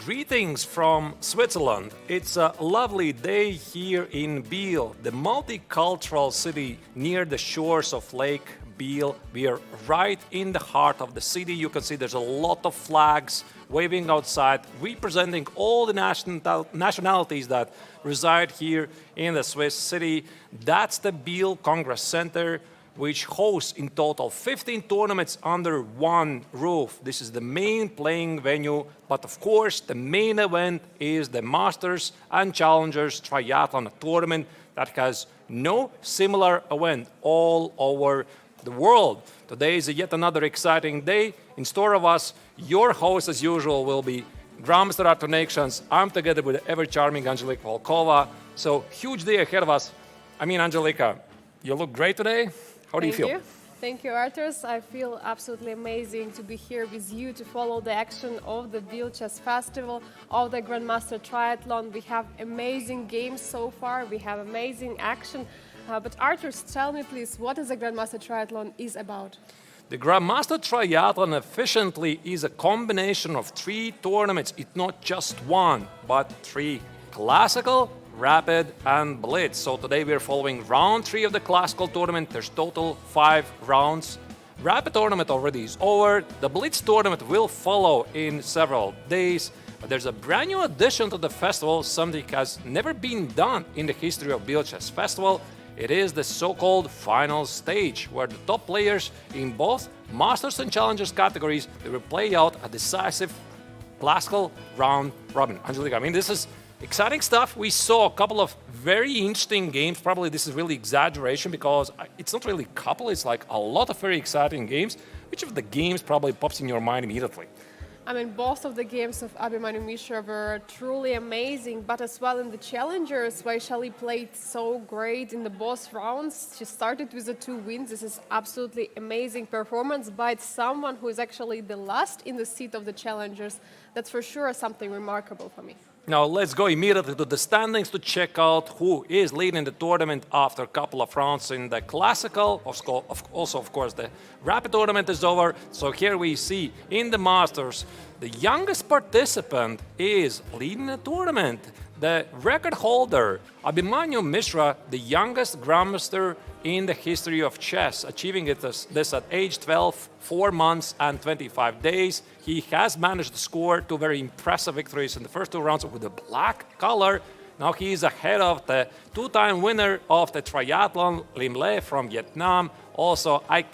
Greetings from Switzerland. It's a lovely day here in Biel, the multicultural city near the shores of Lake Biel. We are right in the heart of the city. You can see there's a lot of flags waving outside, representing all the nationalities that reside here in the Swiss city. That's the Biel Congress Center, which hosts in total 15 tournaments under one roof. This is the main playing venue, but of course the main event is the Masters and Challengers Triathlon tournament that has no similar event all over the world. Today is yet another exciting day. In store of us, your host as usual will be Grandmaster Arthur Nations. I'm together with the ever-charming Angelika Volkova. So huge day ahead of us. I mean, Angelika, you look great today. How do you feel? Thank you, Arthur. I feel absolutely amazing to be here with you to follow the action of the Biel Chess Festival, of the Grandmaster Triathlon. We have amazing games so far. We have amazing action. But Arthur, tell me please, what is the Grandmaster Triathlon is about? The Grandmaster Triathlon efficiently is a combination of 3 tournaments. It's not just one, but 3. Classical, Rapid and Blitz. So today we're following round 3 of the classical tournament. There's total 5 rounds. Rapid tournament already is over. The Blitz tournament will follow in several days. But there's a brand new addition to the festival, something that has never been done in the history of Biel Chess Festival. It is the so-called final stage, where the top players in both Masters and Challengers categories, they will play out a decisive classical round robin. Angelika, I mean, this is exciting stuff. We saw a couple of very interesting games. Probably this is really exaggeration because it's not really a couple, it's like a lot of very exciting games. Which of the games probably pops in your mind immediately? I mean, both of the games of Abhimanyu Mishra were truly amazing, but as well in the challengers, Vaishali played so great in the both rounds. She started with the 2 wins. This is absolutely amazing performance by someone who is actually the last in the seat of the challengers. That's for sure something remarkable for me. Now let's go immediately to the standings to check out who is leading the tournament after a couple of rounds in the classical. Also, of course, the rapid tournament is over. So here we see in the Masters, the youngest participant is leading the tournament. The record holder, Abhimanyu Mishra, the youngest Grandmaster in the history of chess, achieving this at age 12, 4 months and 25 days. He has managed to score 2 very impressive victories in the first 2 rounds with the black color. Now he is ahead of the 2-time winner of the triathlon, Liem from Vietnam. Also, Haik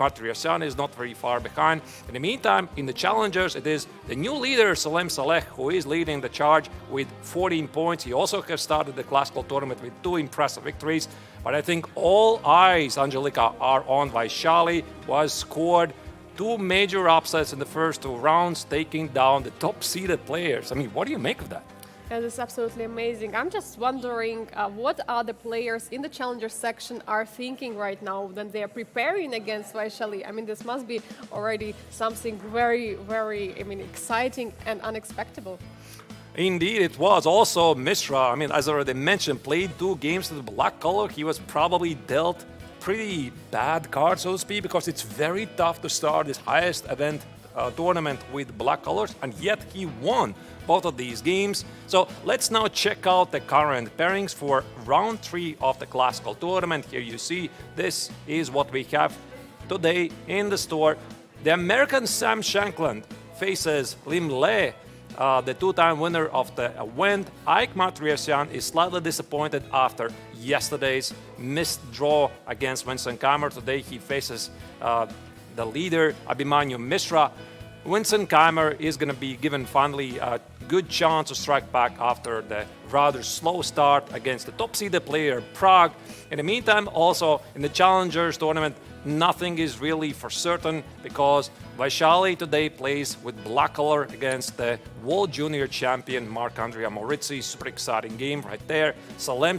is not very far behind. In the meantime, in the challengers, it is the new leader, Salem who is leading the charge with 14 points. He also has started the classical tournament with 2 impressive victories. But I think all eyes, Angelika, are on Vaishali, who has scored 2 major upsets in the first 2 rounds, taking down the top-seeded players. I mean, what do you make of that? That is absolutely amazing. I'm just wondering what other players in the challenger section are thinking right now when they are preparing against Vaishali. I mean, this must be already something very, very, exciting and unexpected. Indeed, it was. Also, Mishra, I mean, as I already mentioned, played 2 games to the black color. He was probably dealt pretty bad cards, so to speak, because it's very tough to start this highest event tournament with black colors, and yet he won both of these games. So let's now check out the current pairings for round 3 of the classical tournament. Here you see this is what we have today in the store. The American Sam Shankland faces Liem, the 2-time winner of the event. Haik is slightly disappointed after yesterday's missed draw against Vincent Keymer. Today he faces the leader, Abhimanyu Mishra. Vincent Keymer is going to be given finally a good chance to strike back after the rather slow start against the top-seeded player, Pragg. In the meantime, also in the Challengers tournament, nothing is really for certain because Vaishali today plays with black color against the World Junior Champion Marc-Andrea Morizzi. Super exciting game right there. Salem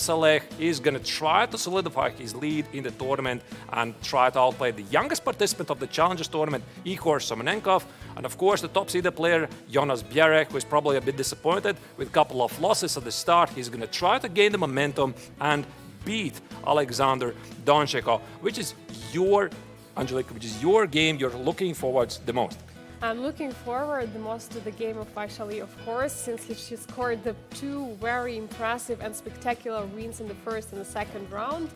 is going to try to solidify his lead in the tournament and try to outplay the youngest participant of the Challengers tournament, Igor Somonenkov. And of course, the top-seeded player, Jonas Biel, who is probably a bit disappointed with a couple of losses at the start. He's going to try to gain the momentum and beat Alexander Donchenko, which is your, Angelika, which is your game you're looking forward the most. I'm looking forward the most to the game of Vaishali, of course, since she scored the two very impressive and spectacular wins in the first and the second round.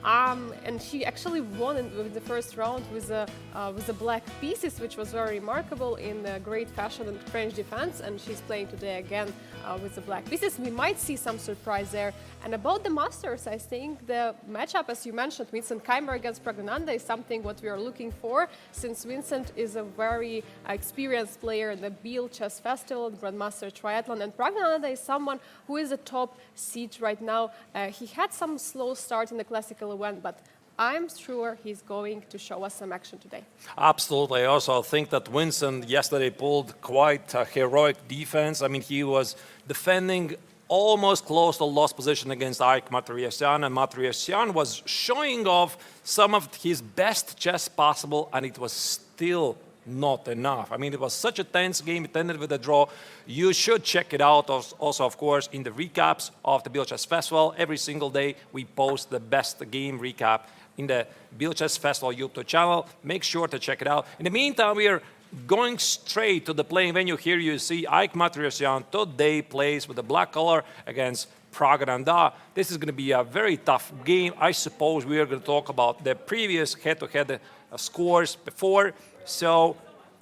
And she actually won in the first round with the black pieces, which was very remarkable in great fashion and French defense. And she's playing today again with the black pieces. We might see some surprise there. And about the Masters, I think the matchup, as you mentioned, Vincent Keymer against Praggnanandhaa is something what we are looking for, since Vincent is a very experienced player in the Biel Chess Festival, Grandmaster Triathlon, and Praggnanandhaa is someone who is a top seed right now. He had some slow start in the classical event, but I'm sure he's going to show us some action today. Absolutely. I also think that Vincent yesterday pulled quite a heroic defense. I mean, he was defending almost close to lost position against Haik and Matriosyan was showing off some of his best chess possible, and it was still not enough. I mean, it was such a tense game. It ended with a draw. You should check it out. Also, of course, in the recaps of the Biel Chess Festival. Every single day, we post the best game recap in the Biel Chess Festival YouTube channel. Make sure to check it out. In the meantime, we are going straight to the playing venue. Here you see Haik Matriosyan today plays with the black color against Praggnanandhaa. This is going to be a very tough game. I suppose we are going to talk about the previous head-to-head scores before. So,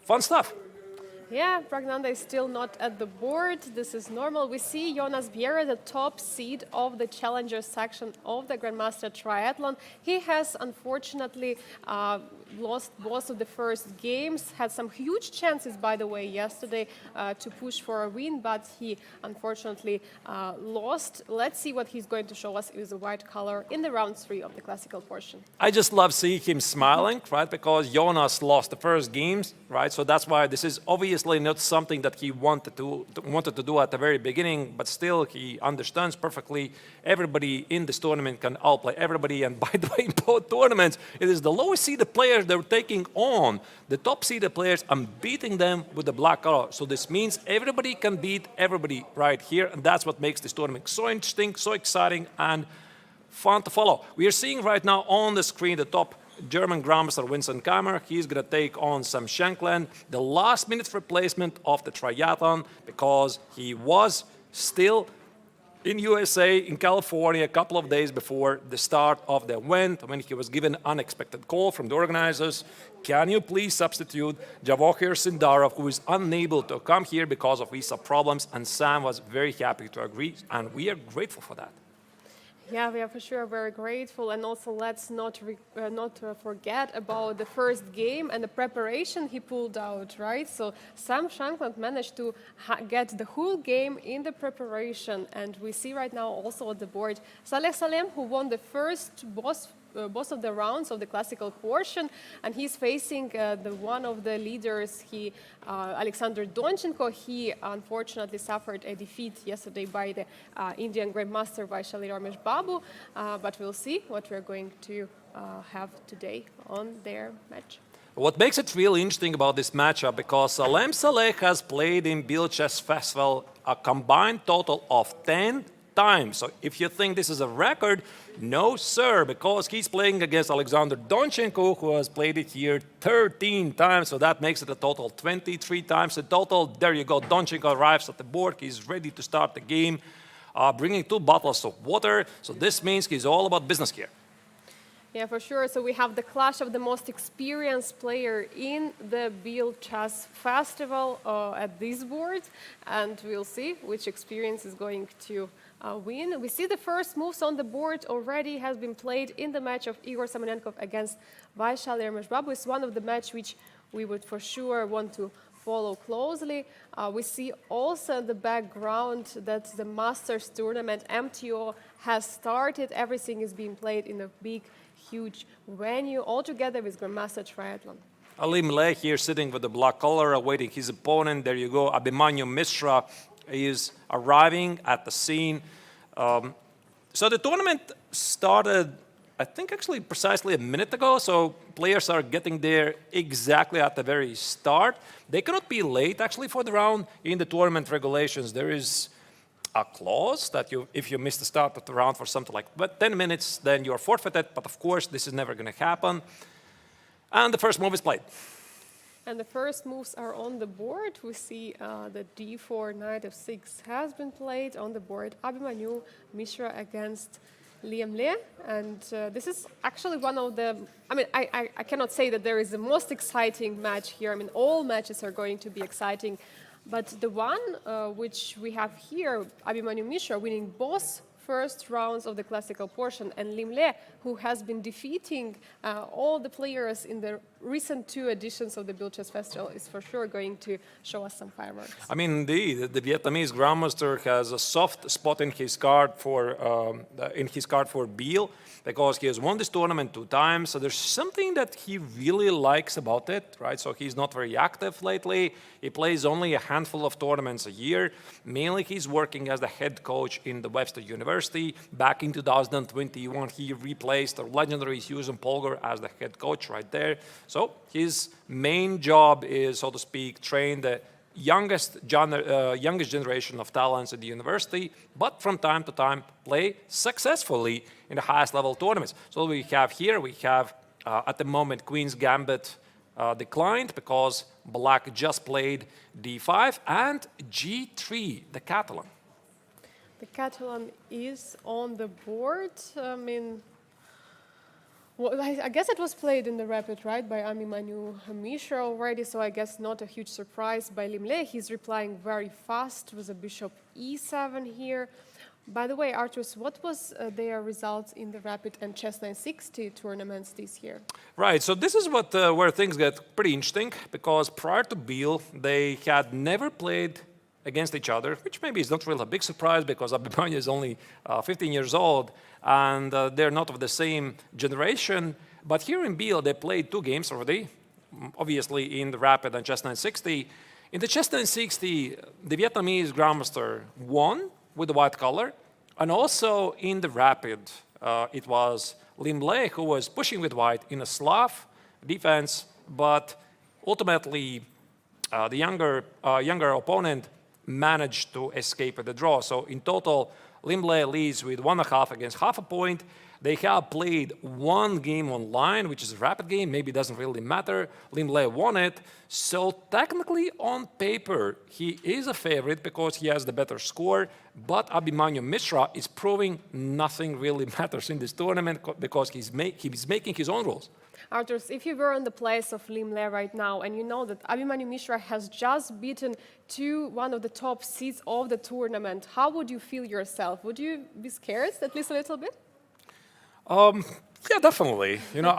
fun stuff. Yeah, Praggnanandhaa is still not at the board. This is normal. We see Jonas Bienne, the top seed of the challenger section of the Grandmaster Triathlon. He has unfortunately lost both of the first games, had some huge chances, by the way, yesterday to push for a win, but he unfortunately lost. Let's see what he's going to show us with the white color in the round 3 of the classical portion. I just love seeing him smiling, right? Because Jonas lost the first games, right? So that's why this is obviously not something that he wanted to do at the very beginning, but still he understands perfectly everybody in this tournament can outplay everybody. And by the way, in both tournaments, it is the lowest seeded players they're taking on the top seeded players and beating them with the black color. So this means everybody can beat everybody right here, and that's what makes this tournament so interesting, so exciting, and fun to follow. We are seeing right now on the screen the top German Grandmaster Vincent Keymer. He's going to take on Sam Shankland, the last-minute replacement of the triathlon, because he was still in USA, in California, a couple of days before the start of the event, when he was given an unexpected call from the organizers. Can you please substitute Javohir Sindarov, who is unable to come here because of visa problems? And Sam was very happy to agree, and we are grateful for that. Yeah, we are for sure very grateful, and also let's not forget about the first game and the preparation he pulled out, right? So Sam Shankland managed to get the whole game in the preparation, and we see right now also on the board Salem, who won the first both of the rounds of the classical portion, and he's facing the one of the leaders, Alexander Donchenko. He unfortunately suffered a defeat yesterday by the Indian Grandmaster Vaishali Babu, but we'll see what we're going to have today on their match. What makes it really interesting about this matchup, because Salem Saleh has played in Biel Chess Festival a combined total of 10 times. So if you think this is a record, no sir, because he's playing against Alexander Donchenko, who has played it here 13 times, so that makes it a total 23 times in total. There you go, Donchenko arrives at the board, he's ready to start the game, bringing 2 bottles of water, so this means he's all about business here. Yeah, for sure. So we have the clash of the most experienced player in the Biel Chess Festival at this board, and we'll see which experience is going to win. We see the first moves on the board already has been played in the match of Igor Semenenkov against Vaishali Babu. It's one of the match which we would for sure want to follow closely. We see also in the background that the Masters tournament, MTO, has started. Everything is being played in a big, huge venue, all together with Grandmaster Triathlon. Liem here sitting with the black color, awaiting his opponent. There you go, Abhimanyu Mishra is arriving at the scene. So the tournament started, I think actually precisely a minute ago, so players are getting there exactly at the very start. They cannot be late actually for the round. In the tournament regulations, there is a clause that if you miss the start of the round for something like 10 minutes, then you're forfeited, but of course this is never going to happen. And the first move is played. And the first moves are on the board. We see the d4, knight f6 has been played on the board. Abhimanyu Mishra against Liem. And this is actually one of the, I mean, I cannot say that there is the most exciting match here. I mean, all matches are going to be exciting. But the one which we have here, Abhimanyu Mishra winning both first rounds of the classical portion, and Liem, who has been defeating all the players in the recent 2 editions of the Biel Chess Festival, is for sure going to show us some fireworks. I mean, indeed, the Vietnamese grandmaster has a soft spot in his card for Biel, because he has won this tournament 2 times. So there's something that he really likes about it, right? So he's not very active lately. He plays only a handful of tournaments a year. Mainly, he's working as the head coach in the Webster University. Back in 2021, he replaced the legendary Susan Polgar as the head coach right there. So his main job is, so to speak, train the youngest generation of talents at the university, but from time to time play successfully in the highest level tournaments. So we have here, at the moment Queen's Gambit declined because Black just played d5 and g3, the Catalan. The Catalan is on the board. I mean, well, I guess it was played in the rapid, right, by Abhimanyu Mishra already, so I guess not a huge surprise by Liem. He's replying very fast with a bishop e7 here. By the way, Arturs, what was their results in the rapid and chess 960 tournaments this year? Right, so this is where things get pretty interesting, because prior to Biel, they had never played against each other, which maybe is not really a big surprise because Abhimanyu is only 15 years old and they're not of the same generation. But here in Biel, they played 2 games already, obviously in the Rapid and Chess 960. In the Chess 960, the Vietnamese Grandmaster won with the white color, and also in the Rapid, it was Liem who was pushing with white in a Slav defense, but ultimately the younger opponent managed to escape at the draw. So in total, Liem leads with 1.5 against half a point. They have played 1 game online, which is a rapid game. Maybe it doesn't really matter. Liem won it. So technically, on paper, he is a favorite because he has the better score. But Abhimanyu Mishra is proving nothing really matters in this tournament because he's making his own rules. Arturs, if you were in the place of Liem right now and you know that Abhimanyu Mishra has just beaten one of the top seeds of the tournament, how would you feel yourself? Would you be scared at least a little bit? Yeah, definitely. You know,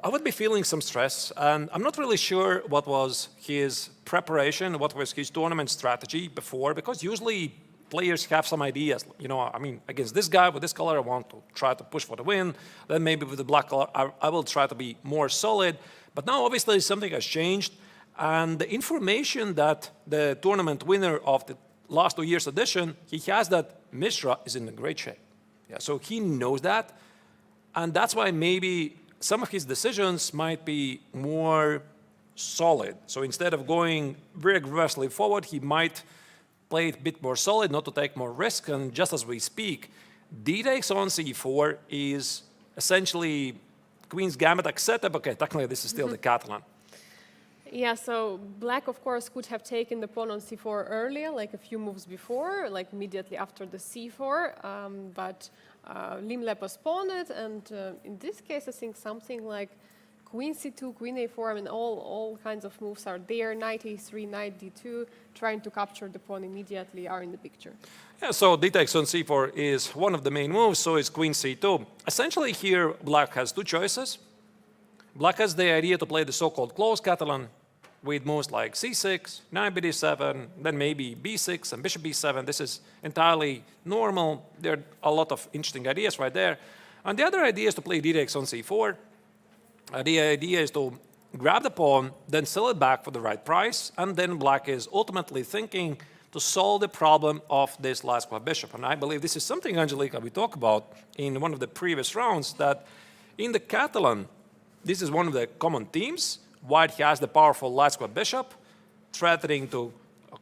I would be feeling some stress, and I'm not really sure what was his preparation, what was his tournament strategy before, because usually players have some ideas. You know, I mean, against this guy with this color, I want to try to push for the win. Then maybe with the black color, I will try to be more solid. But now, obviously, something has changed, and the information that the tournament winner of the last 2 years edition, he has that Mishra is in great shape. Yeah, so he knows that. And that's why maybe some of his decisions might be more solid. So instead of going very aggressively forward, he might play it a bit more solid, not to take more risk. And just as we speak, d takes on c4 is essentially Queen's Gambit, except, okay, technically this is still the Catalan. Yeah, so Black, of course, could have taken the pawn on c4 earlier, like a few moves before, like immediately after the c4, but Liem postponed it, and in this case, I think something like Queen c2, Queen a4, I mean, all kinds of moves are there, knight a3, knight d2, trying to capture the pawn immediately are in the picture. Yeah, so d takes on c4 is one of the main moves, so is Queen c2. Essentially here, Black has 2 choices. Black has the idea to play the so-called closed Catalan with moves like c6, knight bd7, then maybe b6 and bishop b7. This is entirely normal. There are a lot of interesting ideas right there. And the other idea is to play d takes on c4. The idea is to grab the pawn, then sell it back for the right price, and then Black is ultimately thinking to solve the problem of this last square bishop. And I believe this is something, Angelika, we talked about in one of the previous rounds, that in the Catalan, this is one of the common themes. White has the powerful light square bishop, threatening to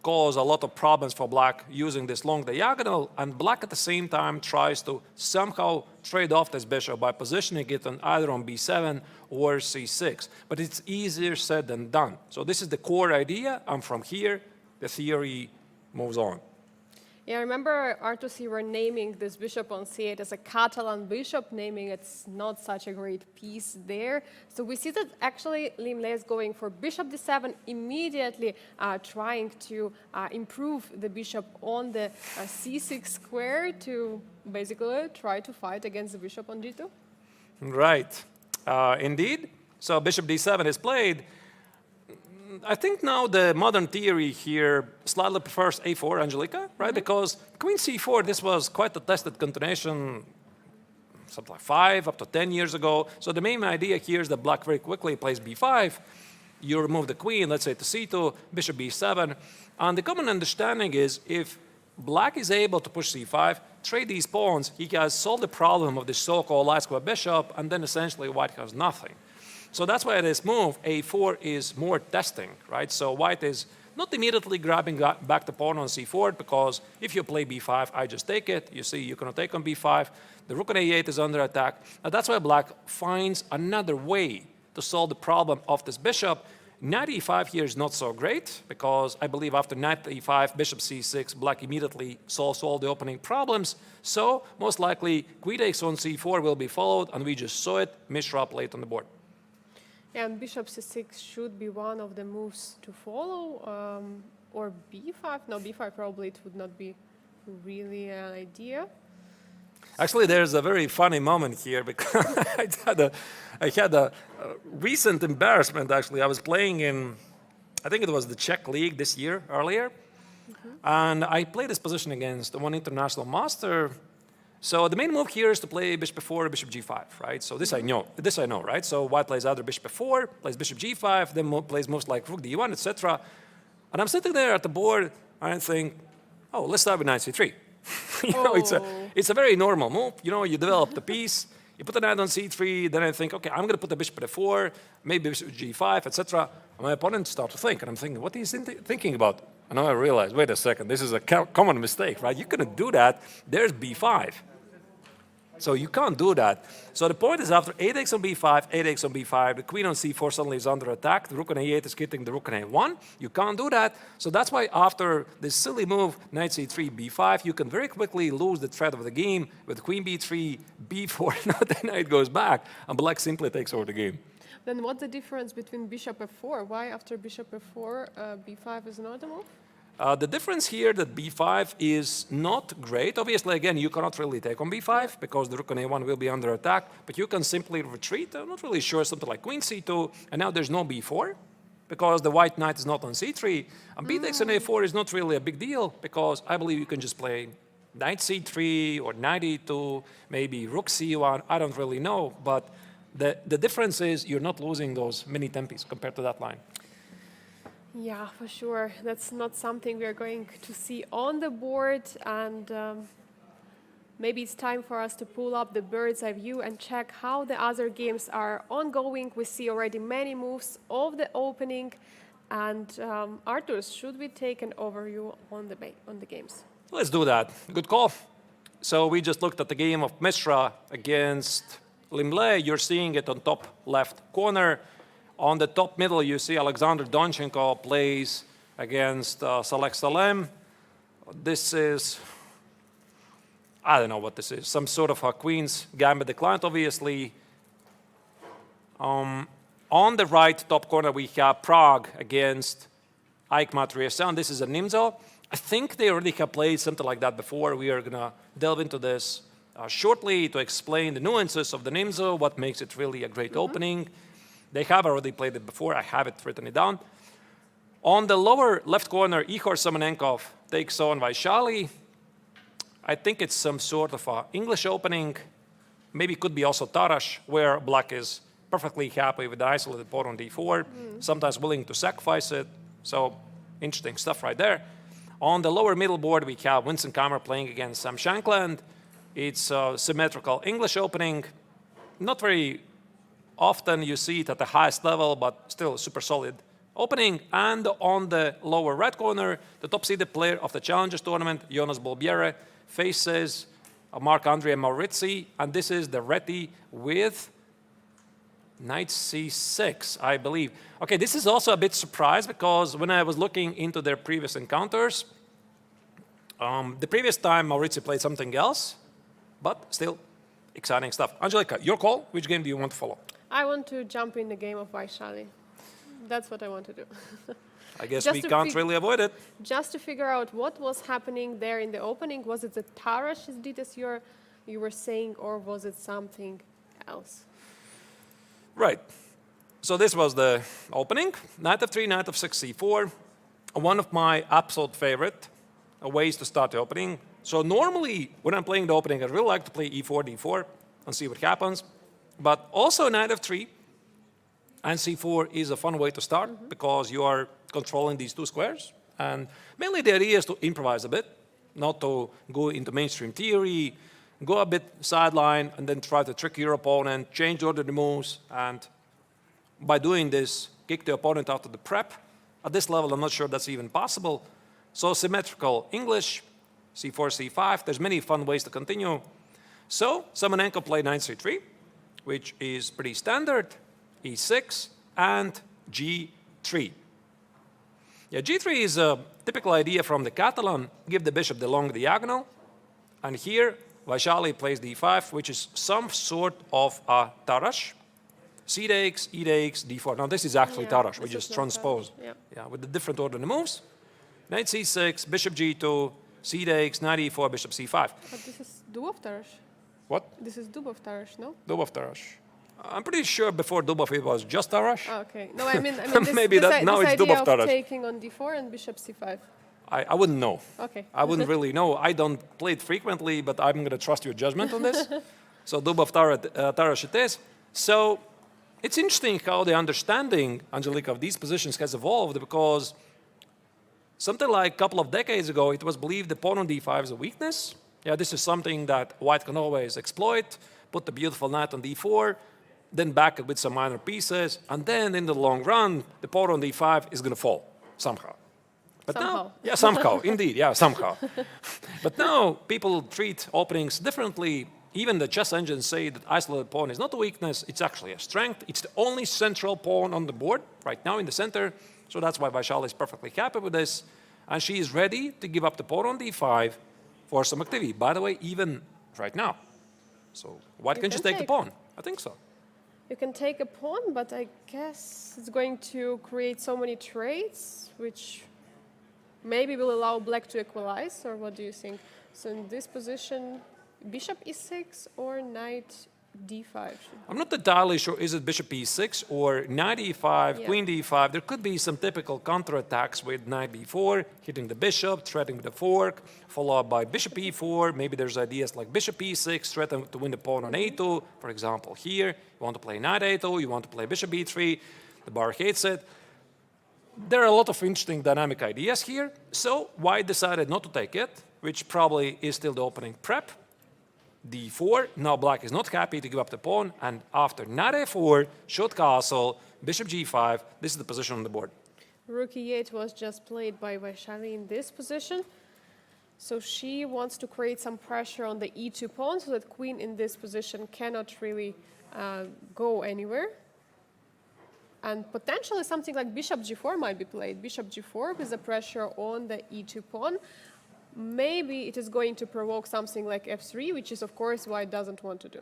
cause a lot of problems for black using this long diagonal, and black at the same time tries to somehow trade off this bishop by positioning it on either on b7 or c6. But it's easier said than done. So this is the core idea, and from here, the theory moves on. Yeah, I remember, Artus, you were naming this bishop on c8 as a Catalan bishop, naming it's not such a great piece there. So we see that actually Liem is going for bishop d7, immediately trying to improve the bishop on the c6 square to basically try to fight against the bishop on g2. Right. Indeed. So bishop d7 is played. I think now the modern theory here slightly prefers a4, Angelica, right? Because queen c4, this was quite a tested continuation, something like 5 up to 10 years ago. So the main idea here is that black very quickly plays b5. You remove the queen, let's say to c2, bishop b7. And the common understanding is if black is able to push c5, trade these pawns, he has solved the problem of the so-called light square bishop, and then essentially white has nothing. So that's why this move, a4, is more testing, right? So white is not immediately grabbing back the pawn on c4, because if you play b5, I just take it. You see, you cannot take on b5. The rook on a8 is under attack. And that's why black finds another way to solve the problem of this bishop. Knight e5 here is not so great, because I believe after knight e5, bishop c6, black immediately solves all the opening problems. So most likely, queen takes on c4 will be followed, and we just saw it, Mishra played on the board. And bishop c6 should be one of the moves to follow, or b5. No, b5 probably it would not be really an idea. Actually, there's a very funny moment here, because I had a recent embarrassment, actually. I was playing in, I think it was the Czech League this year, earlier. And I played this position against one international master. So the main move here is to play bishop f4, bishop g5, right? So this I know, right? So white plays either bishop f4, plays bishop g5, then plays moves like rook d1, etc. And I'm sitting there at the board, and I think, oh, let's start with knight c3. It's a very normal move. You know, you develop the piece, you put the knight on c3, then I think, okay, I'm going to put the bishop at f4, maybe bishop g5, etc. And my opponent starts to think, and I'm thinking, what is he thinking about? And now I realize, wait a second, this is a common mistake, right? You couldn't do that. There's b5. So you can't do that. So the point is, after a takes on b5, a takes on b5, the queen on c4 suddenly is under attack. The rook on a8 is hitting the rook on a1. You can't do that. So that's why after this silly move, knight c3, b5, you can very quickly lose the thread of the game with queen b3, b4. Now the knight goes back, and black simply takes over the game. Then what's the difference between bishop f4? Why after bishop f4, b5 is not a move? The difference here that b5 is not great. Obviously, again, you cannot really take on b5 because the rook on a1 will be under attack, but you can simply retreat. I'm not really sure, something like queen c2, and now there's no b4 because the white knight is not on c3. And b takes on a4 is not really a big deal because I believe you can just play knight c3 or knight e2, maybe rook c1. I don't really know, but the difference is you're not losing those mini tempis compared to that line. Yeah, for sure. That's not something we are going to see on the board, and maybe it's time for us to pull up the bird's eye view and check how the other games are ongoing. We see already many moves of the opening, and Artus, should we take an overview on the games? Let's do that. Good call. So we just looked at the game of Mishra against Liem. You're seeing it on top left corner. On the top middle, you see Alexander Donchenko plays against Salem. This is, I don't know what this is, some sort of a Queen's Gambit declined, obviously. On the right top corner, we have Pragg against Haik. This is a Nimzo. I think they already have played something like that before. We are going to delve into this shortly to explain the nuances of the Nimzo, what makes it really a great opening. They have already played it before. I have it written it down. On the lower left corner, Ihor Semenenkov takes on Vaishali. I think it's some sort of a English opening. Maybe it could be also Tarash, where black is perfectly happy with the isolated pawn on d4, sometimes willing to sacrifice it. So interesting stuff right there. On the lower middle board, we have Vincent Keymer playing against Sam Shankland. It's a symmetrical English opening. Not very often you see it at the highest level, but still a super solid opening. And on the lower right corner, the top-seeded player of the Challengers Tournament, Jonas Bolbiere, faces Marc-André Maurizi, and this is the Reti with Knight C6, I believe. Okay, this is also a bit surprised because when I was looking into their previous encounters, the previous time Maurizi played something else, but still exciting stuff. Angelika, your call. Which game do you want to follow? I want to jump in the game of Vaishali. That's what I want to do. I guess we can't really avoid it. Just to figure out what was happening there in the opening. Was it the Tarash as did as you were saying, or was it something else? Right. So this was the opening. Knight f3, knight f6, c4. One of my absolute favorite ways to start the opening. So normally, when I'm playing the opening, I really like to play e4, d4, and see what happens. But also knight f3 and c4 is a fun way to start because you are controlling these two squares. And mainly the idea is to improvise a bit, not to go into mainstream theory, go a bit sideline, and then try to trick your opponent, change order the moves, and by doing this, kick the opponent out of the prep. At this level, I'm not sure that's even possible. So symmetrical English, c4, c5. There's many fun ways to continue. So Semenenko played knight c3, which is pretty standard, e6, and g3. Yeah, g3 is a typical idea from the Catalan. Give the bishop the long diagonal. And here, Vaishali plays d5, which is some sort of a Tarash. C takes, E takes, d4. Now this is actually Tarash, we just transpose. Yeah, with the different order of the moves. Knight c6, bishop g2, C takes, knight e4, bishop c5. But this is Dubov Tarash. What? This is Dubov Tarash, no? Dubov Tarash. I'm pretty sure before Dubov it was just Tarash. Oh, okay. No, I mean this, Maybe now it's Dubov Tarash. Taking on d4 and bishop c5. I wouldn't know. Okay. I wouldn't really know. I don't play it frequently, but I'm going to trust your judgment on this. So Dubov Tarash it is. So it's interesting how the understanding, Angelika, of these positions has evolved because something like a couple of decades ago, it was believed the pawn on d5 is a weakness. Yeah, this is something that white can always exploit, put the beautiful knight on d4, then back it with some minor pieces, and then in the long run, the pawn on d5 is going to fall somehow. But now, yeah, somehow, indeed, yeah, somehow. But now people treat openings differently. Even the chess engines say that isolated pawn is not a weakness, it's actually a strength. It's the only central pawn on the board right now in the center. So that's why Vaishali is perfectly happy with this. And she is ready to give up the pawn on d5 for some activity. By the way, even right now. So white can just take the pawn. I think so. You can take a pawn, but I guess it's going to create so many trades, which maybe will allow black to equalize, or what do you think? So in this position, bishop e6 or knight d5? I'm not entirely sure, is it bishop e6 or knight e5, queen d5? There could be some typical counterattacks with knight b4, hitting the bishop, threatening with the fork, followed by bishop e4. Maybe there's ideas like bishop e6, threatening to win the pawn on a2. For example, here, you want to play knight a2, you want to play bishop e3, the bar hates it. There are a lot of interesting dynamic ideas here. So white decided not to take it, which probably is still the opening prep. d4, now black is not happy to give up the pawn, and after knight a4, short castle, bishop g5, this is the position on the board. Rook e8 was just played by Vaishali in this position. So she wants to create some pressure on the e2 pawn so that queen in this position cannot really go anywhere. And potentially something like bishop g4 might be played. Bishop g4 with the pressure on the e2 pawn. Maybe it is going to provoke something like f3, which is, of course, white doesn't want to do.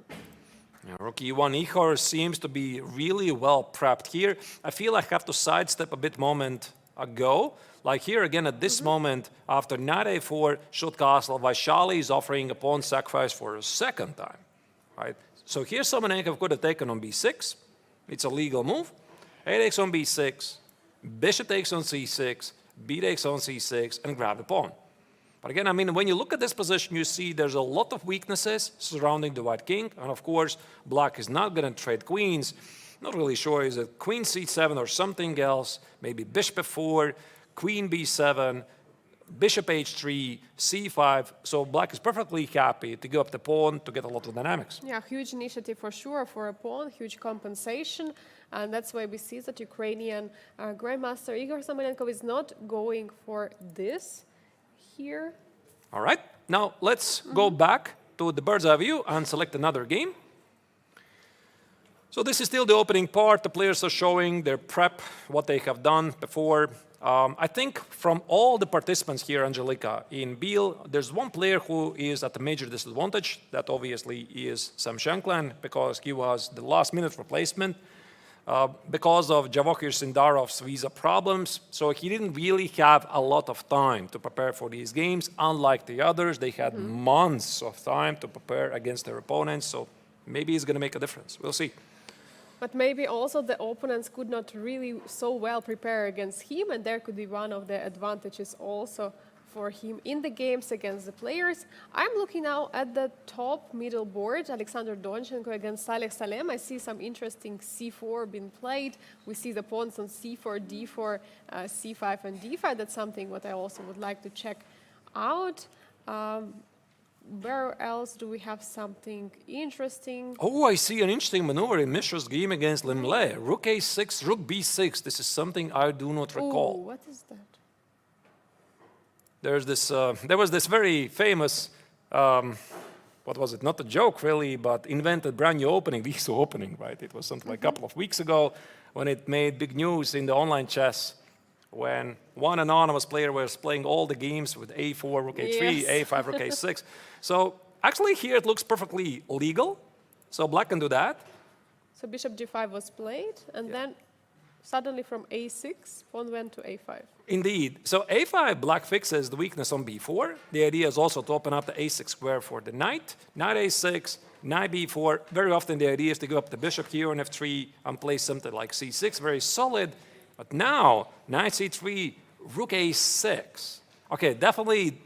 Yeah, rook e1 e4 seems to be really well prepped here. I feel I have to sidestep a bit moment ago. Like here again at this moment, after knight a4, short castle, Vaishali is offering a pawn sacrifice for a second time. Right? So here Semenenko could have taken on b6. It's a legal move. A takes on b6, bishop takes on c6, b takes on c6, and grab the pawn. But again, I mean, when you look at this position, you see there's a lot of weaknesses surrounding the white king. And of course, black is not going to trade queens. Not really sure, is it queen c7 or something else? Maybe bishop f4, queen b7, bishop h3, c5. So black is perfectly happy to give up the pawn to get a lot of dynamics. Yeah, huge initiative for sure for a pawn, huge compensation. And that's why we see that Ukrainian Grandmaster Igor Samolenko is not going for this here. All right, now let's go back to the bird's eye view and select another game. So this is still the opening part. The players are showing their prep, what they have done before. I think from all the participants here, Angelika, in Biel, there's one player who is at a major disadvantage. That obviously is Sam Shankland, because he was the last-minute replacement because of Javohir Sindarov's visa problems. So he didn't really have a lot of time to prepare for these games. Unlike the others, they had months of time to prepare against their opponents. So maybe it's going to make a difference. We'll see. But maybe also the opponents could not really so well prepare against him, and there could be one of the advantages also for him in the games against the players. I'm looking now at the top middle board, Alexander Donchenko against Salem. I see some interesting c4 being played. We see the pawns on c4, d4, c5, and d5. That's something what I also would like to check out. Where else do we have something interesting? Oh, I see an interesting maneuver in Mishra's game against Liem. Rook a6, rook b6. This is something I do not recall. Oh, what is that? There's this. There was this very famous, what was it? Not a joke really, but invented brand new opening. This opening, right? It was something like a couple of weeks ago when it made big news in the online chess, when one anonymous player was playing all the games with a4, rook a3, Yes. a5, rook a6. So actually here it looks perfectly legal. So black can do that. So bishop g5 was played, and then suddenly from a6, pawn went to a5. Indeed. So a5, black fixes the weakness on b4. The idea is also to open up the a6 square for the knight. Knight a6, knight b4. Very often the idea is to give up the bishop here on f3 and play something like c6, very solid. But now, knight c3, rook a6. Okay, definitely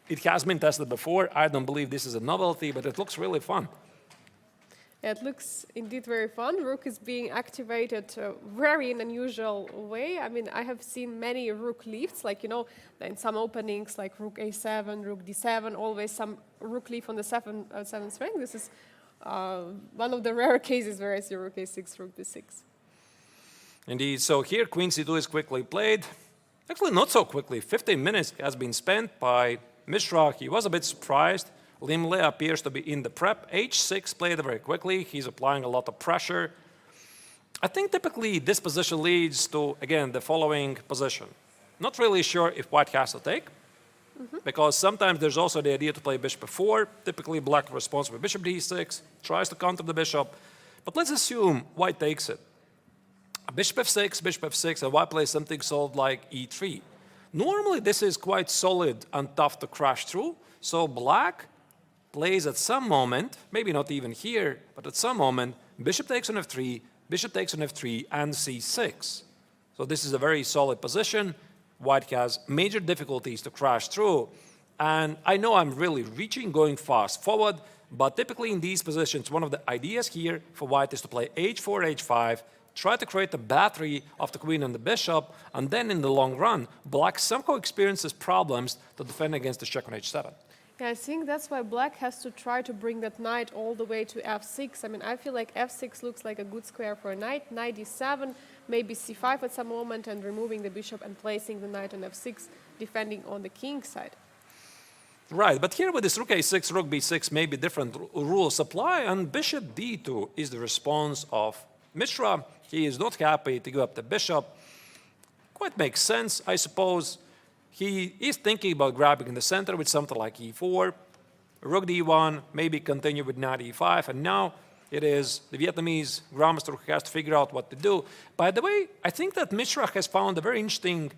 it has been tested before. I don't believe this is a novelty, but it looks really fun. It looks indeed very fun. Rook is being activated very in an unusual way. I mean, I have seen many rook leafs, like, you know, in some openings, like rook a7, rook d7, always some rook leaf on the seventh rank. This is one of the rare cases where I see rook a6, rook b6. Indeed. So here, queen c2 is quickly played. Actually, not so quickly. 15 minutes has been spent by Mishra. He was a bit surprised. Liem appears to be in the prep. h6 played very quickly. He's applying a lot of pressure. I think typically this position leads to, again, the following position. Not really sure if white has to take, because sometimes there's also the idea to play bishop f4. Typically, black responds with bishop d6, tries to counter the bishop. But let's assume white takes it. Bishop f6, and white plays something solid like e3. Normally, this is quite solid and tough to crash through. So black plays at some moment, maybe not even here, but at some moment, bishop takes on f3, bishop takes on f3, and c6. So this is a very solid position. White has major difficulties to crash through. And I know I'm really reaching, going fast forward, but typically in these positions, one of the ideas here for white is to play h4, h5, try to create a battery of the queen and the bishop, and then in the long run, black somehow experiences problems to defend against the check on h7. Yeah, I think that's why black has to try to bring that knight all the way to f6. I mean, I feel like f6 looks like a good square for a knight. Knight d7, maybe c5 at some moment, and removing the bishop and placing the knight on f6, defending on the king side. Right, but here with this rook a6, rook b6, maybe different rules apply, and bishop d2 is the response of Mishra. He is not happy to give up the bishop. Quite makes sense, I suppose. He is thinking about grabbing in the center with something like e4, rook d1, maybe continue with knight e5, and now it is the Vietnamese grandmaster who has to figure out what to do. By the way, I think that Mishra has found a very interesting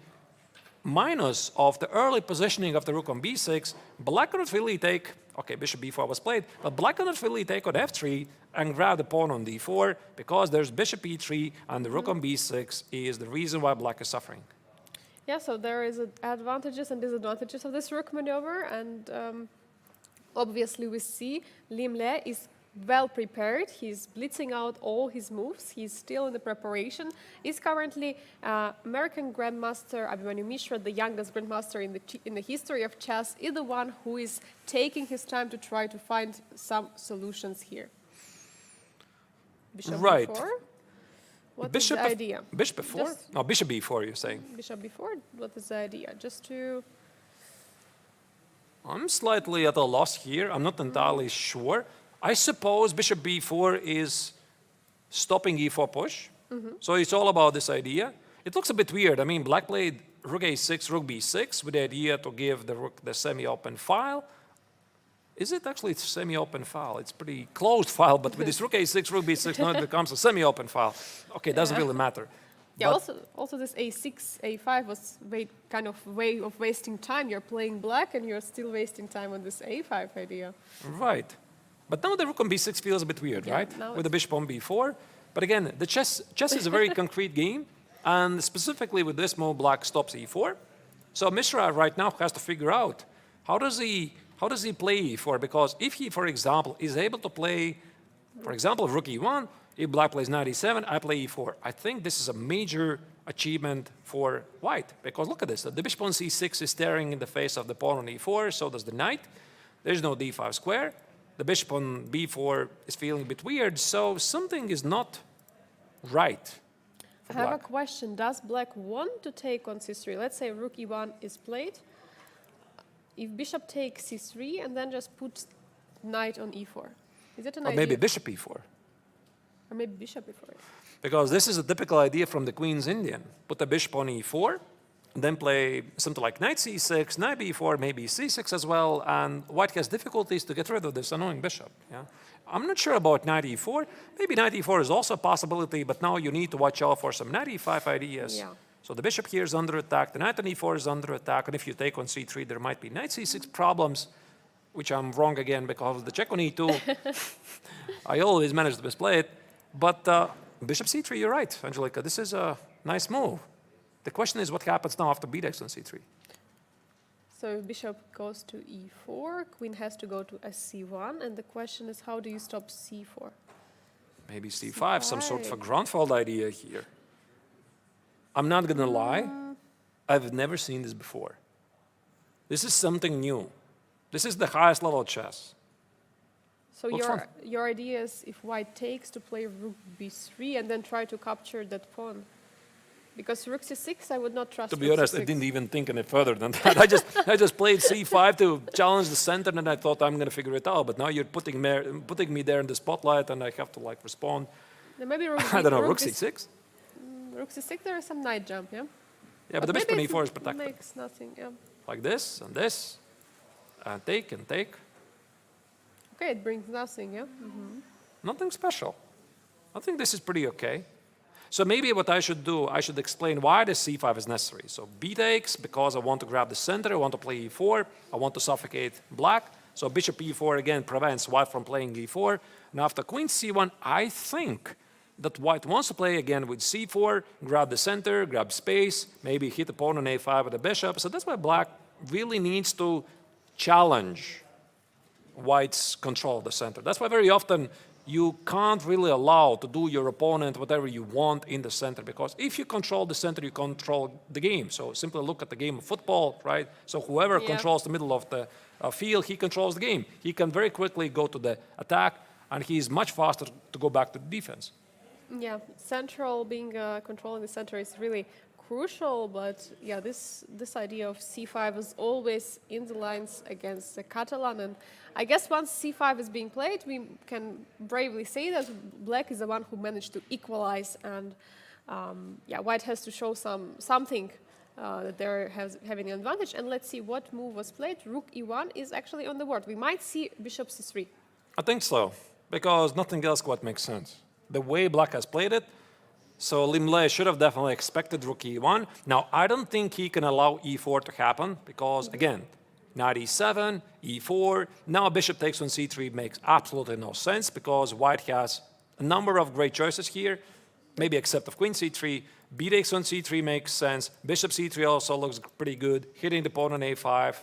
minus of the early positioning of the rook on b6. Black cannot really take, okay, bishop b4 was played, but black cannot really take on f3 and grab the pawn on d4 because there's bishop e3 and the rook on b6 is the reason why black is suffering. Yeah, so there is advantages and disadvantages of this rook maneuver, and obviously we see Liem is well prepared. He's blitzing out all his moves. He's still in the preparation. He's currently American Grandmaster Abhimanyu Mishra, the youngest Grandmaster in the history of chess, is the one who is taking his time to try to find some solutions here. Bishop Right. b4. What Bishop is the idea? Bishop before? Just No, bishop b4, you're saying. bishop b4. What is the idea? Just to I'm slightly at a loss here. I'm not entirely sure. I suppose bishop b4 is stopping e4 push. So it's all about this idea. It looks a bit weird. I mean, black played rook a6, rook b6 with the idea to give the rook the semi-open file. Is it actually a semi-open file? It's pretty closed file, but with this rook a6, rook b6, now it becomes a semi-open file. Okay, it doesn't really matter. yeah. But- Also this a6, a5 was kind of way of wasting time. You're playing black and you're still wasting time on this a5 idea. Right. But now the rook on b6 feels a bit weird, Yeah, right? now With the bishop on b4. But again, the chess is a very concrete game. And specifically with this move, black stops e4. So Mishra right now has to figure out how does he play e4? Because if he, for example, is able to play, for example, rook e1, if black plays knight e7, I play e4. I think this is a major achievement for white. Because look at this. The bishop on c6 is staring in the face of the pawn on e4, so does the knight. There's no d5 square. The bishop on b4 is feeling a bit weird, so something is not right I for have black. a question. Does black want to take on c3? Let's say rook e1 is played. If bishop takes c3 and then just put knight on e4, is it an Or idea? maybe bishop e4. Or maybe bishop e4. Because this is a typical idea from the Queen's Indian. Put the bishop on e4, then play something like knight c6, knight b4, maybe c6 as well, and white has difficulties to get rid of this annoying bishop. Yeah? I'm not sure about knight e4. Maybe knight e4 is also a possibility, but now you need to watch out for some knight e5 ideas. Yeah. So the bishop here is under attack, the knight on e4 is under attack, and if you take on c3, there might be knight c6 problems, which I'm wrong again because of the check on e2. I always manage to misplay it. But bishop c3, you're right, Angelica. This is a nice move. The question is what happens now after b takes on c3. So if bishop goes to e4, queen has to go to c1, and the question is how do you stop c4? Maybe c5, some sort of a Grunfeld idea here. I'm not going to lie. I've never seen this before. This is something new. This is the highest level of chess. So Looks fun. your idea is if white takes to play rook b3 and then try to capture that pawn. Because rook c6, I would not trust. To be rook honest, I c6. didn't even think any further than that. I just played c5 to challenge the center, and I thought I'm going to figure it out. But now you're putting me there in the spotlight, and I have to like respond. Then maybe rook I don't know, rook b- c6. Rook c6, there is some knight jump, yeah? Yeah, but the bishop on maybe e4 is it protected. makes nothing, yeah. Like this, and take, and take. Okay, it brings nothing, yeah? Nothing special. I think this is pretty okay. So maybe what I should do, I should explain why this c5 is necessary. So b takes, because I want to grab the center, I want to play e4, I want to suffocate black. So bishop e4 again prevents white from playing e4. And after queen c1, I think that white wants to play again with c4, grab the center, grab space, maybe hit the pawn on a5 with the bishop. So that's why black really needs to challenge white's control of the center. That's why very often you can't really allow to do your opponent whatever you want in the center, because if you control the center, you control the game. So simply look at the game of football, right? So whoever Yeah. controls the middle of the field, he controls the game. He can very quickly go to the attack, and he's much faster to go back to the defense. Yeah, central being controlling the center is really crucial, but yeah, this idea of c5 is always in the lines against the Catalan, and I guess once c5 is being played, we can bravely say that black is the one who managed to equalize, and yeah, white has to show something that they're having an advantage. And let's see what move was played. Rook e1 is actually on the board. We might see bishop c3. I think so, because nothing else quite makes sense. The way black has played it, so Liem should have definitely expected rook e1. Now, I don't think he can allow e4 to happen, because, again, knight e7, e4, now bishop takes on c3 makes absolutely no sense, because white has a number of great choices here, maybe except of queen c3, b takes on c3 makes sense, bishop c3 also looks pretty good, hitting the pawn on a5,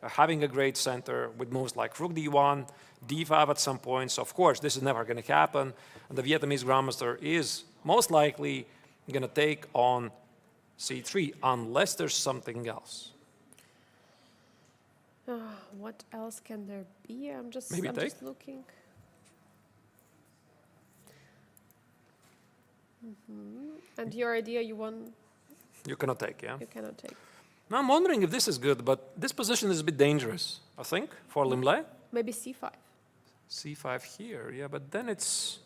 having a great center with moves like rook d1, d5 at some point. So of course, this is never going to happen. And the Vietnamese grandmaster is most likely going to take on c3 unless there's something else. What else can there be? I'm just looking. And your idea, you want? You cannot take, yeah? You cannot take. Now I'm wondering if this is good, but this position is a bit dangerous, I think, for Lim Le. Maybe c5. c5 here, yeah, but then it's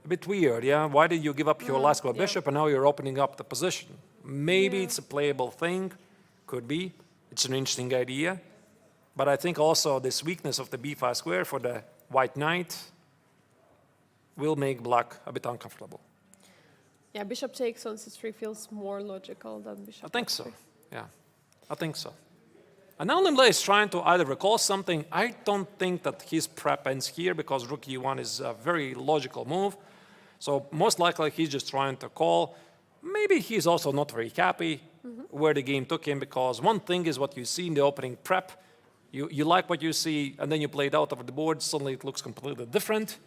a bit weird, yeah? Why did you give up your last bishop and now you're opening up the position? Maybe it's a playable thing, could be. It's an interesting idea. But I think also this weakness of the b5 square for the white knight will make black a bit uncomfortable. Yeah, bishop takes on c3 feels more logical than bishop. I think so, yeah. I think so. And now Lim Le is trying to either recall something. I don't think that his prep ends here because rook e1 is a very logical move. So most likely he's just trying to call. Maybe he's also not very happy where the game took him, because one thing is what you see in the opening prep. You like what you see, and then you play it out over the board. Suddenly it looks completely different.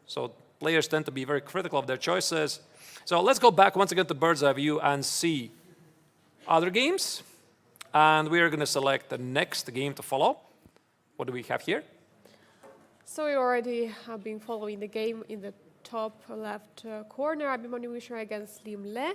So players tend to be very critical of their choices. So let's go back once again to bird's eye view and see other games. And we are going to select the next game to follow. What do we have here? So we already have been following the game in the top left corner. Abhimanyu Mishra against Liem Le.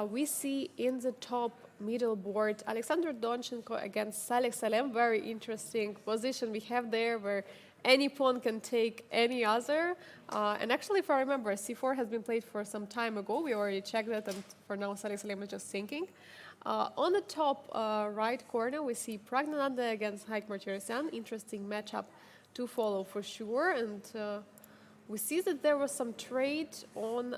We see in the top middle board Alexander Donchenko against Salem. Very interesting position we have there, where any pawn can take any other. And actually, if I remember, c4 has been played for some time ago. We already checked that, and for now Salem is just thinking. On the top right corner, we see Praggnanandhaa against Haik. Interesting matchup to follow for sure. And we see that there was some trade on...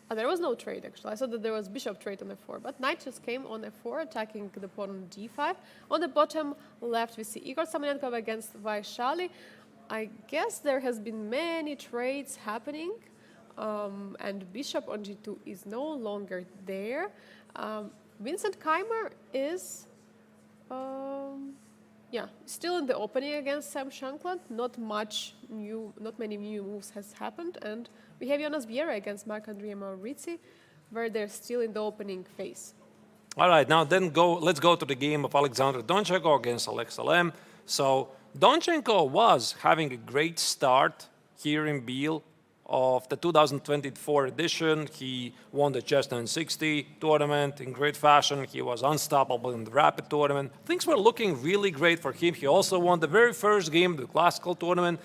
there was no trade, actually. I saw that there was bishop trade on f4, but knight just came on f4, attacking the pawn on d5. On the bottom left, we see Igor Samonenkov against Vaishali. I guess there has been many trades happening, and bishop on g2 is no longer there. Vincent Keymer is still in the opening against Sam Shankland. Not many new moves has happened, and we have Jonas Biel against Marc-Andrea Maurizi, where they're still in the opening phase. All right, now then let's go to the game of Alexander Donchenko against Alex Salem. So Donchenko was having a great start here in Biel of the 2024 edition. He won the Chess 960 tournament in great fashion. He was unstoppable in the Rapid tournament. Things were looking really great for him. He also won the very first game of the Classical tournament,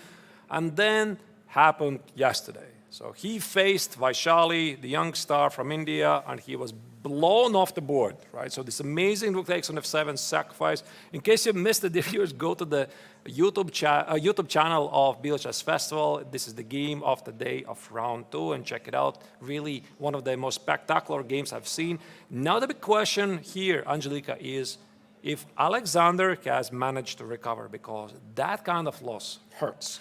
and then happened yesterday. So he faced Vaishali, the young star from India, and he was blown off the board, right? So this amazing rook takes on f7 sacrifice. In case you missed it, viewers, go to the YouTube channel of Biel Chess Festival. This is the game of the day of round 2, and check it out. Really one of the most spectacular games I've seen. Now the big question here, Angelika, is if Alexander has managed to recover, because that kind of loss hurts.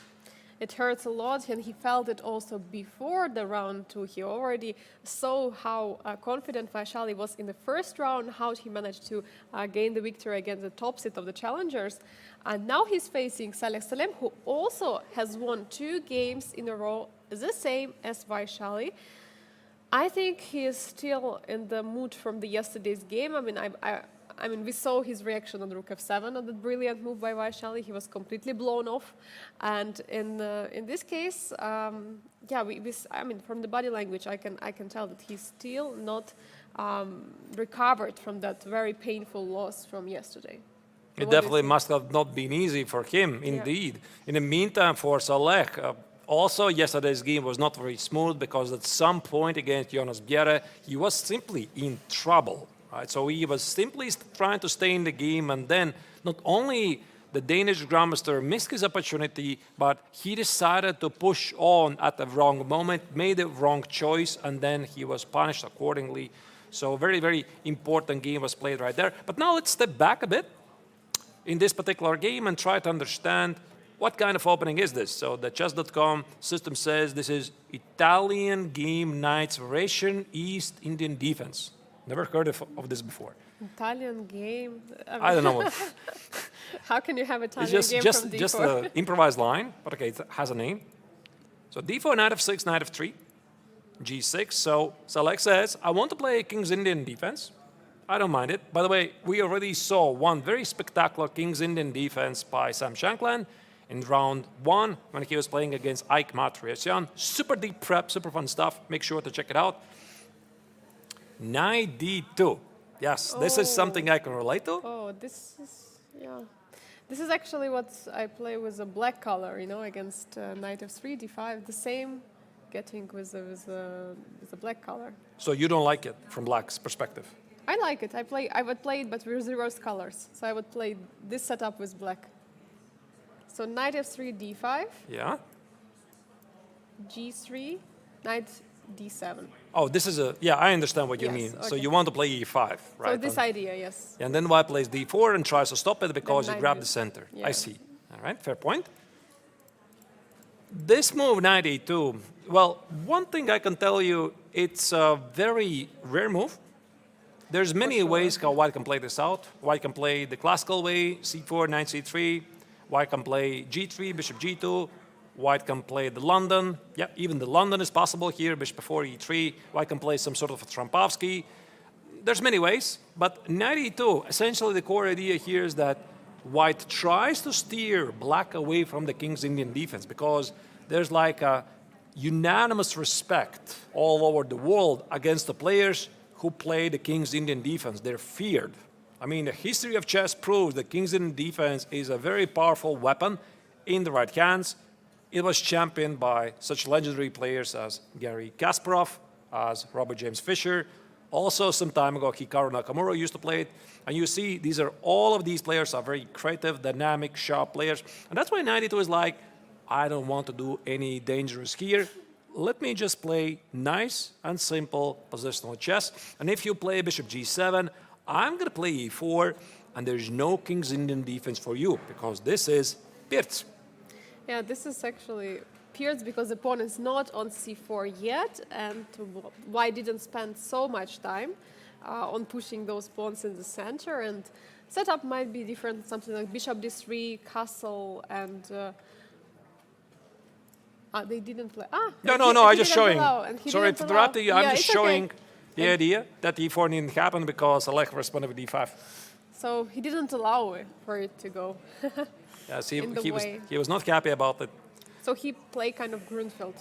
It hurts a lot, and he felt it also before the round 2. He already saw how confident Vaishali was in the first round, how he managed to gain the victory against the top seed of the challengers. And now he's facing Salem, who also has won 2 games in a row, the same as Vaishali. I think he is still in the mood from the yesterday's game. I mean, we saw his reaction on rook f7 on that brilliant move by Vaishali. He was completely blown off, and in this case, from the body language, I can tell that he's still not recovered from that very painful loss from yesterday. It definitely must have not been easy for him, indeed. Yeah. In the meantime, for Saleh, also yesterday's game was not very smooth, because at some point against Jonas Biel, he was simply in trouble. Right, so he was simply trying to stay in the game, and then not only the Danish grandmaster missed his opportunity, but he decided to push on at the wrong moment, made the wrong choice, and then he was punished accordingly. So very, very important game was played right there. But now let's step back a bit in this particular game and try to understand what kind of opening is this. So the chess.com system says this is Italian game knights Russian East Indian defense. Never heard of this before. Italian game. I don't know what. How can you have Italian It's game from D4? just an improvised line, but okay, it has a name. So d4, knight f6, knight f3, g6. So Salek says, I want to play King's Indian defense. I don't mind it. By the way, we already saw one very spectacular King's Indian defense by Sam Shankland in round 1 when he was playing against Haik Matriasian. Super deep prep, super fun stuff. Make sure to check it out. Knight d2. Yes, this is something I can relate to. Oh, this is, yeah. This is actually what I play with a black color, against knight f3, d5. The same getting with the black color. So you don't like it from black's perspective? I like it. I would play it, but with reverse colors. So I would play this setup with black. So knight f3, d5. Yeah. g3, knight d7. Oh, this is yeah, I understand what you mean. Okay. So you want to play e5, right? So this idea, yes. And then white plays d4 and tries to stop it because Then you knight grab d- the center. yeah. I see. All right, fair point. This move, knight e2, well, one thing I can tell you, it's a very rare move. There's many ways how white can play this out. White can play the classical way, c4, knight c3. White can play g3, bishop g2. White can play the London. Yeah, even the London is possible here, bishop before e3. White can play some sort of a Trumpovsky. There's many ways, but knight e2, essentially the core idea here is that white tries to steer black away from the King's Indian defense because there's like a unanimous respect all over the world against the players who play the King's Indian defense. They're feared. I mean, the history of chess proves that King's Indian defense is a very powerful weapon in the right hands. It was championed by such legendary players as Garry Kasparov, as Robert James Fischer. Also, some time ago, Hikaru Nakamura used to play it. And you see, all of these players are very creative, dynamic, sharp players. And that's why 92 is like, I don't want to do any dangerous here. Let me just play nice and simple positional chess. And if you play bishop g7, I'm going to play e4, and there's no King's Indian defense for you, because this is Pirts. Yeah, this is actually Pierce because the pawn is not on c4 yet, and white didn't spend so much time on pushing those pawns in the center, and setup might be different, something like bishop d3, castle, and they didn't play. No, I'm just showing. Sorry to interrupt you, I'm just showing okay. the idea that e4 didn't happen because Alek responded with e5. So he didn't allow for it to go. Yes, way. he was not happy about it. So he played kind of Grunfeld.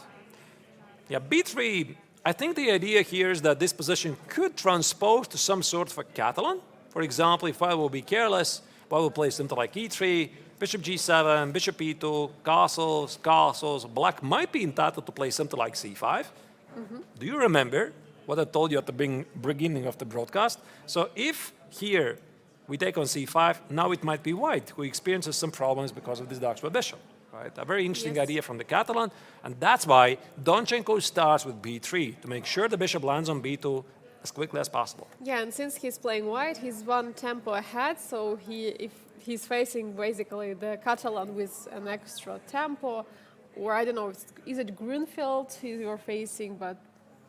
Yeah, b3, I think the idea here is that this position could transpose to some sort of a Catalan. For example, if I will be careless, I will play something like e3, bishop g7, bishop e2, castles. Black might be entitled to play something like c5. Mm-hmm. Do you remember what I told you at the beginning of the broadcast? So if here we take on c5, now it might be white who experiences some problems because of this dark square bishop. Right? A very interesting idea from the Catalan, and that's why Donchenko starts with b3 to make sure the bishop lands on b2 as quickly as possible. Yeah, and since he's playing white, he's one tempo ahead, so if he's facing basically the Catalan with an extra tempo, or I don't know, is it Grunfeld you're facing, but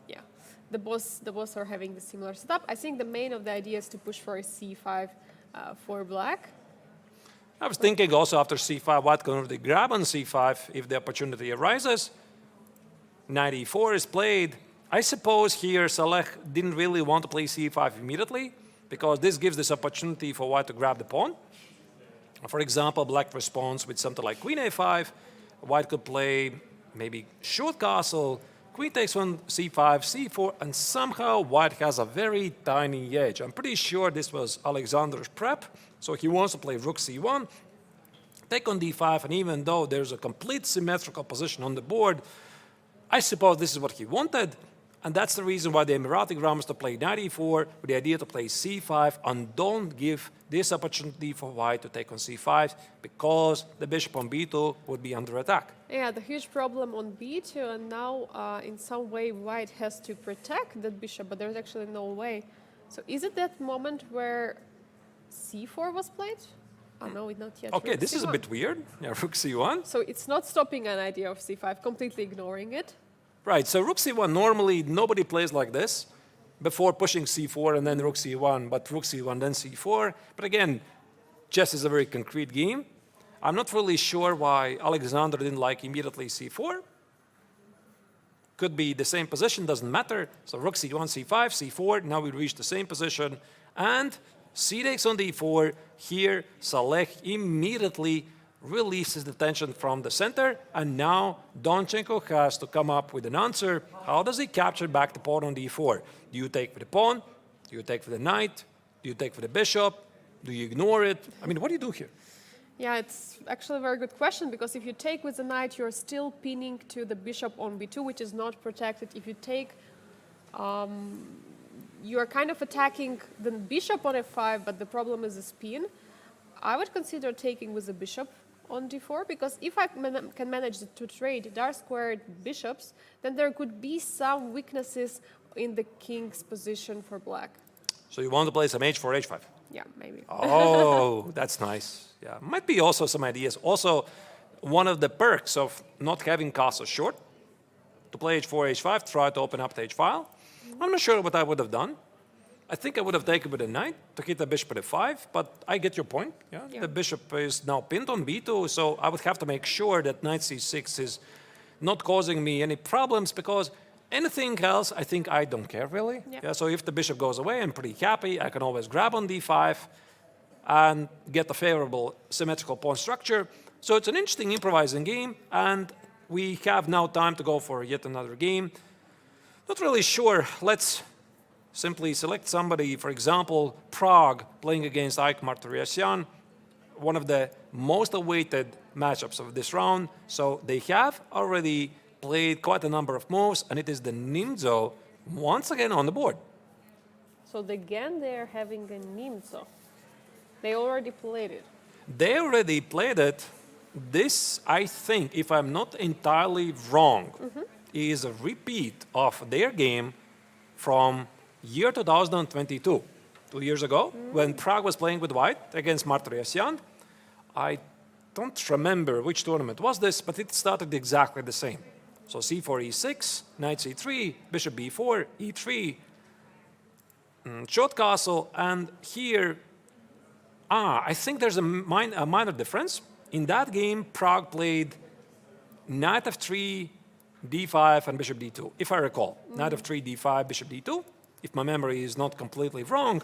yeah, the boss are having the similar setup. I think the main of the idea is to push for a c5 for black. I was thinking also after c5, white can already grab on c5 if the opportunity arises. Knight e4 is played. I suppose here Saleh didn't really want to play c5 immediately because this gives this opportunity for white to grab the pawn. For example, black responds with something like queen a5. White could play maybe short castle, queen takes on c5, c4, and somehow white has a very tiny edge. I'm pretty sure this was Alexander's prep. So he wants to play rook c1, take on d5, and even though there's a complete symmetrical position on the board, I suppose this is what he wanted, and that's the reason why the Emirati grandmaster played knight e4 with the idea to play c5 and don't give this opportunity for white to take on c5 because the bishop on b2 would be under attack. Yeah, the huge problem on b2, and now in some way white has to protect that bishop, but there's actually no way. So is it that moment where c4 was played? Oh, no, it's not yet. Okay, Rook this c1. is a bit weird. Yeah, rook c1. So it's not stopping an idea of c5, completely ignoring it. Right, so rook c1, normally nobody plays like this. before pushing c4 and then rook c1, but rook c1, then c4. But again, chess is a very concrete game. I'm not really sure why Alexander didn't like immediately c4. Could be the same position, doesn't matter. So rook c1, c5, c4, now we reach the same position. And c takes on d4. Here, Saleh immediately releases the tension from the center, and now Donchenko has to come up with an answer. How does he capture back the pawn on d4? Do you take for the pawn? Do you take for the knight? Do you take for the bishop? Do you ignore it? I mean, what do you do here? Yeah, it's actually a very good question, because if you take with the knight, you're still pinning to the bishop on b2, which is not protected. If you take, you are kind of attacking the bishop on f5, but the problem is the spin. I would consider taking with the bishop on d4, because if I can manage to trade dark-squared bishops, then there could be some weaknesses in the king's position for black. So you want to play some h4, h5? Yeah, maybe. Oh, that's nice. Yeah, might be also some ideas. Also, one of the perks of not having castle short, to play h4, h5, try to open up the h-file. I'm not sure what I would have done. I think I would have taken with a knight to hit the bishop at f5, but I get your point. Yeah? Yeah. The bishop is now pinned on b2, so I would have to make sure that knight c6 is not causing me any problems, because anything else, I think I don't care really. Yeah. Yeah, so if the bishop goes away, I'm pretty happy. I can always grab on d5 and get a favorable symmetrical pawn structure. So it's an interesting improvising game, and we have now time to go for yet another game. Not really sure. Let's simply select somebody, for example, Pragg playing against Haik, one of the most awaited matchups of this round. So they have already played quite a number of moves, and it is the Nimzo once again on the board. So again, they're having a Nimzo. They already played it. They already played it. This, I think, if I'm not entirely wrong, is a repeat of their game from year 2022, 2 years ago, when Pragg was playing with white against Martirosyan. I don't remember which tournament was this, but it started exactly the same. So c4, e6, knight c3, bishop b4, e3, short castle, and here, I think there's a minor difference. In that game, Pragg played knight f3, d5, and bishop d2, if I recall. Knight f3, d5, bishop d2, if my memory is not completely wrong.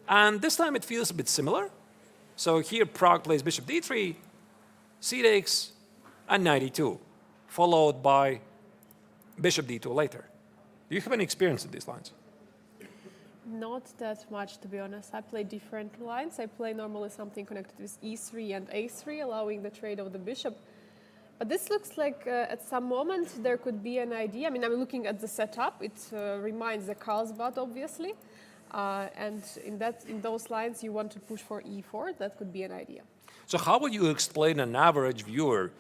And this time it feels a bit similar. So here Pragg plays bishop d3, c takes, and knight e2, followed by bishop d2 later. Do you have any experience with these lines? Not that much, to be honest. I play different lines. I play normally something connected with e3 and a3, allowing the trade of the bishop. But this looks like at some moment there could be an idea. I mean, I'm looking at the setup. It reminds the Carlsbad, obviously. And in those lines, you want to push for e4. That could be an idea. So how would you explain an average viewer,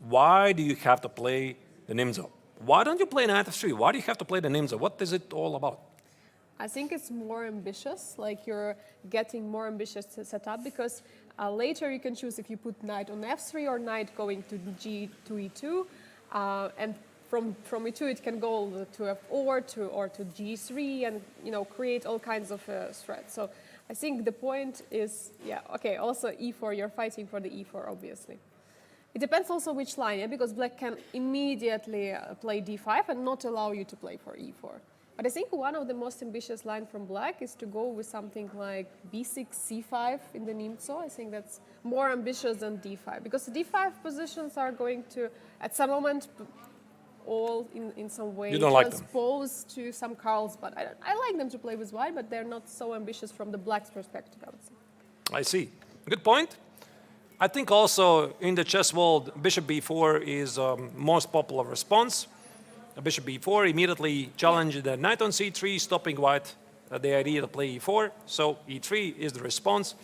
why do you have to play the Nimzo? Why don't you play knight f3? Why do you have to play the Nimzo? What is it all about? I think it's more ambitious, like you're getting more ambitious setup, because later you can choose if you put knight on f3 or knight going to g to e2, and from e2 it can go to f4 or to g3, and create all kinds of threats. So I think the point is, also e4, you're fighting for the e4, obviously. It depends also which line, because black can immediately play d5 and not allow you to play for e4. But I think one of the most ambitious lines from black is to go with something like b6, c5 in the Nimzo. I think that's more ambitious than d5, because the d5 positions are going to, at some moment, all in some way transpose to some Carlsbad. I like them to play with white, but they're not so ambitious from the black's perspective, I would say. I see. Good point. I think also in the chess world, bishop b4 is most popular response. Bishop b4 immediately challenged the knight on c3, stopping white the idea to play e4. So e3 is the response.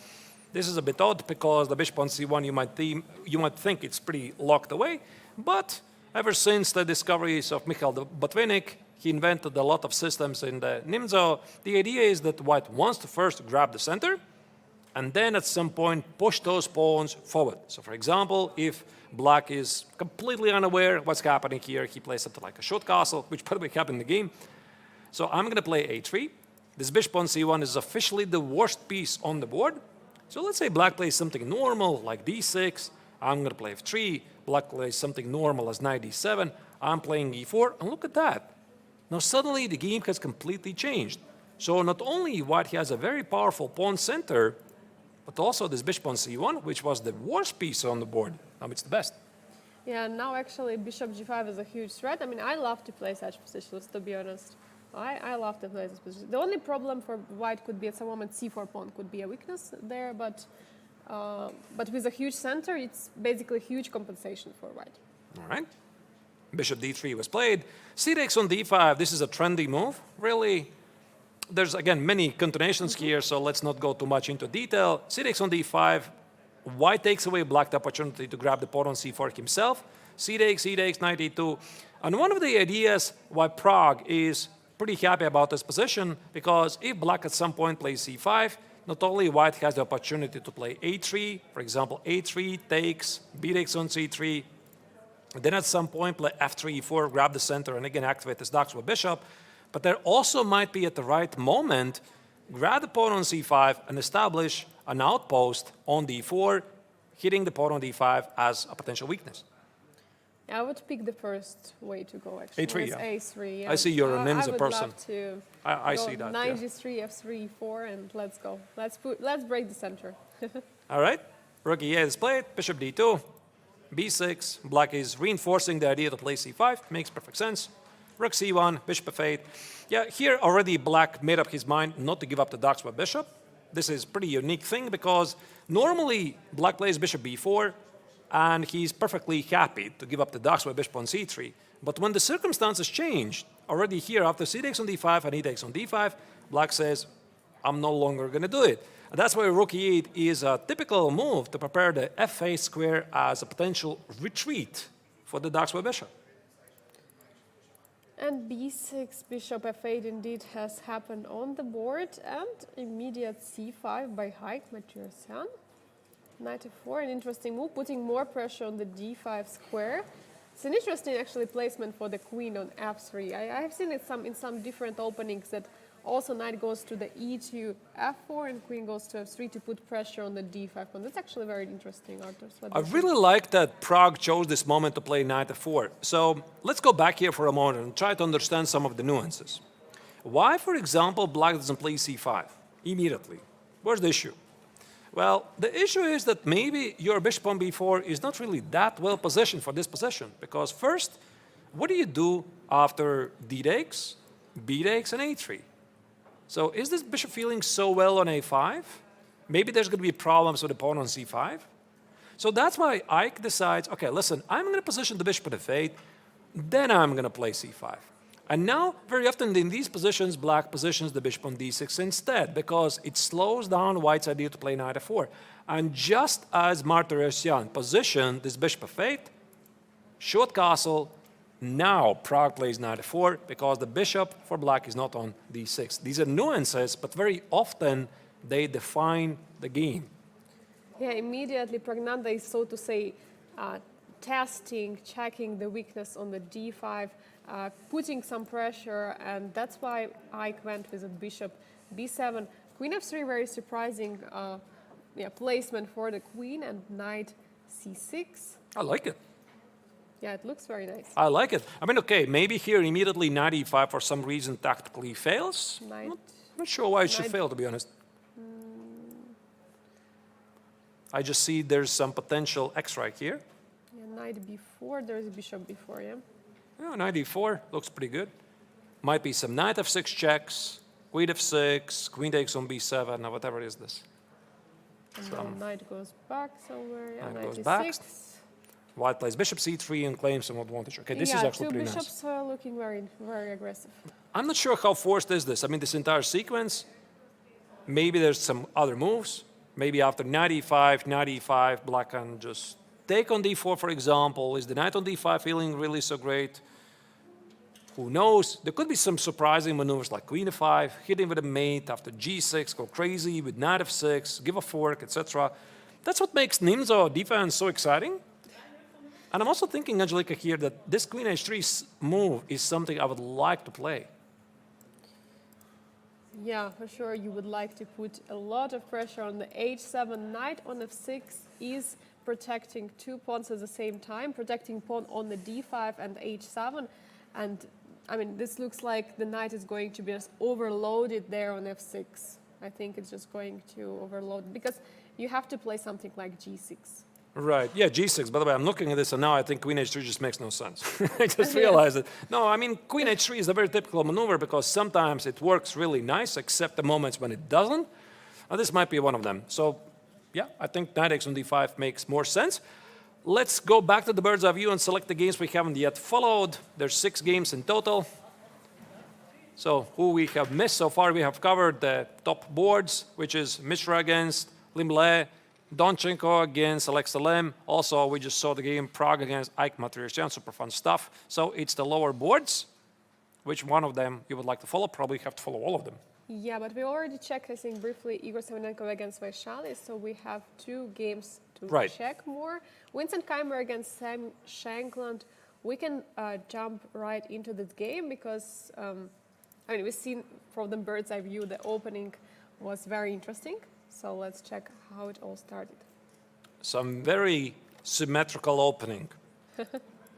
This is a bit odd because the bishop on c1 you might think it's pretty locked away, but ever since the discoveries of Michal Botvinnik, he invented a lot of systems in the Nimzo. The idea is that white wants to first grab the center, and then at some point push those pawns forward. So for example, if black is completely unaware what's happening here, he plays something like a short castle, which probably happened in the game. So I'm going to play a3. This bishop on c1 is officially the worst piece on the board. So let's say black plays something normal like d6. I'm going to play f3. Black plays something normal as knight d7. I'm playing e4. And look at that. Now suddenly the game has completely changed. So not only white has a very powerful pawn center, but also this bishop on c1, which was the worst piece on the board. Now it's the best. Yeah, now actually bishop g5 is a huge threat. I mean, I love to play such positions, to be honest. I love to play this position. The only problem for white could be at some moment c4 pawn could be a weakness there, but with a huge center, it's basically huge compensation for white. All right. Bishop d3 was played. C takes on d5. This is a trendy move. Really, there's, again, many continuations here, so let's not go too much into detail. C takes on d5. White takes away black the opportunity to grab the pawn on c4 himself. C takes, knight e2. And one of the ideas why Pragg is pretty happy about this position, because if black at some point plays c5, not only white has the opportunity to play a3, for example, a3 takes, b takes on c3, then at some point play f3, e4, grab the center, and again activate this Doxwell bishop. But there also might be at the right moment, grab the pawn on c5 and establish an outpost on d4, hitting the pawn on d5 as a potential weakness. I would pick the first way to go, actually. A3, yeah. A3. Yeah. I see you're a ninja person. I would love to I go see that. knight Yeah. g3, f3, e4, and let's go. Let's break the center. All right. Rook e8 is played. Bishop d2. b6. Black is reinforcing the idea to play c5. Makes perfect sense. Rook c1. Bishop f8. Yeah, here already black made up his mind not to give up the Doxwell bishop. This is a pretty unique thing because normally black plays bishop b4 and he's perfectly happy to give up the Doxwell bishop on c3. But when the circumstances changed, already here after c takes on d5 and e takes on d5, black says, I'm no longer going to do it. And that's why rook e8 is a typical move to prepare the f8 square as a potential retreat for the Doxwell bishop. And b6, bishop f8 indeed has happened on the board, and immediate c5 by Haik Mathieusen. Knight f4, an interesting move, putting more pressure on the d5 square. It's an interesting actually placement for the queen on f3. I have seen it in some different openings that also knight goes to the e to f4 and queen goes to f3 to put pressure on the d5 pawn. That's actually very interesting, Artur. I really like that Pragg chose this moment to play knight f4. So let's go back here for a moment and try to understand some of the nuances. Why, for example, black doesn't play c5 immediately? Where's the issue? Well, the issue is that maybe your bishop on b4 is not really that well positioned for this position. Because first, what do you do after d takes, b takes, and a3? So is this bishop feeling so well on a5? Maybe there's going to be problems with the pawn on c5. So that's why Haik decides, okay, listen, I'm going to position the bishop at f8, then I'm going to play c5. And now, very often in these positions, black positions the bishop on d6 instead, because it slows down white's idea to play knight f4. And just as Mathieusen positioned this bishop f8, short castle, now Pragg plays knight f4 because the bishop for black is not on d6. These are nuances, but very often they define the game. Yeah, immediately Praggnanandhaa is, so to say, testing, checking the weakness on the d5, putting some pressure, and that's why Haik went with a bishop b7. Queen f3, very surprising placement for the queen, and knight c6. I like it. Yeah, it looks very nice. I like it. I mean, okay, maybe here immediately knight e5 for some reason tactically fails. Not sure why it should fail, to be honest. I just see there's some potential X right here. Yeah, knight b4, there's a bishop b4, yeah? Yeah, knight e4 looks pretty good. Might be some knight f6 checks, queen f6, queen takes on b7, or whatever is this. And then knight goes back somewhere, yeah, knight goes e6. back. White plays bishop c3 and claims some advantage. Okay, this is actually pretty nice. Yeah, two bishops are looking very, very aggressive. I'm not sure how forced is this. I mean, this entire sequence, maybe there's some other moves. Maybe after knight e5, black can just take on d4, for example. Is the knight on d5 feeling really so great? Who knows? There could be some surprising maneuvers like queen f5, hitting with a mate, after g6, go crazy with knight f6, give a fork, etc. That's what makes Ninja defense so exciting. And I'm also thinking, Angelica, here that this queen h3 move is something I would like to play. Yeah, for sure. You would like to put a lot of pressure on the h7. Knight on f6 is protecting two pawns at the same time, protecting pawn on the d5 and h7. And I mean, this looks like the knight is going to be just overloaded there on f6. I think it's just going to overload because you have to play something like g6. Right. Yeah, g6. By the way, I'm looking at this and now I think queen h3 just makes no sense. I just realized it. No, I mean, queen h3 is a very typical maneuver because sometimes it works really nice, except the moments when it doesn't. And this might be one of them. So, yeah, I think knight x on d5 makes more sense. Let's go back to the bird's eye view and select the games we haven't yet followed. There's 6 games in total. So, who we have missed so far, we have covered the top boards, which is Mishra against Liem, Donchenko against Salem. Also, we just saw the game Pragg against Haik, super fun stuff. So it's the lower boards. Which one of them you would like to follow? Probably have to follow all of them. Yeah, but we already checked, I think, briefly Igor Semenenko against Vaishali, so we have 2 games to check more. Vincent Keymer against Sam Shankland. We can jump right into this game because, I mean, we've seen from the bird's eye view the opening was very interesting. So let's check how it all started. Some very symmetrical opening.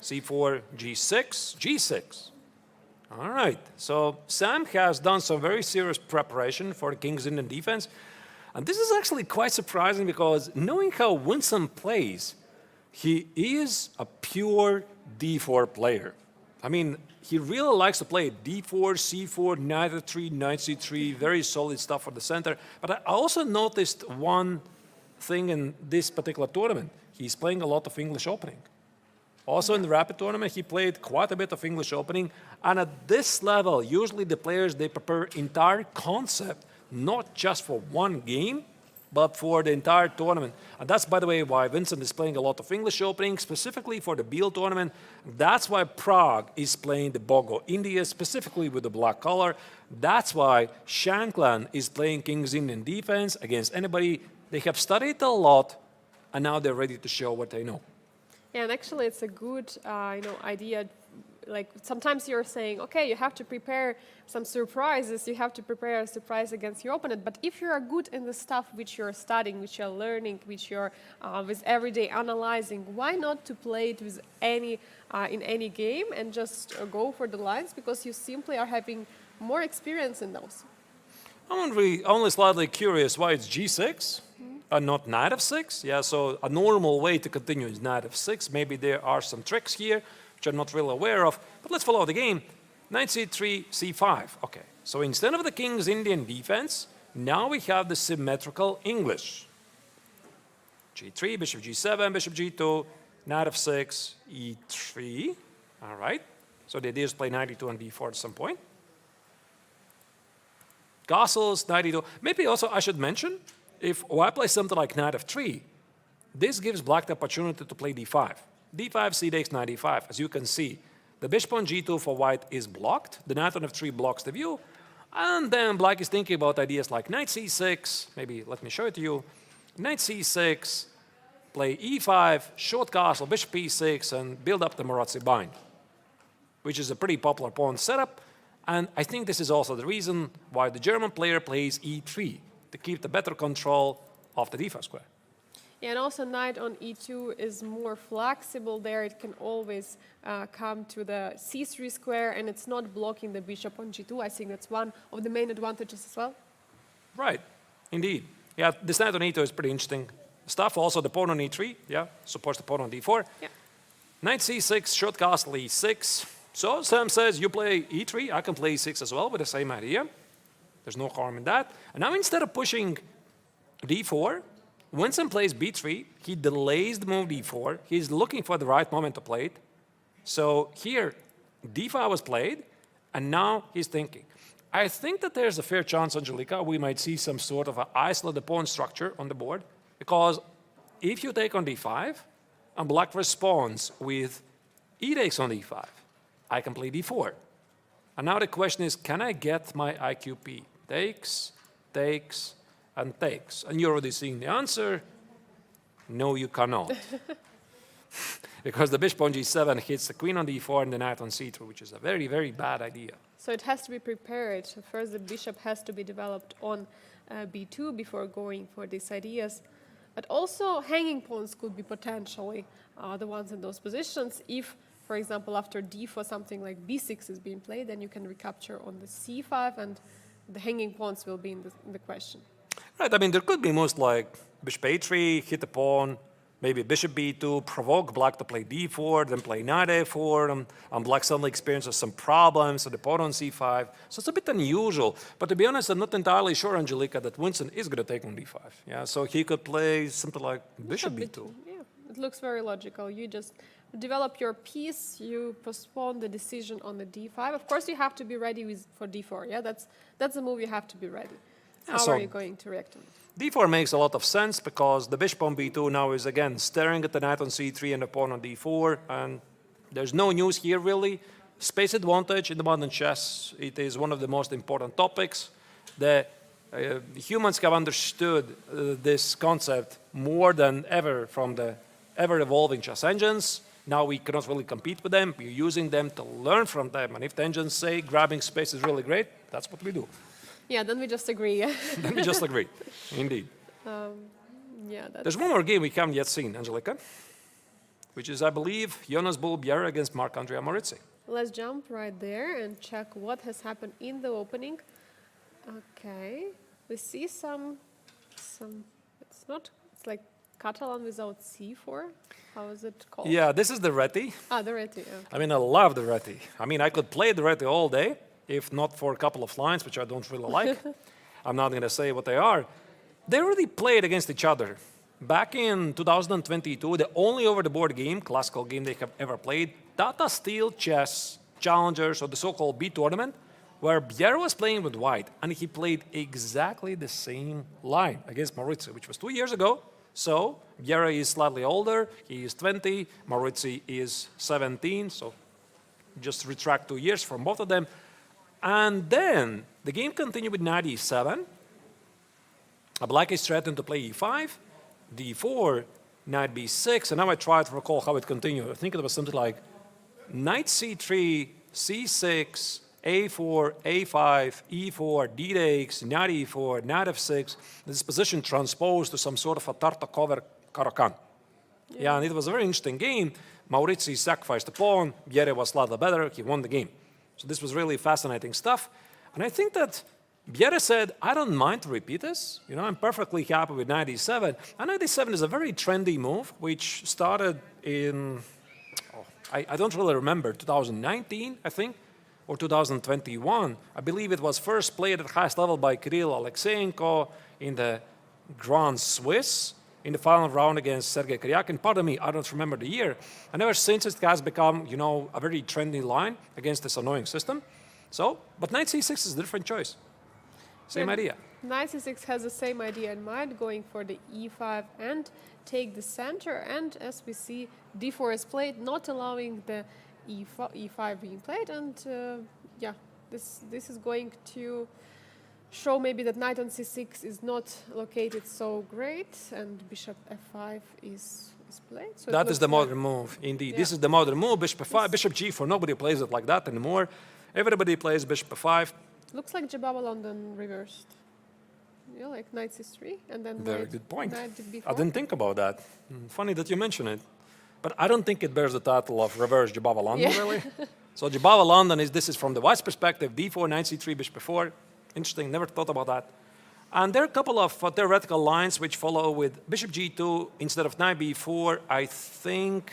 c4, g6, g6. All right. So Sam has done some very serious preparation for the King's Indian defense. And this is actually quite surprising because knowing how Vincent plays, he is a pure d4 player. I mean, he really likes to play d4, c4, knight f3, knight c3, very solid stuff for the center. But I also noticed one thing in this particular tournament. He's playing a lot of English opening. Also in the rapid tournament, he played quite a bit of English opening. And at this level, usually the players, they prepare entire concept, not just for one game, but for the entire tournament. And that's, by the way, why Vincent is playing a lot of English opening, specifically for the Biel tournament. That's why Pragg is playing the Bogo India, specifically with the black color. That's why Shankland is playing King's Indian defense against anybody. They have studied a lot, and now they're ready to show what they know. Yeah, and actually it's a good idea. Like sometimes you're saying, okay, you have to prepare some surprises, you have to prepare a surprise against your opponent. But if you are good in the stuff which you're studying, which you're learning, which you're with everyday analyzing, why not to play it with any in any game and just go for the lines because you simply are having more experience in those. I'm only slightly curious why it's g6 and not knight f6. Yeah, so a normal way to continue is knight f6. Maybe there are some tricks here which I'm not really aware of, but let's follow the game. Knight c3, c5. Okay, so instead of the King's Indian defense, now we have the symmetrical English. g3, bishop g7, bishop g2, knight f6, e3. All right, so the idea is play knight e2 and b4 at some point. Castles, knight e2. Maybe also I should mention, if I play something like knight f3, this gives black the opportunity to play d5. d5, c takes knight e5. As you can see, the bishop on g2 for white is blocked. The knight on f3 blocks the view. And then black is thinking about ideas like knight c6. Maybe let me show it to you. Knight c6, play e5, short castle, bishop e6, and build up the Marazzi bind, which is a pretty popular pawn setup. And I think this is also the reason why the German player plays e3, to keep the better control of the d5 square. Yeah, and also knight on e2 is more flexible there. It can always come to the c3 square, and it's not blocking the bishop on g2. I think that's one of the main advantages as well. Right, indeed. Yeah, this knight on e2 is pretty interesting stuff. Also, the pawn on e3, yeah, supports the pawn on d4. Yeah. Knight c6, short castle e6. So Sam says, you play e3, I can play e6 as well with the same idea. There's no harm in that. And now instead of pushing d4, Vincent plays b3, he delays the move d4. He's looking for the right moment to play it. So here, d5 was played, and now he's thinking. I think that there's a fair chance, Angelica, we might see some sort of an isolated pawn structure on the board, because if you take on d5, and black responds with e takes on d5, I can play d4. And now the question is, can I get my IQP? Takes, takes, and takes. And you're already seeing the answer. No, you cannot. because the bishop on g7 hits the queen on d4 and the knight on c3, which is a very, very bad idea. So it has to be prepared. First, the bishop has to be developed on b2 before going for these ideas. But also, hanging pawns could be potentially the ones in those positions. If, for example, after d4 something like b6 is being played, then you can recapture on the c5, and the hanging pawns will be in the question. Right, I mean, there could be moves like bishop a3, hit the pawn, maybe bishop b2, provoke black to play d4, then play knight a4, and black suddenly experiences some problems, so the pawn on c5. So it's a bit unusual. But to be honest, I'm not entirely sure, Angelika, that Winston is going to take on d5. Yeah, so he could play something like bishop b2. Yeah, it looks very logical. You just develop your piece, you postpone the decision on the d5. Of course, you have to be ready for d4. Yeah, that's the move you have to be ready. How are you going to react to it? d4 makes a lot of sense because the bishop on b2 now is again staring at the knight on c3 and the pawn on d4, and there's no news here really. Space advantage in the modern chess, it is one of the most important topics. The humans have understood this concept more than ever from the ever-evolving chess engines. Now we cannot really compete with them. We're using them to learn from them, and if the engines say grabbing space is really great, that's what we do. Yeah, then we just agree. Then we just agree, indeed. Yeah, There's one more game we haven't yet seen, Angelika, which is, I believe, Jonas Bull Bienne against Marc-Andrea Morizzi. Let's jump right there and check what has happened in the opening. Okay, we see some it's like Catalan without c4. How is it called? Yeah, this is the Reti. Ah, the Reti, okay. I mean, I love the Reti. I mean, I could play the Reti all day, if not for a couple of lines, which I don't really like. I'm not going to say what they are. They already played against each other. Back in 2022, the only over-the-board game, classical game they have ever played, Tata Steel Chess Challengers, or the so-called B tournament, where Bienne was playing with white, and he played exactly the same line against Morizzi, which was 2 years ago. So Bienne is slightly older, he is 20, Morizzi is 17, so just retract 2 years from both of them. And then the game continued with knight e7. Black is threatened to play e5, d4, knight b6, and now I try to recall how it continued. I think it was something like knight c3, c6, a4, a5, e4, d takes, knight e4, knight f6. This position transposed to some sort of a Tartakover Caro-Kann. Yeah, and it was a very interesting game. Morizzi sacrificed the pawn, Bienne was slightly better, he won the game. So this was really fascinating stuff. And I think that Bienne said, I don't mind to repeat this. You know, I'm perfectly happy with knight e7. And knight e7 is a very trendy move, which started in, I don't really remember, 2019, I think, or 2021. I believe it was first played at highest level by Kirill Alexeyenko in the Grand Swiss in the final round against Sergei Karyakin. Pardon me, I don't remember the year. And ever since it has become, you know, a very trendy line against this annoying system. So, but knight c6 is a different choice. Same idea. Knight c6 has the same idea in mind, going for the e5 and take the center. And as we see, d4 is played, not allowing the e5 being played. And yeah, this is going to show maybe that knight on c6 is not located so great, and bishop f5 is played. So that is the modern move, indeed. Yeah. This is the modern move, bishop f5, bishop g4. Nobody plays it like that anymore. Everybody plays bishop f5. Looks like Jababa London reversed. Yeah, like knight c3, and then very good point. Knight b4. I didn't think about that. Funny that you mention it. But I don't think it bears the title of reverse Jababa London, really. So Jababa London this is from the white's perspective, d4, knight c3, bishop f4. Interesting, never thought about that. And there are a couple of theoretical lines which follow with bishop g2 instead of knight b4. I think,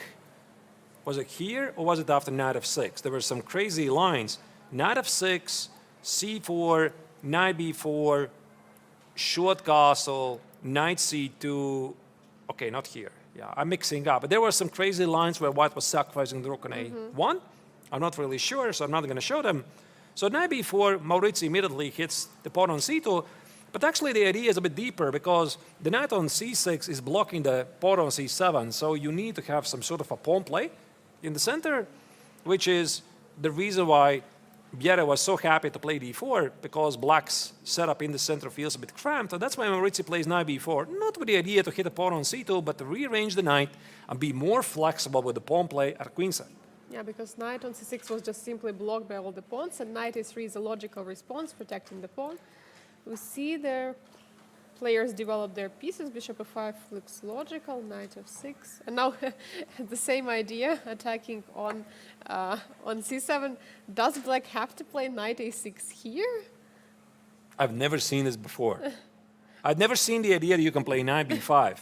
was it here or was it after knight f6? There were some crazy lines. Knight f6, c4, knight b4, short castle, knight c2. Okay, not here. Yeah, I'm mixing up. But there were some crazy lines where white was sacrificing the rook on a1. I'm not really sure, so I'm not going to show them. So knight b4, Morizzi immediately hits the pawn on c2. But actually the idea is a bit deeper because the knight on c6 is blocking the pawn on c7. So you need to have some sort of a pawn play in the center, which is the reason why Bienne was so happy to play d4 because black's setup in the center feels a bit cramped, and that's why Maurizi plays knight b4, not with the idea to hit a pawn on c2, but to rearrange the knight and be more flexible with the pawn play at queenside. Yeah, because knight on c6 was just simply blocked by all the pawns, and knight e3 is a logical response, protecting the pawn. We see their players develop their pieces. Bishop f5 looks logical, knight f6. And now the same idea, attacking on c7. Does black have to play knight a6 here? I've never seen this before. I've never seen the idea that you can play knight b5.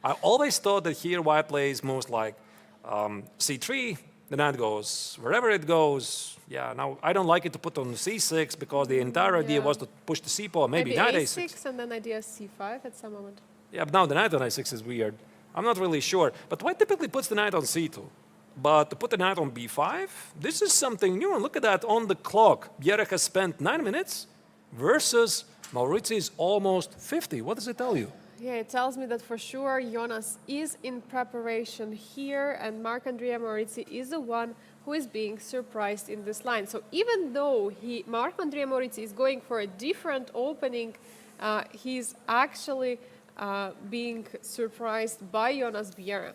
I always thought that here white plays most like c3, the knight goes wherever it goes. Yeah, now I don't like it to put on c6 because the entire idea was to push the c pawn, maybe knight a6. And then idea c5 at some moment. Yeah, but now the knight on a6 is weird. I'm not really sure. But white typically puts the knight on c2. But to put the knight on b5, this is something new. And look at that on the clock. Bienne has spent 9 minutes versus Maurizi's almost 50. What does it tell you? Yeah, it tells me that for sure Jonas is in preparation here, and Marc-Andrea Maurizi is the one who is being surprised in this line. So even though Marc-Andrea Maurizi is going for a different opening, he's actually being surprised by Jonas Bienne.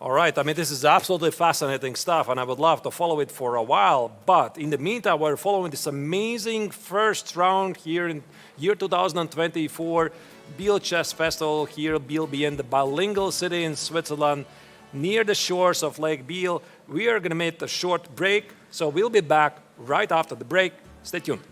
All right, I mean, this is absolutely fascinating stuff, and I would love to follow it for a while. But in the meantime, we're following this amazing first round here in year 2024, Biel Chess Festival here, Bienne, the bilingual city in Switzerland, near the shores of Lake Biel. We are going to make a short break, so we'll be back right after the break. Stay tuned.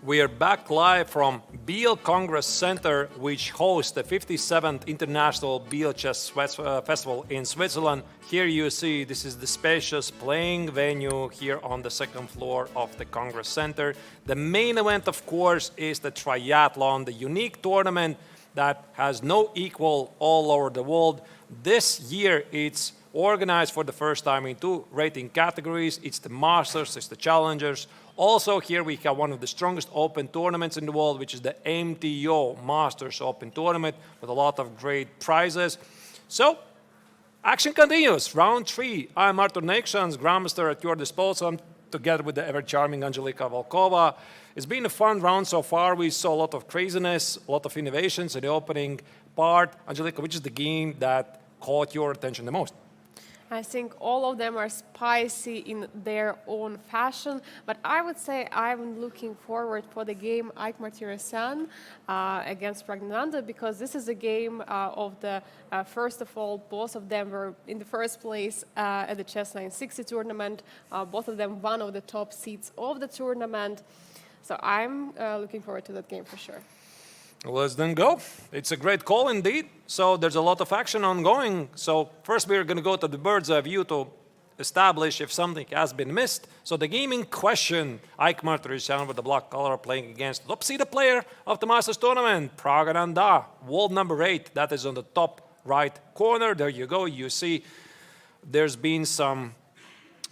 We are back live from Biel Congress Center, which hosts the 57th International Biel Chess Festival in Switzerland. Here you see this is the spacious playing venue here on the second floor of the Congress Center. The main event, of course, is the triathlon, the unique tournament that has no equal all over the world. This year it's organized for the first time in two rating categories. It's the Masters, it's the Challengers. Also here we have one of the strongest open tournaments in the world, which is the MTO Masters Open Tournament with a lot of great prizes. So, action continues. Round 3. I'm Artur Nekshans, Grandmaster at your disposal. I'm together with the ever-charming Angelika Volkova. It's been a fun round so far. We saw a lot of craziness, a lot of innovations in the opening part. Angelika, which is the game that caught your attention the most? I think all of them are spicy in their own fashion, but I would say I'm looking forward for the game Haik against Praggnanandhaa, because this is a game of the, first of all, both of them were in the first place at the Chess 960 tournament. Both of them one of the top seeds of the tournament. So I'm looking forward to that game for sure. Let's then go. It's a great call indeed. So there's a lot of action ongoing. So first we're going to go to the bird's eye view to establish if something has been missed. So the game in question, Haik with the black color playing against the top seeded player of the Masters tournament, Praggnanandhaa, world number 8. That is on the top right corner. There you go. You see there's been some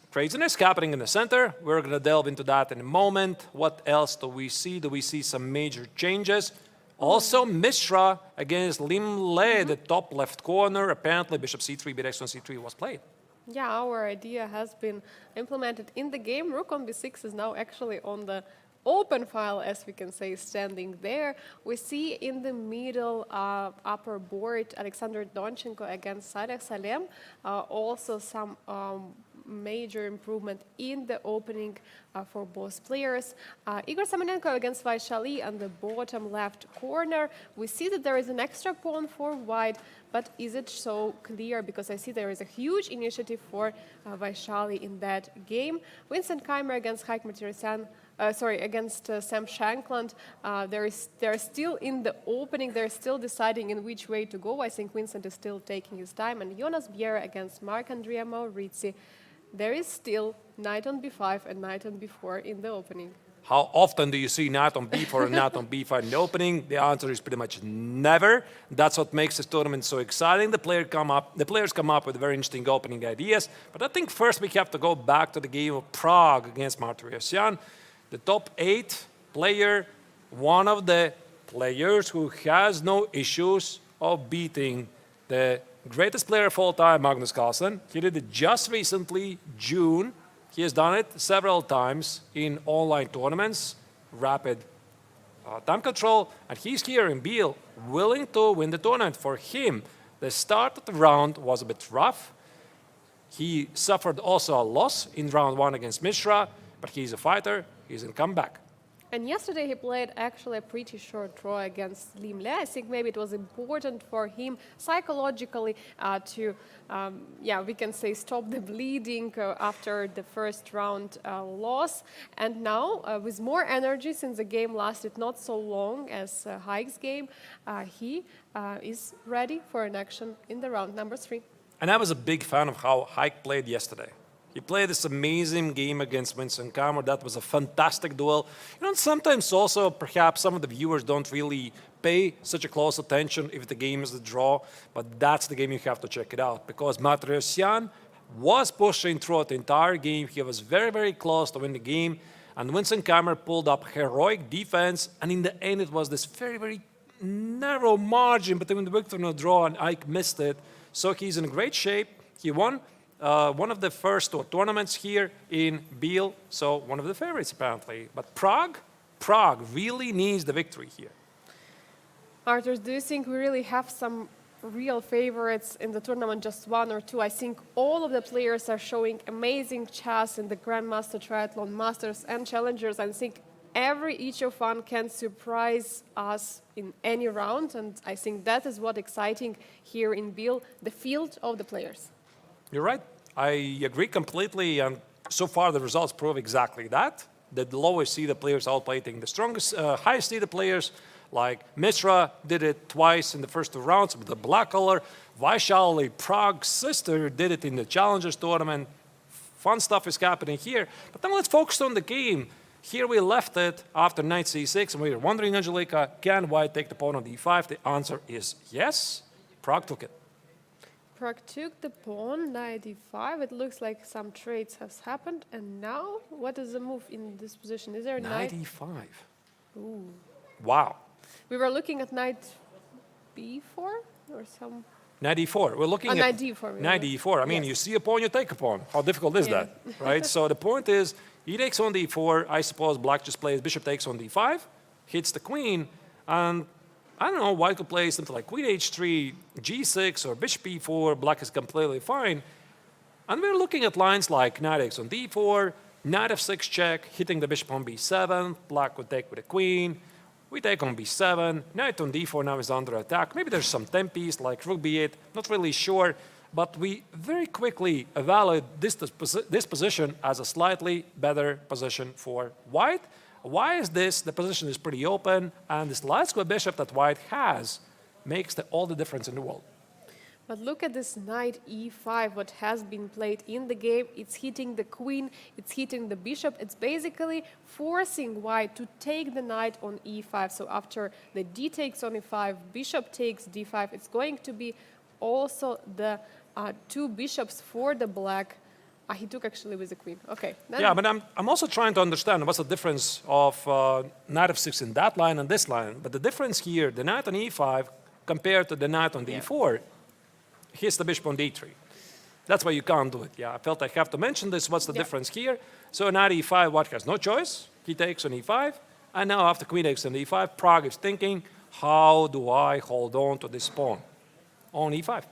craziness happening in the center. We're going to delve into that in a moment. What else do we see? Do we see some major changes? Also, Mishra against Liem, the top left corner. Apparently, bishop c3, bishop c3 was played. Yeah, our idea has been implemented in the game. Rook on b6 is now actually on the open file, as we can say, standing there. We see in the middle upper board Alexander Donchenko against Salem. Also some major improvement in the opening for both players. Igor Semenenko against Vaishali on the bottom left corner. We see that there is an extra pawn for white, but is it so clear? Because I see there is a huge initiative for Vaishali in that game. Vincent Keymer against Haik against Sam Shankland. They're still in the opening. They're still deciding in which way to go. I think Vincent is still taking his time. And Jonas Biel against Marc-Andrea Maurizi. There is still knight on b5 and knight on b4 in the opening. How often do you see knight on b4 and knight on b5 in the opening? The answer is pretty much never. That's what makes this tournament so exciting. The players come up with very interesting opening ideas. But I think first we have to go back to the game of Pragg against Martirosyan. The top 8 player, one of the players who has no issues of beating the greatest player of all time, Magnus Carlsen. He did it just recently, June. He has done it several times in online tournaments, rapid time control, and he's here in Biel, willing to win the tournament. For him, the start of the round was a bit rough. He suffered also a loss in round 1 against Mishra, but he's a fighter, he's in comeback. And yesterday he played actually a pretty short draw against Liem. I think maybe it was important for him psychologically to, we can say, stop the bleeding after the first round loss. And now, with more energy, since the game lasted not so long as Haik's game, he is ready for an action in the round number 3. And I was a big fan of how Haik played yesterday. He played this amazing game against Vincent Keymer. That was a fantastic duel. You know, sometimes also perhaps some of the viewers don't really pay such a close attention if the game is a draw, but that's the game you have to check it out, because Martirosyan was pushing throughout the entire game. He was very, very close to win the game, and Vincent Keymer pulled up heroic defense, and in the end it was this very, very narrow margin between the victory and the draw, and Haik missed it. So he's in great shape. He won one of the first tournaments here in Biel, so one of the favorites apparently. But Pragg really needs the victory here. Artur, do you think we really have some real favorites in the tournament, just 1 or 2? I think all of the players are showing amazing chess in the Grandmaster, Triathlon, Masters and Challengers. I think each of one can surprise us in any round, and I think that is what's exciting here in Biel, the field of the players. You're right. I agree completely, and so far the results prove exactly that. the lowest seeded players outplaying the strongest, highest seeded players. Like Mishra did it twice in the first 2 rounds with the black color. Vaishali, Pragg's sister, did it in the Challengers tournament. Fun stuff is happening here. But then let's focus on the game. Here we left it after knight c6, and we were wondering, Angelika, can white take the pawn on d5? The answer is yes. Pragg took it. Pragg took the pawn, knight d5. It looks like some trades has happened. And now, what is the move in this position? Is there a Knight knight? e5. Ooh. Wow. We were looking at knight b4 or some... Knight e4. We're looking at knight d4. Knight e4. I mean, Yes. you see a pawn, you take a pawn. How difficult is Yeah. that, right? So the point is, he takes on d4. I suppose black just plays bishop takes on d5, hits the queen, and I don't know, white could play something like queen h3, g6, or bishop e4. Black is completely fine. And we're looking at lines like knight takes on d4, knight f6 check, hitting the bishop on b7. Black would take with the queen. We take on b7, knight on d4 now is under attack. Maybe there's some 10-piece like rook b8, not really sure. But we very quickly evaluate this position as a slightly better position for white. Why is this? The position is pretty open, and this light square bishop that white has makes all the difference in the world. But look at this knight e5, what has been played in the game. It's hitting the queen, it's hitting the bishop. It's basically forcing white to take the knight on e5. So after the d takes on e5, bishop takes d5, it's going to be also the 2 bishops for the black. He took actually with the queen. Okay. Yeah, but I'm also trying to understand what's the difference of knight f6 in that line and this line. But the difference here, the knight on e5 compared to the knight on d4, hits the bishop on d3. That's why you can't do it. Yeah, I felt I have to mention this. What's the difference here? So knight e5, white has no choice. He takes on e5. And now after queen takes on e5, Pragg is thinking, how do I hold on to this pawn on e5?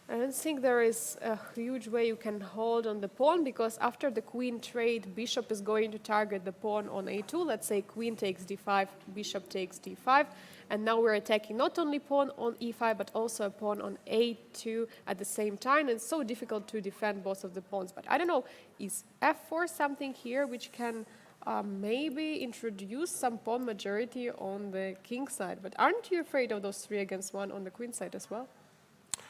I don't think there is a huge way you can hold on the pawn, because after the queen trade, bishop is going to target the pawn on a2. Let's say queen takes d5, bishop takes d5. And now we're attacking not only pawn on e5, but also a pawn on a2 at the same time. And it's so difficult to defend both of the pawns. But I don't know, is f4 something here which can maybe introduce some pawn majority on the king side? But aren't you afraid of those 3 against 1 on the queen side as well?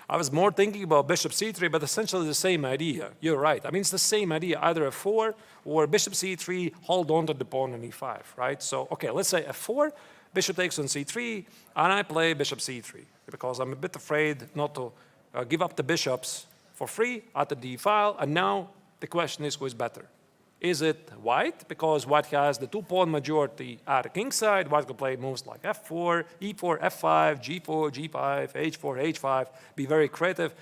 I was more thinking about bishop c3, but essentially the same idea. You're right. I mean, it's the same idea, either f4 or bishop c3, hold on to the pawn on e5, right? So, okay, let's say f4, bishop takes on c3, and I play bishop c3, because I'm a bit afraid not to give up the bishops for free at the d file. And now the question is, who is better? Is it white? Because white has the 2-pawn majority at the king side. White can play moves like f4, e4, f5, g4, g5, h4, h5, be very creative.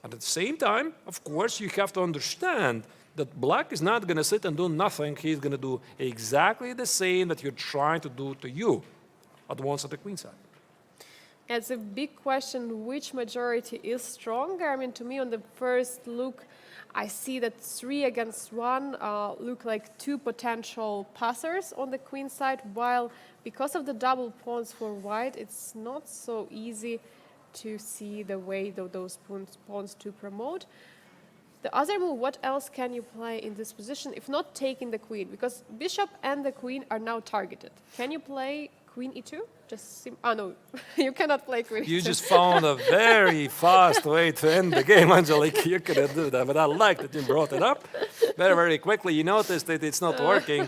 And at the same time, of course, you have to understand that black is not going to sit and do nothing. He's going to do exactly the same that you're trying to do to you at once at the queen side. It's a big question, which majority is stronger? I mean, to me, on the first look, I see that 3 against 1 look like 2 potential passers on the queen side, while because of the double pawns for white, it's not so easy to see the way those pawns to promote. The other move, what else can you play in this position if not taking the queen? Because bishop and the queen are now targeted. Can you play queen e2? No, you cannot play queen e2. You just found a very fast way to end the game, Angelique. You couldn't do that, but I like that you brought it up very, very quickly. You noticed that it's not working.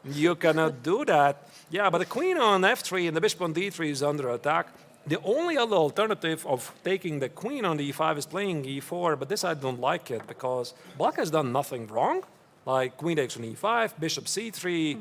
You cannot do that. Yeah, but the queen on f3 and the bishop on d3 is under attack. The only other alternative of taking the queen on e5 is playing e4, but this I don't like it, because black has done nothing wrong. Like queen takes on e5, bishop c3,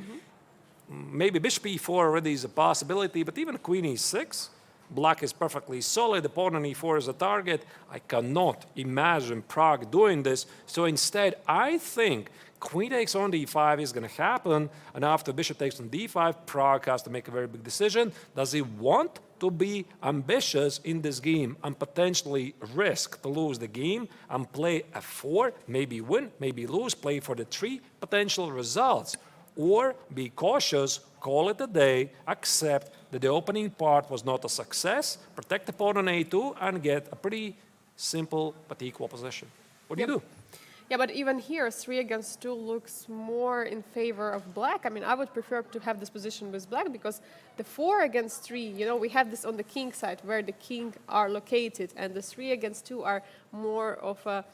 maybe bishop e4 already is a possibility, but even queen e6, black is perfectly solid. The pawn on e4 is a target. I cannot imagine Pragg doing this. So instead, I think queen takes on d5 is going to happen, and after bishop takes on d5, Pragg has to make a very big decision. Does he want to be ambitious in this game and potentially risk to lose the game and play f4, maybe win, maybe lose, play for the 3 potential results? Or be cautious, call it a day, accept that the opening part was not a success, protect the pawn on a2, and get a pretty simple but equal position. What do you do? Yeah, but even here, 3 against 2 looks more in favor of black. I mean, I would prefer to have this position with black because the 4 against 3, you know, we have this on the king side where the king are located, and the 3 against 2 are more of a,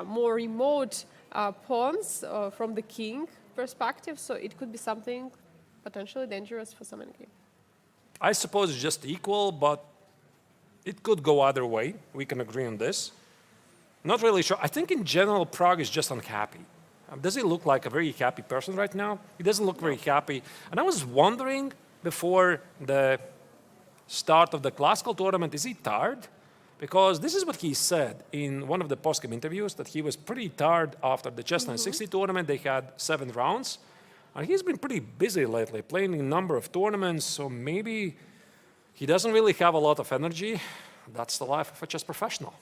more remote pawns from the king perspective. So it could be something potentially dangerous for some endgame. I suppose it's just equal, but it could go either way. We can agree on this. Not really sure. I think in general, Pragg is just unhappy. Does he look like a very happy person right now? He doesn't look very happy. And I was wondering before the start of the classical tournament, is he tired? Because this is what he said in one of the post-game interviews, that he was pretty tired after the chess 960 tournament. They had 7 rounds. And he's been pretty busy lately, playing in a number of tournaments. So maybe he doesn't really have a lot of energy. That's the life of a chess professional.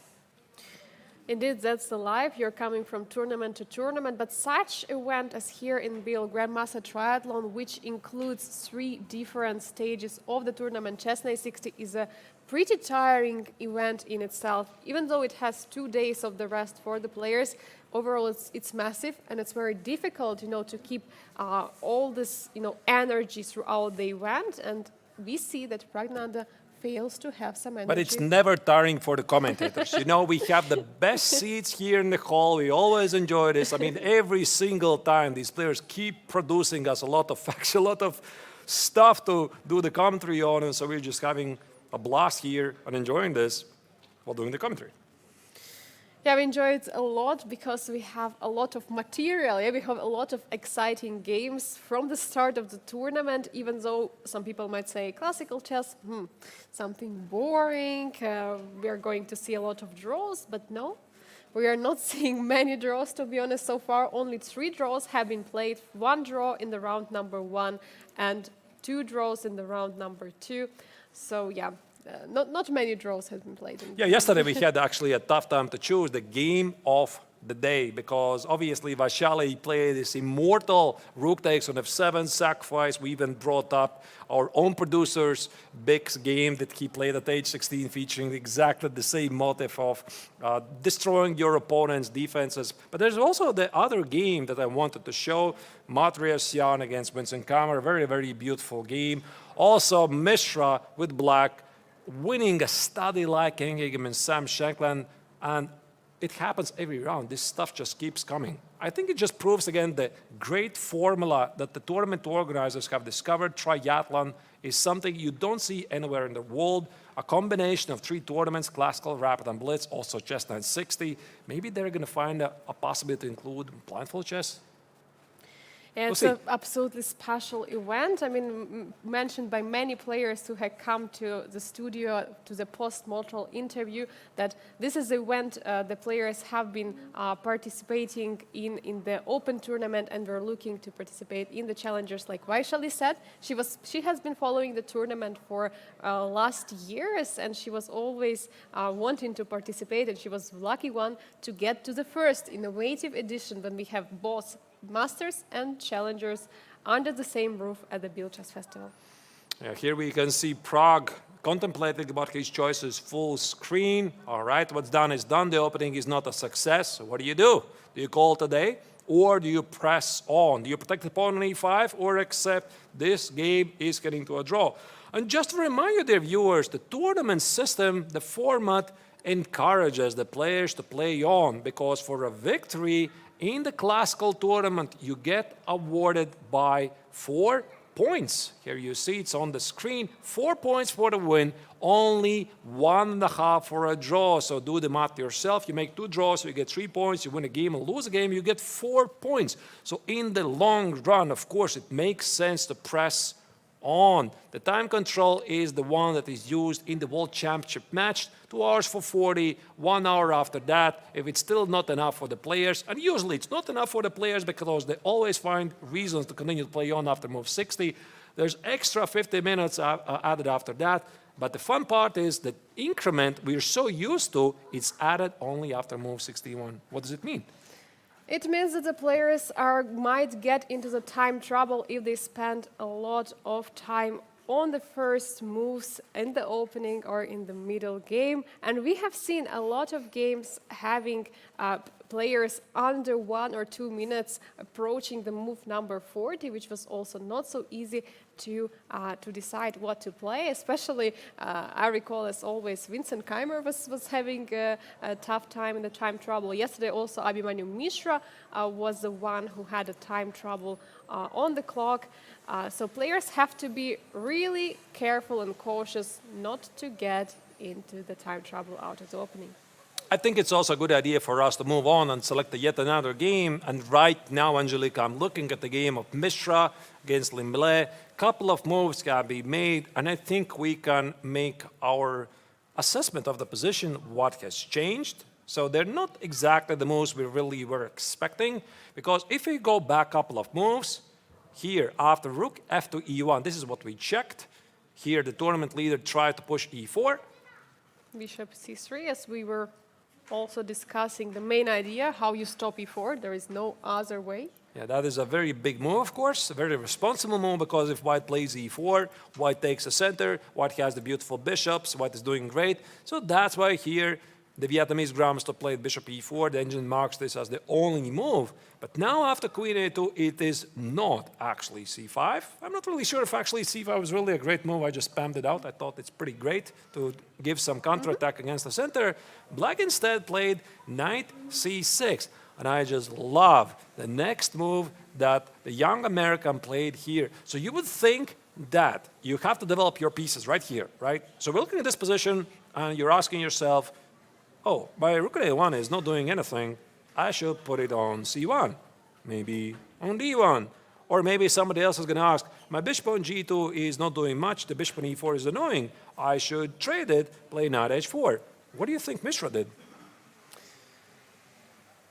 Indeed, that's the life. You're coming from tournament to tournament, but such event as here in Biel Grandmaster Triathlon, which includes 3 different stages of the tournament, chess 960 is a pretty tiring event in itself. Even though it has 2 days of the rest for the players, overall it's massive and it's very difficult, you know, to keep all this, you know, energy throughout the event. And we see that Praggnanandhaa fails to have some energy. But it's never tiring for the commentators. You know, we have the best seats here in the hall. We always enjoy this. I mean, every single time these players keep producing us a lot of facts, a lot of stuff to do the commentary on. And so we're just having a blast here and enjoying this while doing the commentary. Yeah, we enjoy it a lot because we have a lot of material. Yeah, we have a lot of exciting games from the start of the tournament, even though some people might say classical chess, something boring. We are going to see a lot of draws, but no, we are not seeing many draws, to be honest. So far, only 3 draws have been played. 1 draw in the round number 1 and 2 draws in the round number 2. So yeah. Not many draws have been played. Yeah, yesterday we had actually a tough time to choose the game of the day because obviously Vaishali played this immortal rook takes on f7 sacrifice. We even brought up our own producer's big game that he played at age 16 featuring exactly the same motive of destroying your opponent's defenses. But there's also the other game that I wanted to show, Matriasyan against Vincent Keymer, very, very beautiful game. Also Mishra with black, winning a study-like endgame in Sam Shankland, and it happens every round. This stuff just keeps coming. I think it just proves again the great formula that the tournament organizers have discovered. Triathlon is something you don't see anywhere in the world. A combination of 3 tournaments, classical, rapid, and blitz, also chess 960. Maybe they're going to find a possibility to include blindfold chess. Yeah, it's an absolutely special event. I mean, mentioned by many players who had come to the studio to the post-mortal interview that this is the event the players have been participating in the open tournament and were looking to participate in the challengers. Like Vaishali said, she has been following the tournament for last years, and she was always wanting to participate, and she was the lucky one to get to the first innovative edition when we have both Masters and Challengers under the same roof at the Biel Chess Festival. Yeah, here we can see Pragg contemplating about his choices full screen. All right, what's done is done. The opening is not a success. So what do? Do you call today or do you press on? Do you protect the pawn on e5 or accept this game is getting to a draw? And just to remind you, dear viewers, the tournament system, the format encourages the players to play on because for a victory in the classical tournament, you get awarded by 4 points. Here you see it's on the screen, 4 points for the win, only 1.5 for a draw. So do the math yourself. You make 2 draws, you get 3 points. You win a game and lose a game, you get 4 points. So in the long run, of course, it makes sense to press on. The time control is the one that is used in the World Championship match, 2 hours for 40, 1 hour after that. If it's still not enough for the players, and usually it's not enough for the players because they always find reasons to continue to play on after move 60, there's extra 50 minutes added after that. But the fun part is the increment we're so used to, it's added only after move 61. What does it mean? It means that the players might get into the time trouble if they spend a lot of time on the first moves in the opening or in the middle game. And we have seen a lot of games having players under 1 or 2 minutes approaching the move number 40, which was also not so easy to decide what to play. Especially, I recall, as always, Vincent Keymer was having a tough time in the time trouble. Yesterday also Abhimanyu Mishra was the one who had a time trouble on the clock. So players have to be really careful and cautious not to get into the time trouble out of the opening. I think it's also a good idea for us to move on and select yet another game. And right now, Angelica, I'm looking at the game of Mishra against Liem. Couple of moves can be made, and I think we can make our assessment of the position, what has changed. So they're not exactly the moves we really were expecting, because if we go back a couple of moves, here after rook f2 e1, this is what we checked. Here the tournament leader tried to push e4. Bishop c3, as we were also discussing the main idea, how you stop e4. There is no other way. Yeah, that is a very big move, of course, a very responsible move, because if white plays e4, white takes the center, white has the beautiful bishops, white is doing great. So that's why here the Vietnamese grandmaster played bishop e4. The engine marks this as the only move. But now after queen a2, it is not actually c5. I'm not really sure if actually c5 was really a great move. I just spammed it out. I thought it's pretty great to give some counterattack against the center. Black instead played knight c6. And I just love the next move that the young American played here. So you would think that you have to develop your pieces right here, right? So we're looking at this position, and you're asking yourself, oh, my rook at a1 is not doing anything. I should put it on c1, maybe on d1. Or maybe somebody else is going to ask, my bishop on g2 is not doing much. The bishop on e4 is annoying. I should trade it, play knight h4. What do you think Mishra did?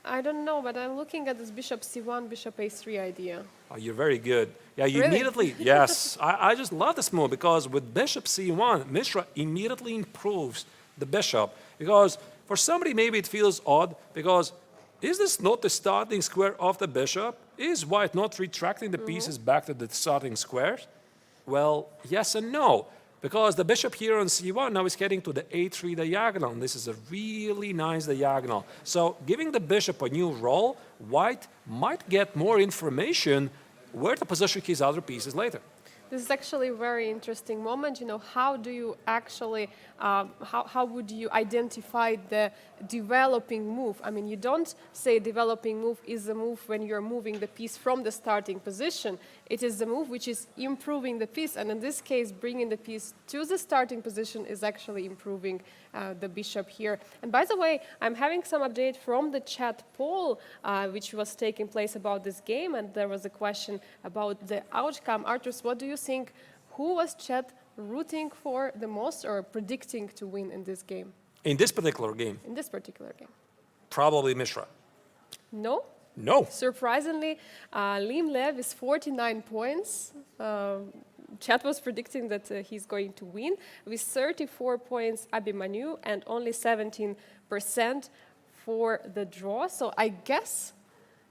I don't know, but I'm looking at this bishop c1, bishop a3 idea. Oh, you're very good. Yeah, you Really? immediately, yes. I just love this move, because with bishop c1, Mishra immediately improves the bishop. Because for somebody, maybe it feels odd, because is this not the starting square of the bishop? Is white not retracting the pieces back to the starting squares? Well, yes and no. Because the bishop here on c1 now is getting to the a3 diagonal, and this is a really nice diagonal. So giving the bishop a new role, white might get more information where to position his other pieces later. This is actually a very interesting moment. You know, how do you actually, how would you identify the developing move? I mean, you don't say developing move is the move when you're moving the piece from the starting position. It is the move which is improving the piece, and in this case, bringing the piece to the starting position is actually improving the bishop here. And by the way, I'm having some update from the chat poll, which was taking place about this game, and there was a question about the outcome. Arturs, what do you think? Who was chat rooting for the most or predicting to win in this game? In this particular game? In this particular game. Probably Mishra. No? No. Surprisingly, Liem is 49 points. Chat was predicting that he's going to win with 34 points Abhimanyu and only 17% for the draw. So I guess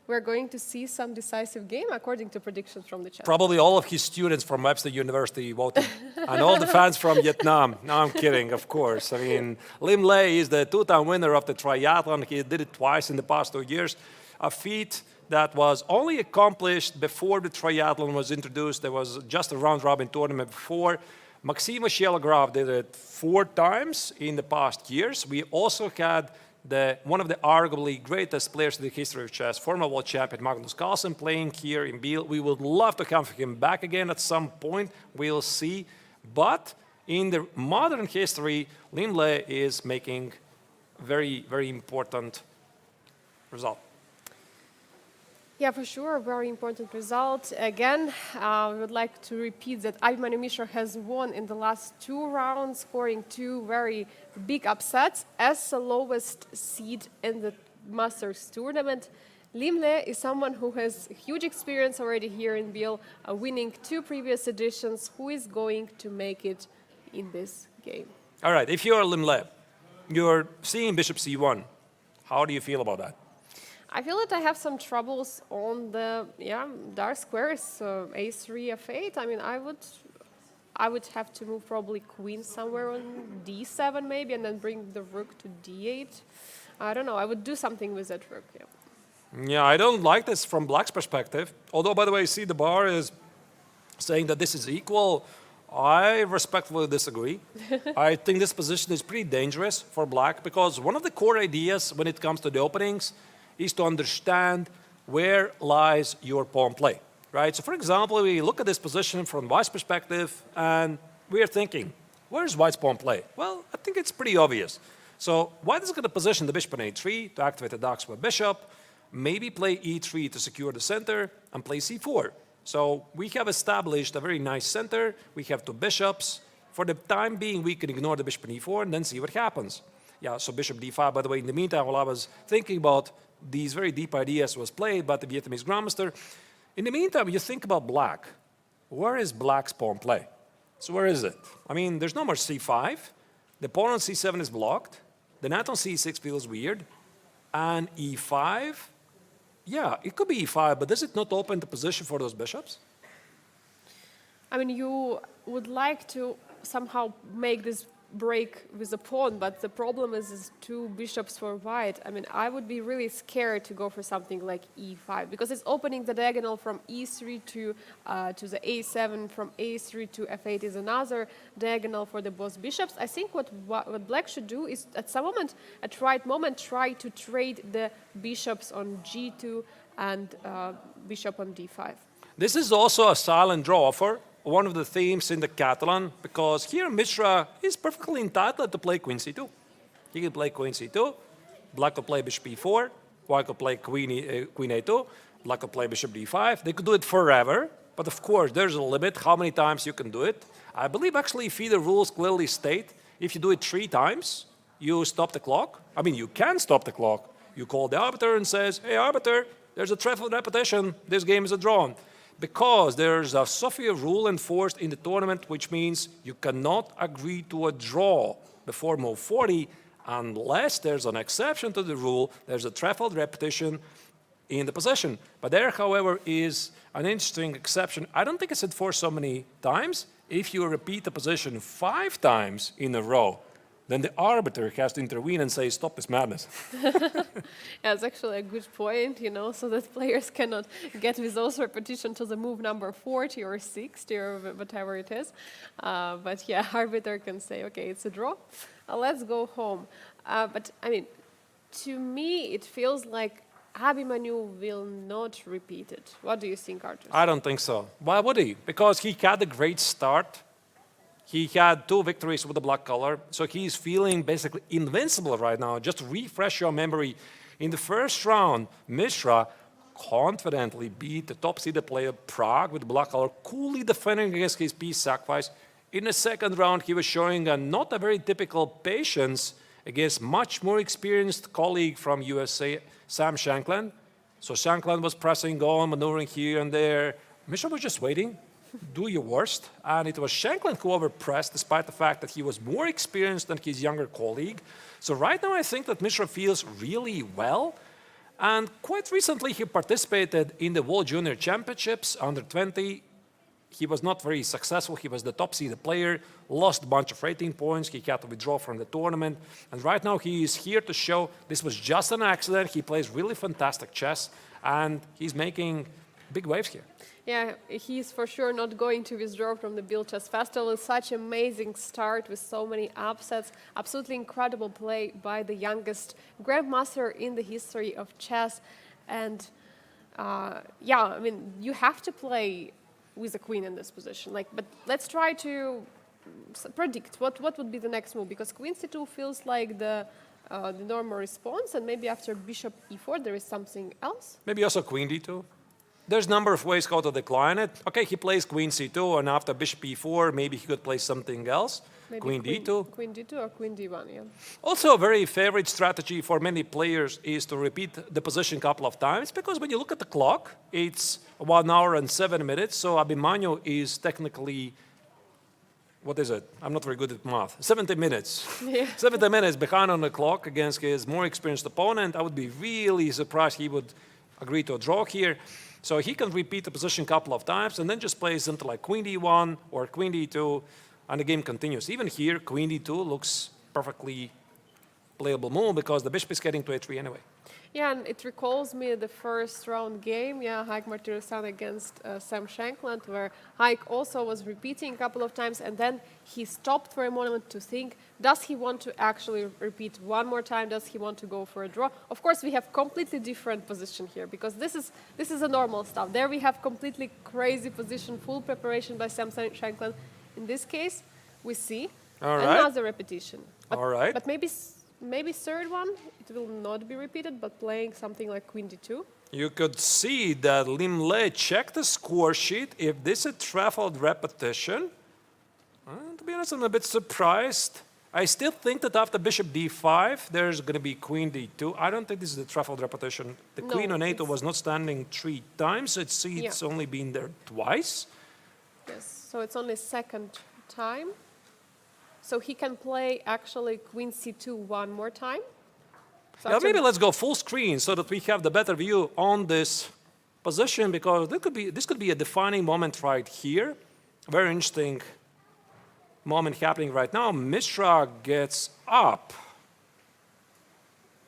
we're going to see some decisive game according to predictions from the chat. Probably all of his students from Webster University voted, and all the fans from Vietnam. No, I'm kidding, of course. I mean, Liem is the two-time winner of the triathlon. He did it twice in the past 2 years. A feat that was only accomplished before the triathlon was introduced. There was just a round-robin tournament before. Maxim Shelograf did it 4 times in the past years. We also had one of the arguably greatest players in the history of chess, former world champion Magnus Carlsen, playing here in Biel. We would love to have him back again at some point. We'll see. But in the modern history, Liem is making very, very important result. Yeah, for sure, a very important result. Again, we would like to repeat that Abhimanyu Mishra has won in the last 2 rounds, scoring 2 very big upsets as the lowest seed in the Masters tournament. Liem is someone who has huge experience already here in Biel, winning 2 previous editions. Who is going to make it in this game? All right, if you're Liem, you're seeing bishop c1. How do you feel about that? I feel that I have some troubles on the dark squares, a3, f8. I mean, I would have to move probably queen somewhere on d7 maybe, and then bring the rook to d8. I don't know. I would do something with that rook. Yeah. Yeah, I don't like this from Black's perspective. Although, by the way, see, the bar is saying that this is equal. I respectfully disagree. I think this position is pretty dangerous for Black because one of the core ideas when it comes to the openings is to understand where lies your pawn play, right? So, for example, we look at this position from White's perspective, and we are thinking, where's White's pawn play? Well, I think it's pretty obvious. So, White is going to position the bishop on a3 to activate the Dax with bishop, maybe play e3 to secure the center, and play c4. So we have established a very nice center. We have two bishops. For the time being, we can ignore the bishop on e4 and then see what happens. Yeah, so bishop d5, by the way, in the meantime, while I was thinking about these very deep ideas was played by the Vietnamese grandmaster, in the meantime, you think about Black. Where is Black's pawn play? So where is it? I mean, there's no more c5. The pawn on c7 is blocked. The knight on c6 feels weird. And e5, yeah, it could be e5, but does it not open the position for those bishops? I mean, you would like to somehow make this break with the pawn, but the problem is two bishops for white. I mean, I would be really scared to go for something like e5 because it's opening the diagonal from e3 to the a7, from a3 to f8 is another diagonal for the both bishops. I think what Black should do is at some moment, at right moment, try to trade the bishops on g2 and bishop on d5. This is also a silent draw for one of the themes in the Catalan, because here Mishra is perfectly entitled to play queen c2. He can play queen c2, Black could play bishop e4, White could play queen a2, Black could play bishop d5. They could do it forever, but of course there's a limit how many times you can do it. I believe actually FIDE rules clearly state if you do it 3 times, you stop the clock. I mean, you can stop the clock. You call the arbiter and says, hey arbiter, there's a triathlon repetition, this game is a draw. Because there's a Sofia rule enforced in the tournament, which means you cannot agree to a draw before move 40 unless there's an exception to the rule, there's a triathlon repetition in the position. But there, however, is an interesting exception. I don't think it's enforced so many times. If you repeat the position 5 times in a row, then the arbiter has to intervene and say, stop this madness. Yeah, it's actually a good point, you know, so that players cannot get with those repetition to the move number 40 or 60 or whatever it is. But yeah, arbiter can say, okay, it's a draw. Let's go home. But I mean, to me, it feels like Abhimanyu will not repeat it. What do you think, Artur? I don't think so. Why would he? Because he had a great start. He had 2 victories with the black color, so he's feeling basically invincible right now. Just to refresh your memory, in the first round, Mishra confidently beat the top-seeded player Pragg with the black color, coolly defending against his piece sacrifice. In the second round, he was showing not a very typical patience against much more experienced colleague from USA, Sam Shankland. So Shankland was pressing on, maneuvering here and there. Mishra was just waiting. Do your worst. And it was Shankland who overpressed, despite the fact that he was more experienced than his younger colleague. So right now I think that Mishra feels really well. And quite recently he participated in the World Junior Championships under 20. He was not very successful. He was the top-seeded player, lost a bunch of rating points. He had to withdraw from the tournament. And right now he is here to show this was just an accident. He plays really fantastic chess, and he's making big waves here. Yeah, he's for sure not going to withdraw from the Biel Chess Festival. Such amazing start with so many upsets. Absolutely incredible play by the youngest grandmaster in the history of chess. And yeah, I mean, you have to play with a queen in this position. But let's try to predict what would be the next move, because queen c2 feels like the normal response, and maybe after bishop e4 there is something else. Maybe also queen d2. There's a number of ways how to decline it. Okay, he plays queen c2, and after bishop e4, maybe he could play something else. Maybe queen d2. Queen d2 or queen d1, yeah. Also, a very favorite strategy for many players is to repeat the position a couple of times, because when you look at the clock, it's 1 hour and 7 minutes, so Abhimanyu is technically, what is it? I'm not very good at math. 70 minutes. Yeah. 70 minutes behind on the clock against his more experienced opponent. I would be really surprised he would agree to a draw here. So he can repeat the position a couple of times and then just plays something like queen d1 or queen d2, and the game continues. Even here, queen d2 looks perfectly playable move because the bishop is getting to a3 anyway. Yeah, and it recalls me the first round game, Haik Martirosyan against Sam Shankland, where Haik also was repeating a couple of times, and then he stopped for a moment to think, does he want to actually repeat one more time? Does he want to go for a draw? Of course, we have completely different position here, because this is a normal stuff. There we have completely crazy position, full preparation by Sam Shankland. In this case, we see another repetition. But maybe third one, it will not be repeated, but playing something like queen d2. You could see that Lim Le checked the score sheet. If this is a traveled repetition, to be honest, I'm a bit surprised. I still think that after bishop d5, there's going to be queen d2. I don't think this is a traveled repetition. The queen on a2 was not standing 3 times, so it's only been there twice. Yes, so it's only second time. So he can play actually queen c2 one more time. So yeah, maybe let's go full screen so that we have the better view on this position, because this could be a defining moment right here. Very interesting moment happening right now. Mishra gets up.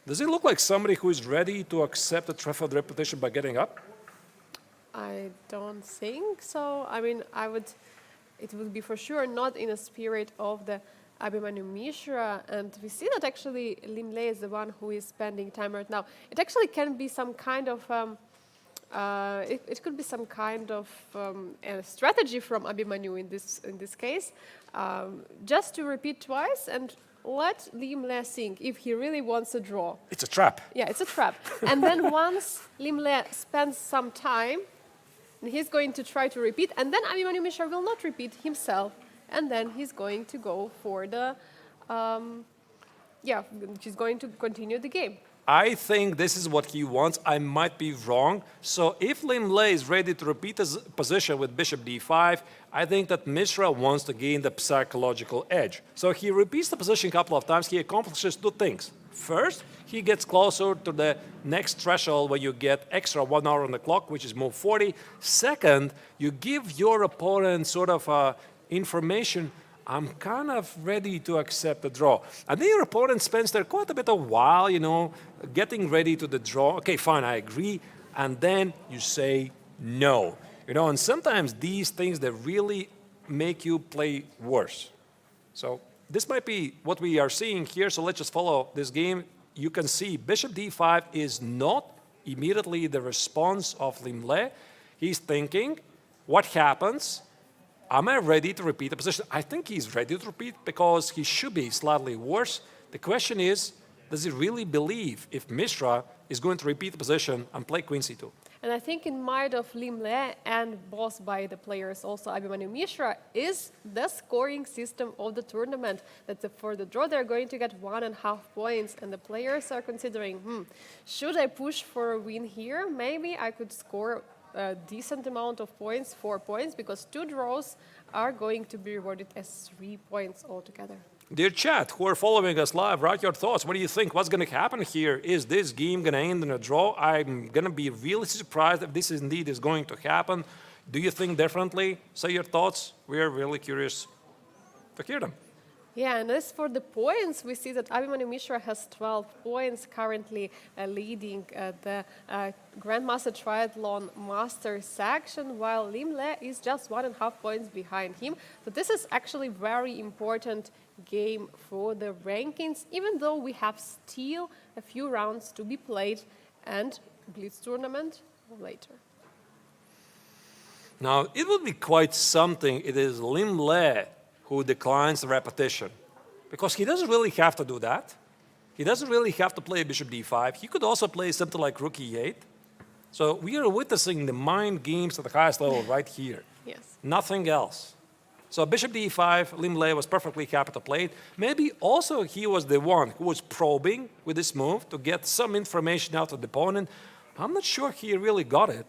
Does he look like somebody who is ready to accept a traveled repetition by getting up? I don't think so. I mean, it would be for sure not in a spirit of the Abhimanyu Mishra, and we see that actually Lim Le is the one who is spending time right now. It actually can be some kind of, it could be some kind of a strategy from Abhimanyu in this case, just to repeat twice and let Lim Le think if he really wants a draw. It's a trap. Yeah, it's a trap. And then once Lim Le spends some time, he's going to try to repeat, and then Abhimanyu Mishra will not repeat himself, and then he's going to go for the, he's going to continue the game. I think this is what he wants. I might be wrong. So if Lim Le is ready to repeat his position with bishop d5, I think that Mishra wants to gain the psychological edge. So he repeats the position a couple of times. He accomplishes 2 things. First, he gets closer to the next threshold where you get extra 1 hour on the clock, which is move 40. Second, you give your opponent sort of information, I'm kind of ready to accept the draw. And then your opponent spends there quite a bit of while, getting ready to the draw. Okay, fine, I agree. And then you say no. And sometimes these things, they really make you play worse. So this might be what we are seeing here. So let's just follow this game. You can see bishop d5 is not immediately the response of Lim Le. He's thinking, what happens? Am I ready to repeat the position? I think he's ready to repeat because he should be slightly worse. The question is, does he really believe if Mishra is going to repeat the position and play queen c2? And I think in mind of Lim Le and bossed by the players also Abhimanyu Mishra is the scoring system of the tournament. That for the draw they're going to get 1.5 points, and the players are considering, should I push for a win here? Maybe I could score a decent amount of points, 4 points, because 2 draws are going to be rewarded as 3 points altogether. Dear chat, who are following us live, write your thoughts. What do you think? What's going to happen here? Is this game going to end in a draw? I'm going to be really surprised if this indeed is going to happen. Do you think differently? Say your thoughts. We are really curious to hear them. Yeah, and as for the points, we see that Abhimanyu Mishra has 12 points, currently leading the Grandmaster Triathlon Master section, while Lim Le is just 1.5 points behind him. So this is actually very important game for the rankings, even though we have still a few rounds to be played and blitz tournament later. Now, it would be quite something. It is Lim Le who declines the repetition, because he doesn't really have to do that. He doesn't really have to play bishop d5. He could also play something like rook e8. So we are witnessing the mind games at the highest level right here. Yes. Nothing else. So bishop d5, Lim Le was perfectly happy to play it. Maybe also he was the one who was probing with this move to get some information out of the opponent. I'm not sure he really got it.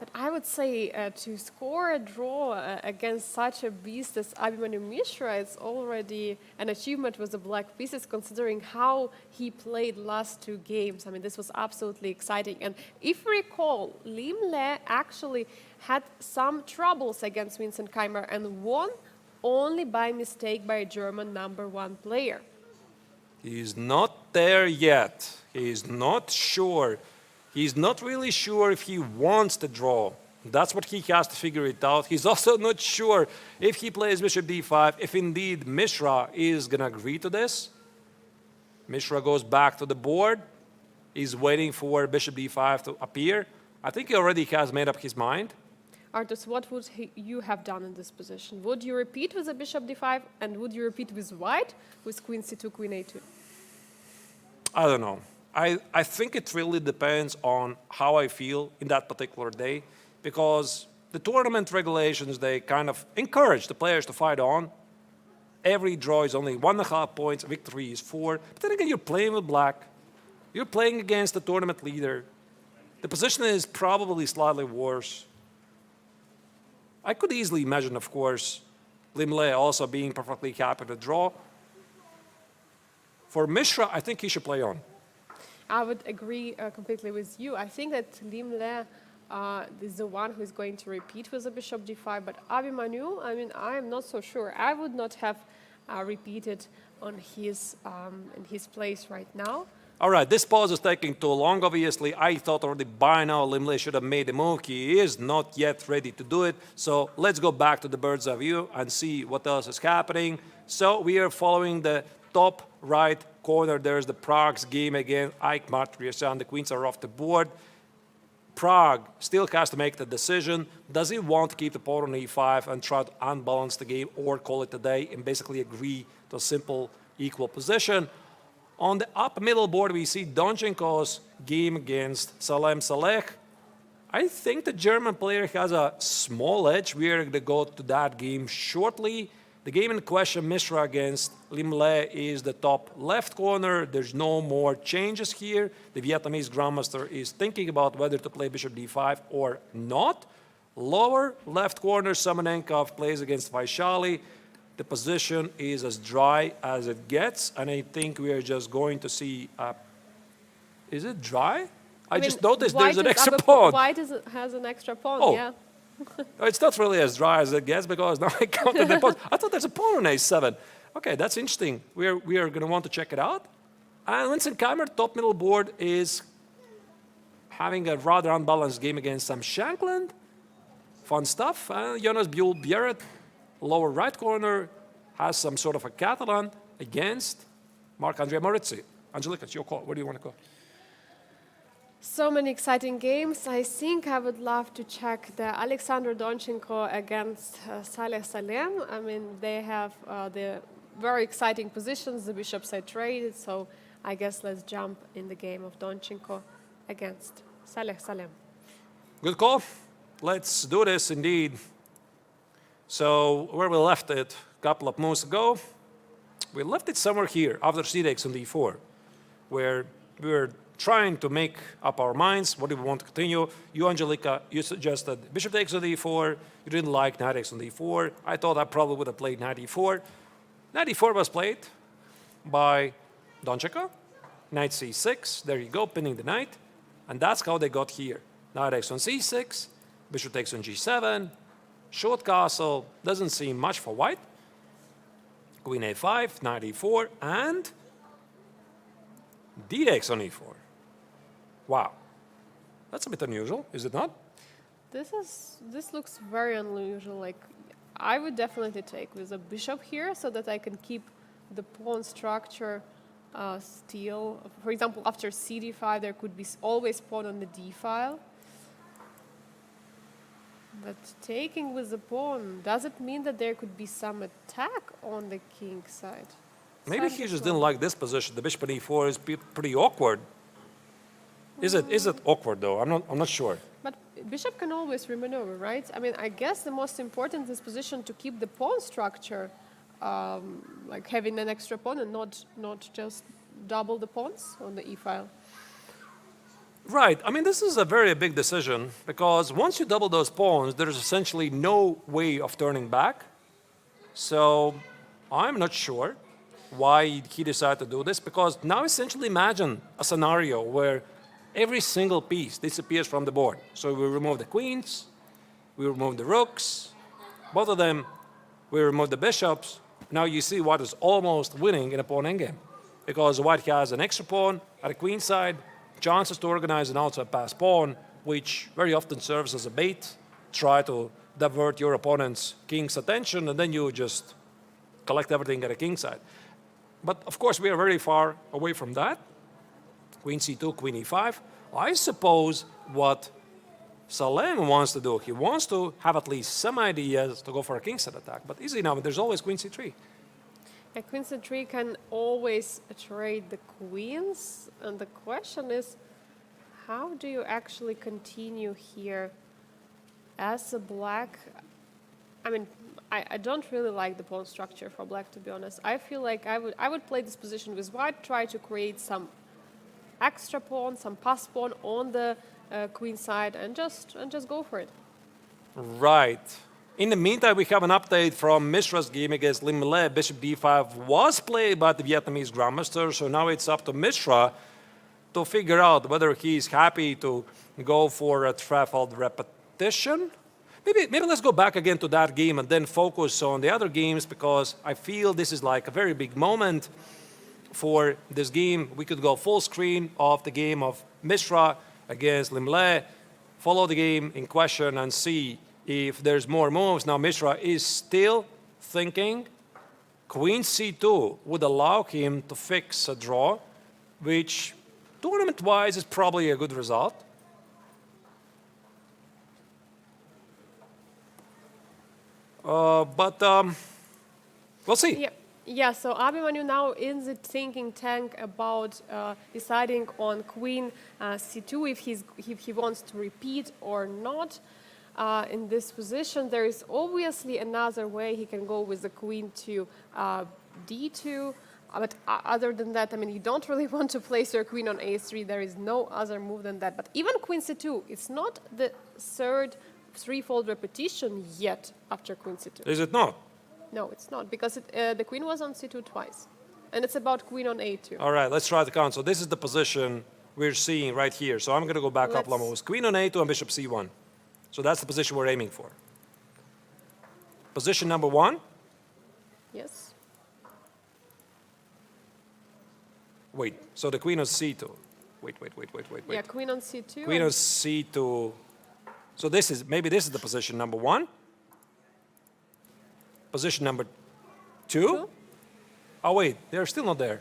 But I would say to score a draw against such a beast as Abhimanyu Mishra, it's already an achievement with the black pieces, considering how he played last two games. I mean, this was absolutely exciting. And if we recall, Liem actually had some troubles against Vincent Keymer and won only by mistake by a German #1 player. He's not there yet. He's not sure. He's not really sure if he wants to draw. That's what he has to figure it out. He's also not sure if he plays bishop d5, if indeed Mishra is going to agree to this. Mishra goes back to the board. He's waiting for bishop d5 to appear. I think he already has made up his mind. Artus, what would you have done in this position? Would you repeat with a bishop d5, and would you repeat with white, with queen c2, queen a2? I don't know. I think it really depends on how I feel in that particular day, because the tournament regulations, they kind of encourage the players to fight on. Every draw is only 1.5 points, victory is 4. But then again, you're playing with black. You're playing against the tournament leader. The position is probably slightly worse. I could easily imagine, of course, Liem also being perfectly happy to draw. For Mishra, I think he should play on. I would agree completely with you. I think that Liem is the one who is going to repeat with the bishop d5, but Abhimanyu, I mean, I am not so sure. I would not have repeated on in his place right now. All right, this pause is taking too long, obviously. I thought already by now Liem should have made the move. He is not yet ready to do it. So let's go back to the bird's eye view and see what else is happening. So we are following the top right corner. There's the Pragg's game again. Haik, Mishra, and the queens are off the board. Pragg still has to make the decision. Does he want to keep the pawn on e5 and try to unbalance the game, or call it a day and basically agree to a simple equal position? On the up middle board, we see Donchenko's game against Salem Saleh. I think the German player has a small edge. We are going to go to that game shortly. The game in question, Mishra against Liem is the top left corner. There's no more changes here. The Vietnamese grandmaster is thinking about whether to play bishop d5 or not. Lower left corner, Semenenkov plays against Vaishali. The position is as dry as it gets, and I think we are just going to see. Is it dry? I mean, just noticed there's an extra pawn. White has an extra pawn, oh. Yeah. It's not really as dry as it gets, because now I counted the pawns. I thought there's a pawn on a7. Okay, that's interesting. We are going to want to check it out. And Vincent Keymer, top middle board, is having a rather unbalanced game against Sam Shankland. Fun stuff. Jonas Biel, lower right corner, has some sort of a Catalan against Marc-Andrea Morizzi. Angelica, it's your call. Where do you want to go? So many exciting games. I think I would love to check the Alexander Donchenko against Salem. I mean, they have the very exciting positions. The bishops are traded, so I guess let's jump in the game of Donchenko against Salem. Good call. Let's do this indeed. So where we left it a couple of moves ago, we left it somewhere here after c takes on d4, where we were trying to make up our minds. What do we want to continue? You, Angelica, you suggested bishop takes on d4. You didn't like knight takes on d4. I thought I probably would have played knight e4. Knight e4 was played by Donchenko. Knight c6. There you go, pinning the knight. And that's how they got here. Knight takes on c6. Bishop takes on g7. Short castle. Doesn't seem much for white. Queen a5, knight e4, and d takes on e4. Wow, that's a bit unusual, is it not? This looks very unusual. Like, I would definitely take with a bishop here, so that I can keep the pawn structure still. For example, after c d5, there could be always pawn on the d file. But taking with the pawn, does it mean that there could be some attack on the king side? Maybe he just didn't like this position. The bishop on e4 is pretty awkward. Is it awkward though? I'm not sure. But bishop can always remaneuver, right? I mean, I guess the most important in this position to keep the pawn structure, like having an extra pawn and not just double the pawns on the e file. Right. I mean, this is a very big decision because once you double those pawns, there's essentially no way of turning back. So I'm not sure why he decided to do this because now essentially imagine a scenario where every single piece disappears from the board. So we remove the queens, we remove the rooks, both of them, we remove the bishops. Now you see white is almost winning in a pawn endgame because white has an extra pawn at the queen side, chances to organize an outside pass pawn, which very often serves as a bait, try to divert your opponent's king's attention, and then you just collect everything at the king side. But of course, we are very far away from that. Queen c2, queen e5. I suppose what Salem wants to do, he wants to have at least some ideas to go for a king side attack. But easy now, there's always queen c3. Yeah, queen c3 can always trade the queens, and the question is, how do you actually continue here as a black? I mean, I don't really like the pawn structure for black, to be honest. I feel like I would play this position with white, try to create some extra pawn, some pass pawn on the queen side, and just go for it. Right. In the meantime, we have an update from Mishra's game against Liem. Bishop d5 was played by the Vietnamese grandmaster, so now it's up to Mishra to figure out whether he's happy to go for a threefold repetition. Maybe let's go back again to that game and then focus on the other games because I feel this is like a very big moment for this game. We could go full screen of the game of Mishra against Liem, follow the game in question and see if there's more moves. Now Mishra is still thinking queen c2 would allow him to fix a draw, which tournament-wise is probably a good result. But we'll see. Yeah, so Abhimanyu now in the thinking tank about deciding on queen c2 if he wants to repeat or not. In this position, there is obviously another way he can go with the queen to d2. But other than that, I mean, you don't really want to place your queen on a3. There is no other move than that. But even queen c2, it's not the third threefold repetition yet after queen c2. Is it not? No, it's not, because the queen was on c2 twice. And it's about queen on a2. All right, let's try the count. So this is the position we're seeing right here. So I'm going to go back a couple of moves. Queen on a2 and bishop c1. So that's the position we're aiming for. Position number one. Yes. Wait, so the queen on c2. Wait. Yeah, queen on c2. Queen on c2. So this is, maybe this is the position number one. Position number two. Oh wait, they're still not there.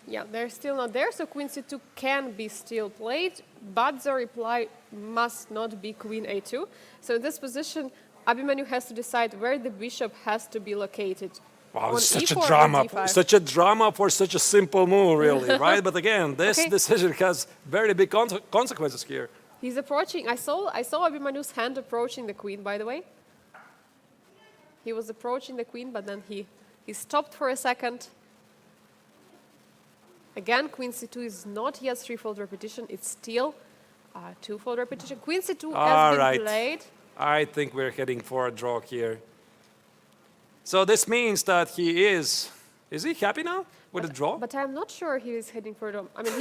Yeah, they're still not there, so queen c2 can be still played, but the reply must not be queen a2. So in this position, Abhimanyu has to decide where the bishop has to be located. Wow, it's such a drama. Such a drama for such a simple move, really, right? But again, this decision has very big consequences here. He's approaching. I saw Abhimanyu's hand approaching the queen, by the way. He was approaching the queen, but then he stopped for a second. Again, queen c2 is not yet threefold repetition. It's still twofold repetition. Queen c2 has been played. I think we're heading for a draw here. So this means that he is he happy now with the draw? But I'm not sure he is heading for a draw. I mean,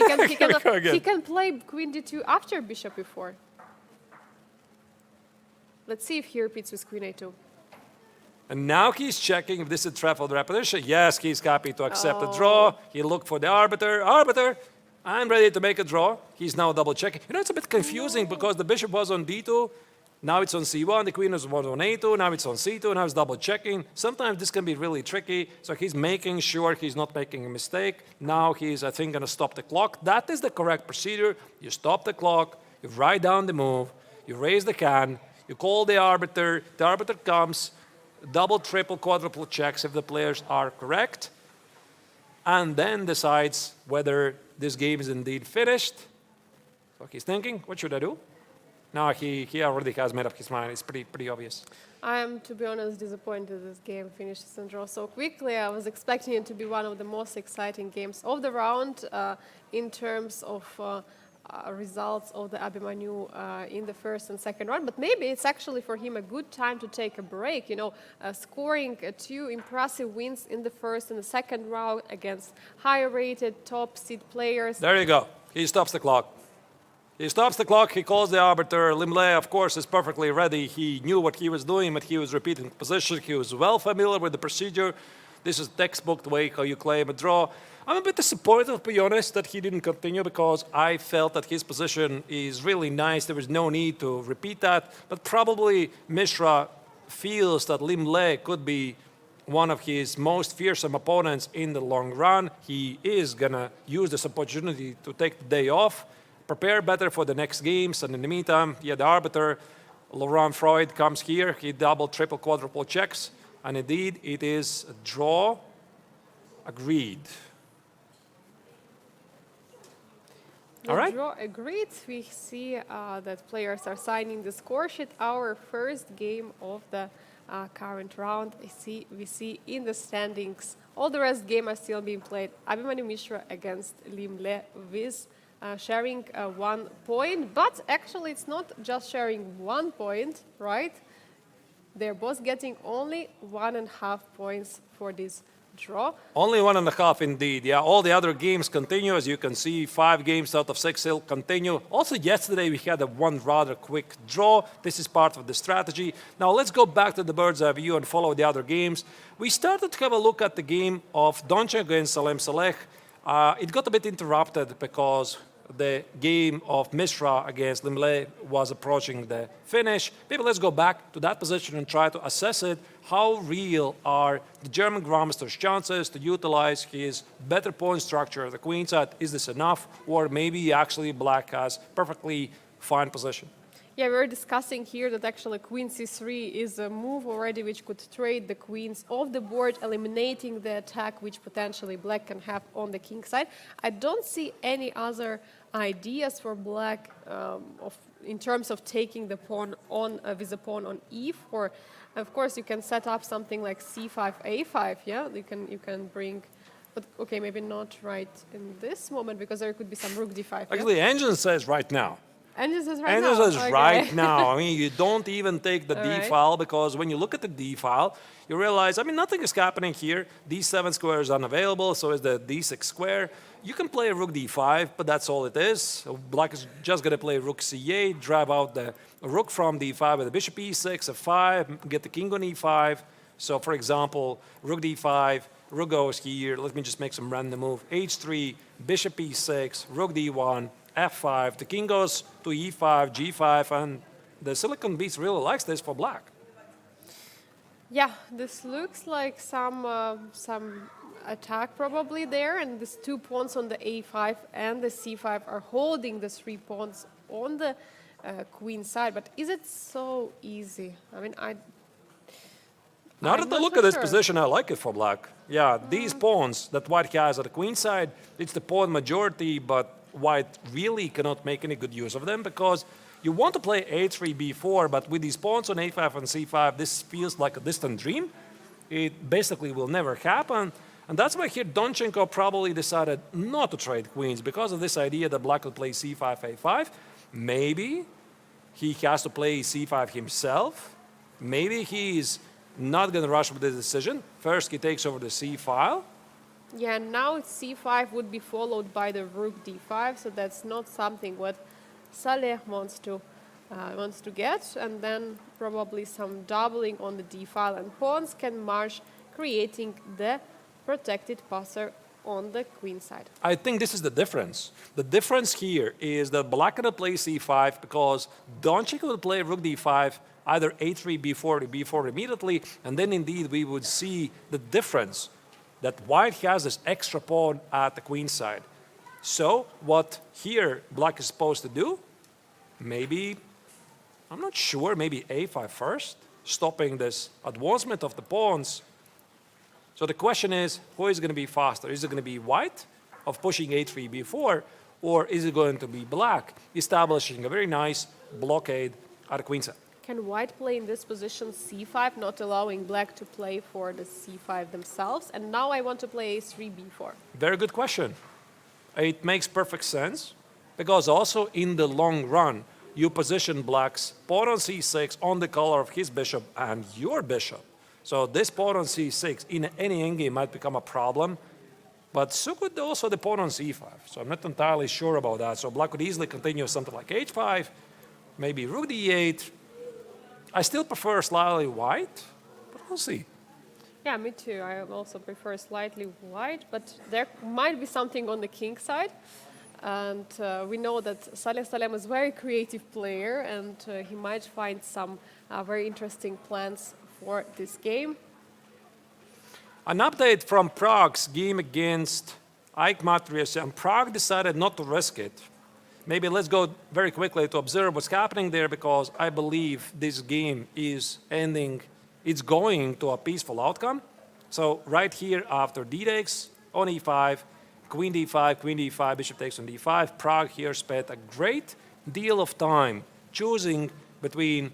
he can play queen d2 after bishop e4. Let's see if he repeats with queen a2. And now he's checking if this is a threefold repetition. Yes, he's happy to accept the draw. He looked for the arbiter. Arbiter, I'm ready to make a draw. He's now double checking. You know, it's a bit confusing because the bishop was on d2. Now it's on c1. The queen was on a2. Now it's on c2. Now it's double checking. Sometimes this can be really tricky. So he's making sure he's not making a mistake. Now he's, I think, going to stop the clock. That is the correct procedure. You stop the clock. You write down the move. You raise the can. You call the arbiter. The arbiter comes. Double, triple, quadruple checks if the players are correct, and then decides whether this game is indeed finished. So he's thinking, what should I do? Now he already has made up his mind. It's pretty obvious. I am, to be honest, disappointed this game finishes in draw so quickly. I was expecting it to be one of the most exciting games of the round in terms of results of the Abhimanyu in the first and second round, but maybe it's actually for him a good time to take a break, scoring two impressive wins in the first and the second round against higher rated top seed players. There you go. He stops the clock. He stops the clock, he calls the arbiter. Liem, of course, is perfectly ready. He knew what he was doing, but he was repeating position. He was well familiar with the procedure. This is textbook the way how you claim a draw. I'm a bit disappointed, to be honest, that he didn't continue because I felt that his position is really nice. There was no need to repeat that. But probably Mishra feels that Liem could be one of his most fearsome opponents in the long run. He is going to use this opportunity to take the day off, prepare better for the next games. And in the meantime, the arbiter, Laurent Freud, comes here. He double, triple, quadruple checks. And indeed, it is a draw. Agreed. The All right. draw agreed. We see that players are signing the score sheet. Our first game of the current round. We see in the standings, all the rest games are still being played. Abhimanyu Mishra against Liem with sharing 1 point. But actually, it's not just sharing 1 point, right? They're both getting only 1.5 points for this draw. Only 1.5 indeed. Yeah, all the other games continue. As you can see, 5 games out of 6 still continue. Also, yesterday we had one rather quick draw. This is part of the strategy. Now let's go back to the bird's eye view and follow the other games. We started to have a look at the game of Donchenko against Salem. It got a bit interrupted because the game of Mishra against Liem was approaching the finish. Maybe let's go back to that position and try to assess it. How real are the German Grandmaster's chances to utilize his better pawn structure at the queen side? Is this enough? Or maybe actually black has perfectly fine position? Yeah, we're discussing here that actually queen c3 is a move already which could trade the queens off the board, eliminating the attack which potentially black can have on the king side. I don't see any other ideas for black in terms of taking the pawn on with the pawn on e4. Of course, you can set up something like c5, a5. Yeah, you can bring. But okay, maybe not right in this moment because there could be some rook d5. Actually, yeah? Engine says right now. Engine says right Engine now. says Okay. right now. I mean, you don't even take the All D right. file because when you look at the D file, you realize, I mean, nothing is happening here. D7 square is unavailable, so is the D6 square. You can play rook D5, but that's all it is. So black is just going to play rook C8, drive out the rook from D5 with the bishop E6, F5, get the king on E5. So, for example, rook D5, rook goes here. Let me just make some random move. H3, bishop E6, rook D1, F5. The king goes to E5, G5, and the Silicon Beast really likes this for black. Yeah, this looks like some attack probably there, and these 2 pawns on the a5 and the c5 are holding the 3 pawns on the queen side. But is it so easy? I mean, Now I'm that I not look so at this sure. position, I like it for black. Yeah, these pawns that white has at the queen side, it's the pawn majority, but white really cannot make any good use of them because you want to play a3, b4, but with these pawns on a5 and c5, this feels like a distant dream. It basically will never happen. And that's why here Donchenko probably decided not to trade queens because of this idea that black would play c5, a5. Maybe he has to play c5 himself. Maybe he's not going to rush with the decision. First, he takes over the c file. Yeah, now c5 would be followed by the rook d5, so that's not something what Saleh wants to get, and then probably some doubling on the d file, and pawns can march, creating the protected passer on the queen side. I think this is the difference. The difference here is that black cannot play c5 because Donchenko will play rook d5, either a3, b4, or b4 immediately, and then indeed we would see the difference that white has this extra pawn at the queen side. So what here black is supposed to do, maybe, I'm not sure, maybe a5 first, stopping this advancement of the pawns. So the question is, who is going to be faster? Is it going to be white of pushing a3, b4, or is it going to be black establishing a very nice blockade at the queen side? Can white play in this position c5, not allowing black to play for the c5 themselves? And now I want to play a3, b4. Very good question. It makes perfect sense because also in the long run, you position black's pawn on c6 on the color of his bishop and your bishop. So this pawn on c6 in any endgame might become a problem, but so could also the pawn on c5. So I'm not entirely sure about that. So black could easily continue something like h5, maybe rook d8. I still prefer slightly white, but we'll see. Yeah, me too. I also prefer slightly white, but there might be something on the king side. And we know that Salem is a very creative player, and he might find some very interesting plans for this game. An update from Pragg's game against Haik, and Pragg decided not to risk it. Maybe let's go very quickly to observe what's happening there, because I believe this game is ending, it's going to a peaceful outcome. So right here after d takes on e5, queen d5, bishop takes on d5, Pragg here spent a great deal of time choosing between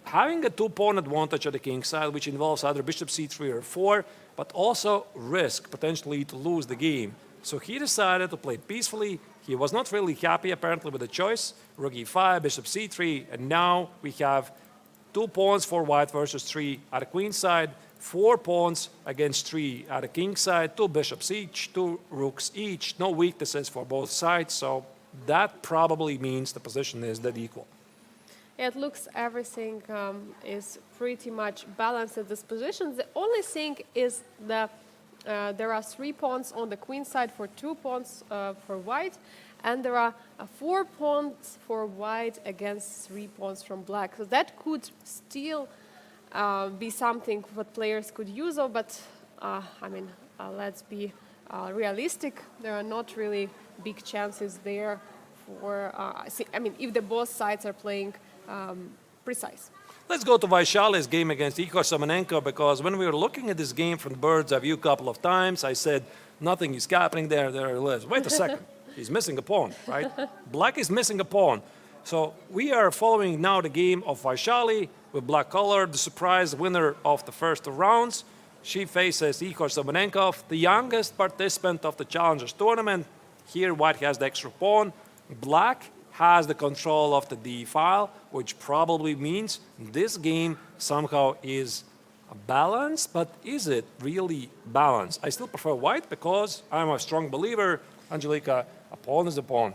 having a two-pawn advantage at the king side, which involves either bishop c3 or 4, but also risk potentially to lose the game. So he decided to play peacefully. He was not really happy apparently with the choice. Rook e5, bishop c3, and now we have 2 pawns for white versus 3 at the queen side, 4 pawns against 3 at the king side, 2 bishops each, 2 rooks each, no weaknesses for both sides, so that probably means the position is dead equal. It looks everything is pretty much balanced at this position. The only thing is that there are 3 pawns on the queen side for 2 pawns for white, and there are 4 pawns for white against 3 pawns from black. So that could still be something what players could use, but I mean, let's be realistic. There are not really big chances there for, I mean, if the both sides are playing precise. Let's go to Vaishali's game against Igor Semenenko, because when we were looking at this game from the bird's eye view a couple of times, I said, nothing is happening there, there it is. Wait a second, he's missing a pawn, right? Black is missing a pawn. So we are following now the game of Vaishali with black color, the surprise winner of the first 2 rounds. She faces Igor Semenenko, the youngest participant of the Challengers tournament. Here white has the extra pawn. Black has the control of the d file, which probably means this game somehow is balanced, but is it really balanced? I still prefer white because I'm a strong believer, Angelika, a pawn is a pawn.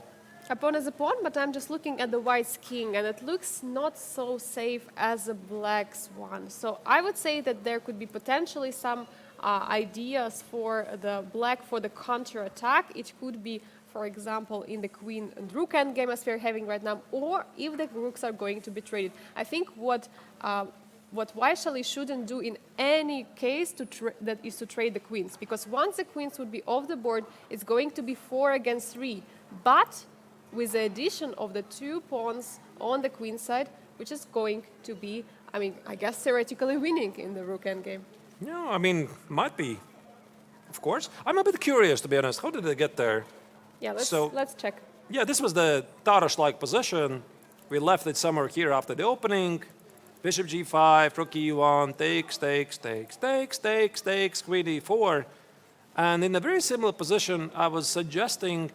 A pawn is a pawn, but I'm just looking at the white's king, and it looks not so safe as the black's one. So I would say that there could be potentially some ideas for the black for the counter-attack. It could be, for example, in the queen and rook endgame as we're having right now, or if the rooks are going to be traded. I think what Vaishali shouldn't do in any case that is to trade the queens, because once the queens would be off the board, it's going to be 4 against 3. But with the addition of the 2 pawns on the queen side, which is going to be, I mean, I guess theoretically winning in the rook endgame. No, I mean, might be, of course. I'm a bit curious, to be honest. How did they get there? Yeah, let's check. Yeah, this was the Taras-like position. We left it somewhere here after the opening. Bishop g5, rook e1, takes, queen e4. And in a very similar position, I was suggesting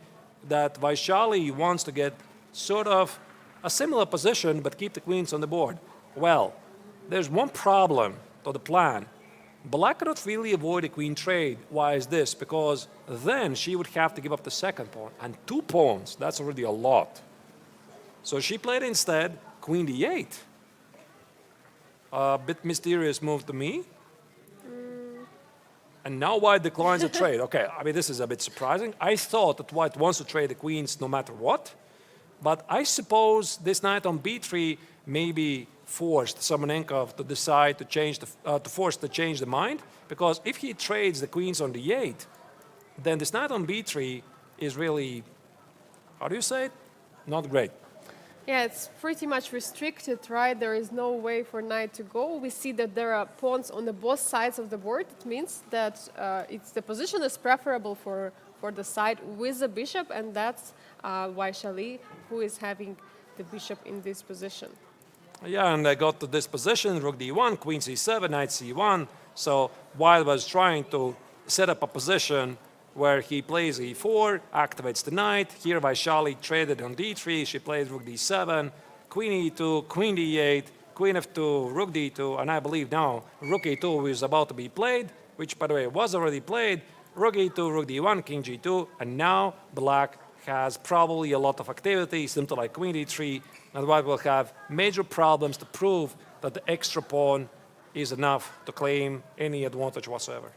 that Vaishali wants to get sort of a similar position, but keep the queens on the board. Well, there's one problem to the plan. Black cannot really avoid a queen trade. Why is this? Because then she would have to give up the second pawn. And 2 pawns, that's already a lot. So she played instead queen d8. A bit mysterious move to me. And now white declines a trade. Okay, I mean, this is a bit surprising. I thought that white wants to trade the queens no matter what. But I suppose this knight on b3 maybe forced Semenenko to decide to change to change the mind, because if he trades the queens on d8, then this knight on b3 is really, how do you say it? Not great. Yeah, it's pretty much restricted, right? There is no way for knight to go. We see that there are pawns on the both sides of the board. It means that the position is preferable for the side with the bishop, and that's Vaishali, who is having the bishop in this position. Yeah, and I got to this position, rook d1, queen c7, knight c1. So while I was trying to set up a position where he plays e4, activates the knight. Here Vaishali traded on d3. She plays rook d7, queen e2, queen d8, queen f2, rook d2, and I believe now rook e2 is about to be played, which by the way was already played. Rook e2, rook d1, king g2, and now black has probably a lot of activity, something like queen d3, and white will have major problems to prove that the extra pawn is enough to claim any advantage whatsoever.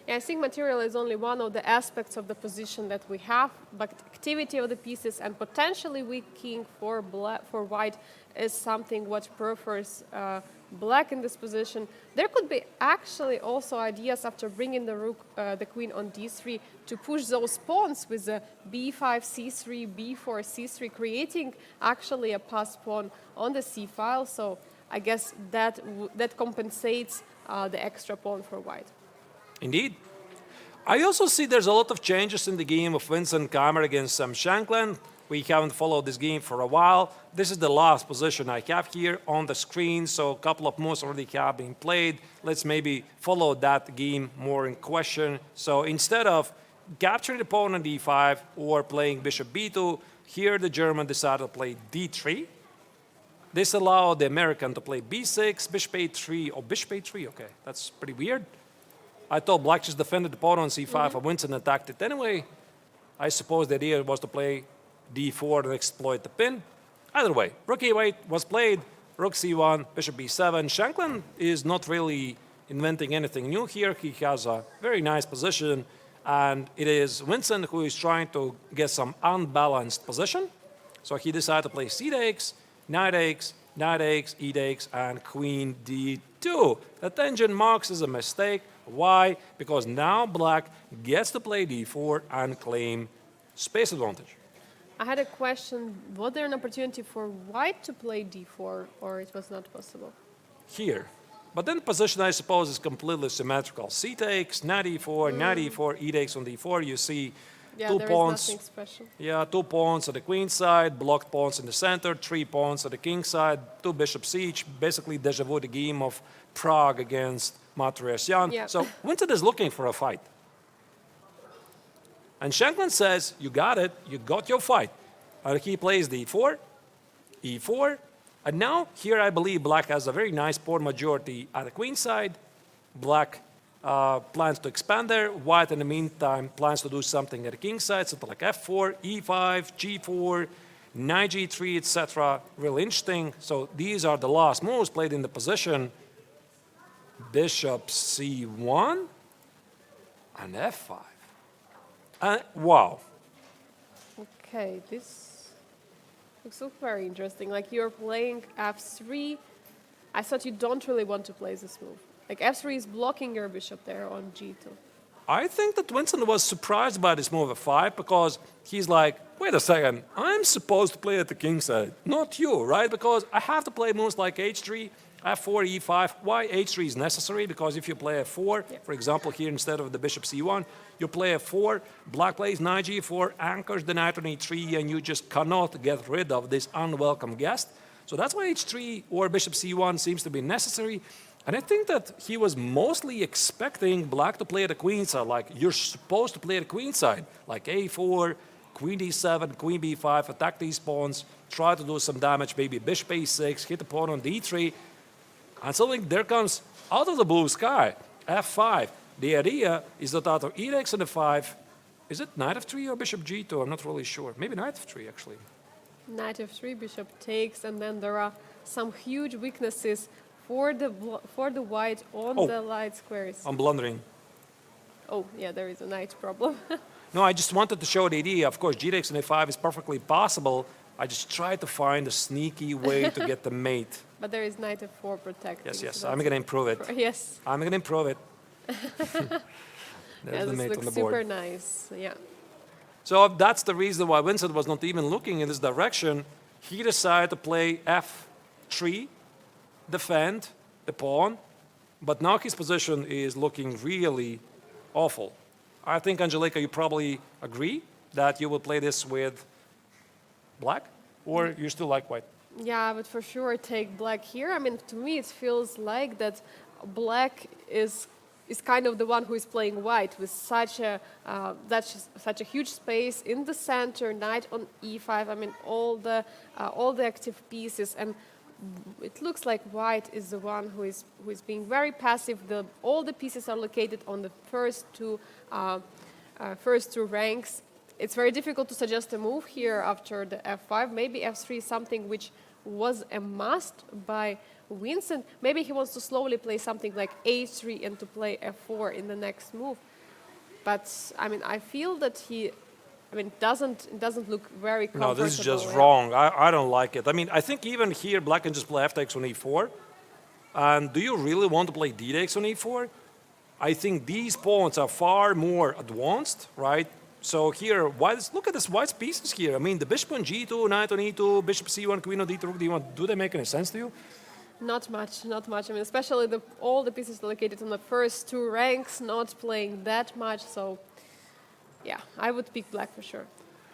Yeah, I think material is only one of the aspects of the position that we have, but activity of the pieces and potentially weak king for white is something what prefers black in this position. There could be actually also ideas after bringing the rook, the queen on d3 to push those pawns with the b5, c3, b4, c3, creating actually a passed pawn on the c file. So I guess that compensates the extra pawn for white. Indeed. I also see there's a lot of changes in the game of Vincent Keymer against Sam Shankland. We haven't followed this game for a while. This is the last position I have here on the screen, so a couple of moves already have been played. Let's maybe follow that game more in question. So instead of capturing the pawn on d5 or playing bishop b2, here the German decided to play d3. This allowed the American to play b6, bishop a3, or bishop a3. Okay, that's pretty weird. I thought black just defended the pawn on c5, and Vincent attacked it anyway. I suppose the idea was to play d4 and exploit the pin. Either way, rook e8 was played, rook c1, bishop b7. Shankland is not really inventing anything new here. He has a very nice position, and it is Vincent who is trying to get some unbalanced position. So he decided to play c takes, knight takes, knight takes, e takes, and queen d2. Attention marks is a mistake. Why? Because now black gets to play d4 and claim space advantage. I had a question. Was there an opportunity for white to play d4, or it was not possible? Here. But then the position, I suppose, is completely symmetrical. C takes, knight e4, knight e4, e takes on d4. You see two pawns. Nothing special. Yeah, 2 pawns at the queen side, blocked pawns in the center, 3 pawns at the king side, 2 bishops each. Basically, deja vu the game of Pragg against Matresian. Yeah. So Vincent is looking for a fight. And Shankland says, you got it, you got your fight. And he plays d4, e4. And now here I believe black has a very nice pawn majority at the queen side. Black plans to expand there. White in the meantime plans to do something at the king side, something like f4, e5, g4, knight g3, etc. Really interesting. So these are the last moves played in the position. Bishop c1 and f5. Wow. Okay, this looks very interesting. Like you're playing f3. I thought you don't really want to play this move. Like f3 is blocking your bishop there on g2. I think that Vincent was surprised by this move f5 because he's like, wait a second, I'm supposed to play at the king side, not you, right? Because I have to play moves like h3, f4, e5. Why h3 is necessary? Because if you play f4, for example, here instead of the bishop c1, you play f4, black plays knight g4, anchors the knight on e3, and you just cannot get rid of this unwelcome guest. So that's why h3 or bishop c1 seems to be necessary. And I think that he was mostly expecting black to play at the queen side, like you're supposed to play at the queen side, like a4, queen d7, queen b5, attack these pawns, try to do some damage, maybe bishop a6, hit the pawn on d3, and suddenly there comes out of the blue sky, f5. The idea is that after e takes on f5, is it knight f3 or bishop g2? I'm not really sure. Maybe knight f3 actually. Knight f3, bishop takes, and then there are some huge weaknesses for the white on the light squares. I'm blundering. Oh, yeah, there is a knight problem. No, I just wanted to show the idea. Of course, g takes on a5 is perfectly possible. I just tried to find a sneaky way to get the mate. But there is knight f4 protecting. Yes, yes, so I'm going to improve it. Yes. I'm going to improve it. There's the This mate on looks the board. super nice, yeah. So that's the reason why Vincent was not even looking in this direction. He decided to play f3, defend the pawn, but now his position is looking really awful. I think, Angelika, you probably agree that you will play this with black, or you still like white? Yeah, I would for sure take black here. I mean, to me, it feels like that black is is kind of the one who is playing white with such a huge space in the center. Knight on e5. I mean, all the active pieces, and it looks like white is the one who is being very passive. All the pieces are located on the first two ranks. It's very difficult to suggest a move here after the f5. Maybe f3 is something which was a must by Vincent. Maybe he wants to slowly play something like a3 and to play f4 in the next move. But I mean, I feel that he, I mean, it doesn't look very comfortable. No, this is just wrong. I don't like it. I mean, I think even here black can just play f takes on e4. And do you really want to play d takes on e4? I think these pawns are far more advanced, right? So here, look at this white's pieces here. I mean, the bishop on g2, knight on e2, bishop c1, queen on d2, rook d1. Do they make any sense to you? Not much, not much. I mean, especially all the pieces located on the first two ranks, not playing that much. So, yeah, I would pick black for sure.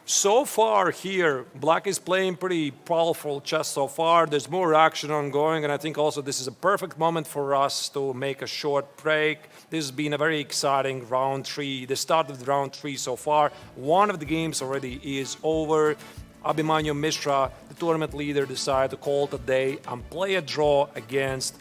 So far here, black is playing pretty powerful chess so far. There's more action ongoing, and I think also this is a perfect moment for us to make a short break. This has been a very exciting round 3. The start of the round 3 so far. One of the games already is over. Abhimanyu Mishra, the tournament leader, decided to call today and play a draw against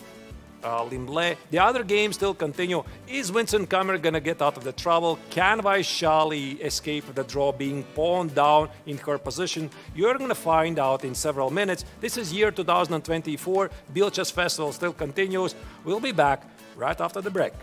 Liem. The other games still continue. Is Vincent Keymer going to get out of the trouble? Can Vaishali escape the draw being pawned down in her position? You're going to find out in several minutes. This is year 2024. Biel Chess Festival still continues. We'll be back right after the break.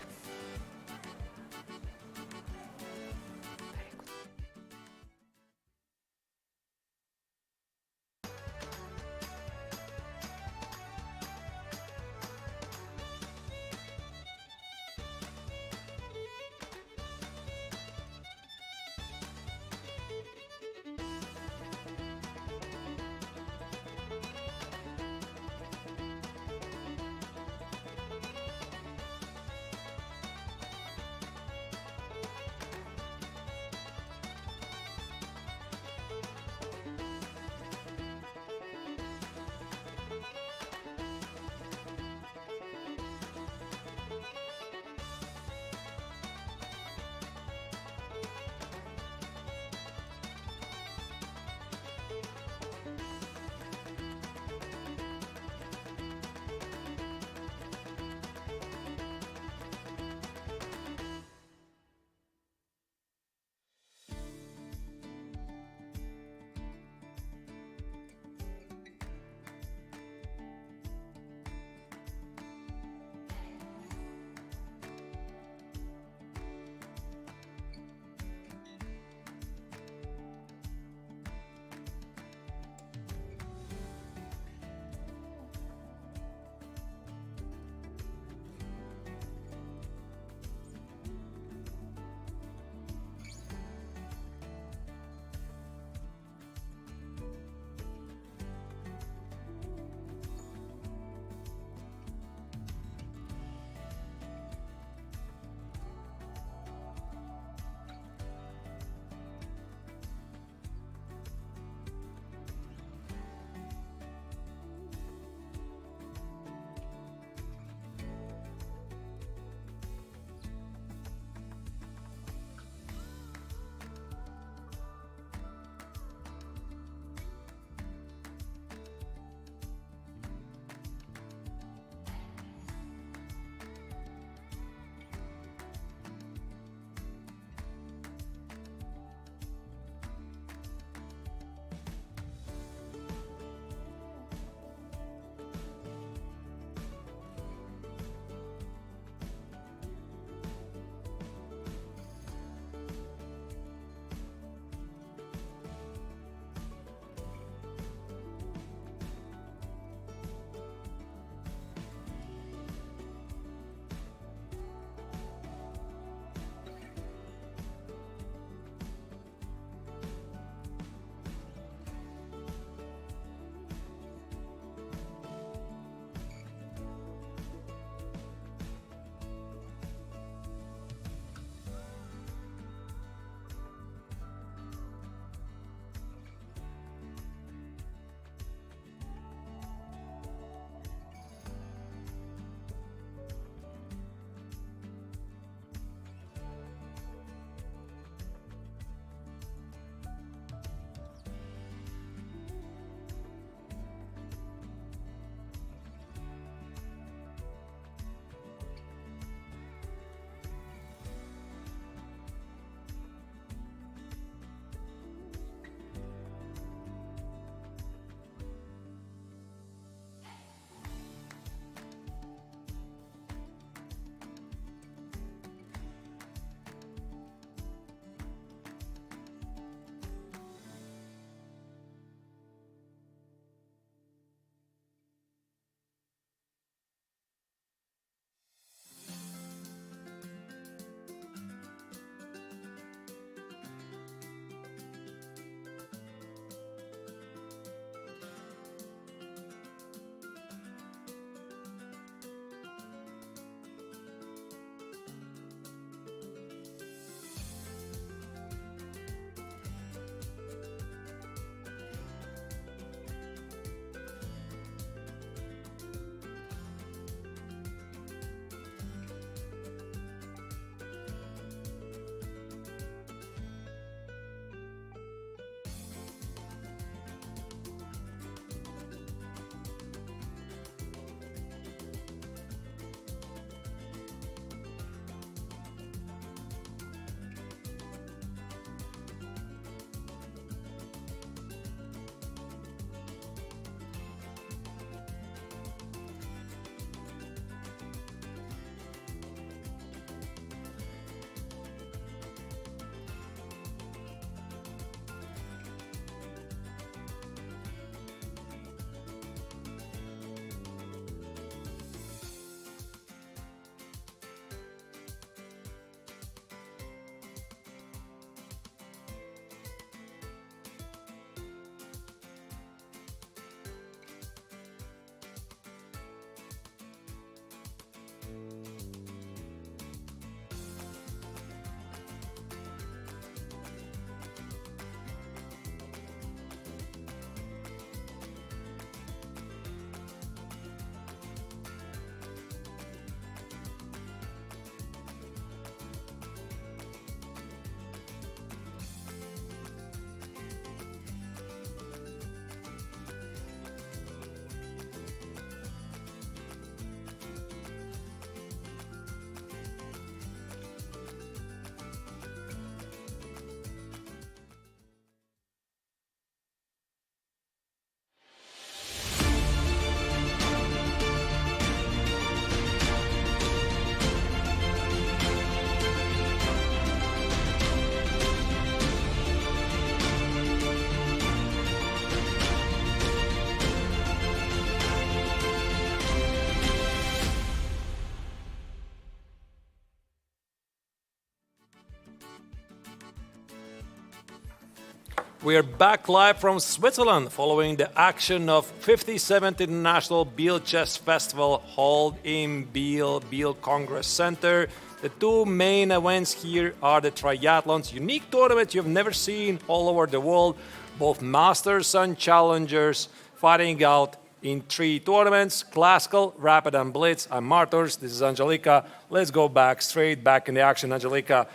We are back live from Switzerland following the action of 57th International Biel Chess Festival held in Biel Congress Center. The two main events here are the triathlons, unique tournament you've never seen all over the world. Both masters and challengers fighting out in 3 tournaments, classical, rapid and blitz. I'm Marturs, this is Angelika. Let's go straight back in the action. Angelika,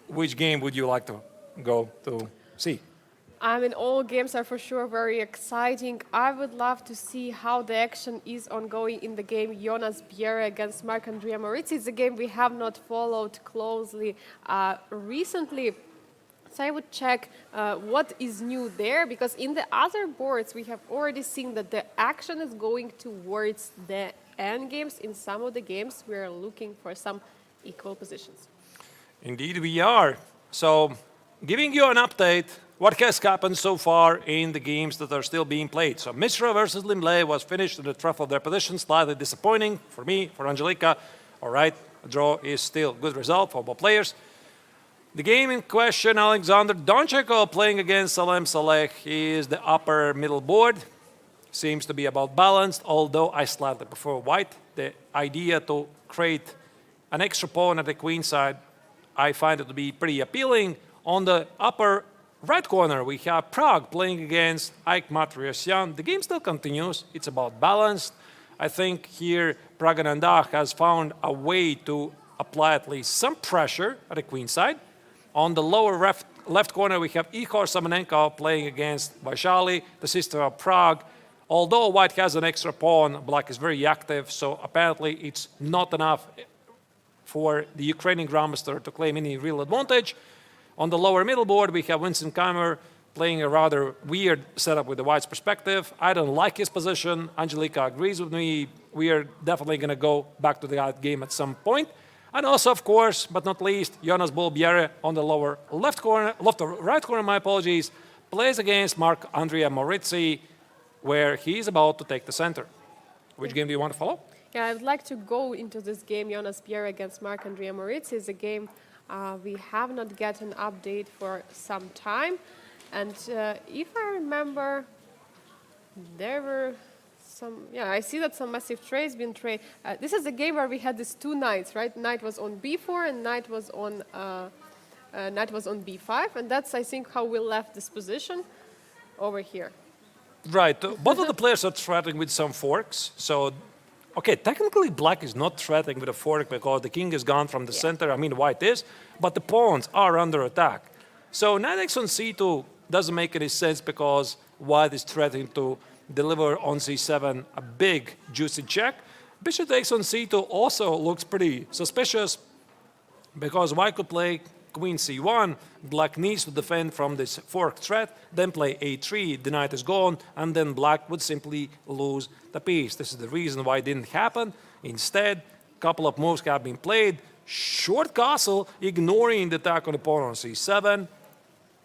which game would you like to go to see? I mean, all games are for sure very exciting. I would love to see how the action is ongoing in the game Jonas Biel against Marc-Andrea Morizzi. It's a game we have not followed closely recently. So I would check what is new there, because in the other boards we have already seen that the action is going towards the end games. In some of the games we are looking for some equal positions. Indeed we are. So giving you an update, what has happened so far in the games that are still being played. So Mishra versus Liem was finished in the trough of their position, slightly disappointing for me, for Angelika. All right, a draw is still a good result for both players. The game in question, Alexander Donchenko playing against Salem. He is the upper middle board. Seems to be about balanced, although I slightly prefer white. The idea to create an extra pawn at the queen side, I find it to be pretty appealing. On the upper right corner, we have Pragg playing against Haik. The game still continues. It's about balance. I think here Praggnanandhaa has found a way to apply at least some pressure at the queen side. On the lower left corner, we have Igor Semenenko playing against Vaishali, the sister of Pragg. Although white has an extra pawn, black is very active, so apparently it's not enough for the Ukrainian grandmaster to claim any real advantage. On the lower middle board, we have Vincent Keymer playing a rather weird setup with the white's perspective. I don't like his position. Angelika agrees with me. We are definitely going to go back to the game at some point. And also, of course, but not least, Jonas Biel on the lower left or right corner, my apologies, plays against Marc-Andrea Morizzi, where he is about to take the center. Which game do you want to follow? Yeah, I would like to go into this game, Jonas Biel against Marc-Andrea Morizzi. It's a game we have not get an update for some time. And if I remember, there were I see that some massive trades been traded. This is a game where we had these 2 knights, right? Knight was on b4 and knight was on b5, and that's, I think, how we left this position over here. Right. Both of the players are threatening with some forks. So, okay, technically black is not threatening with a fork because the king is gone from the center. I mean, white is, but the pawns are under attack. So knight x on c2 doesn't make any sense because white is threatening to deliver on c7 a big, juicy check. Bishop takes on c2 also looks pretty suspicious because white could play queen c1, black needs to defend from this fork threat, then play a3, the knight is gone, and then black would simply lose the piece. This is the reason why it didn't happen. Instead, a couple of moves have been played. Short castle, ignoring the attack on the pawn on c7,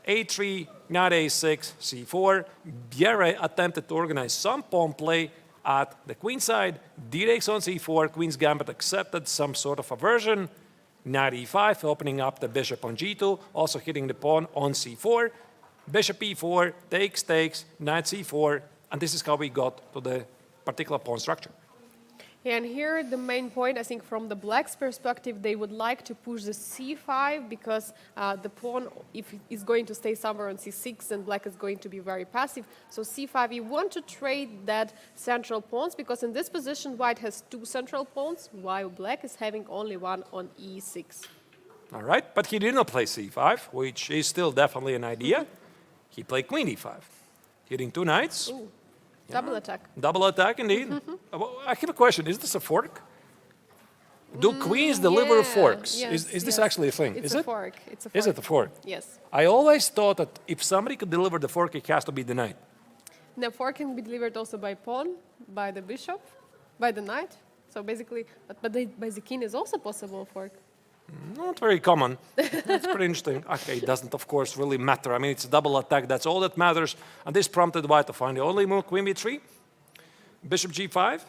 a3, knight a6, c4. Bienne attempted to organize some pawn play at the queen side. D takes on c4, queen's gambit accepted some sort of aversion. Knight e5, opening up the bishop on g2, also hitting the pawn on c4. Bishop e4, takes, knight c4, and this is how we got to the particular pawn structure. Yeah, and here the main point, I think, from the black's perspective, they would like to push the c5 because the pawn, if is going to stay somewhere on c6, and black is going to be very passive. So c5, you want to trade that central pawns because in this position, white has 2 central pawns, while black is having only one on e6. All right, but he did not play c5, which is still definitely an idea. He played queen e5, hitting 2 knights. Ooh. Double attack. Double attack, indeed. I have a question. Is this a fork? Do queens deliver forks? Yes, is this actually a thing? It's is a it? fork. It's a fork. Is it a fork? Yes. I always thought that if somebody could deliver the fork, it has to be the knight. The fork can be delivered also by pawn, by the bishop, by the knight. So basically, but by the king is also possible fork. Not very common. That's pretty interesting. Okay, it doesn't, of course, really matter. I mean, it's a double attack. That's all that matters. And this prompted white to find the only move, queen b3, bishop g5,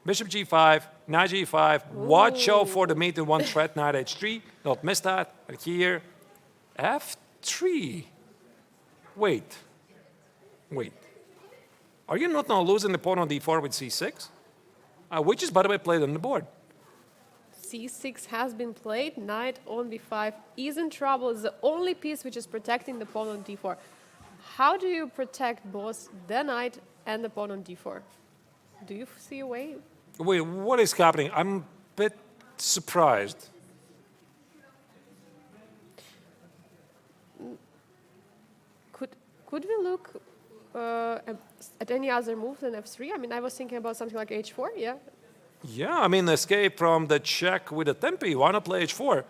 bishop g5, knight g5. Watch out for the mate in one threat, knight h3. Don't miss that. And here, f3. Wait. Are you not now losing the pawn on d4 with c6? Which is, by the way, played on the board. c6 has been played. Knight on b5 is in trouble. It's the only piece which is protecting the pawn on d4. How do you protect both the knight and the pawn on d4? Do you see a way? Wait, what is happening? I'm a bit surprised. Could we look at any other move than f3? I mean, I was thinking about something like h4, yeah? Yeah, I mean, escape from the check with a tempi. Why not play h4?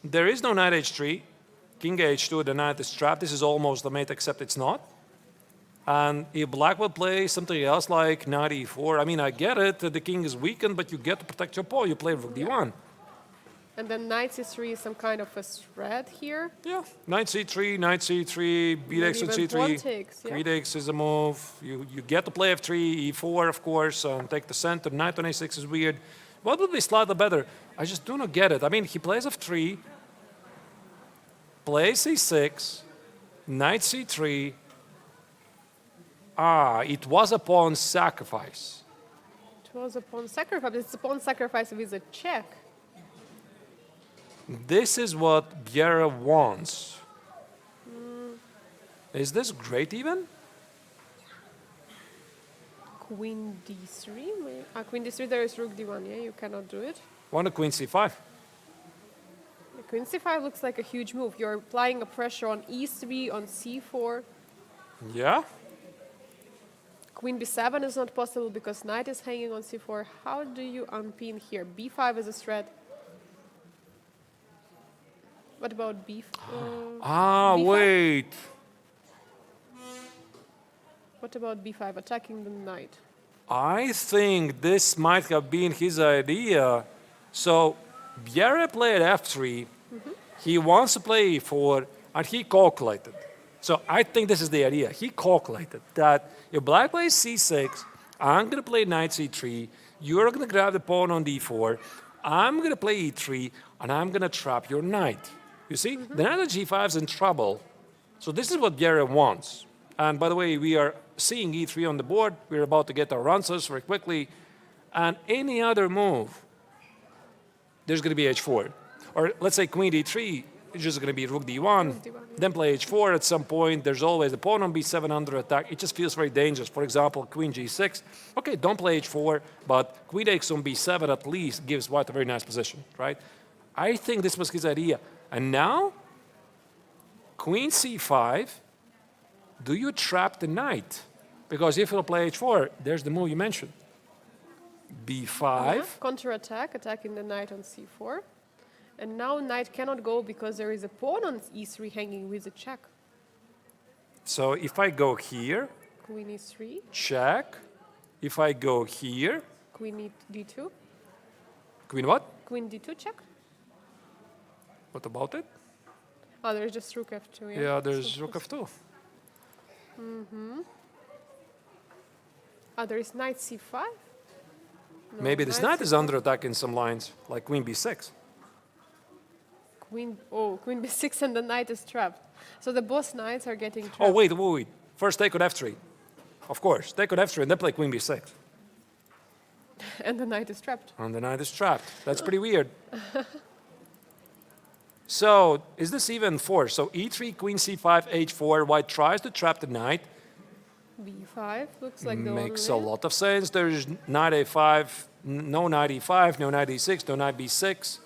There is no knight h3. King h2, the knight is trapped. This is almost the mate, except it's not. And if black would play something else like knight e4, I mean, I get it. The king is weakened, but you get to protect your pawn. You play rook d1. And then knight c3 is some kind of a threat here. Yeah, knight c3, bx on Even c3. pawn takes, yeah. Queen takes is a move. You get to play f3, e4, of course, and take the center. Knight on a6 is weird. What would be slightly better? I just do not get it. I mean, he plays f3, plays c6, knight c3. It was a pawn sacrifice. It was a pawn sacrifice. It's a pawn sacrifice with a check. This is what Bienne wants. Is this great even? Queen d3. Queen d3, there is rook d1. Yeah, you cannot do it. Want a queen c5? Queen c5 looks like a huge move. You're applying a pressure on e3, on c4. Yeah? Queen b7 is not possible because knight is hanging on c4. How do you unpin here? b5 is a threat. What about b5? Wait. What about b5, attacking the knight? I think this might have been his idea. So Bienne played f3. He wants to play e4, and he calculated. So I think this is the idea. He calculated that if black plays c6, I'm going to play knight c3. You're going to grab the pawn on d4. I'm going to play e3, and I'm going to trap your knight. You see, the knight on g5 is in trouble. So this is what Bienne wants. And by the way, we are seeing e3 on the board. We're about to get our answers very quickly. And any other move, there's going to be h4. Or let's say queen d3, it's just going to be rook d1, then play h4 at some point. There's always the pawn on b7 under attack. It just feels very dangerous. For example, queen g6. Okay, don't play h4, but queen takes on b7 at least gives white a very nice position, right? I think this was his idea. And now, queen c5, do you trap the knight? Because if you play h4, there's the move you mentioned. b5. Counter-attack, attacking the knight on c4. And now knight cannot go because there is a pawn on e3 hanging with a check. So if I go here, Queen e3, check. If I go here, queen d2, queen what? queen d2 check. What about it? Oh, there's just rook f2. Yeah, there's rook f2. Oh, there is knight c5. No, Maybe this knight is under attack in some lines, like queen b6. Queen b6 and the knight is trapped. So the both knights are getting trapped. Oh, wait. First take on f3. Of course, take on f3 and then play queen b6. And the knight is trapped. And the knight is trapped. That's pretty weird. So, is this even forced? So e3, queen c5, h4, white tries to trap the knight. b5 looks like the Makes a only. lot of sense. There's knight a5, no knight e5, no knight e6, no knight b6.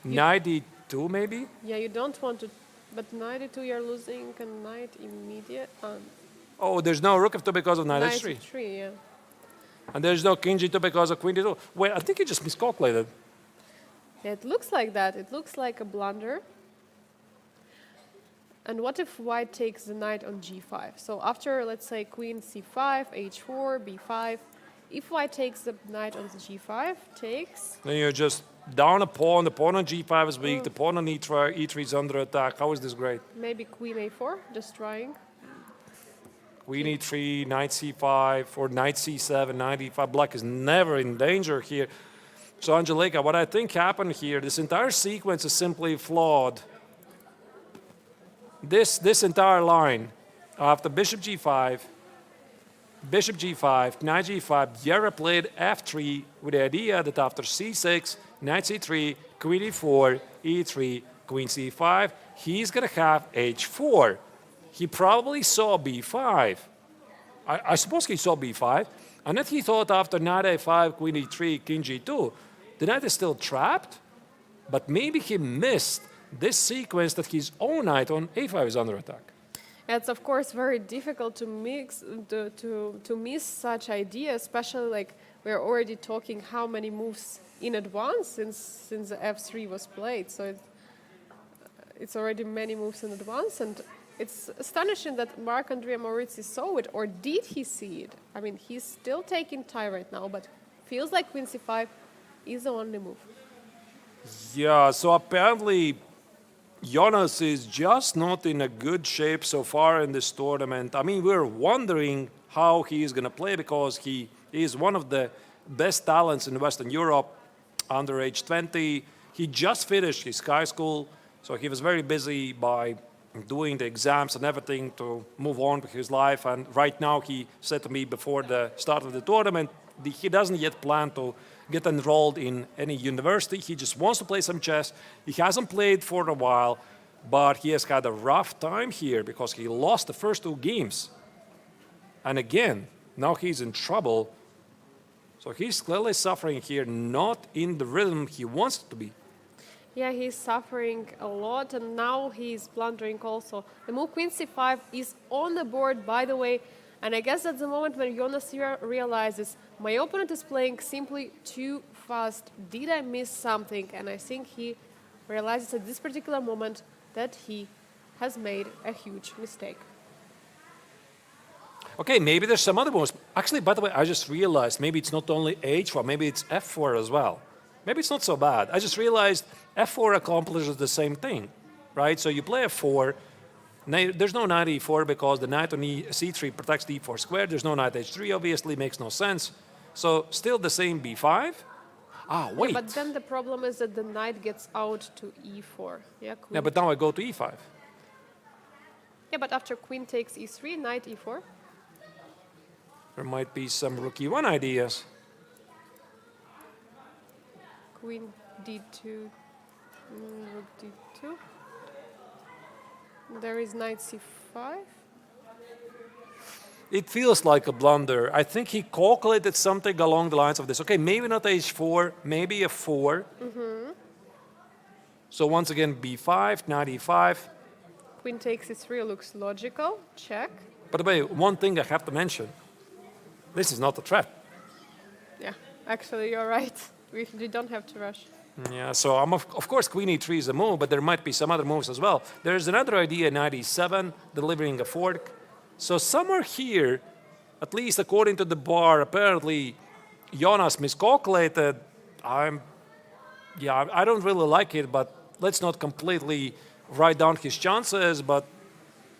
Knight e2 maybe? Yeah, you don't want to, but knight e2 you're losing a knight immediate. Oh, there's no rook f2 because of knight Knight h3. e3, yeah. And there's no king g2 because of queen d2. Wait, I think you just miscalculated. Yeah, it looks like that. It looks like a blunder. And what if white takes the knight on g5? So after, let's say, queen c5, h4, b5, if white takes the knight on g5, takes... Then you're just down a pawn. The pawn on g5 is weak. The pawn on e3 is under attack. How is this great? Maybe queen a4, just trying. Queen e3, knight c5, or knight c7, knight e5. Black is never in danger here. So, Angelika, what I think happened here, this entire sequence is simply flawed. this entire line after bishop g5, knight g5, Bielle played f3 with the idea that after c6, knight c3, queen e4, e3, queen c5, he's going to have h4. He probably saw b5. I suppose he saw b5, and then he thought after knight a5, queen e3, king g2, the knight is still trapped, but maybe he missed this sequence that his own knight on a5 is under attack. It's of course very difficult to mix to miss such ideas, especially like we're already talking how many moves in advance since the f3 was played. So it's already many moves in advance, and it's astonishing that Marc-Andrea Maurizi saw it, or did he see it? I mean, he's still taking time right now, but feels like queen c5 is the only move. Yeah, so apparently Jonas is just not in a good shape so far in this tournament. I mean, we're wondering how he is going to play because he is one of the best talents in Western Europe under age 20. He just finished his high school, so he was very busy by doing the exams and everything to move on with his life. And right now he said to me before the start of the tournament, he doesn't yet plan to get enrolled in any university. He just wants to play some chess. He hasn't played for a while, but he has had a rough time here because he lost the first two games. And again, now he's in trouble. So he's clearly suffering here, not in the rhythm he wants it to be. Yeah, he's suffering a lot, and now he's blundering also. The move queen c5 is on the board, by the way, and I guess that's the moment when Jonas realizes my opponent is playing simply too fast. Did I miss something? And I think he realizes at this particular moment that he has made a huge mistake. Okay, maybe there's some other moves. Actually, by the way, I just realized maybe it's not only h4, maybe it's f4 as well. Maybe it's not so bad. I just realized f4 accomplishes the same thing, right? So you play f4. There's no knight e4 because the knight on c3 protects the e4 square. There's no knight h3, obviously, makes no sense. So still the same b5. Ah, wait. Yeah, but then the problem is that the knight gets out to e4. Yeah, Yeah, but now I go to e5. Yeah, but after queen takes e3, knight e4. There might be some rook e1 ideas. Queen d2, rook d2. There is knight c5. It feels like a blunder. I think he calculated something along the lines of this. Okay, maybe not h4, maybe f4. So once again, b5, knight e5. Queen takes e3 looks logical. Check. By the way, one thing I have to mention. This is not a threat. Yeah, actually, you're right. We don't have to rush. Yeah, so of course queen e3 is a move, but there might be some other moves as well. There's another idea, knight e7, delivering a fork. So somewhere here, at least according to the bar, apparently Jonas miscalculated. I don't really like it, but let's not completely write down his chances, but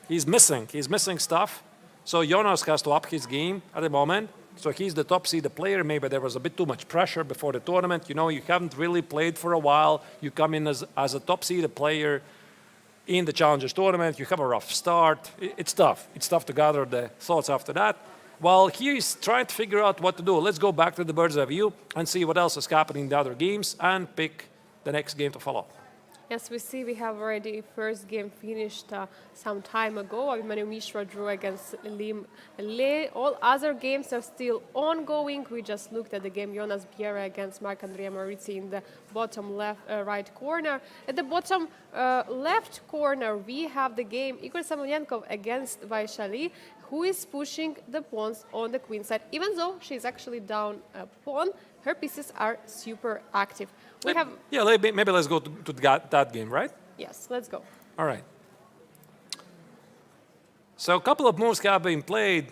he's missing stuff. So Jonas has to up his game at the moment. So he's the top seeded player. Maybe there was a bit too much pressure before the tournament. You know, you haven't really played for a while. You come in as a top seeded player in the Challengers tournament. You have a rough start. It's tough. It's tough to gather the thoughts after that. While he's trying to figure out what to do, let's go back to the bird's eye view and see what else is happening in the other games and pick the next game to follow. Yes, we see we have already first game finished some time ago. Mishra drew against Liem. All other games are still ongoing. We just looked at the game Jonas Bielle against Marc-Andrea Maurizi in the bottom left, right corner. At the bottom left corner, we have the game Igor Samoylenko against Vaishali, who is pushing the pawns on the queen side. Even though she's actually down a pawn, her pieces are super active. Maybe let's go to that game, right? Yes, let's go. All right. So a couple of moves have been played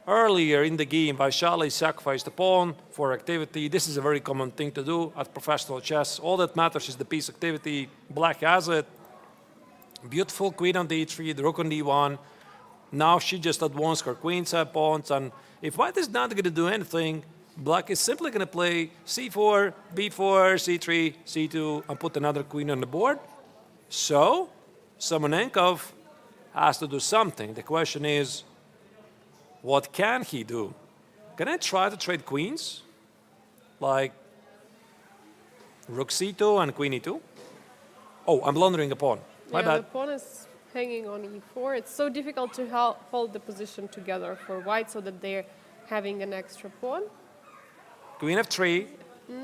earlier in the game. Vaishali sacrificed the pawn for activity. This is a very common thing to do at professional chess. All that matters is the piece activity. Black has it. Beautiful queen on d3, the rook on d1. Now she just advanced her queenside pawns, and if white is not going to do anything, black is simply going to play c4, b4, c3, c2, and put another queen on the board. So Samoylenko has to do something. The question is, what can he do? Can I try to trade queens? Like rook c2 and queen e2? Oh, I'm blundering a pawn. My yeah, bad. the pawn is hanging on e4. It's so difficult to hold the position together for white so that they're having an extra pawn. Queen f3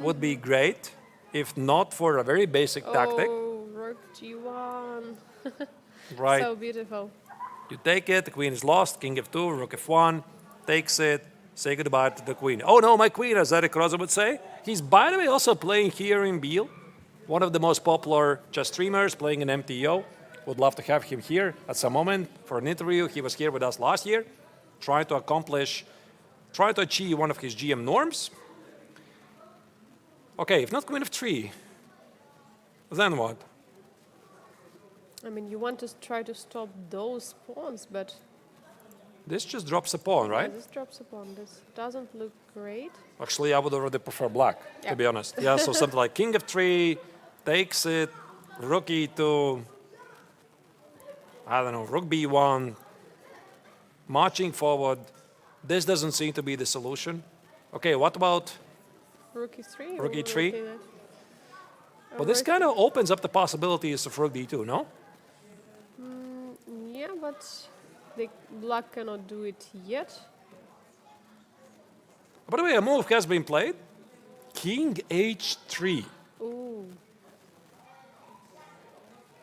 would be great, if not for a very basic tactic. Oh, rook g1. Right. So beautiful. You take it, the queen is lost, king f2, rook f1, takes it, say goodbye to the queen. Oh no, my queen, as Eric Rosa would say. He's, by the way, also playing here in Biel, one of the most popular chess streamers, playing in MTO. Would love to have him here at some moment for an interview. He was here with us last year, trying to achieve one of his GM norms. Okay, if not queen f3, then what? I mean, you want to try to stop those pawns, but This just drops a pawn, yeah, right? this drops a pawn. This doesn't look great. Actually, I would already prefer black, Yeah. to be honest. Yeah, so something like king f3, takes it, rook e2, I don't know, rook b1, marching forward. This doesn't seem to be the solution. Okay, what about, Rook e3? Rook or e3? rook well, this kind of opens up the possibilities of rook d2, no? Yeah, but black cannot do it yet. By the way, a move has been played. King h3. Ooh.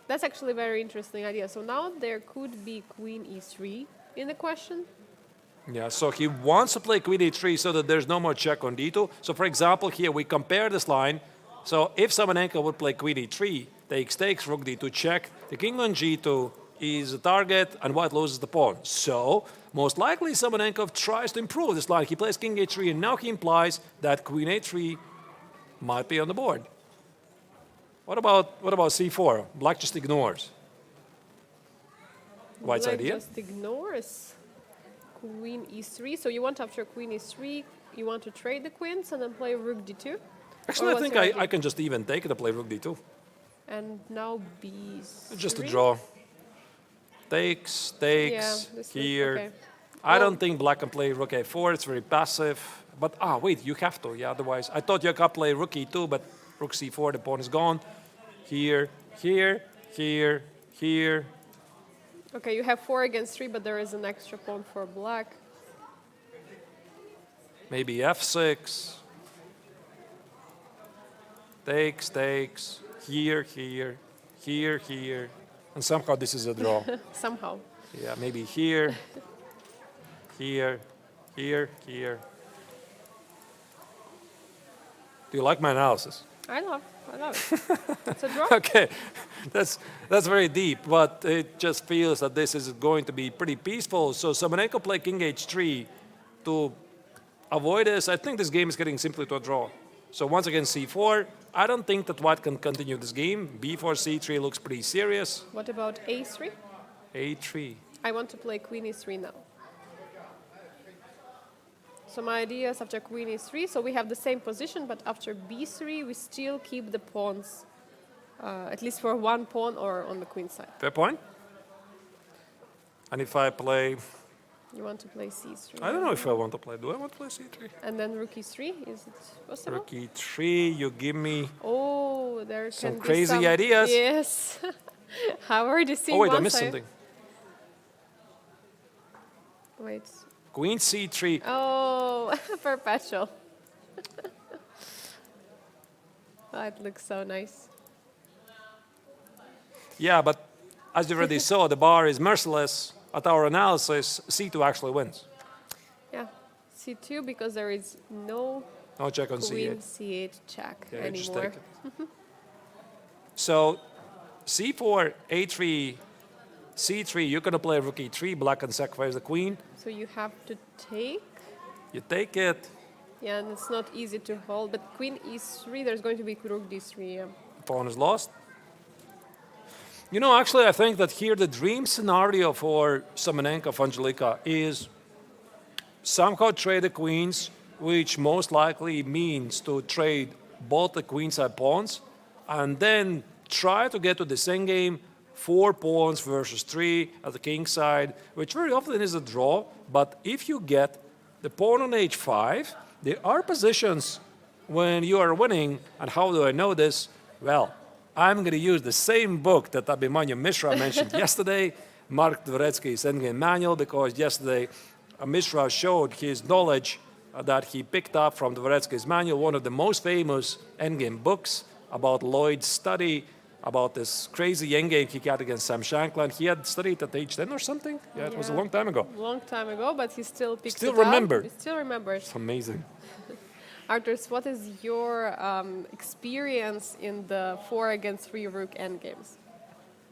That's actually a very interesting idea. So now there could be queen e3 in the question. Yeah, so he wants to play queen e3 so that there's no more check on d2. So for example, here we compare this line. So if Samanenko would play queen e3, takes, rook d2 check, the king on g2 is a target and white loses the pawn. So most likely Samanenko tries to improve this line. He plays king h3 and now he implies that queen a3 might be on the board. What about c4? Black just ignores. White's Black idea? just ignores queen e3. So you want after queen e3, you want to trade the queens and then play rook d2? Actually, Or I what's think your I idea? can just even take it to play rook d2. And now b3. Just a draw. Takes, this here. okay. I Well- don't think black can play rook a4. It's very passive. But, wait, you have to. Yeah, otherwise. I thought you could play rook e2, but rook c4, the pawn is gone. Here, here, here, here. Okay, you have 4 against 3, but there is an extra pawn for black. Maybe f6. Takes, here, here, here, here. And somehow this is a draw. Somehow. Yeah, maybe here, here, here, here. Do you like my analysis? I love it. It's a draw. Okay, that's very deep, but it just feels that this is going to be pretty peaceful. So Samanenko play king h3 to avoid this. I think this game is getting simply to a draw. So once again, c4. I don't think that white can continue this game. b4, c3 looks pretty serious. What about a3? a3. I want to play queen e3 now. So my idea is after queen e3, so we have the same position, but after b3, we still keep the pawns, at least for one pawn or on the queen side. Fair point. And if I play, You want to play c3. I don't know if I want to play. Do I want to play c3? And then rook e3, is it possible? Rook e3, you give me. Oh, there Some can be crazy some ideas. Yes. I've already seen Oh wait, I one missed side. something. Wait. Queen c3. Oh, perpetual. Oh, it looks so nice. Yeah, but as you already saw, the bar is merciless. At our analysis, c2 actually wins. Yeah, c2 because there is no No check on queen c8. c8 check Yeah, you just anymore. take it. So c4, a3, c3, you're going to play rook e3, black can sacrifice the queen. So you have to take. You take it, Yeah, and it's not easy to hold. But queen e3, there's going to be rook d3. Yeah. pawn is lost. You know, actually, I think that here the dream scenario for Samanenko of Angelika is somehow trade the queens, which most likely means to trade both the queenside pawns, and then try to get to this endgame 4 pawns versus 3 at the king side, which very often is a draw. But if you get the pawn on h5, there are positions when you are winning. And how do I know this? Well, I'm going to use the same book that Abhimanyu Mishra mentioned yesterday, Mark Dvoretsky's Endgame Manual, because yesterday Mishra showed his knowledge that he picked up from Dvoretsky's manual, one of the most famous endgame books about Lloyd's study, about this crazy endgame he got against Sam Shankland. He had studied at age 10 or something. Yeah, it was a long time ago. Long time ago, but he still picks Still it remembered. up. He still remembers. It's amazing. Arturs, what is your experience in the 4 against 3 rook endgames?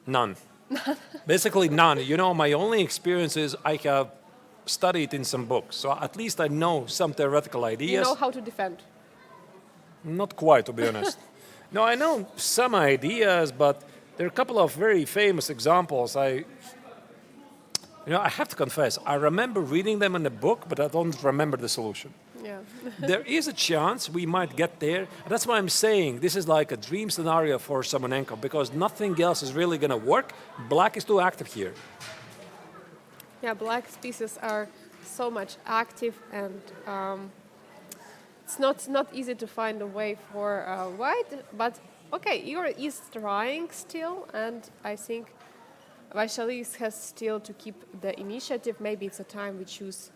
None. Basically none. You know, my only experience is I have studied in some books, so at least I know some theoretical ideas. You know how to defend? Not quite, to be honest. No, I know some ideas, but there are a couple of very famous examples. I have to confess, I remember reading them in the book, but I don't remember the solution. Yeah. There is a chance we might get there. That's why I'm saying this is like a dream scenario for Simonenko, because nothing else is really going to work. Black is too active here. Yeah, black's pieces are so much active, and it's not easy to find a way for white. But okay, Igor is trying still, and I think Vaishali has still to keep the initiative. Maybe it's a time we choose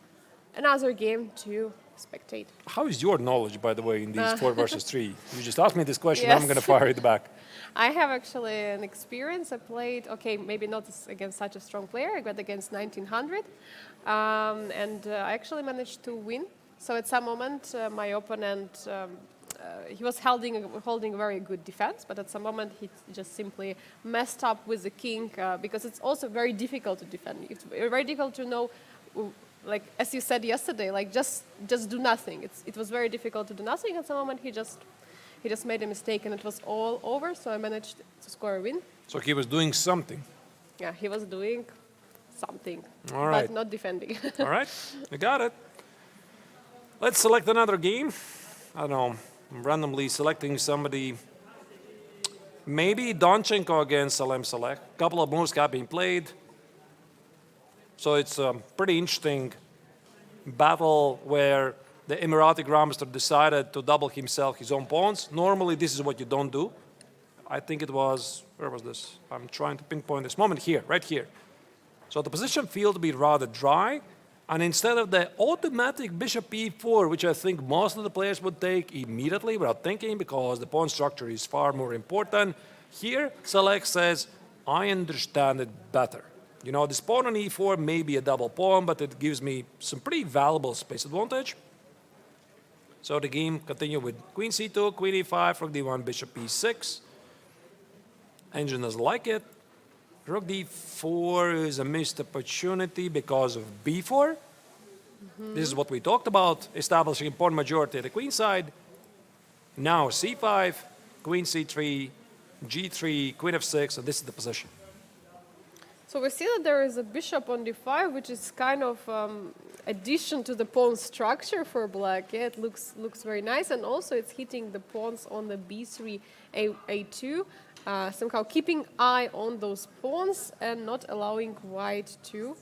another game to spectate. How is your knowledge, by the way, in these 4 versus 3? You just asked me this question, Yes. I'm going to fire it back. I have actually an experience. I played, okay, maybe not against such a strong player, but against 1900. And I actually managed to win. So at some moment, my opponent, he was holding a very good defense, but at some moment he just simply messed up with the king, because it's also very difficult to defend. It's very difficult to know, like as you said yesterday, like just do nothing. It was very difficult to do nothing. At some moment he just made a mistake and it was all over. So I managed to score a win. So he was doing something. Yeah, he was doing something, All right. but not defending. All right, you got it. Let's select another game. I don't know, I'm randomly selecting somebody. Maybe Donchenko against Salem select. A couple of moves have been played. So it's a pretty interesting battle where the Emirati Grandmaster decided to double himself his own pawns. Normally, this is what you don't do. I think it was, where was this? I'm trying to pinpoint this moment here, right here. So the position feels to be rather dry. And instead of the automatic bishop e4, which I think most of the players would take immediately without thinking because the pawn structure is far more important, here Select says, I understand it better. You know, this pawn on e4 may be a double pawn, but it gives me some pretty valuable space advantage. So the game continued with queen c2, queen e5, rook d1, bishop e6. Engine doesn't like it. Rook d4 is a missed opportunity because of b4. This is what we talked about, establishing pawn majority at the queen side. Now c5, queen c3, g3, queen f6, and this is the position. So we see that there is a bishop on d5, which is kind of addition to the pawn structure for black. Yeah, it looks very nice, and also it's hitting the pawns on the b3, a2, somehow keeping eye on those pawns and not allowing white to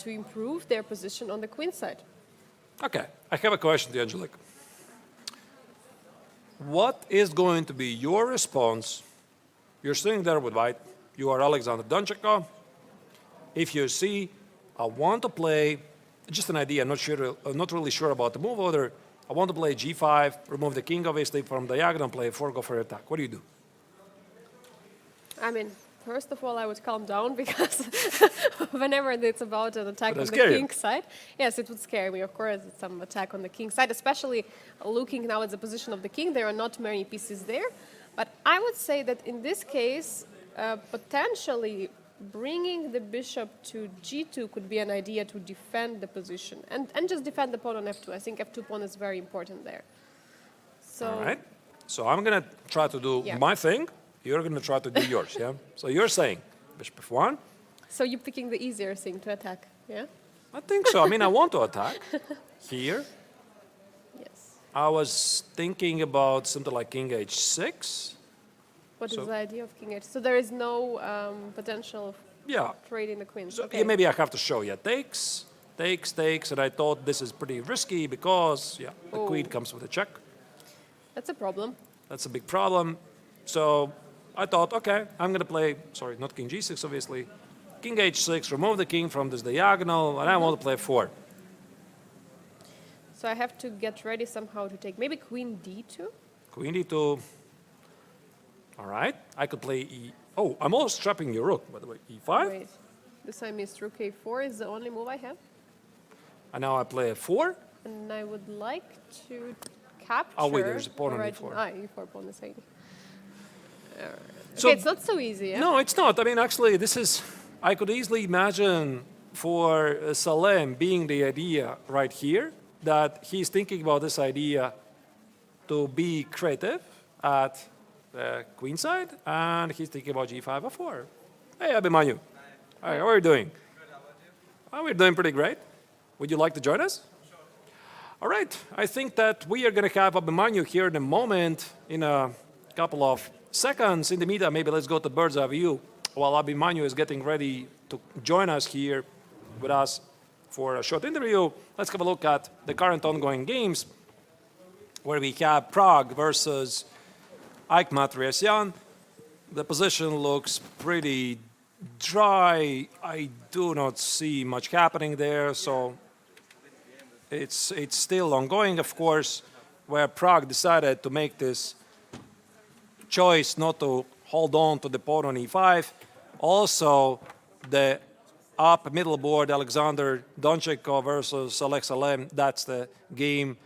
improve their position on the queen side. Okay, I have a question to Angelique. What is going to be your response? You're sitting there with white. You are Alexander Donchenko. If you see, I want to play, just an idea, I'm not really sure about the move order. I want to play g5, remove the king obviously from diagonal, play 4, go for attack. What do you do? I mean, first of all, I would calm down because whenever it's about an attack on the king side, yes, it would scare me. Of course, it's some attack on the king side, especially looking now at the position of the king. There are not many pieces there. But I would say that in this case, potentially bringing the bishop to g2 could be an idea to defend the position and just defend the pawn on f2. I think f2 pawn is very important there. So, all right. So I'm going to try to do my thing. You're going to try to do yours, yeah? So you're saying bishop f1. So you're picking the easier thing to attack, yeah? I think so. I mean, I want to attack here. Yes. I was thinking about something like king h6. What is So- the idea of king h? So there is no potential of Yeah. trading the queen. So Okay. yeah, maybe I have to show you. Takes, and I thought this is pretty risky because, yeah, the queen comes with a check. That's a problem. That's a big problem. So I thought, okay, I'm going to play, sorry, not king g6, obviously. King h6, remove the king from this diagonal, and I want to play 4. So I have to get ready somehow to take maybe queen d2. Queen d2. All right. I could play e. Oh, I'm almost trapping your rook, by the way. e5. Wait, this I missed. Rook a4 is the only move I have. And now I play a4. And I would like to capture. Oh, wait, there's a pawn on original- e4. e4 pawn is hanging. So- Okay, it's not so easy, yeah? No, it's not. I mean, actually, this is. I could easily imagine for Salem being the idea right here that he's thinking about this idea to be creative at the queen side, and he's thinking about g5 f4. Hey, Abhimanyu. Hi, how are you doing? Oh, we're doing pretty great. Would you like to join us? All right. I think that we are going to have Abhimanyu here in a moment, in a couple of seconds. In the meantime, maybe let's go to bird's eye view while Abhimanyu is getting ready to join us here with us for a short interview. Let's have a look at the current ongoing games where we have Pragg versus Haik. The position looks pretty dry. I do not see much happening there, so it's still ongoing, of course, where Pragg decided to make this choice not to hold on to the pawn on e5. Also, the up middle board, Alexander Donchenko versus Salem, that's the game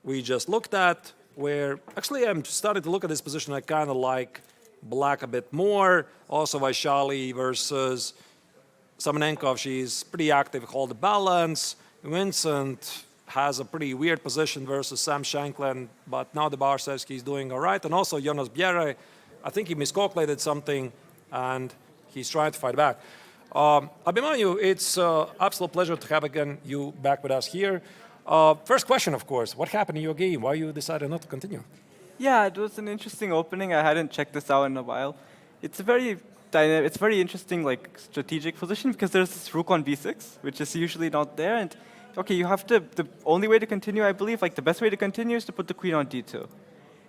we just looked at, where actually I'm starting to look at this position. I kind of like black a bit more. Also, Vaishali versus Semenenkov, she's pretty active, hold the balance. Vincent has a pretty weird position versus Sam Shanklin, but now the bar says he's doing all right. And also Jonas Biel, I think he miscalculated something, and he's trying to fight back. Abhimanyu, it's absolute pleasure to have again you back with us here. First question, of course, what happened in your game? Why you decided not to continue? Yeah, it was an interesting opening. I hadn't checked this out in a while. It's a very dynamic, it's very interesting, like strategic position because there's this rook on b6, which is usually not there. And okay, you have to. The only way to continue, I believe, like the best way to continue is to put the queen on d2.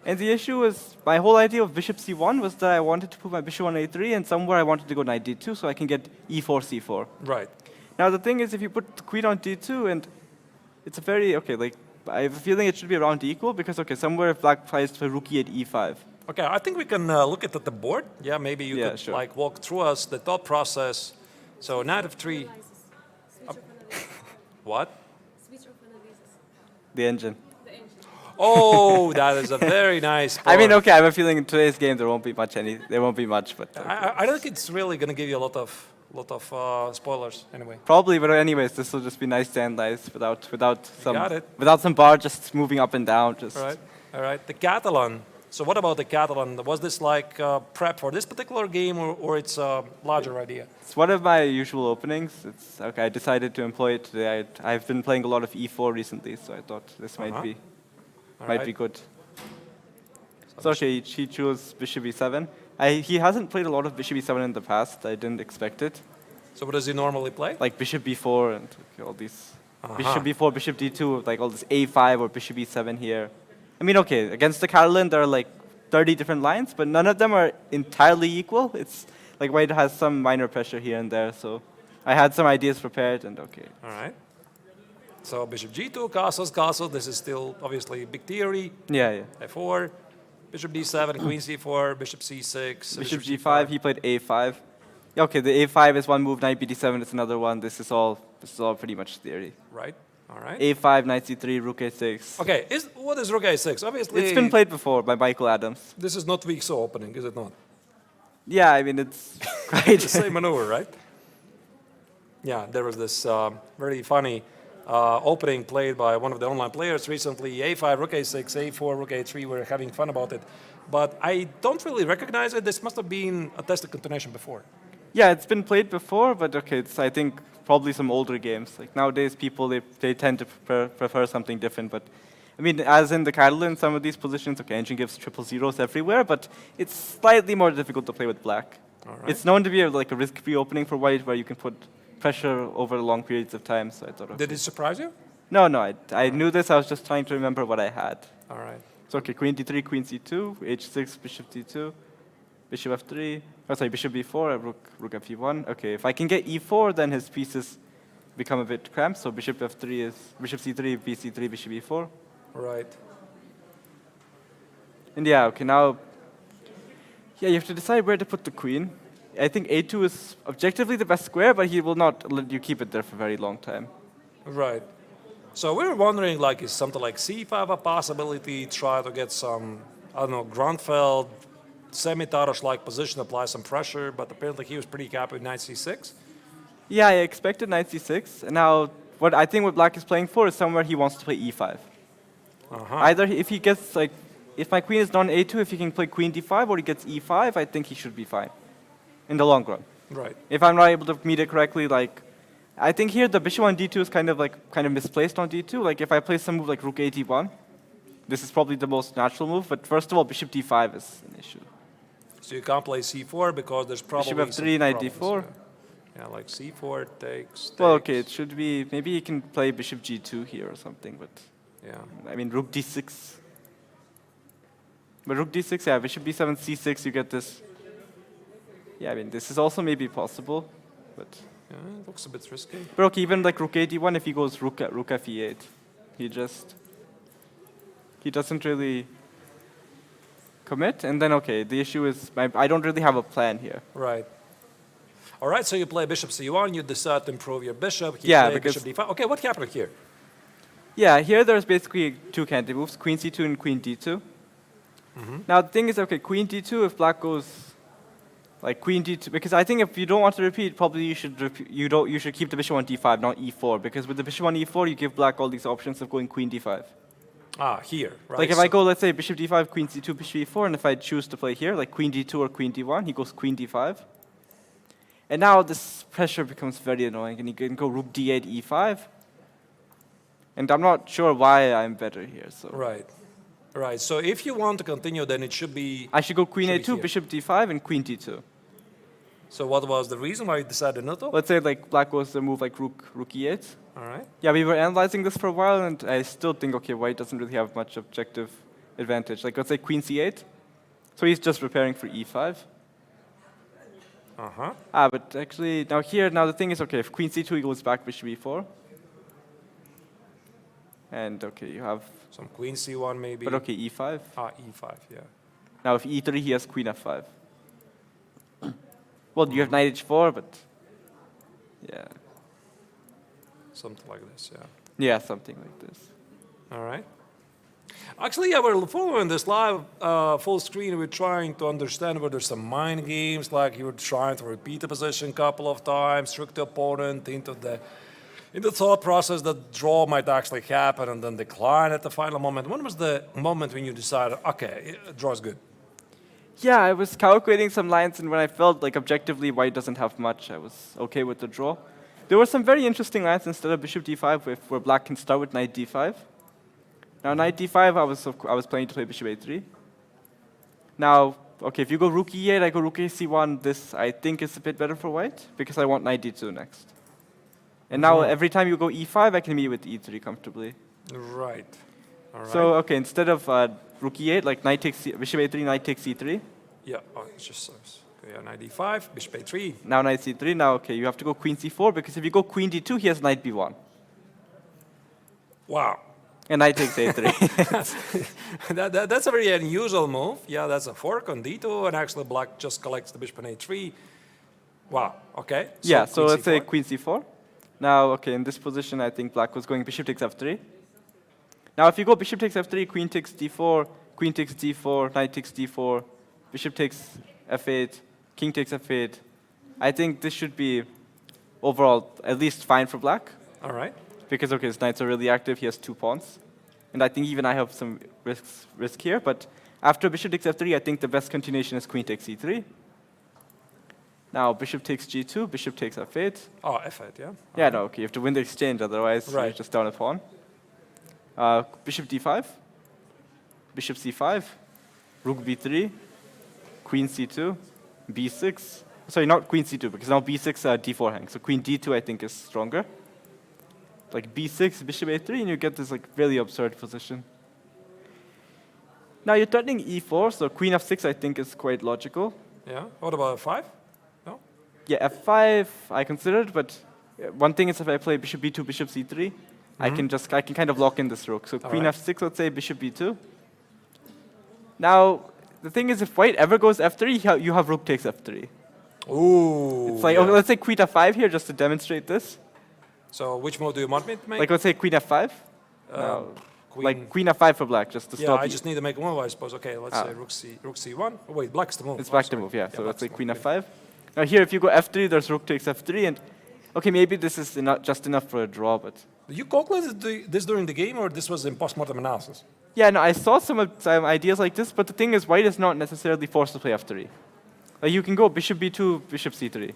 And the issue is, my whole idea of bishop c1 was that I wanted to put my bishop on a3, and somewhere I wanted to go knight d2 so I can get e4, c4. Right. Now the thing is, if you put the queen on d2, and it's a very, okay, like, I have a feeling it should be around equal, because, okay, somewhere if black tries to rook e at e5. Okay, I think we can look at the board. Yeah, maybe you could sure. like walk through us the thought process. So knight of 3. What? The engine. Oh, that is a very nice board. I mean, okay, I have a feeling in today's game there won't be much, but I don't think it's really going to give you a lot of spoilers anyway. probably. But anyways, this will just be nice to analyze without got it. some bar just moving up and down. Just All right. The Catalan. So what about the Catalan? Was this like prep for this particular game, or it's a larger idea? It's one of my usual openings. It's okay. I decided to employ it today. I've been playing a lot of e4 recently, so I thought this might be good. So okay, he chose bishop e7. He hasn't played a lot of bishop e7 in the past. I didn't expect it. So what does he normally play? Like bishop b4 and all these bishop b4, bishop d2, like all this a5 or bishop e7 here. I mean, okay, against the Catalan there are like 30 different lines, but none of them are entirely equal. It's like white has some minor pressure here and there. So I had some ideas prepared, and okay. All right. So bishop g2, castles. This is still obviously big theory. Yeah. f4, bishop d7, queen c4, bishop c6. Bishop g5. He played a5. Yeah, okay, the a5 is one move. Knight bd7 is another one. This is all pretty much theory. Right. All right. a5, knight c3, rook a6. Okay. What is rook a6? Obviously, It's been played before by Michael Adams. This is not weak so opening, is it not? Yeah, I mean it's quite It's the same maneuver, right? Yeah. There was this very funny opening played by one of the online players recently. a5, rook a6, a4, rook a3. We're having fun about it, but I don't really recognize it. This must have been a tested continuation before. Yeah, it's been played before, but okay, it's I think probably some older games. Like nowadays, people they tend to prefer something different. But I mean, as in the Catalan, some of these positions, okay, engine gives triple zeros everywhere, but it's slightly more difficult to play with black. All right. It's known to be like a risk-free opening for white, where you can put pressure over long periods of time. So I thought, okay. Did it surprise you? No, I knew this. I was just trying to remember what I had. All right. So okay, queen d3, queen c2, h6, bishop d2, bishop f3. Oh, sorry, bishop b4, rook f1. Okay, if I can get e4, then his pieces become a bit cramped. So bishop f3 is bishop c3, bc3, bishop e4. Right. And yeah, okay, now, yeah, you have to decide where to put the queen. I think a2 is objectively the best square, but he will not let you keep it there for a very long time. Right. So we were wondering, like, is something like c5 a possibility? Try to get some, I don't know, Grunfeld, semi-Taras-like position, apply some pressure, but apparently he was pretty happy with knight c6. Yeah, I expected knight c6. And now, what I think what black is playing for is somewhere he wants to play e5. Either if he gets, like, if my queen is non a2, if he can play queen d5 or he gets e5, I think he should be fine in the long run. Right. If I'm not able to meet it correctly, like, I think here the bishop on d2 is kind of misplaced on d2. Like, if I play some move like rook a d1, this is probably the most natural move. But first of all, bishop d5 is an issue. So you can't play c4 because there's probably Bishop f3, knight d4. Yeah, like c4 takes. Well, okay, it should be, maybe he can play bishop g2 here or something, but Yeah. I mean, rook d6. But rook d6, yeah, bishop b7, c6, you get this. Yeah, I mean, this is also maybe possible, but. Yeah, it looks a bit risky. But okay, even like rook a d1, if he goes rook f e8, he doesn't really commit. And then, okay, the issue is I don't really have a plan here. Right. All right, so you play bishop c1, you decide to improve your bishop. He Yeah, played because- bishop d5. Okay, what happened here? Yeah, here there's basically two candidate moves, queen c2 and queen d2. Now the thing is, okay, queen d2, if black goes like queen d2, because I think if you don't want to repeat, probably you should keep the bishop on d5, not e4, because with the bishop on e4, you give black all these options of going queen d5. Ah, here, right? Like if I go, let's say, bishop d5, queen c2, bishop e4, and if I choose to play here, like queen d2 or queen d1, he goes queen d5. And now this pressure becomes very annoying, and you can go rook d8, e5. And I'm not sure why I'm better here. So Right. Right. So if you want to continue, then it should be. I should go queen Should be a2, here. bishop d5, and queen d2. So what was the reason why you decided not to? Let's say like black goes to move like rook e8. All right. Yeah, we were analyzing this for a while, and I still think, okay, white doesn't really have much objective advantage. Like, let's say queen c8. So he's just preparing for e5. Uh-huh. But actually, now the thing is, okay, if queen c2, he goes back bishop e4. And, okay, you have, Some queen c1 maybe. but okay, e5. Ah, e5, yeah. Now, if e3, he has queen f5. Well, you have knight h4, but, yeah. Something like this, yeah. Yeah, something like this. All right. Actually, yeah, we're following this live full screen. We're trying to understand whether there's some mind games, like you were trying to repeat the position a couple of times, trick the opponent into the thought process that draw might actually happen and then decline at the final moment. When was the moment when you decided, okay, draw is good? Yeah, I was calculating some lines, and when I felt like objectively white doesn't have much, I was okay with the draw. There were some very interesting lines instead of bishop d5, where black can start with knight d5. Now, knight d5, I was planning to play bishop a3. Now, okay, if you go rook e8, I go rook ac1. This, I think, is a bit better for white, because I want knight d2 next. And now, every time you go e5, I can meet with e3 comfortably. Right. All right. So, okay, instead of rook e8, like knight takes bishop a3, knight takes e3. yeah, oh, it's just okay, yeah, knight d5, bishop a3. Now knight c3. Now, okay, you have to go queen c4, because if you go queen d2, he has knight b1. Wow. And knight takes a3. That's a very unusual move. Yeah, that's a fork on d2, and actually black just collects the bishop on a3. Wow, okay. Yeah, so queen let's say c4. queen c4. Now, okay, in this position, I think black was going bishop takes f3. Now, if you go bishop takes f3, queen takes d4, queen takes d4, knight takes d4, bishop takes f8, king takes f8, I think this should be overall at least fine for black. All right. Because, okay, his knights are really active. He has 2 pawns. And I think even I have some risk here. But after bishop takes f3, I think the best continuation is queen takes e3. Now, bishop takes g2, bishop takes f8. Oh, f8, yeah. Yeah, no, okay, you have to win the exchange, otherwise you're Right. just down a pawn. Bishop d5, bishop c5, rook b3, queen c2, b6. Sorry, not queen c2, because now b6 d4 hang. So queen d2 I think is stronger. Like b6, bishop a3, and you get this like really absurd position. Now you're threatening e4, so queen f6 I think is quite logical. Yeah. What about f5? No. Yeah, f5 I considered, but one thing is if I play bishop b2, bishop c3, I can kind of lock in this rook. So queen f6, let's say bishop b2. Now the thing is, if white ever goes f3, you have rook takes f3. Ooh. It's like okay, let's say queen f5 here just to demonstrate this. So which move do you want me to make? Like let's say queen f5. No. Like queen f5 for black, just to stop. Yeah, I just need to make a move, I suppose. Okay, let's say rook c1. Oh, wait, black's the move. It's black to move, yeah. So let's say queen f5. Now here, if you go f3, there's rook takes f3, and okay, maybe this is not just enough for a draw, but. Did you calculate this during the game, or this was in post-mortem analysis? Yeah, no, I saw some ideas like this, but the thing is, white is not necessarily forced to play f3. Like you can go bishop b2, bishop c3.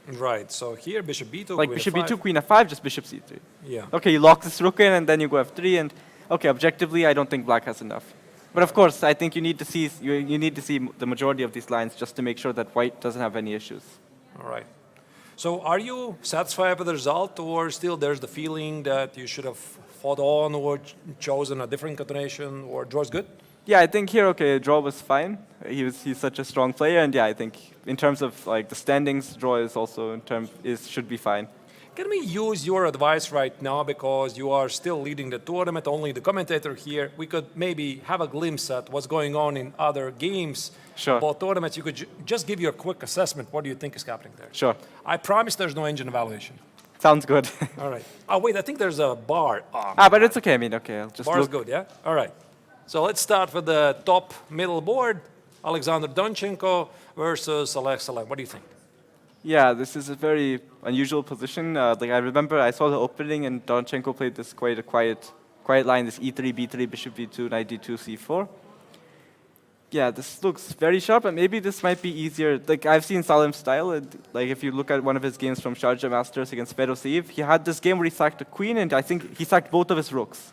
Right. So here, bishop b2, like queen bishop f5. b2, queen f5, just bishop c3. Yeah. Okay, you lock this rook in, and then you go f3, and okay, objectively, I don't think black has enough. But of course, I think you need to see the majority of these lines just to make sure that white doesn't have any issues. All right. So are you satisfied with the result, or still there's the feeling that you should have fought on or chosen a different continuation, or draw is good? Yeah, I think here, okay, draw was fine. He's such a strong player, and yeah, I think in terms of like the standings, draw is also should be fine. Can we use your advice right now, because you are still leading the tournament, only the commentator here? We could maybe have a glimpse at what's going on in other games, sure. Both tournaments. You could just give you a quick assessment. What do you think is happening there? Sure. I promise there's no engine evaluation. Sounds good. All right. Oh, wait, I think there's a bar. But it's okay. I mean, okay, I'll just Bar's good, yeah? All right. So let's start with the top middle board. Alexander Donchenko versus Alex Salem. What do you think? Yeah, this is a very unusual position. Like I remember, I saw the opening, and Donchenko played this quite a quiet line. This e3, b3, bishop b2, knight d2, c4. Yeah, this looks very sharp, and maybe this might be easier. Like I've seen Salem's style. And, like if you look at one of his games from Sharjah Masters against Decisive, he had this game where he sacked a queen, and I think he sacked both of his rooks.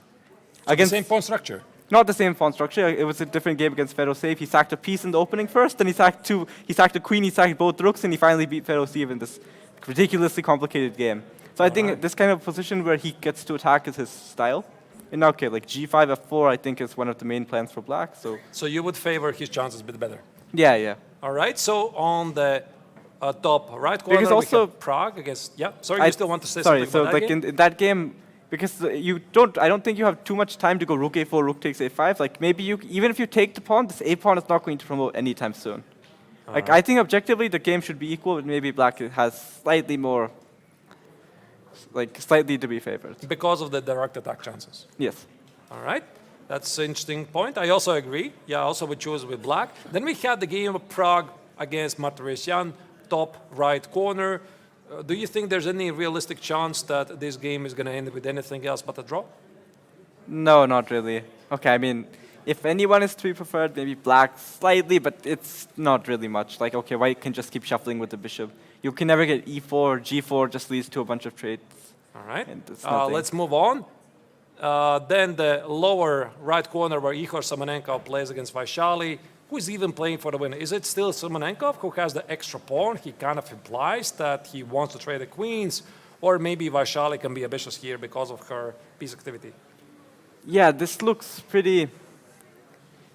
So against the same pawn structure. Not the same pawn structure. It was a different game against Decisive. He sacked a piece in the opening first, then he sacked two. He sacked a queen, he sacked both rooks, and he finally beat Decisive in this ridiculously complicated game. So I think this kind of position where he gets to attack is his style. And okay, like g5, f4, I think is one of the main plans for black. So you would favor his chances a bit better. Yeah, yeah. All right. So on the top right corner, because also we have Pragg against. Yeah. Sorry, you still want to say something so about that like game? in that game. Because I don't think you have too much time to go rook a4, rook takes a5. Like maybe even if you take the pawn, this a pawn is not going to promote anytime soon. Like I think objectively the game should be equal, but maybe black has slightly more, like slightly to be favored. Because of the direct attack chances. Yes. All right. That's an interesting point. I also agree. Yeah, I also would choose with black. Then we had the game of Pragg against Martirosyan, top right corner. Do you think there's any realistic chance that this game is going to end with anything else but a draw? No, not really. Okay, I mean, if anyone is to be preferred, maybe black slightly, but it's not really much. Like, okay, white can just keep shuffling with the bishop. You can never get e4, g4 just leads to a bunch of trades. All right. Let's move on. Then the lower right corner where Igor Semenenko plays against Vaishali. Who is even playing for the win? Is it still Semenenko who has the extra pawn? He kind of implies that he wants to trade the queens, or maybe Vaishali can be ambitious here because of her piece activity. Yeah, this looks pretty.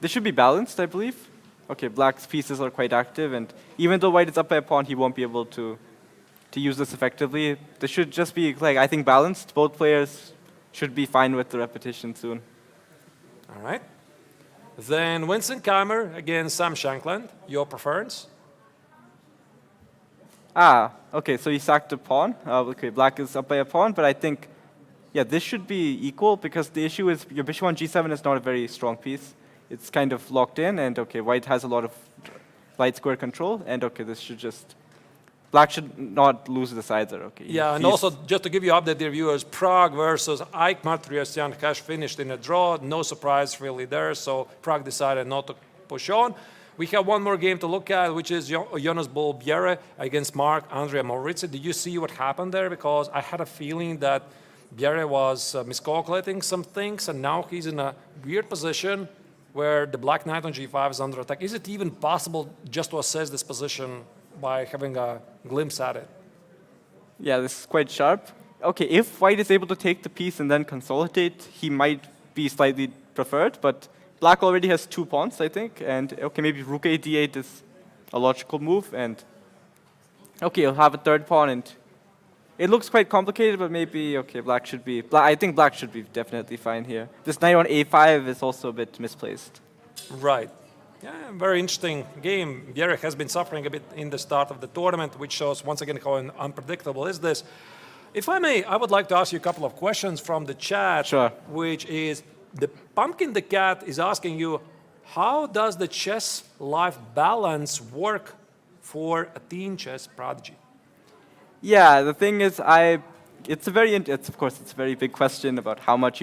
This should be balanced, I believe. Okay, black's pieces are quite active, and even though white is up by a pawn, he won't be able to use this effectively. This should just be, like, I think balanced. Both players should be fine with the repetition soon. All right. Then Vincent Keymer against Sam Shankland. Your preference? Okay, so he sacked a pawn. Okay, black is up by a pawn, but I think, yeah, this should be equal because the issue is your bishop on g7 is not a very strong piece. It's kind of locked in, and okay, white has a lot of light square control, and okay, this should just. Black should not lose the sides there, okay. Yeah, and also, just to give you update, dear viewers, Pragg versus Haik Martirosyan has finished in a draw. No surprise really there, so Pragg decided not to push on. We have one more game to look at, which is Jonas Bull Bienne against Marc-André Moritz. Did you see what happened there? Because I had a feeling that Bienne was miscalculating some things, and now he's in a weird position where the black knight on g5 is under attack. Is it even possible just to assess this position by having a glimpse at it? Yeah, this is quite sharp. Okay, if white is able to take the piece and then consolidate, he might be slightly preferred, but black already has 2 pawns, I think, and okay, maybe rook a d8 is a logical move, and okay, he'll have a third pawn, and it looks quite complicated, but maybe, okay, black should be, I think black should be definitely fine here. This knight on a5 is also a bit misplaced. Right. Yeah, very interesting game. Bienne has been suffering a bit in the start of the tournament, which shows once again how unpredictable is this. If I may, I would like to ask you a couple of questions from the chat, Sure. which is, the Pumpkin the Cat is asking you, how does the chess life balance work for a teen chess prodigy? Yeah, the thing is, it's of course it's a very big question about how much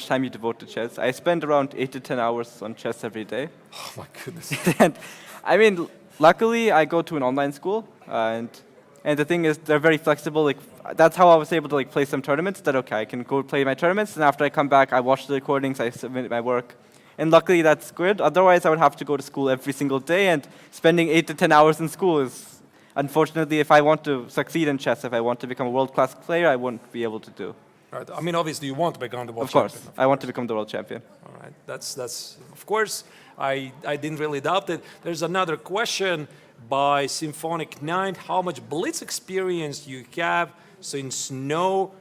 time you devote to chess. I spend around 8 to 10 hours on chess every day. Oh my goodness. And I mean, luckily I go to an online school, and the thing is, they're very flexible. Like that's how I was able to like play some tournaments. That okay, I can go play my tournaments, and after I come back, I watch the recordings, I submit my work, and luckily that's good. Otherwise, I would have to go to school every single day, and spending 8 to 10 hours in school is, unfortunately, if I want to succeed in chess, if I want to become a world-class player, I won't be able to do. Right. I mean, obviously, you want to become the world Of course, champion. I want to become the world champion. All right. That's of course, I didn't really doubt it. There's another question by Symphonic 9. How much blitz experience you have since no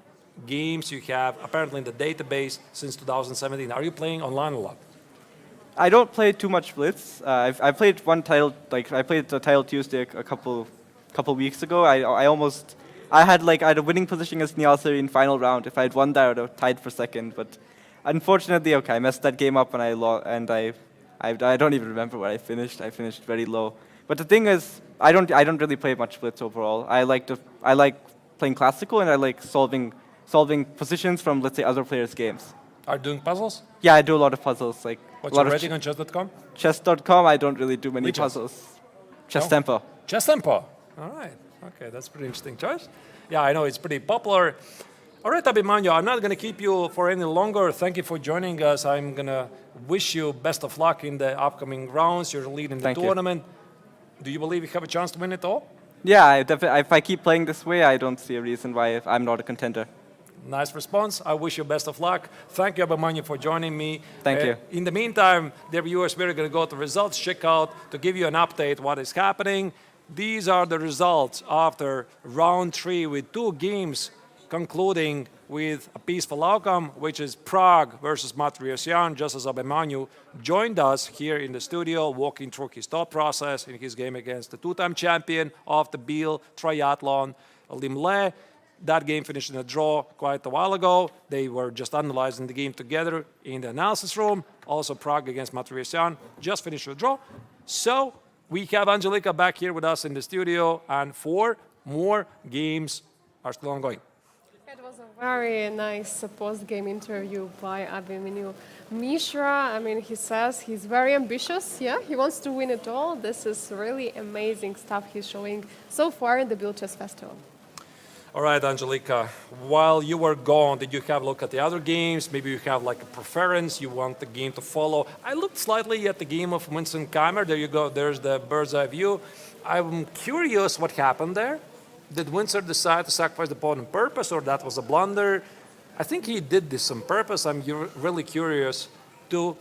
games you have apparently in the database since 2017? Are you playing online a lot? I don't play too much blitz. I played one title, I played the title Tuesday a couple weeks ago. I had a winning position against Nialsari in final round. If I had won that, I would have tied for second. But unfortunately, okay, I messed that game up and I lost. And I don't even remember where I finished. I finished very low. But the thing is, I don't really play much blitz overall. I like playing classical, and I like solving positions from, let's say, other players' games. Are you doing puzzles? Yeah, I do a lot of puzzles. What's your rating on chess.com? Chess.com, I don't really do many Which chess? puzzles. Chess Tempo. Chess Tempo. All right. Okay, that's a pretty interesting choice. Yeah, I know it's pretty popular. All right, Abhimanyu, I'm not going to keep you for any longer. Thank you for joining us. I'm going to wish you best of luck in the upcoming rounds. You're leading the tournament. Do you believe you have a chance to win it all? Yeah, if I keep playing this way, I don't see a reason why I'm not a contender. Nice response. I wish you best of luck. Thank you, Abhimanyu, for joining me. Thank you. In the meantime, dear viewers, we're going to go to results checkout to give you an update what is happening. These are the results after round 3 with 2 games concluding with a peaceful outcome, which is Pragg versus Matryoshyan, just as Abhimanyu joined us here in the studio, walking through his thought process in his game against the 2-time champion of the Biel triathlon, Liem. That game finished in a draw quite a while ago. They were just analyzing the game together in the analysis room. Also, Pragg against Matryoshyan just finished a draw. So we have Angelika back here with us in the studio, and 4 more games are still ongoing. It was a very nice post-game interview by Abhimanyu Mishra. I mean, he says he's very ambitious. Yeah, he wants to win it all. This is really amazing stuff he's showing so far in the Biel Chess Festival. All right, Angelika, while you were gone, did you have a look at the other games? Maybe you have like a preference, you want the game to follow. I looked slightly at the game of Winston Keymer. There you go, there's the bird's eye view. I'm curious what happened there. Did Winston decide to sacrifice the pawn on purpose, or that was a blunder? I think he did this on purpose. I'm really curious to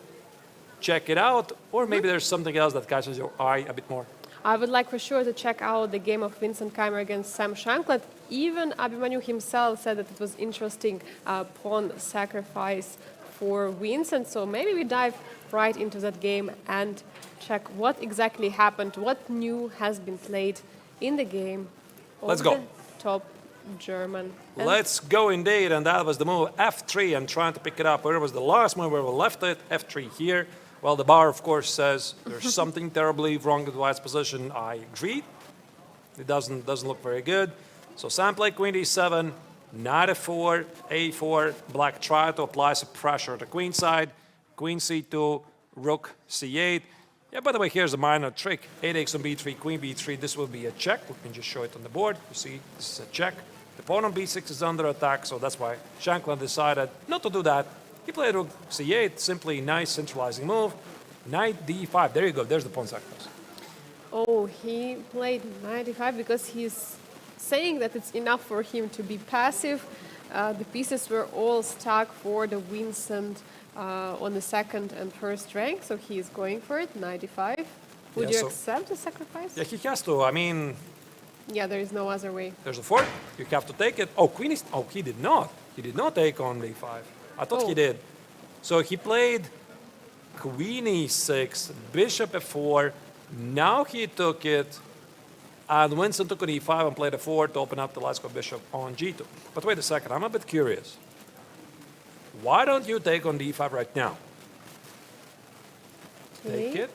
check it out, or maybe there's something else that catches your eye a bit more. I would like for sure to check out the game of Vincent Keymer against Sam Shankland. Even Abhimanyu himself said that it was interesting pawn sacrifice for Vincent. So maybe we dive right into that game and check what exactly happened, what new has been played in the game. Let's go. The top German. Let's go indeed, and that was the move F3. I'm trying to pick it up. Where was the last move where we left it? F3 here. Well, the bar, of course, says there's something terribly wrong with White's position. I agree. It doesn't look very good. So Sam played Queen D7, Knight F4, A4. Black tried to apply some pressure to Queen side. Queen C2, Rook C8. Yeah, by the way, here's a minor trick. 8x on B3, Queen B3. This will be a check. Let me just show it on the board. You see, this is a check. The pawn on b6 is under attack, so that's why Shankland decided not to do that. He played rook c8, simply nice centralizing move. Knight d5. There you go. There's the pawn sacrifice. Oh, he played knight d5 because he's saying that it's enough for him to be passive. The pieces were all stuck for the Vincent on the second and first rank, so he is going for it, knight d5. Would Yeah, you so- accept the sacrifice? Yeah, he has to. I mean, Yeah, there is no other way. there's a fork. You have to take it. Oh, queen is. Oh, he did not. He did not take on d5. I thought he Oh. did. So he played queen e6, bishop f4. Now he took it, and Winston took on e5 and played a4 to open up the Lasco bishop on g2. But wait a second, I'm a bit curious. Why don't you take on d5 right now? Take it.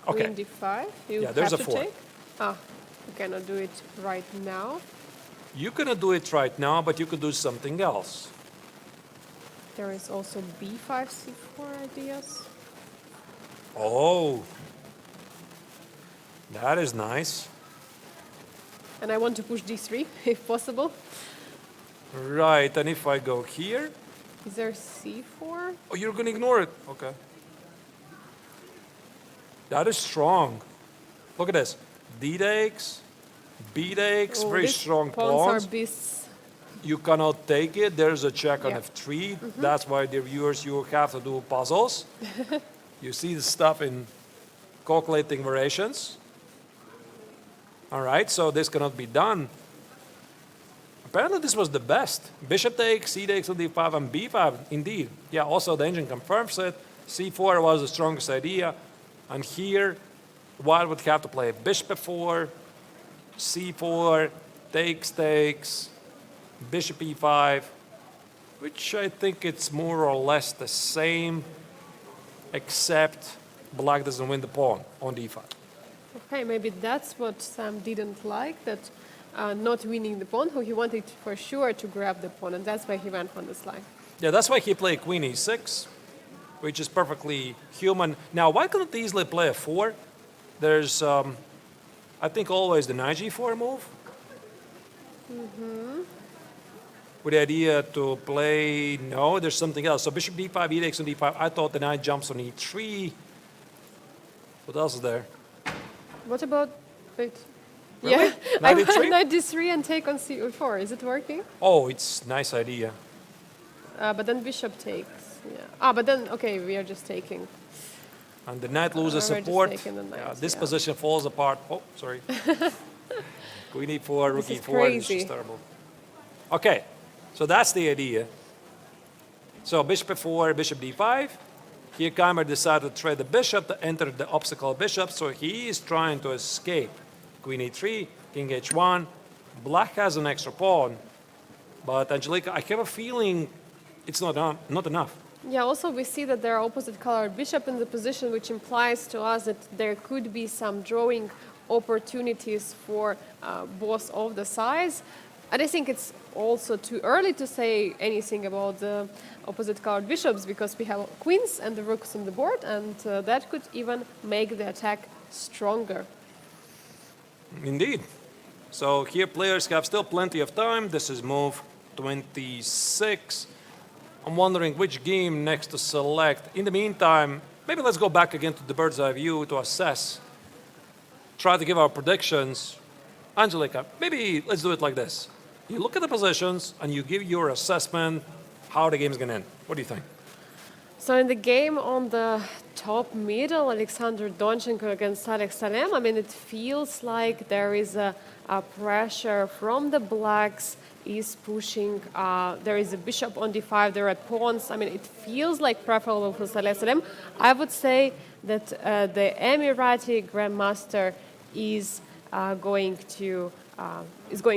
Okay. Queen d5. You Yeah, there's have a to fork. take. Ah, you cannot do it right now. You cannot do it right now, but you could do something else. There is also b5, c4 ideas. Oh, that is nice. And I want to push d3 if possible. Right, and if I go here, Is there c4? oh, you're going to ignore it. Okay. That is strong. Look at this. D takes, B takes, Oh, very these strong pawns pawns. are beasts. You cannot take it. There's a check on Yeah. f3. That's why, dear viewers, you have to do puzzles. You see the stuff in calculating variations. All right, so this cannot be done. Apparently, this was the best. Bishop takes, c takes on d5, and b5, indeed. Yeah, also the engine confirms it. c4 was the strongest idea. And here, White would have to play bishop f4, c4, takes, bishop e5, which I think it's more or less the same, except black doesn't win the pawn on d5. Okay, maybe that's what Sam didn't like, that not winning the pawn, who he wanted for sure to grab the pawn, and that's why he went on this line. Yeah, that's why he played queen e6, which is perfectly human. Now, why couldn't he easily play a 4? There's, I think, always the knight g4 move. With the idea to play, no, there's something else. So bishop d5, e takes on d5. I thought the knight jumps on e3. What else is there? What about, wait. Really? Yeah, Knight I d3? want knight d3 and take on c4. Is it working? Oh, it's nice idea. But then bishop takes. Yeah. Ah, but then, okay, we are just taking. And the knight loses we're just support. taking the knight, Yeah, this yeah. position falls apart. Oh, sorry. Queen e4, rook This is e4. This crazy. is terrible. Okay, so that's the idea. So bishop f4, bishop d5. Here Keymer decided to trade the bishop to enter the obstacle bishop, so he is trying to escape. Queen e3, king h1. Black has an extra pawn, but Angelica, I have a feeling it's not enough. Yeah, also we see that there are opposite colored bishop in the position, which implies to us that there could be some drawing opportunities for both of the sides. And I think it's also too early to say anything about the opposite colored bishops because we have queens and the rooks on the board, and that could even make the attack stronger. Indeed. So here players have still plenty of time. This is move 26. I'm wondering which game next to select. In the meantime, maybe let's go back again to the bird's eye view to assess. Try to give our predictions. Angelica, maybe let's do it like this. You look at the positions and you give your assessment how the game's going to end. What do you think? So in the game on the top middle, Alexander Donchenko against Alex Salem, I mean, it feels like there is a pressure from the blacks is pushing. There is a bishop on d5, there are pawns. I mean, it feels like preferable for Salem. I would say that the Emirati Grandmaster is going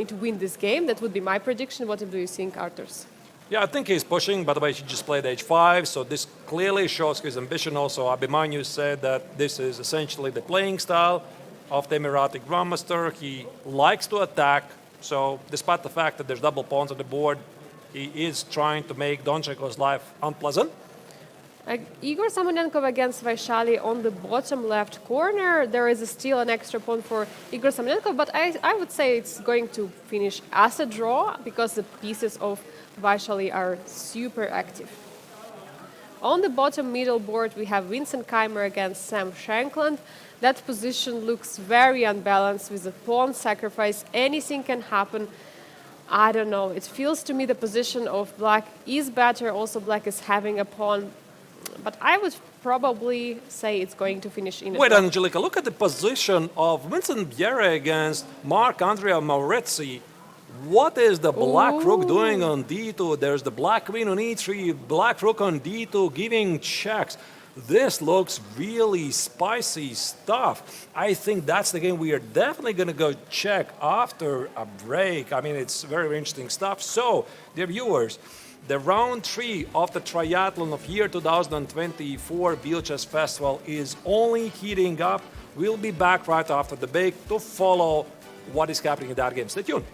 to win this game. That would be my prediction. What do you think, Arturs? Yeah, I think he's pushing. By the way, he just played h5, so this clearly shows his ambition. Also, Abhimanyu said that this is essentially the playing style of the Emirati Grandmaster. He likes to attack, so despite the fact that there's double pawns on the board, he is trying to make Donchenko's life unpleasant. Igor Samonenkov against Vaishali on the bottom left corner. There is still an extra point for Igor Samonenkov, but I would say it's going to finish as a draw because the pieces of Vaishali are super active. On the bottom middle board, we have Vincent Keymer against Sam Shankland. That position looks very unbalanced with a pawn sacrifice. Anything can happen. I don't know. It feels to me the position of black is better. Also, black is having a pawn. But I would probably say it's going to finish in a Wait, draw. Angelica, look at the position of Vincent Bienne against Marc-Andrea Maurizzi. What is the black rook doing on d2? There's the black queen on e3, black rook on d2, giving checks. This looks really spicy stuff. I think that's the game we are definitely going to go check after a break. I mean, it's very interesting stuff. So, dear viewers, the round 3 of the triathlon of year 2024 Biel Chess Festival is only heating up. We'll be back right after the break to follow what is happening in that game. Stay tuned.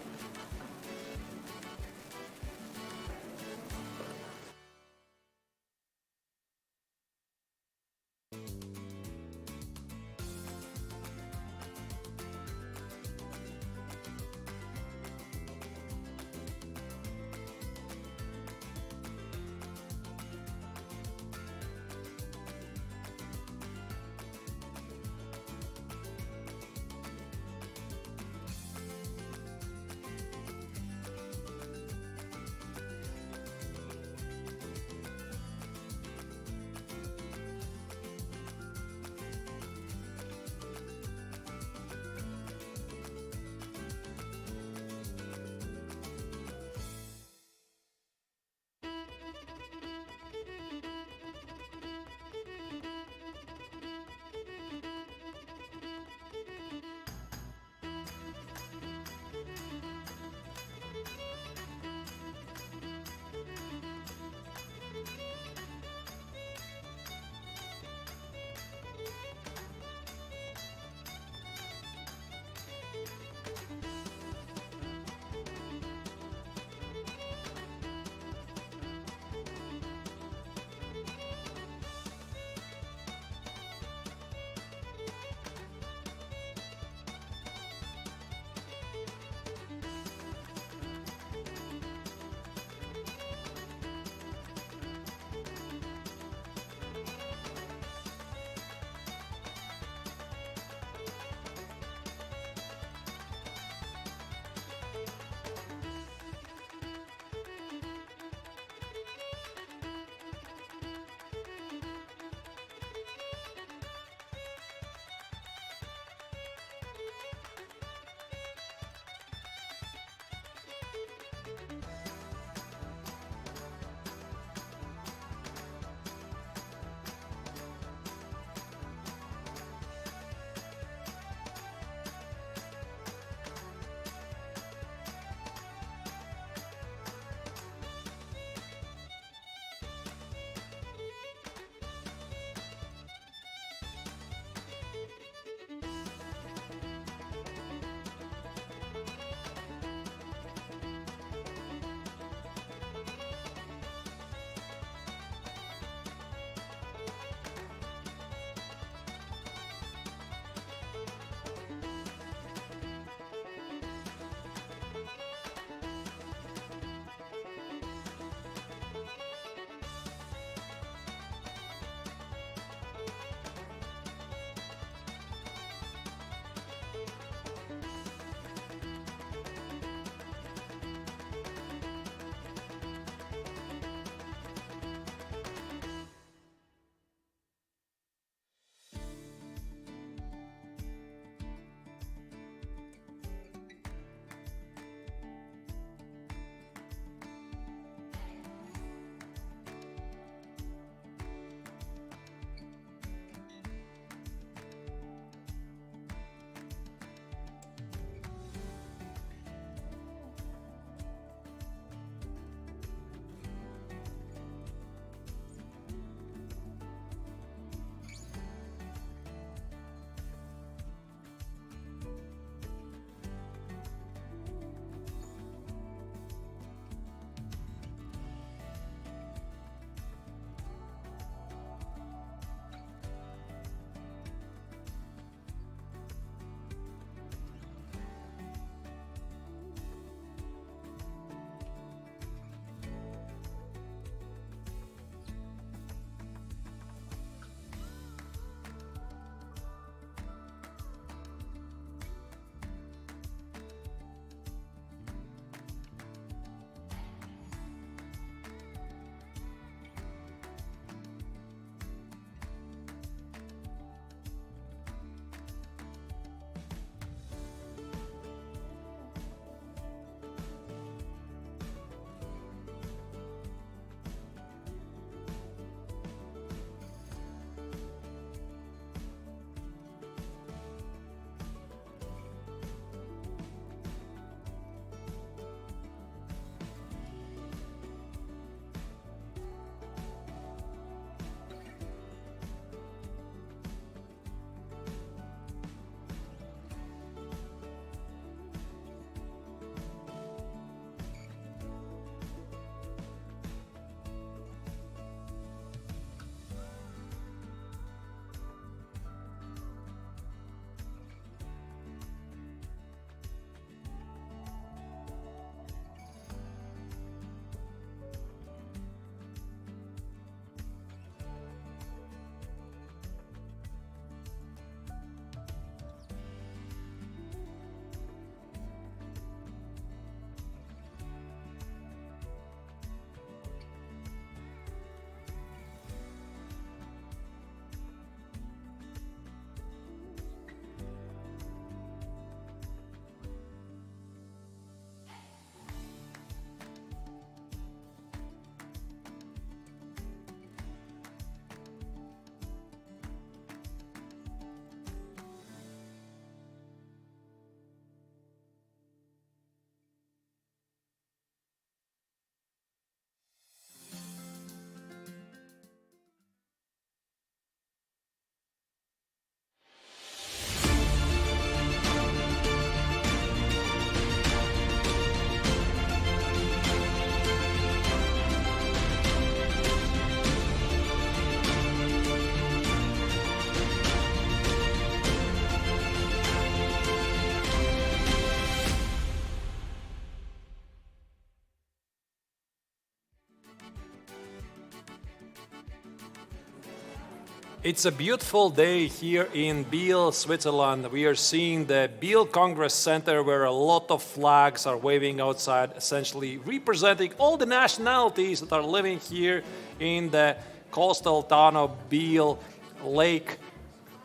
It's a beautiful day here in Biel, Switzerland. We are seeing the Biel Congress Center where a lot of flags are waving outside, essentially representing all the nationalities that are living here in the coastal town of Biel Lake.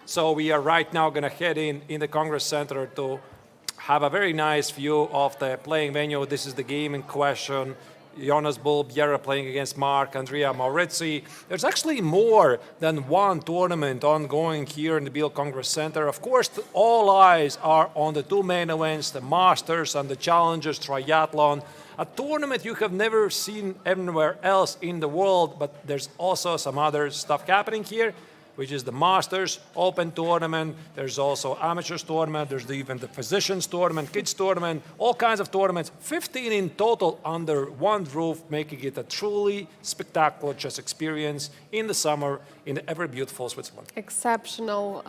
So we are right now going to head in the Congress Center to have a very nice view of the playing venue. This is the game in question. Jonas Bull Bjerre playing against Marc-Andrea Maurizzi. There's actually more than one tournament ongoing here in the Biel Congress Center. Of course, all eyes are on the two main events, the Masters and the Challengers Triathlon, a tournament you have never seen anywhere else in the world, but there's also some other stuff happening here, which is the Masters Open Tournament. There's also Amateurs Tournament. There's even the Physicians Tournament, Kids Tournament, all kinds of tournaments. 15 in total under one roof, making it a truly spectacular chess experience in the summer in the ever beautiful Switzerland. Exceptional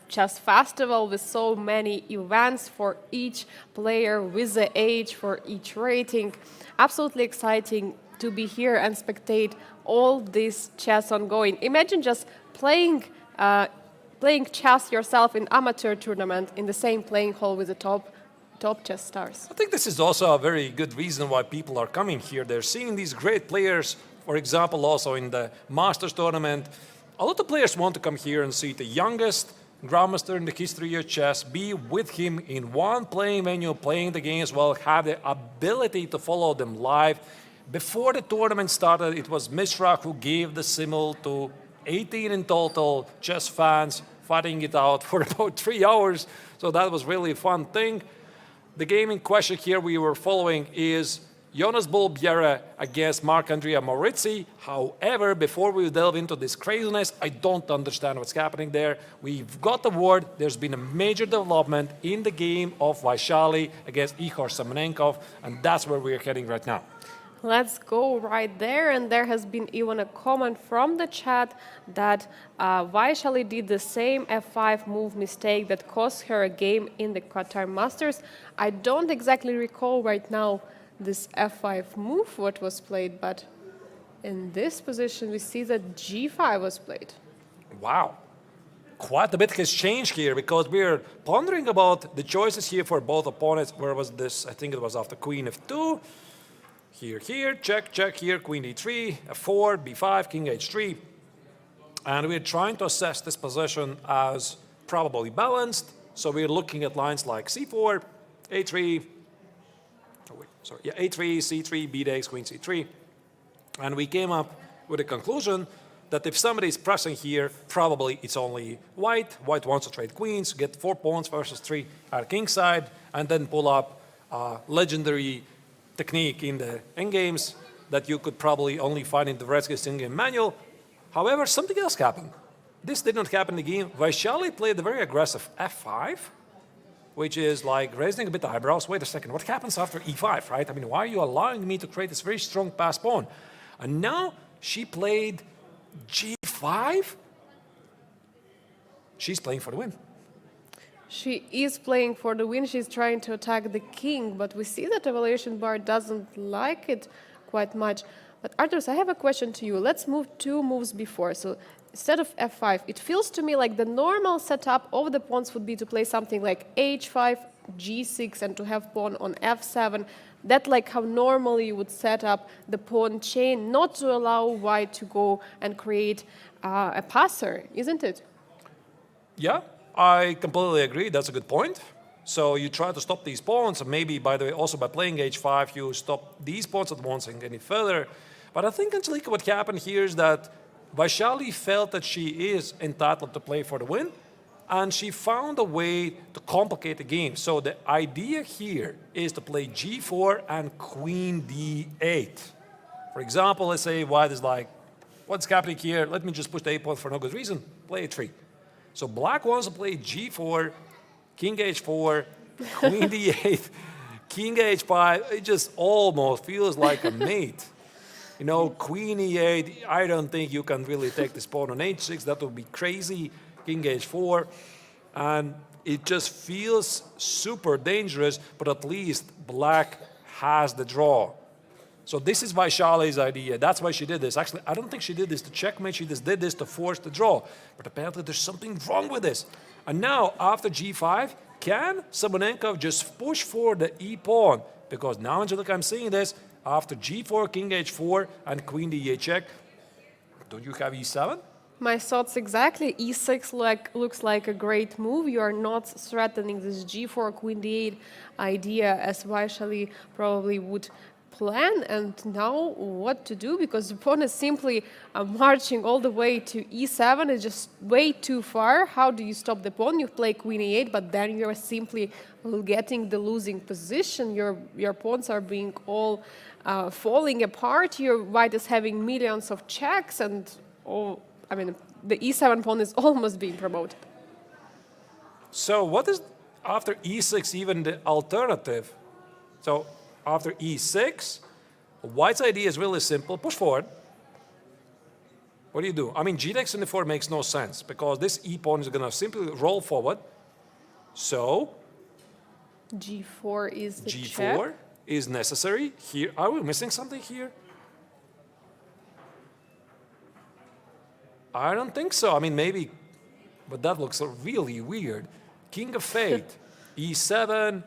chess festival with so many events for each player, with the age, for each rating. Absolutely exciting to be here and spectate all this chess ongoing. Imagine just playing chess yourself in amateur tournament in the same playing hall with the top chess stars. I think this is also a very good reason why people are coming here. They're seeing these great players, for example, also in the Masters tournament. A lot of players want to come here and see the youngest grandmaster in the history of chess, be with him in one playing venue, playing the games well, have the ability to follow them live. Before the tournament started, it was Mishra who gave the simul to 18 in total chess fans fighting it out for about 3 hours. So that was really a fun thing. The game in question here we were following is Jonas Bull Bjerre against Marc-Andrea Maurizzi. However, before we delve into this craziness, I don't understand what's happening there. We've got the word. There's been a major development in the game of Vaishali against Ihor Semenenkov, and that's where we're heading right now. Let's go right there, and there has been even a comment from the chat that Vaishali did the same F5 move mistake that cost her a game in the Qatar Masters. I don't exactly recall right now this F5 move, what was played, but in this position we see that G5 was played. Wow. Quite a bit has changed here because we're pondering about the choices here for both opponents. Where was this? I think it was after Queen F2. Here, check, here, Queen D3, F4, B5, King H3. And we're trying to assess this position as probably balanced. So we're looking at lines like C4, A3, A3, C3, B takes, Queen C3. And we came up with a conclusion that if somebody's pressing here, probably it's only white. White wants to trade queens, get 4 pawns versus 3 at king side, and then pull up legendary technique in the endgames that you could probably only find in the Redskins endgame manual. However, something else happened. This did not happen in the game. Vaishali played a very aggressive F5, which is like raising a bit the eyebrows. Wait a second, what happens after E5, right? I mean, why are you allowing me to create this very strong pass pawn? And now she played G5. She's playing for the win. She is playing for the win. She's trying to attack the king, but we see that evaluation bar doesn't like it quite much. But Arturs, I have a question to you. Let's move 2 moves before. So instead of F5, it feels to me like the normal setup of the pawns would be to play something like H5, G6, and to have pawn on F7. That like how normally you would set up the pawn chain, not to allow white to go and create a passer, isn't it? Yeah. I completely agree. That's a good point. So you try to stop these pawns, and maybe, by the way, also by playing H5, you stop these pawns at once and any further. But I think, Angelika, what happened here is that Vaishali felt that she is entitled to play for the win, and she found a way to complicate the game. So the idea here is to play G4 and Queen D8. For example, let's say white is like, what's happening here? Let me just push the A pawn for no good reason. Play A3. So black wants to play G4, King H4, Queen D8, King H5. It just almost feels like a mate. You know, Queen E8, I don't think you can really take this pawn on H6. That would be crazy. King H4. And it just feels super dangerous, but at least black has the draw. So this is Vaishali's idea. That's why she did this. Actually, I don't think she did this to checkmate. She just did this to force the draw. But apparently there's something wrong with this. And now, after g5, can Sabalenka just push forward the e-pawn? Because now, Angelica, I'm seeing this. After g4, king h4, and queen d8 check, don't you have e7? My thoughts exactly. E6 looks like a great move. You are not threatening this g4, queen d8 idea as Vaishali probably would plan. And now what to do? Because the pawn is simply marching all the way to e7. It's just way too far. How do you stop the pawn? You play queen e8, but then you're simply getting the losing position. Your pawns are being all falling apart. Your white is having millions of checks, and I mean, the e7 pawn is almost being promoted. So what is, after e6, even the alternative? So after e6, white's idea is really simple. Push forward. What do? I mean, g takes on e4 makes no sense, because this e-pawn is going to simply roll forward. So g4 is the g4 check. is necessary. Here, are we missing something here? I don't think so. I mean, maybe, but that looks really weird. King of fate, e7,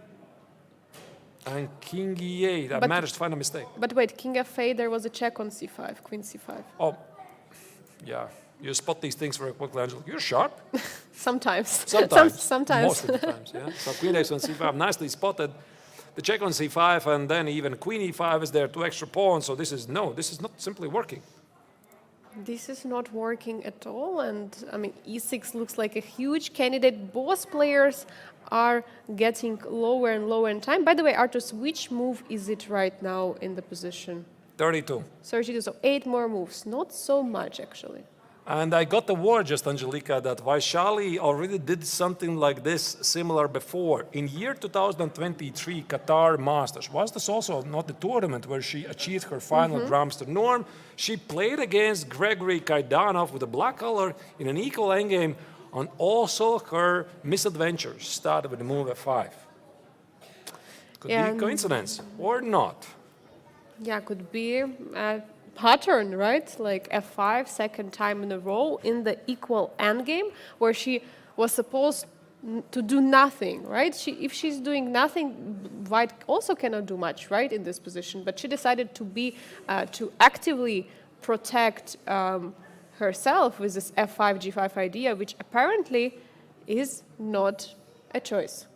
and king e8. I managed to find a mistake. But wait, king of fate, there was a check on c5, queen c5. Oh, yeah. You spot these things very quickly, Angela. You're sharp. Sometimes. Sometimes. Sometimes. Most of the times, yeah. So queen x on c5, nicely spotted. The check on c5, and then even queen e5 is there, 2 extra pawns. So this is not simply working. This is not working at all, and I mean, e6 looks like a huge candidate. Both players are getting lower and lower in time. By the way, Arturs, which move is it right now in the position? 32. 32, so 8 more moves. Not so much, actually. And I got the word just, Angelica, that Vaishali already did something like this similar before. In year 2023, Qatar Masters, was this also not the tournament where she achieved her final Grandmaster norm? She played against Gregory Kaidanov with a black color in an equal endgame, and also her misadventures started with the move f5. Could be coincidence or not. Yeah, could be a pattern, right? Like f5, second time in a row in the equal endgame, where she was supposed to do nothing, right? If she's doing nothing, white also cannot do much, right, in this position. But she decided to actively protect herself with this f5, g5 idea, which apparently is not a choice.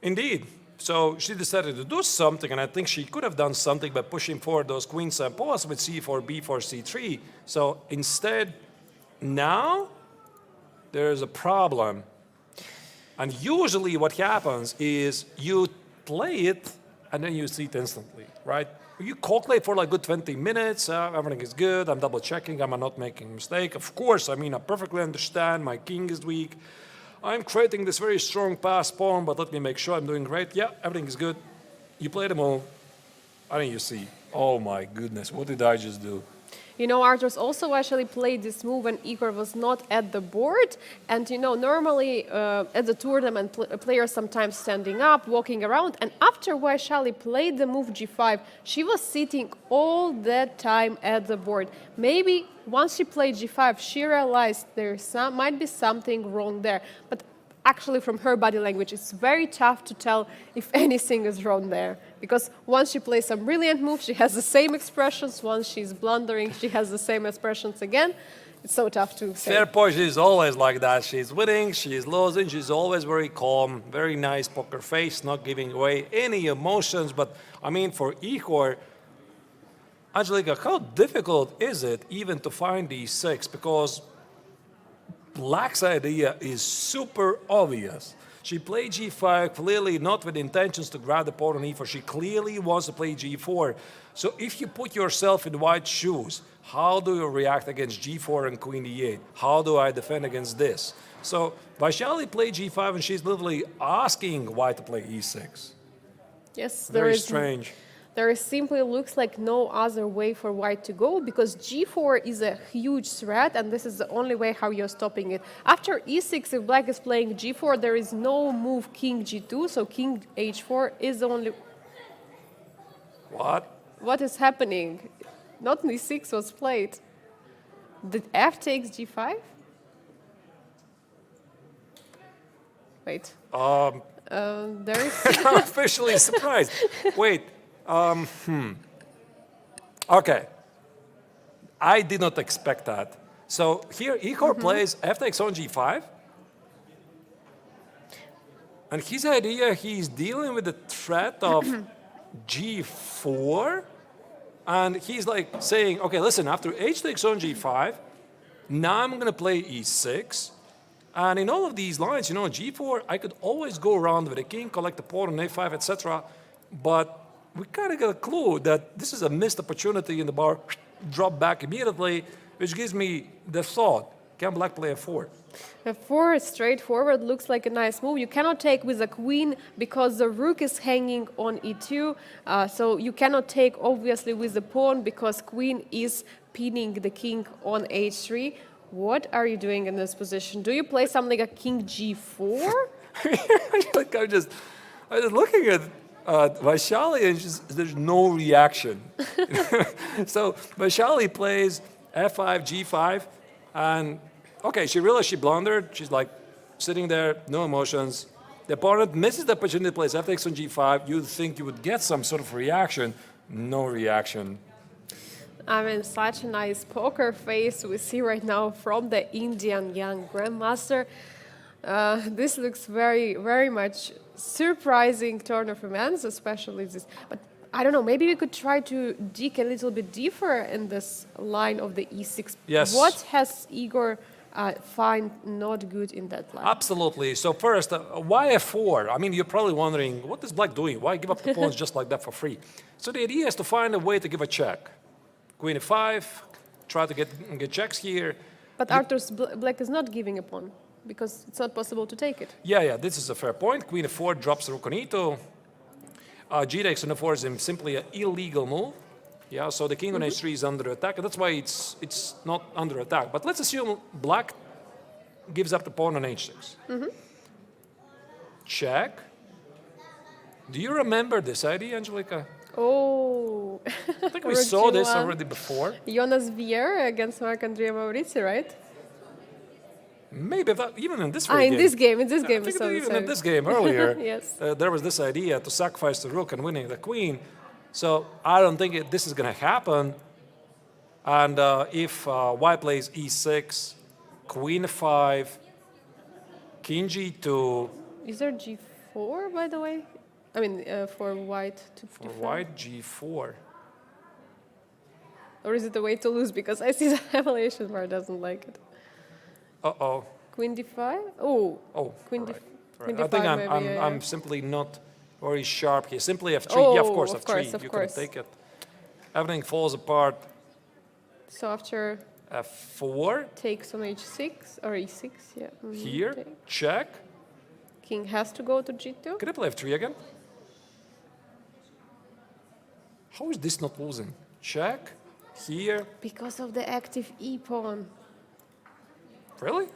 Indeed. So she decided to do something, and I think she could have done something by pushing forward those queens and pawns with c4, b4, c3. So instead, now there's a problem. And usually what happens is you play it and then you see it instantly, right? You calculate for like good 20 minutes, everything is good, I'm double checking, I'm not making a mistake. Of course, I mean, I perfectly understand my king is weak. I'm creating this very strong pass pawn, but let me make sure I'm doing great. Yeah, everything is good. You play the move, and then you see, oh my goodness, what did I just do? You know, Arturs also actually played this move when Igor was not at the board. And, you know, normally at the tournament, players sometimes standing up, walking around. And after Vaishali played the move g5, she was sitting all that time at the board. Maybe once she played g5, she realized there might be something wrong there. But actually, from her body language, it's very tough to tell if anything is wrong there. Because once she plays some brilliant moves, she has the same expressions. Once she's blundering, she has the same expressions again. It's so tough to say. Fair point, she's always like that. She's winning, she's losing, she's always very calm, very nice poker face, not giving away any emotions. But, I mean, for Igor, Angelica, how difficult is it even to find these 6? Because Black's idea is super obvious. She played g5, clearly not with intentions to grab the pawn on e4. She clearly wants to play g4. So if you put yourself in white's shoes, how do you react against g4 and queen e8? How do I defend against this? So Vaishali played g5, and she's literally asking white to play e6. Yes, Very strange. There simply looks like no other way for white to go, because g4 is a huge threat, and this is the only way how you're stopping it. After e6, if black is playing g4, there is no move king g2, so king h4 is the only... What? what is happening? Not e6 was played. Did f takes g5? Wait. There is. I'm officially surprised. Wait. Okay. I did not expect that. So here Igor plays f takes on g5. And his idea, he's dealing with the threat of g4. And he's like saying, okay, listen, after h takes on g5, now I'm going to play e6. And in all of these lines, you know, g4, I could always go around with a king, collect the pawn on a5, etc. But we kind of get a clue that this is a missed opportunity in the bar, drop back immediately, which gives me the thought, can black play f4? f4 straightforward looks like a nice move. You cannot take with a queen because the rook is hanging on e2. So you cannot take obviously with the pawn because queen is pinning the king on h3. What are you doing in this position? Do you play something like a king g4? Like I'm just looking at Vaishali and there's no reaction. So Vaishali plays f5, g5, and okay, she realized she blundered. She's like sitting there, no emotions. The opponent misses the opportunity to play f takes on g5. You'd think you would get some sort of reaction. No reaction. I mean, such a nice poker face we see right now from the Indian young grandmaster. This looks very, very much surprising turn of events, especially this. But I don't know, maybe we could try to dig a little bit deeper in this line of the e6. Yes. What has Igor find not good in that line? Absolutely. So first, why f4? I mean, you're probably wondering, what is black doing? Why give up the pawns just like that for free? So the idea is to find a way to give a check. Queen f5, try to get checks here. But Arthur's black is not giving a pawn because it's not possible to take it. Yeah, this is a fair point. Queen f4 drops the rook on e2. G takes on f4 is simply an illegal move. Yeah, so the king on h3 is under attack, and that's why it's not under attack. But let's assume black gives up the pawn on h6. Check. Do you remember this idea, Angelika? Oh. I think we saw this already before. Jonas Vier against Marc-Andrea Maurizi, right? Maybe even in this game. In this game I think even in this game earlier, yes. There was this idea to sacrifice the rook and winning the queen. So I don't think this is going to happen. And if white plays e6, queen f5, king g2. Is there g4, by the way? I mean, for white to For white, g4. Or is it a way to lose? Because I see the evaluation bar doesn't like it. Uh-oh. Queen d5? Oh. Queen right. Queen I d5 think maybe, I'm simply not very sharp here. Simply f3. Oh, yeah, of course, of f3. course, You course. can take it. Everything falls apart. So after f4. takes on h6 or e6, yeah. Here, Take. check. King has to go to g2. Can I play f3 again? How is this not losing? Check. Here. Because of the active e pawn. Really?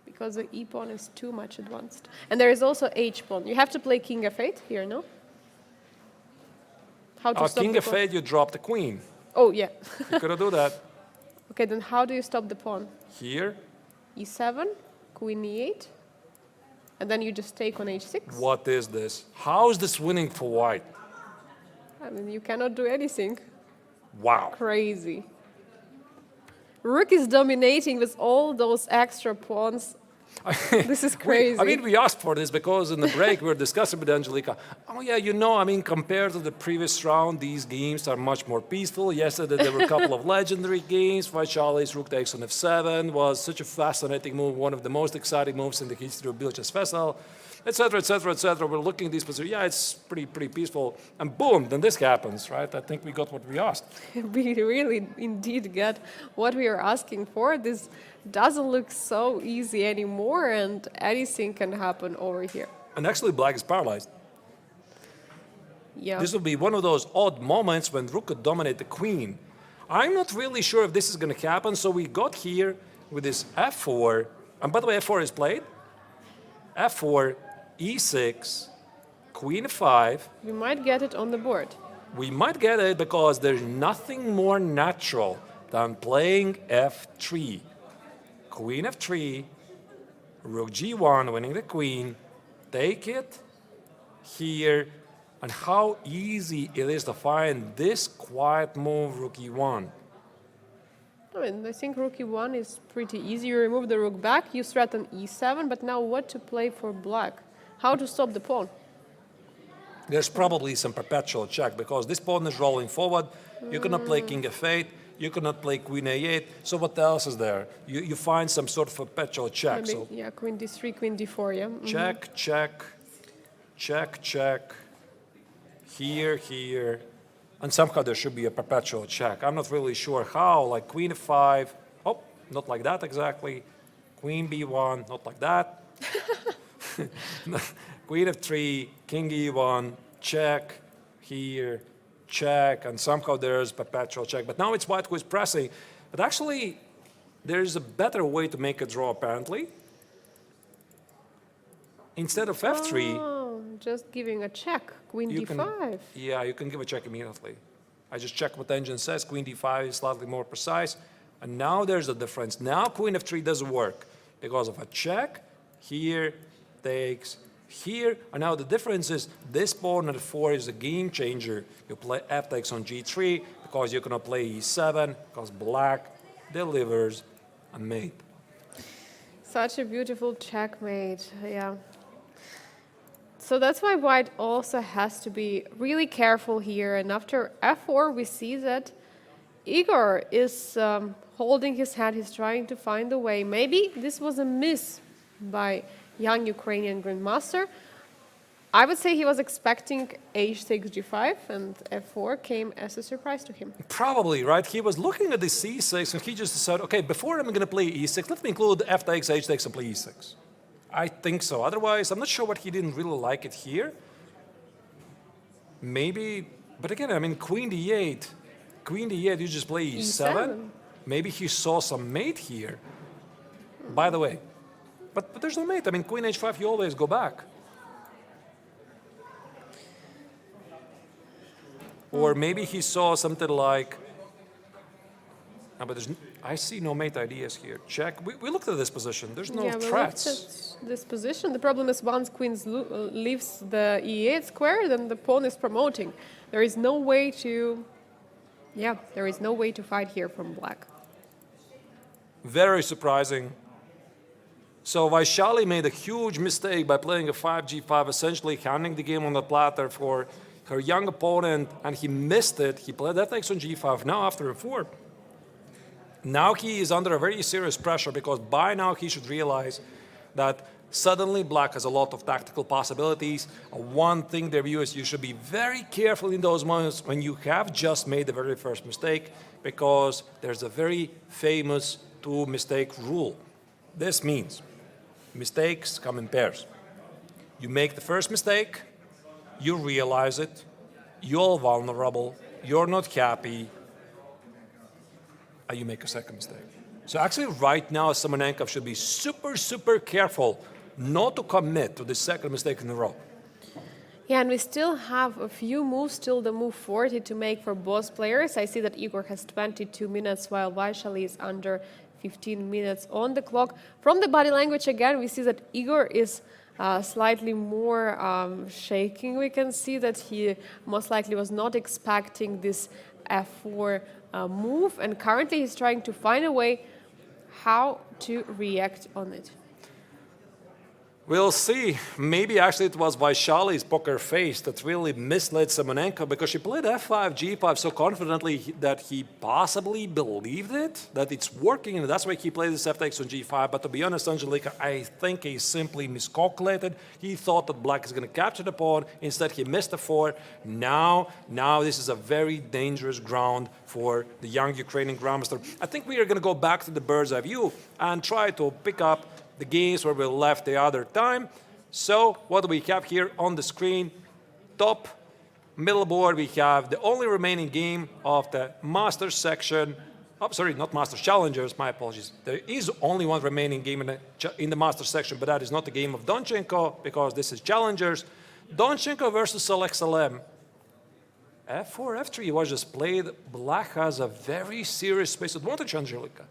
Because the e pawn is too much advanced. And there is also h pawn. You have to play king f8 here, no? How to stop king the f8, you drop the queen. Oh, yeah. You could do that. Okay, then how do you stop the pawn? Here. e7, queen e8, and then you just take on h6. What is this? How is this winning for white? I mean, you cannot do anything. Wow. Crazy. Rook is dominating with all those extra pawns. This is crazy. We asked for this because in the break we were discussing with Angelika. Oh yeah, compared to the previous round, these games are much more peaceful. Yesterday there were a couple of legendary games. Vaishali's rook takes on f7 was such a fascinating move, one of the most exciting moves in the history of Biel Vessel, etc., etc., etc. We're looking at these positions. Yeah, it's pretty peaceful. And boom, then this happens, right? I think we got what we asked. We really indeed get what we are asking for. This doesn't look so easy anymore, and anything can happen over here. And actually, black is paralyzed. Yeah. This will be one of those odd moments when rook could dominate the queen. I'm not really sure if this is going to happen, so we got here with this f4. And by the way, f4 is played. f4, e6, queen f5. We might get it on the board. we might get it because there's nothing more natural than playing f3. Queen f3, rook g1, winning the queen, take it here, and how easy it is to find this quiet move, rook e1. I mean, I think rook e1 is pretty easy. You remove the rook back, you threaten e7, but now what to play for black? How to stop the pawn? There's probably some perpetual check because this pawn is rolling forward. You cannot play king f8. You cannot play queen a8. So what else is there? You find some sort of perpetual check. Maybe, So yeah, queen d3, queen d4, yeah. check, check, check, check. Here, here. And somehow there should be a perpetual check. I'm not really sure how. Like queen f5. Oh, not like that exactly. Queen b1, not like that. Queen f3, king e1, check, here, check, and somehow there's perpetual check. But now it's white who is pressing. But actually, there's a better way to make a draw, apparently. Instead of f3, Oh, just giving a check. Queen you d5. yeah, you can give a check immediately. I just check what the engine says. Queen d5 is slightly more precise. And now there's a difference. Now queen f3 doesn't work because of a check. Here takes here. And now the difference is this pawn at 4 is a game changer. You play f takes on g3 because you're going to play e7 because black delivers a mate. Such a beautiful checkmate, yeah. So that's why white also has to be really careful here. And after f4, we see that Igor is holding his head. He's trying to find a way. Maybe this was a miss by young Ukrainian grandmaster. I would say he was expecting h6, g5, and f4 came as a surprise to him. Probably, right? He was looking at the c6 and he just decided, okay, before I'm going to play e6, let me include f takes, h takes, and play e6. I think so. Otherwise, I'm not sure what he didn't really like it here. Maybe, but again, I mean, queen d8, you just play e7. Maybe he saw some mate here. By the way, but there's no mate. I mean, queen h5, you always go back. Or maybe he saw something like, no, but I see no mate ideas here. Check. We looked at this position. There's no Yeah, we threats. looked at this position. The problem is once queen leaves the e8 square, then the pawn is promoting. There is no way to, there is no way to fight here from black. Very surprising. So Vaishali made a huge mistake by playing a 5g5, essentially handing the game on the platter for her young opponent, and he missed it. He played f takes on g5. Now after f4, now he is under a very serious pressure because by now he should realize that suddenly black has a lot of tactical possibilities. One thing their view is you should be very careful in those moments when you have just made the very first mistake, because there's a very famous two-mistake rule. This means mistakes come in pairs. You make the first mistake, you realize it, you're vulnerable, you're not happy, and you make a second mistake. So actually right now, Semenenkov should be super, super careful not to commit to the second mistake in a row. Yeah, and we still have a few moves till the move 40 to make for both players. I see that Igor has 22 minutes while Vaishali is under 15 minutes on the clock. From the body language again, we see that Igor is slightly more shaking. We can see that he most likely was not expecting this f4 move, and currently he's trying to find a way how to react on it. We'll see. Maybe actually it was Vaishali's poker face that really misled Semenenko, because she played f5, g5 so confidently that he possibly believed it, that it's working, and that's why he played this f takes on g5. But to be honest, Angelika, I think he simply miscalculated. He thought that black is going to capture the pawn. Instead, he missed the 4. Now this is a very dangerous ground for the young Ukrainian grandmaster. I think we are going to go back to the bird's eye view and try to pick up the games where we left the other time. So what do we have here on the screen? Top middle board, we have the only remaining game of the Masters section. Oh, sorry, not Masters, Challengers, my apologies. There is only one remaining game in the Masters section, but that is not the game of Donchenko, because this is Challengers. Donchenko versus Salem. F4, F3 was just played. Black has a very serious space advantage, Angelica.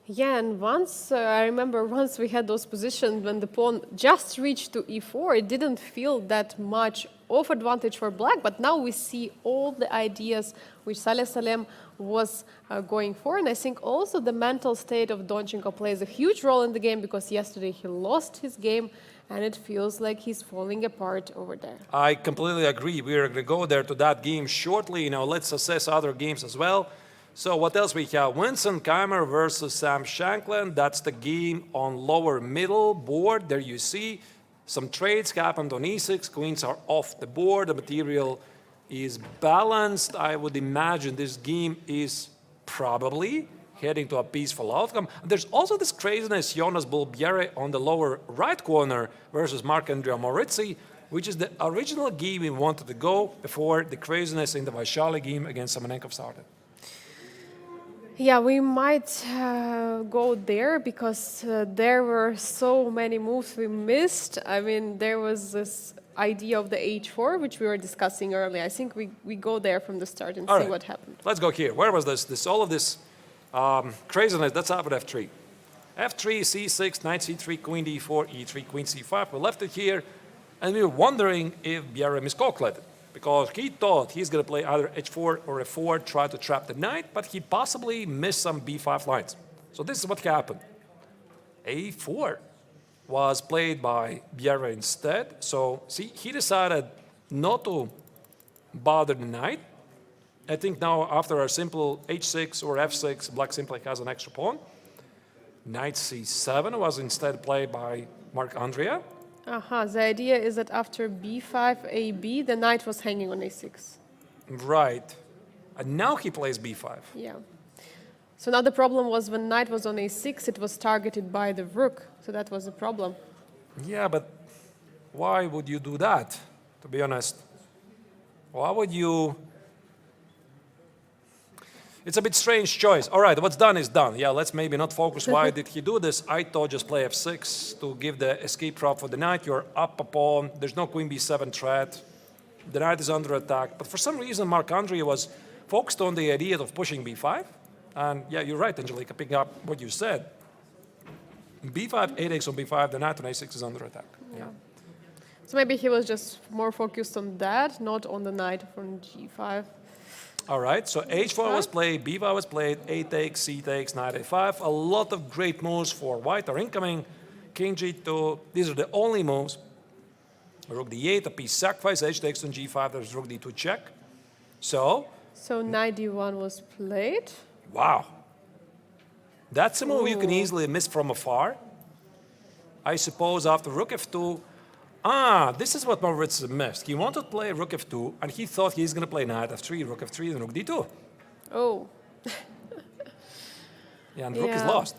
Yeah, and once I remember once we had those positions when the pawn just reached to e4, it didn't feel that much of advantage for black, but now we see all the ideas which Salem was going for, and I think also the mental state of Donchenko plays a huge role in the game because yesterday he lost his game and it feels like he's falling apart over there. I completely agree. We're going to go there to that game shortly. Now let's assess other games as well. So what else we have? Vincent Keymer versus Sam Shanklin. That's the game on lower middle board. There you see some trades happened on e6. Queens are off the board. The material is balanced. I would imagine this game is probably heading to a peaceful outcome. There's also this craziness, Jonas Biel on the lower right corner versus Marc-Andrea Morizzi, which is the original game we wanted to go before the craziness in the Vaishali game against Semenenkov started. Yeah, we might go there because there were so many moves we missed. I mean, there was this idea of the h4, which we were discussing earlier. I think we go there from the start and see what happened. Let's go here. Where was this? All of this craziness, that's happened at f3. f3, c6, knight c3, queen d4, e3, queen c5. We left it here, and we were wondering if Bienne miscalculated, because he thought he's going to play either h4 or f4, try to trap the knight, but he possibly missed some b5 lines. So this is what happened. a4 was played by Bienne instead. So see, he decided not to bother the knight. I think now after a simple h6 or f6, black simply has an extra pawn. Knight c7 was instead played by Marc-Andrea. The idea is that after b5, ab, the knight was hanging on a6. Right. And now he plays b5. Yeah. So now the problem was when knight was on a6, it was targeted by the rook. So that was the problem. Yeah, but why would you do that, to be honest? Why would you... It's a bit strange choice. All right, what's done is done. Yeah, let's maybe not focus. Why did he do this? I thought just play f6 to give the escape route for the knight. You're up a pawn. There's no queen b7 threat. The knight is under attack. But for some reason, Marc-Andrea was focused on the idea of pushing b5. And yeah, you're right, Angelica, picking up what you said. b5, 8x on b5, the knight on a6 is under attack. Yeah. So maybe he was just more focused on that, not on the knight from g5. All right, so h4 was played, b5 was played, a takes, c takes, knight a5. A lot of great moves for white are incoming. King g2, these are the only moves. Rook d8, a piece sacrifice, h takes on g5, there's rook d2 check. So knight d1 was played. Wow. That's a move you can easily miss from afar. I suppose after rook f2, this is what Moritz missed. He wanted to play rook f2, and he thought he's going to play knight f3, rook f3, and rook d2. Oh. Yeah, and rook is lost.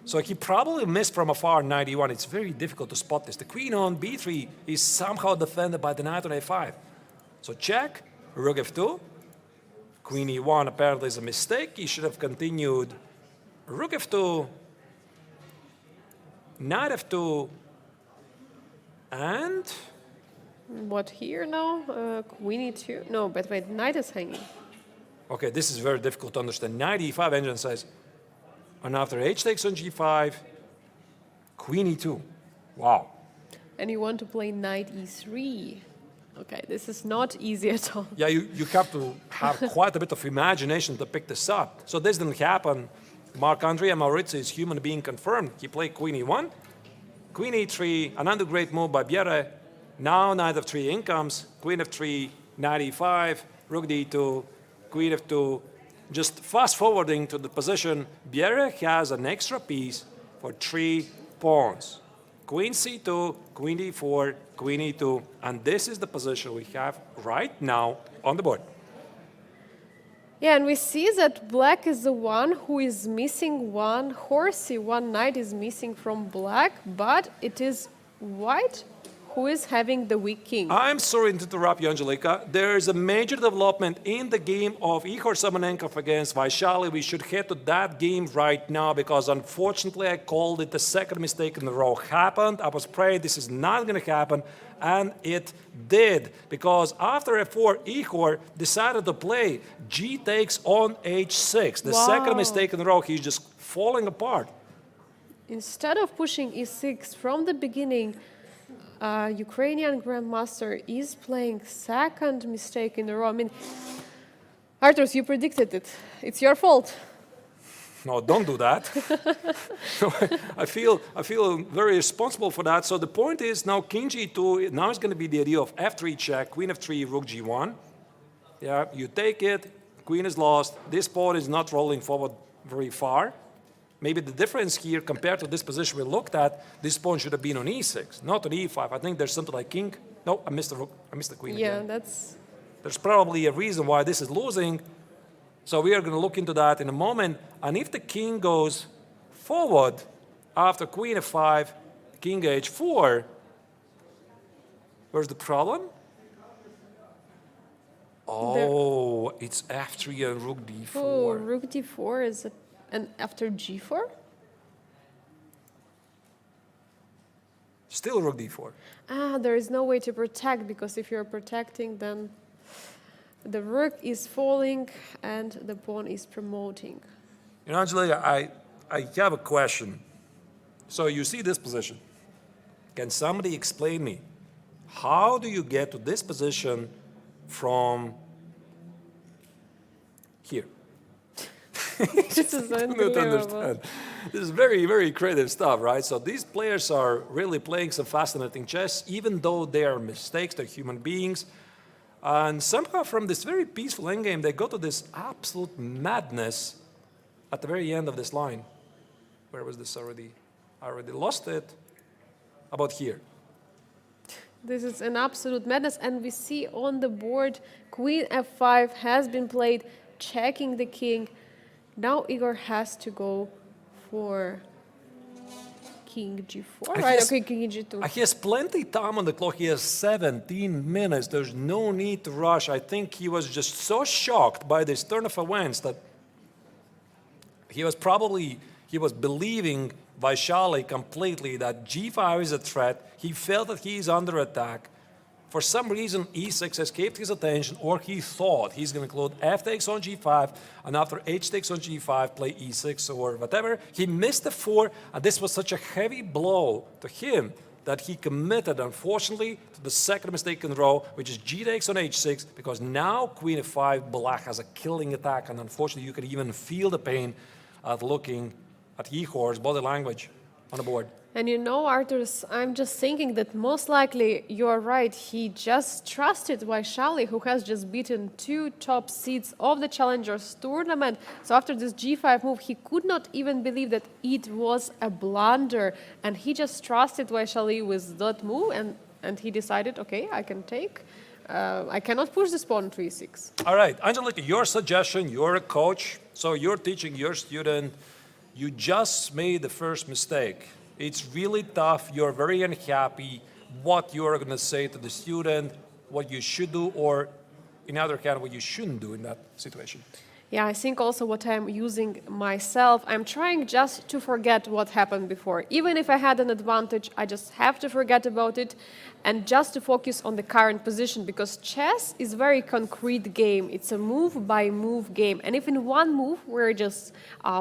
So he probably missed from afar knight e1. It's very difficult to spot this. The queen on b3 is somehow defended by the knight on a5. So check, rook f2. Queen e1 apparently is a mistake. He should have continued rook f2, knight f2, and... What here now? Queen e2. No, but wait, knight is hanging. Okay, this is very difficult to understand. Knight e5 engine says, and after h takes on g5, queen e2. Wow. And you want to play knight e3. Okay, this is not easy at all. Yeah, you have to have quite a bit of imagination to pick this up. So this didn't happen. Marc-Andrea Moritz is human being confirmed. He played queen e1, queen e3, another great move by Bienne. Now knight f3 incomes, queen f3, knight e5, rook d2, queen f2. Just fast forwarding to the position, Bienne has an extra piece for 3 pawns. Queen c2, queen d4, queen e2, and this is the position we have right now on the board. Yeah, and we see that black is the one who is missing one horsey, one knight is missing from black, but it is white who is having the weak king? I'm sorry to interrupt you, Angelika. There's a major development in the game of Igor Semenenkov against Vaishali. We should head to that game right now because unfortunately I called it the second mistake in a row happened. I was praying this is not going to happen, and it did. Because after f4, Igor decided to play G takes on h6. The second Wow. mistake in a row, he's just falling apart. Instead of pushing e6 from the beginning, Ukrainian grandmaster is playing second mistake in a row. I mean, Arturs, you predicted it. It's your fault. No, don't do that. I feel very responsible for that. So the point is now king g2, now it's going to be the idea of f3 check, queen f3, rook g1. Yeah, you take it, queen is lost. This pawn is not rolling forward very far. Maybe the difference here compared to this position we looked at, this pawn should have been on e6, not on e5. I think there's something like king. No, I missed the rook. I missed the queen Yeah, again. that's... There's probably a reason why this is losing. So we are going to look into that in a moment. And if the king goes forward after queen f5, king h4, where's the problem? Oh, it's f3 and rook d4. Oh, rook d4 is... And after g4? Still rook d4. Ah, there is no way to protect, because if you're protecting, then the rook is falling and the pawn is promoting. You know, Angelika, I have a question. So you see this position. Can somebody explain me, how do you get to this position from here? This is I don't unbelievable. understand. This is very, very creative stuff, right? So these players are really playing some fascinating chess, even though they are mistakes, they're human beings. And somehow from this very peaceful endgame, they go to this absolute madness at the very end of this line. Where was this already? I already lost it. About here. This is an absolute madness, and we see on the board queen f5 has been played, checking the king. Now Igor has to go for king g4, I right? guess- Okay, king g2. He has plenty time on the clock. He has 17 minutes. There's no need to rush. I think he was just so shocked by this turn of events that he was believing Vaishali completely that g5 is a threat. He felt that he is under attack. For some reason, e6 escaped his attention, or he thought he's going to include f takes on g5, and after h takes on g5, play e6 or whatever. He missed the 4, and this was such a heavy blow to him that he committed, unfortunately, to the second mistake in a row, which is g takes on h6, because now queen f5, black has a killing attack, and unfortunately, you can even feel the pain of looking at Igor's body language on the board. And you know, Arturs, I'm just thinking that most likely you're right. He just trusted Vaishali, who has just beaten 2 top seeds of the Challengers tournament. So after this g5 move, he could not even believe that it was a blunder. And he just trusted Vaishali with that move, and he decided, okay, I can take. I cannot push this pawn to e6. All right, Angelika, your suggestion, you're a coach, so you're teaching your student. You just made the first mistake. It's really tough. You're very unhappy. What you're going to say to the student, what you should do, or in other hand, what you shouldn't do in that situation. Yeah, I think also what I'm using myself, I'm trying just to forget what happened before. Even if I had an advantage, I just have to forget about it and just to focus on the current position, because chess is a very concrete game. It's a move-by-move game. And if in one move we're just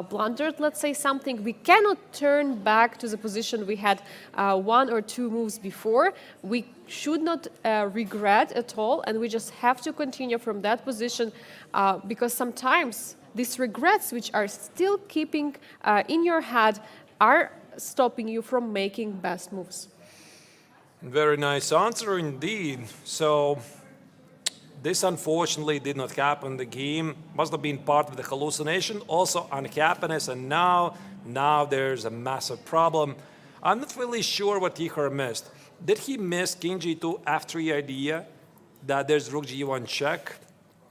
blundered, let's say something, we cannot turn back to the position we had 1 or 2 moves before. We should not regret at all, and we just have to continue from that position, because sometimes these regrets, which are still keeping in your head, are stopping you from making best moves. Very nice answer indeed. So this unfortunately did not happen. The game must have been part of the hallucination, also unhappiness, and now there's a massive problem. I'm not really sure what Igor missed. Did he miss king g2 f3 idea, that there's rook g1 check?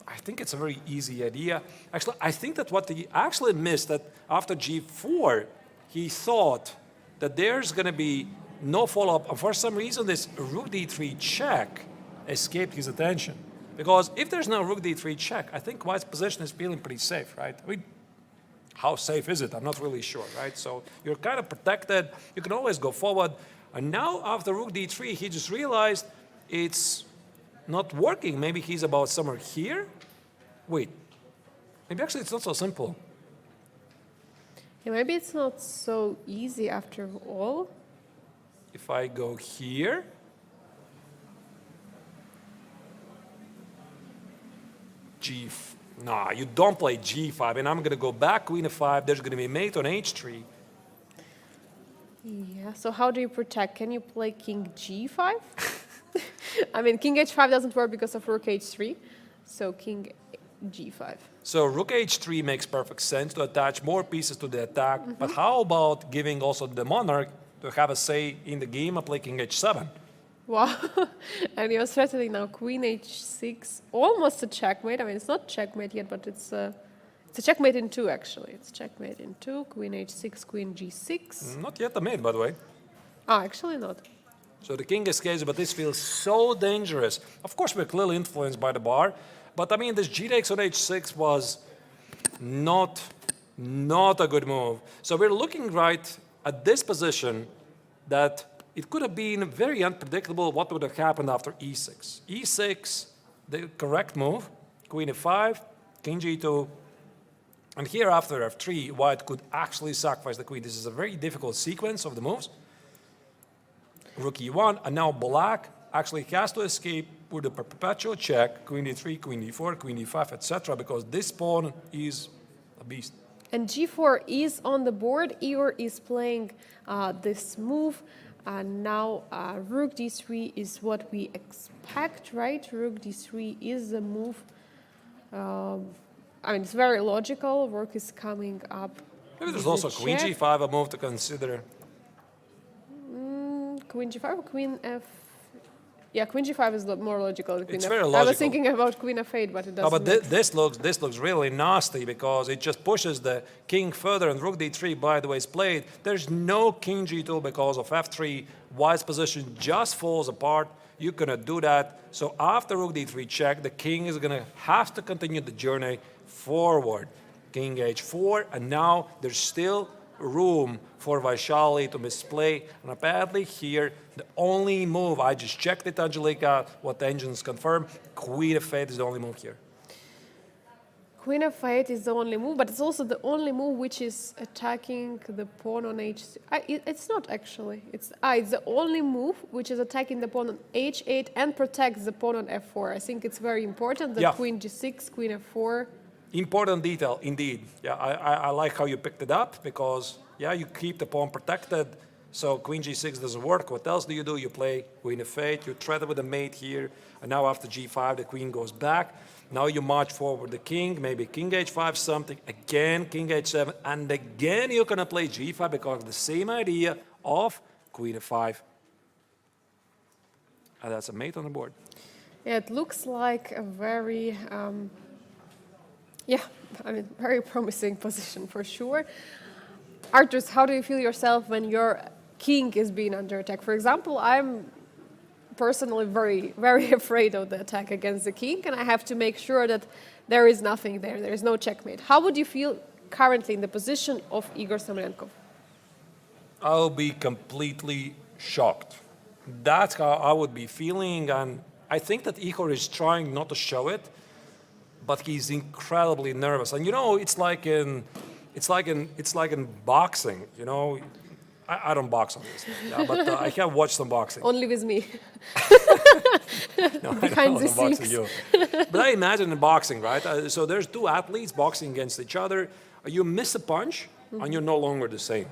I think it's a very easy idea. Actually, I think that what he actually missed, that after g4, he thought that there's going to be no follow-up. And for some reason, this rook d3 check escaped his attention. Because if there's no rook d3 check, I think white's position is feeling pretty safe, right? I mean, how safe is it? I'm not really sure, right? So you're kind of protected. You can always go forward. And now after rook d3, he just realized it's not working. Maybe he's about somewhere here. Wait, maybe actually it's not so simple. Yeah, maybe it's not so easy after all. If I go here, nah, you don't play g5, and I'm going to go back, queen f5, there's going to be mate on h3. Yeah, so how do you protect? Can you play king g5? I mean, king h5 doesn't work because of rook h3, so king g5. So rook h3 makes perfect sense to attach more pieces to the attack, but how about giving also the monarch to have a say in the game and play king h7? Wow, and you're threatening now queen h6, almost a checkmate. I mean, it's not checkmate yet, but it's a checkmate in 2, actually. It's checkmate in 2, queen h6, queen g6. Not yet a mate, by the way. Ah, actually not. So the king escapes, but this feels so dangerous. Of course, we're clearly influenced by the bar, but I mean, this g takes on h6 was not a good move. So we're looking right at this position that it could have been very unpredictable what would have happened after e6. e6, the correct move, queen f5, king g2, and here after f3, white could actually sacrifice the queen. This is a very difficult sequence of the moves. Rook e1, and now black actually has to escape with a perpetual check, queen d3, queen d4, queen d5, etc., because this pawn is a beast. And g4 is on the board. Igor is playing this move. And now rook d3 is what we expect, right? Rook d3 is the move. I mean, it's very logical. Rook is coming up. Maybe there's also queen g5, a move to consider. Queen g5 or queen f? Yeah, queen g5 is more logical than queen It's f. very I logical. was thinking about queen f8, but it doesn't. No, but this looks really nasty because it just pushes the king further, and rook d3, by the way, is played. There's no king g2 because of f3. White's position just falls apart. You cannot do that. So after rook d3 check, the king is going to have to continue the journey forward. King h4, and now there's still room for Vaishali to misplay. And apparently here, the only move, I just checked it, Angelika, what the engines confirm, queen f8 is the only move here. Queen f8 is the only move, but it's also the only move which is attacking the pawn on h6. It's not actually. It's the only move which is attacking the pawn on h8 and protects the pawn on f4. I think it's very important that queen g6, queen f4. Important detail, indeed. Yeah, I like how you picked it up because, yeah, you keep the pawn protected. So queen g6 doesn't work. What else do? You play queen f8, you threaten with a mate here, and now after g5, the queen goes back. Now you march forward the king, maybe king h5 something, again king h7, and again you're going to play g5 because of the same idea of queen f5. And that's a mate on the board. Yeah, it looks like a very, very promising position for sure. Arturs, how do you feel yourself when your king is being under attack? For example, I'm personally very, very afraid of the attack against the king, and I have to make sure that there is nothing there. There is no checkmate. How would you feel currently in the position of Igor Samolenkov? I'll be completely shocked. That's how I would be feeling, and I think that Igor is trying not to show it, but he's incredibly nervous. And you know, it's like in boxing. You know, I don't box obviously, but I have watched some boxing. Only with me. No, Behind the boxing scenes. you. But I imagine in boxing, right? So there's two athletes boxing against each other. You miss a punch, and you're no longer the same.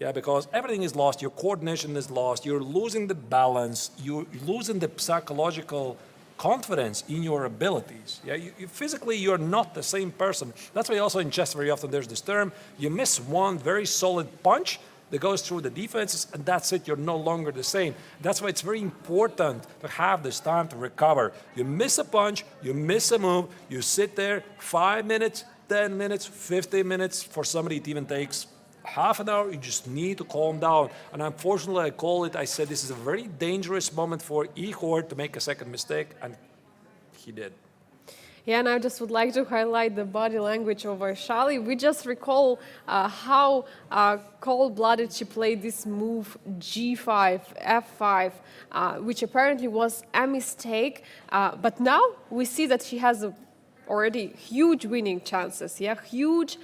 Yeah, because everything is lost. Your coordination is lost. You're losing the balance. You're losing the psychological confidence in your abilities. Yeah, physically, you're not the same person. That's why also in chess very often there's this term, you miss one very solid punch that goes through the defenses, and that's it, you're no longer the same. That's why it's very important to have this time to recover. You miss a punch, you miss a move, you sit there 5 minutes, 10 minutes, 15 minutes, for somebody it even takes half an hour, you just need to calm down. And unfortunately, I said this is a very dangerous moment for Ihor to make a second mistake, and he did. Yeah, and I just would like to highlight the body language of Vaishali. We just recall how cold-blooded she played this move G5, F5, which apparently was a mistake. But now we see that she has already huge winning chances, huge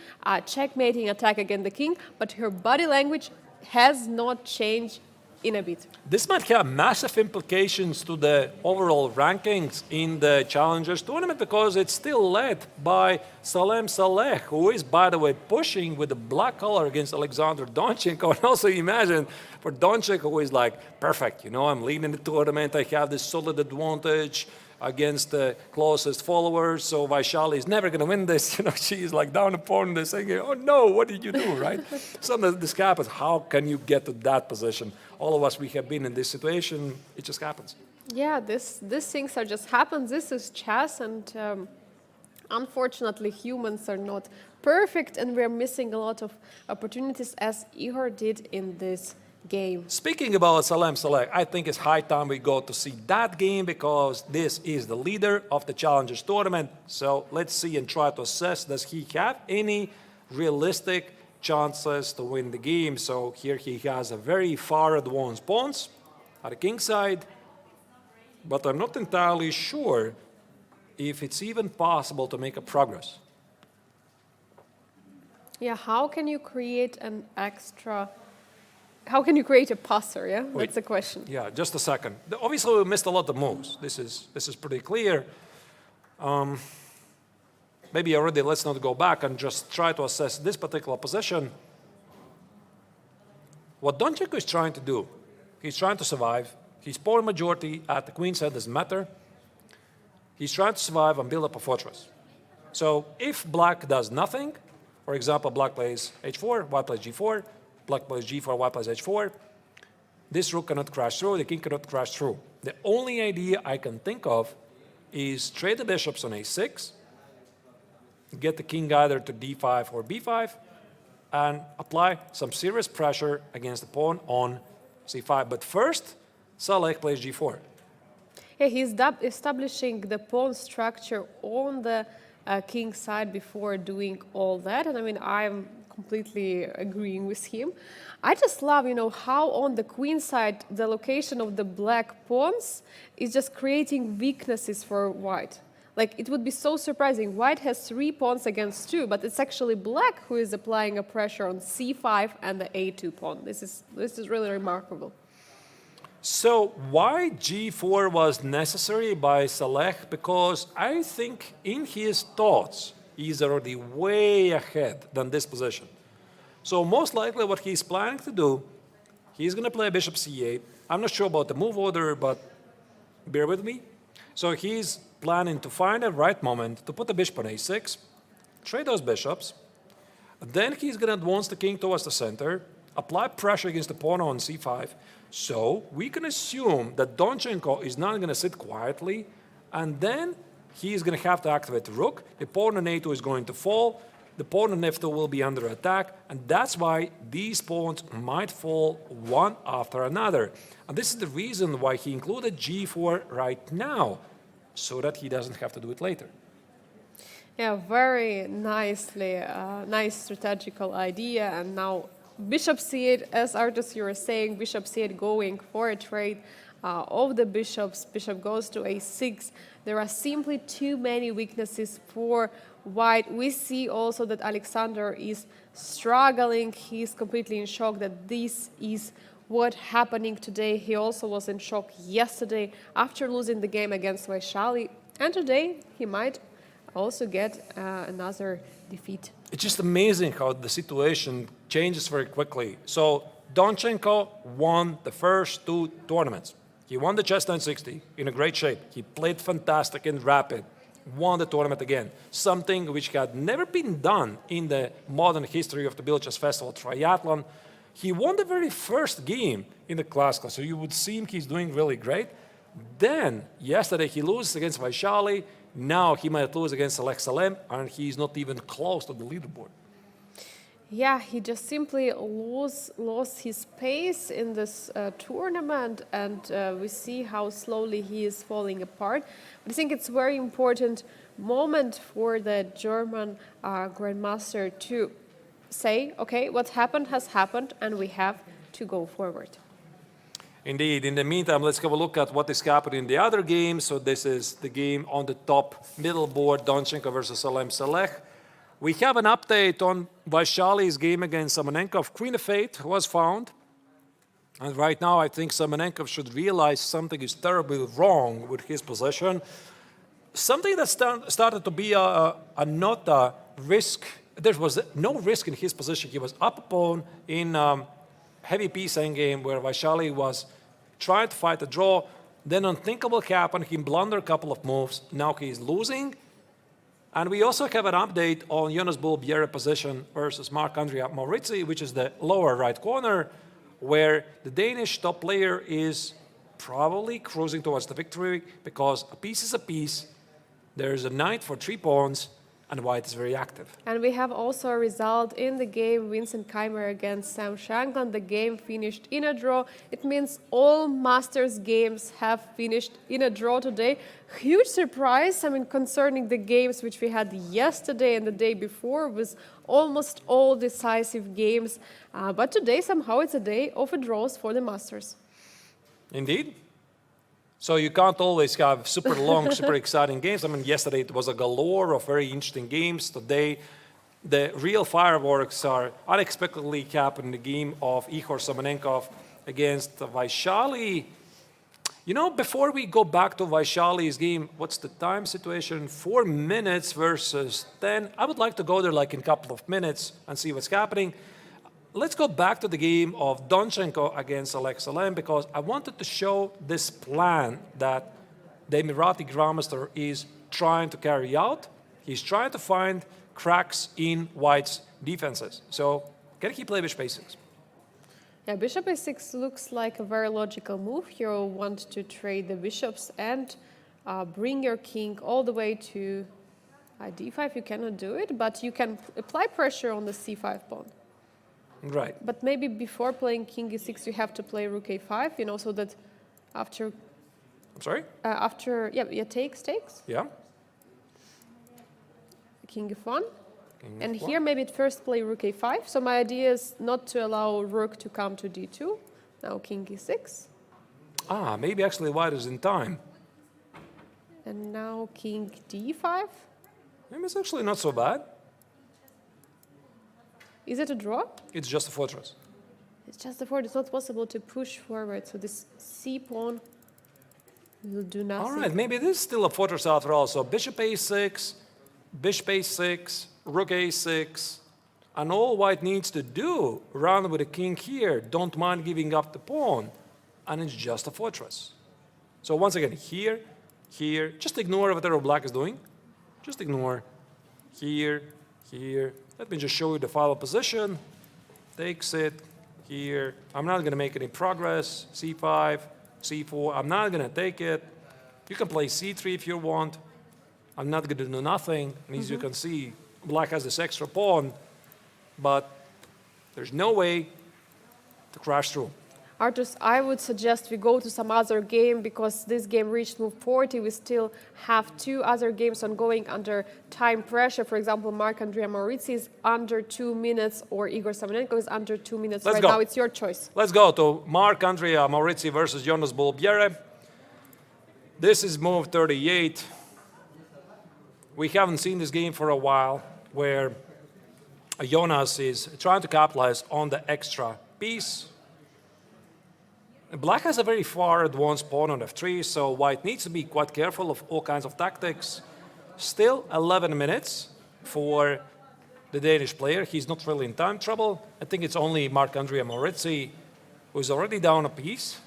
checkmating attack against the king, but her body language has not changed in a bit. This might have massive implications to the overall rankings in the Challengers tournament because it's still led by Salem Saleh, who is, by the way, pushing with the black color against Alexander Donchenko. And also imagine for Donchenko, who is like, perfect, I'm leading the tournament, I have this solid advantage against the closest followers, so Vaishali is never going to win this. She's like down upon this saying, oh no, what did you do, right? Sometimes this happens. How can you get to that position? All of us, we have been in this situation. It just happens. Yeah, these things are just happen. This is chess, and unfortunately, humans are not perfect, and we're missing a lot of opportunities, as Ihor did in this game. Speaking about Salem Saleh, I think it's high time we go to see that game because this is the leader of the Challengers tournament. So let's see and try to assess, does he have any realistic chances to win the game? So here he has a very far advanced pawns at the king side, but I'm not entirely sure if it's even possible to make a progress. Yeah, how can you create an extra... How can you create a passer, yeah? That's the question. Yeah, just a second. Obviously, we missed a lot of moves. This is pretty clear. Maybe already let's not go back and just try to assess this particular position. What Donchenko is trying to do, he's trying to survive. His pawn majority at the queen side doesn't matter. He's trying to survive and build up a fortress. So if black does nothing, for example, black plays h4, white plays g4, black plays g4, white plays h4. This rook cannot crash through, the king cannot crash through. The only idea I can think of is trade the bishops on a6, get the king either to d5 or b5, and apply some serious pressure against the pawn on c5. But first, Saleh plays g4. Yeah, he's establishing the pawn structure on the king side before doing all that. And I mean, I'm completely agreeing with him. I just love, how on the queen side, the location of the black pawns is just creating weaknesses for white. Like, it would be so surprising. White has 3 pawns against 2, but it's actually black who is applying a pressure on c5 and the a2 pawn. This is really remarkable. So why g4 was necessary by Saleh? Because I think in his thoughts, he's already way ahead than this position. So most likely what he's planning to do, he's going to play bishop c8. I'm not sure about the move order, but bear with me. So he's planning to find a right moment to put the bishop on a6, trade those bishops. Then he's going to advance the king towards the center, apply pressure against the pawn on c5. So we can assume that Donchenko is not going to sit quietly, and then he is going to have to activate the rook. The pawn on a2 is going to fall. The pawn on f2 will be under attack, and that's why these pawns might fall one after another. And this is the reason why he included g4 right now, so that he doesn't have to do it later. Yeah, very nicely, nice strategical idea. And now bishop c8, as Artus, you were saying, bishop c8 going for a trade of the bishops. Bishop goes to a6. There are simply too many weaknesses for white. We see also that Alexander is struggling. He's completely in shock that this is what's happening today. He also was in shock yesterday after losing the game against Vaishali. And today he might also get another defeat. It's just amazing how the situation changes very quickly. So Donchenko won the first 2 tournaments. He won the Chess 960 in a great shape. He played fantastic and rapid. Won the tournament again. Something which had never been done in the modern history of the Biel Chess Festival triathlon. He won the very first game in the classical, so you would see he's doing really great. Then, yesterday he loses against Vaishali. Now he might lose against Salem, and he's not even close to the leaderboard. Yeah, he just simply lost his pace in this tournament, and we see how slowly he is falling apart. But I think it's a very important moment for the German Grandmaster to say, okay, what happened has happened, and we have to go forward. Indeed. In the meantime, let's have a look at what is happening in the other game. So this is the game on the top middle board, Donchenko versus Salem. We have an update on Vaishali's game against Semenenkov. Queen of 8 was found. And right now, I think Semenenkov should realize something is terribly wrong with his position. Something that started to be not a risk. There was no risk in his position. He was up a pawn in heavy piece endgame where Vaishali was trying to fight a draw. Then unthinkable happened. He blundered a couple of moves. Now he's losing. And we also have an update on Jonas Bull Bienne position versus Marc-André Maurizi, which is the lower right corner, where the Danish top player is probably cruising towards the victory because a piece is a piece. There's a knight for 3 pawns, and white is very active. And we have also a result in the game, Vincent Keymer against Sam Shankland. The game finished in a draw. It means all Masters games have finished in a draw today. Huge surprise, I mean, concerning the games which we had yesterday and the day before, was almost all decisive games. But today, somehow, it's a day of draws for the Masters. Indeed. So you can't always have super long, super exciting games. I mean, yesterday it was a galore of very interesting games. Today, the real fireworks are unexpectedly happening in the game of Ihor Semenenkov against Vaishali. You know, before we go back to Vaishali's game, what's the time situation? 4 minutes versus 10. I would like to go there like in a couple of minutes and see what's happening. Let's go back to the game of Donchenko against Salem because I wanted to show this plan that the Emirati Grandmaster is trying to carry out. He's trying to find cracks in white's defenses. So can he play bishop a6? Yeah, bishop a6 looks like a very logical move. You want to trade the bishops and bring your king all the way to d5. You cannot do it, but you can apply pressure on the c5 pawn. Right. But maybe before playing king e6, you have to play rook a5, you know, so that after... I'm sorry? Takes. Yeah. King f1. And here maybe at first play rook a5. So my idea is not to allow rook to come to d2. Now king e6. Maybe actually white is in time. And now king d5. Maybe it's actually not so bad. Is it a draw? It's just a fortress. It's just a fortress. It's not possible to push forward. So this c pawn will do nothing. All right, maybe it is still a fortress after all. So bishop a6, rook a6, and all white needs to do, run with the king here, don't mind giving up the pawn, and it's just a fortress. So once again, here, just ignore whatever black is doing. Just ignore. Here. Let me just show you the final position. Takes it here. I'm not going to make any progress. c5, c4. I'm not going to take it. You can play c3 if you want. I'm not going to do nothing. And as you can see, black has this extra pawn, but there's no way to crash through. Artus, I would suggest we go to some other game because this game reached move 40. We still have 2 other games ongoing under time pressure. For example, Marc-André Maurizi is under 2 minutes or Igor Semenenko is under 2 minutes. Let's right go. Now it's your choice. Let's go to Marc-André Maurizi versus Jonas Bull Bienne. This is move 38. We haven't seen this game for a while where Jonas is trying to capitalize on the extra piece. Black has a very far advanced pawn on f3, so white needs to be quite careful of all kinds of tactics. Still 11 minutes for the Danish player. He's not really in time trouble. I think it's only Marc-André Maurizi who's already down a piece.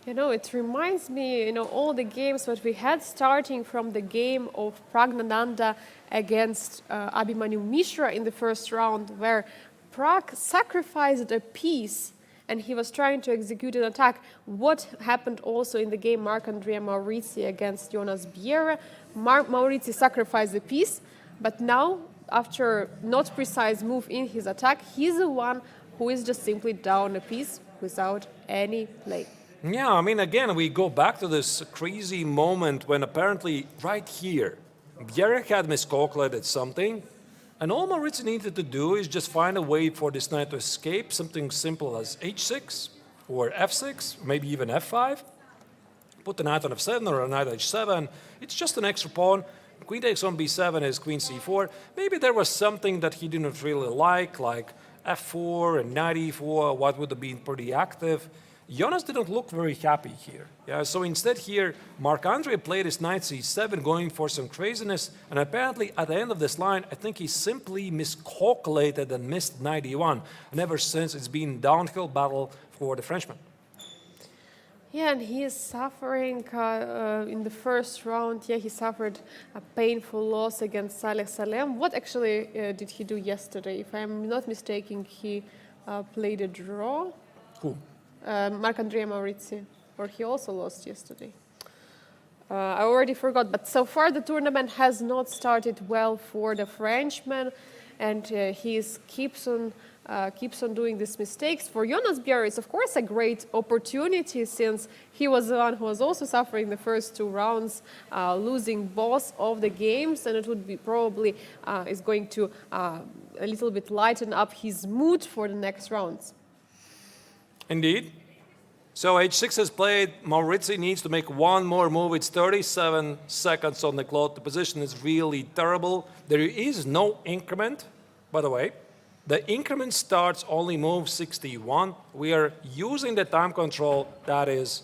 You know, it reminds me, you know, all the games that we had starting from the game of Praggnanandhaa against Abhimanyu Mishra in the first round, where Pragg sacrificed a piece and he was trying to execute an attack. What happened also in the game Marc-André Maurizi against Jonas Bienne? Maurizi sacrificed the piece, but now after not precise move in his attack, he's the one who is just simply down a piece without any play. Yeah, I mean, again, we go back to this crazy moment when apparently right here, Bienne had miscalculated something, and all Maurizi needed to do is just find a way for this knight to escape, something simple as h6 or f6, maybe even f5. Put the knight on f7 or a knight h7. It's just an extra pawn. Queen takes on b7 is queen c4. Maybe there was something that he didn't really like f4 and knight e4, what would have been pretty active. Jonas didn't look very happy here. Yeah, so instead here, Marc-Andre played his knight c7, going for some craziness, and apparently at the end of this line, I think he simply miscalculated and missed knight e1, and ever since it's been downhill battle for the Frenchman. Yeah, and he is suffering in the first round. Yeah, he suffered a painful loss against Salem. What actually did he do yesterday? If I'm not mistaken, he played a draw. Who? Marc-Andre Maurizi, or he also lost yesterday. I already forgot, but so far the tournament has not started well for the Frenchman, and he keeps on doing these mistakes. For Jonas Biel, it's of course a great opportunity, since he was the one who was also suffering the first two rounds, losing both of the games, and it would be probably is going to a little bit lighten up his mood for the next rounds. Indeed. So h6 is played. Maurizi needs to make one more move. It's 37 seconds on the clock. The position is really terrible. There is no increment, by the way. The increment starts only move 61. We are using the time control that is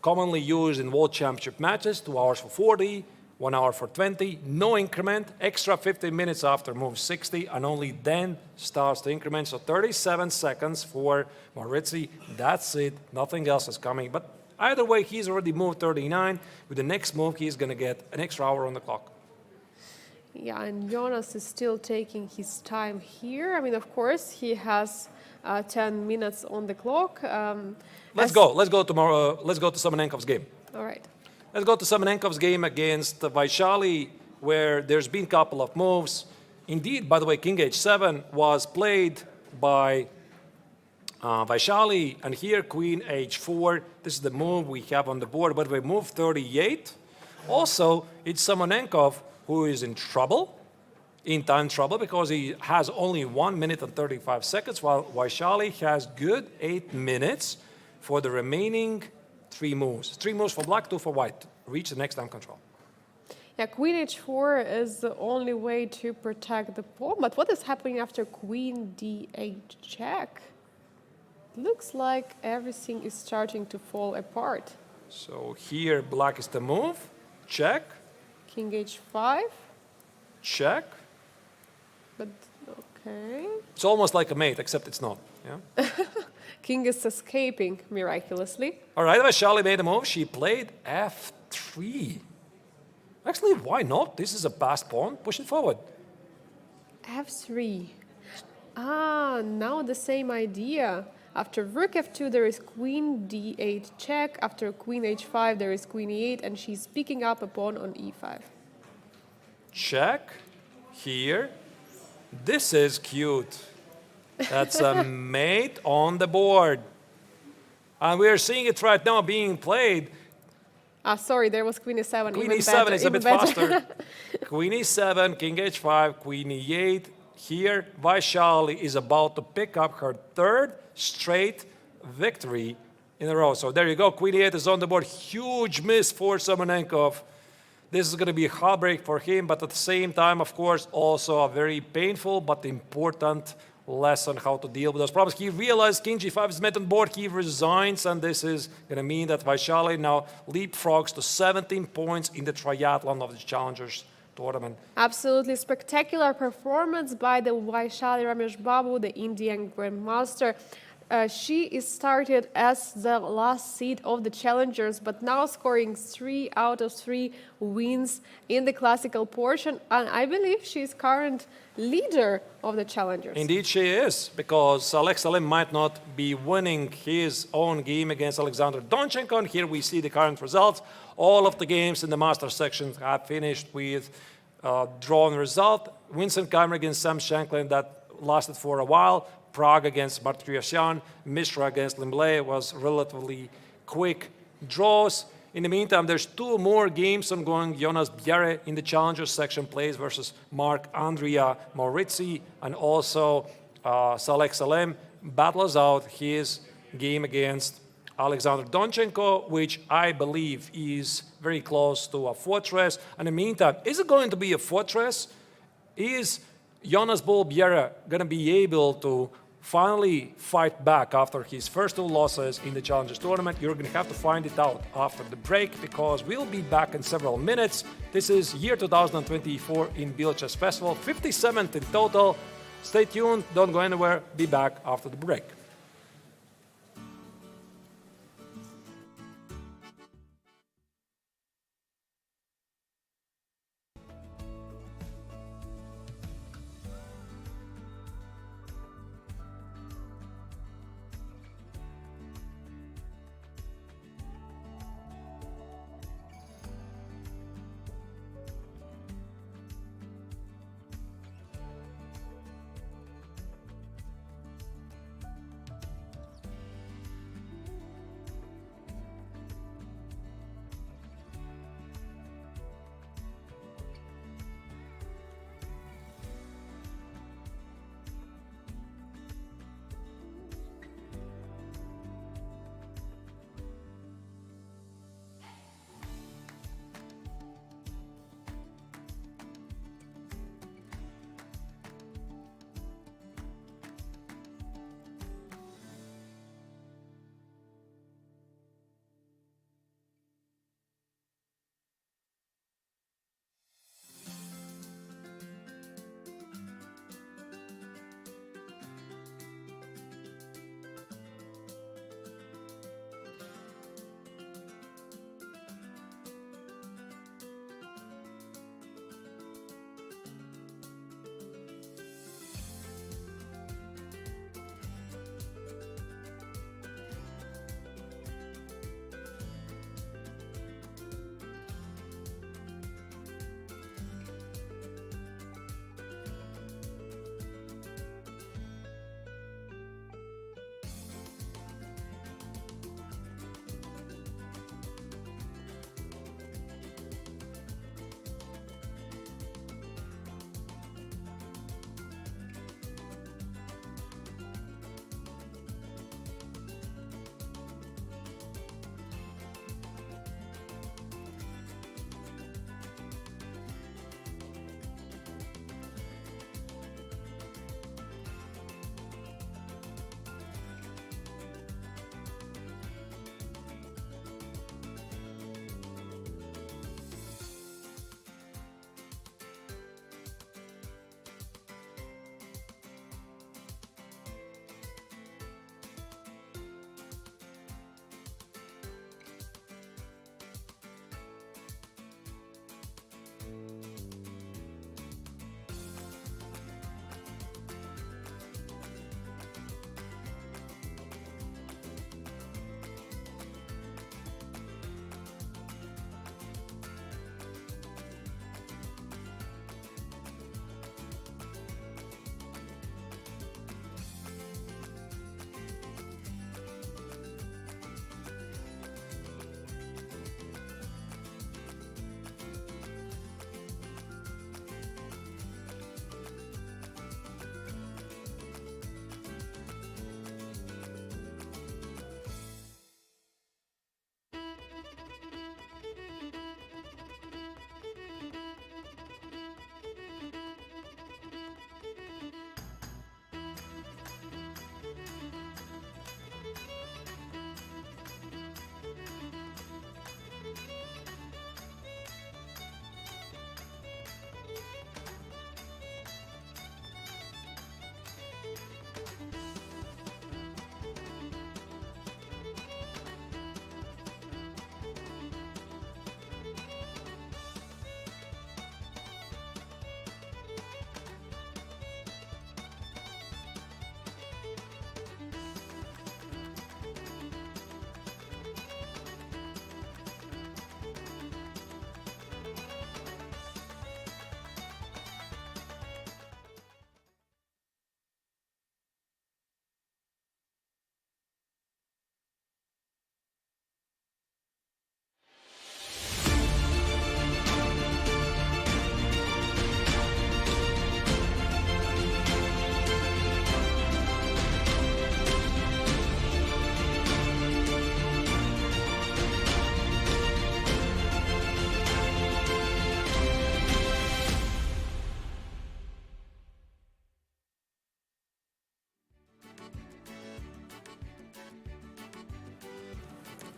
commonly used in World Championship matches, 2 hours for 40, 1 hour for 20, no increment, extra 15 minutes after move 60, and only then starts the increment. So 37 seconds for Maurizi. That's it. Nothing else is coming. But either way, he's already moved 39. With the next move, he's going to get an extra hour on the clock. Yeah, and Jonas is still taking his time here. I mean, of course, he has 10 minutes on the clock. Let's go. Let's go to Semenenkov's game. All right. Let's go to Semenenkov's game against Vaishali, where there's been a couple of moves. Indeed, by the way, king h7 was played by Vaishali, and here queen h4. This is the move we have on the board. By the way, move 38. Also, it's Semenenkov who is in time trouble, because he has only 1 minute and 35 seconds, while Vaishali has good 8 minutes for the remaining 3 moves. 3 moves for black, 2 for white. Reach the next time control. Yeah, queen h4 is the only way to protect the pawn. But what is happening after queen d8 check? Looks like everything is starting to fall apart. So here, black is the move. Check. King h5. Check. But okay. It's almost like a mate, except it's not. Yeah. King is escaping miraculously. All right, Vaishali made a move. She played f3. Actually, why not? This is a passed pawn. Push it forward. f3. Ah, now the same idea. After rook f2, there is queen d8 check. After queen h5, there is queen e8, and she's picking up a pawn on e5. Check. Here. This is cute. That's a mate on the board. And we are seeing it right now being played. Sorry, there was queen e7. Queen even e7 better, is a bit better. faster. Queen e7, king h5, queen e8. Here, Vaishali is about to pick up her 3rd straight victory in a row. So there you go. Queen e8 is on the board. Huge miss for Semenenkov. This is going to be a heartbreak for him, but at the same time, of course, also a very painful but important lesson how to deal with those problems. He realized king g5 is met on board. He resigns, and this is going to mean that Vaishali now leapfrogs to 17 points in the triathlon of the Challengers tournament. Absolutely spectacular performance by the Vaishali Ramesh Babu, the Indian Grandmaster. She is started as the last seed of the Challengers, but now scoring 3 out of 3 wins in the classical portion. And I believe she is current leader of the Challengers. Indeed she is, because Salem might not be winning his own game against Alexander Donchenko. And here we see the current results. All of the games in the master section have finished with drawn result. Vincent Keymer against Sam Shanklin, that lasted for a while. Pragg against Martyriosyan, Mishra against Liem was relatively quick draws. In the meantime, there's 2 more games ongoing. Jonas Bjerre in the Challengers section plays versus Mark Andrea Maurizi, and also Salem battles out his game against Alexander Donchenko, which I believe is very close to a fortress. And in the meantime, is it going to be a fortress? Is Jonas Bull Bjerre going to be able to finally fight back after his first 2 losses in the Challengers tournament? You're going to have to find it out after the break, because we'll be back in several minutes. This is year 2024 in Biel Chess Festival, 57th in total. Stay tuned, don't go anywhere, be back after the break.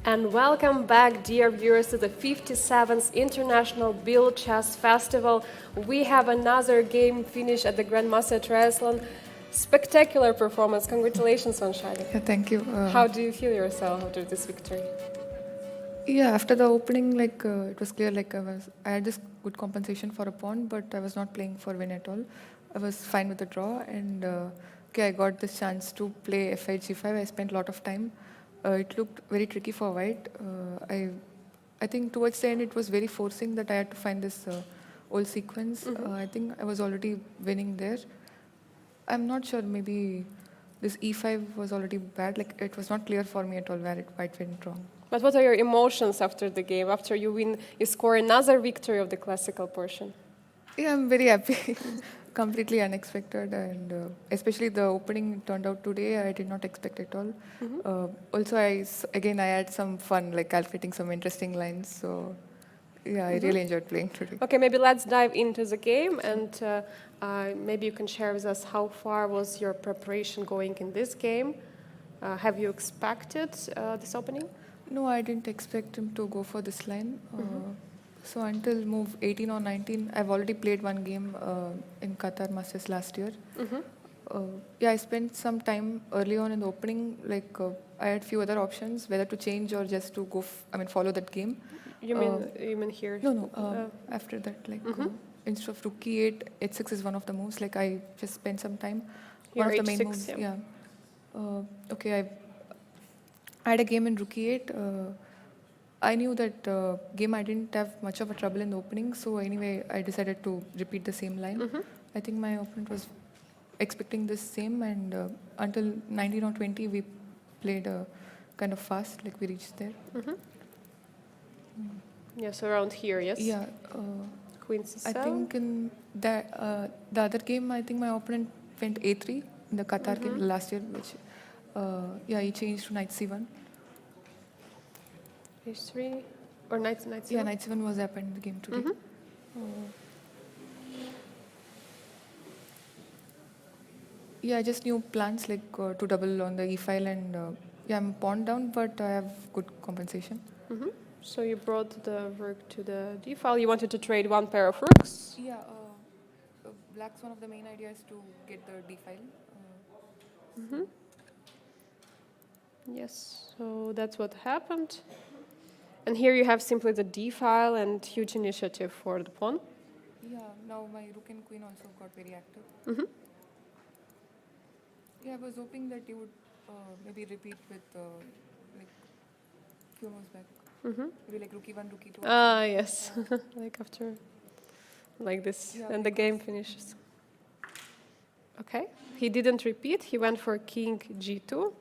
And welcome back, dear viewers, to the 57th International Biel Chess Festival. We have another game finish at the Grandmaster Triathlon. Spectacular performance. Congratulations, Vaishali. Yeah, thank you. How do you feel yourself after this victory? Yeah, after the opening, it was clear I had this good compensation for a pawn, but I was not playing for win at all. I was fine with the draw, and I got this chance to play f5 g5. I spent a lot of time. It looked very tricky for white. I think towards the end it was very forcing that I had to find this old sequence. I think I was already winning there. I'm not sure, maybe this e5 was already bad. It was not clear for me at all where white went wrong. But what are your emotions after the game? After you win, you score another victory of the classical portion. Yeah, I'm very happy. Completely unexpected, and especially the opening turned out today, I did not expect at all. Also, I had some fun, calculating some interesting lines. So, yeah, I really enjoyed playing today. Okay, maybe let's dive into the game, and maybe you can share with us how far was your preparation going in this game. Have you expected this opening? No, I didn't expect him to go for this line. So until move 18 or 19, I've already played one game in Qatar Masters last year. I spent some time early on in the opening. I had few other options, whether to change or just to go. Follow that game. You mean here? No. After that, instead of rook e8, h6 is one of the moves. I just spent some time. Your One of the main h6, moves. yeah. I had a game in rook e8. I knew that game I didn't have much of a trouble in the opening, so anyway I decided to repeat the same line. I think my opponent was expecting this same, and until 19 or 20 we played kind of fast, we reached there. Yes, around here, yes? Yeah. Queen c7. I think in the other game, I think my opponent went a3 in the Qatar game last year, which he changed to knight c1. h3 or knight c1? Yeah, knight c1 was happened in the game today. I just knew plans to double on the e file, and I'm pawned down, but I have good compensation. So you brought the rook to the d file. You wanted to trade one pair of rooks. Yeah, black's one of the main ideas to get the d file. Yes, so that's what happened. And here you have simply the d file and huge initiative for the pawn. Yeah, now my rook and queen also got very active. I was hoping that you would maybe repeat with few moves back. Maybe rook e1, rook e2. Ah, yes. After this, Yeah, and the game finishes. Okay, he didn't repeat. He went for king g2.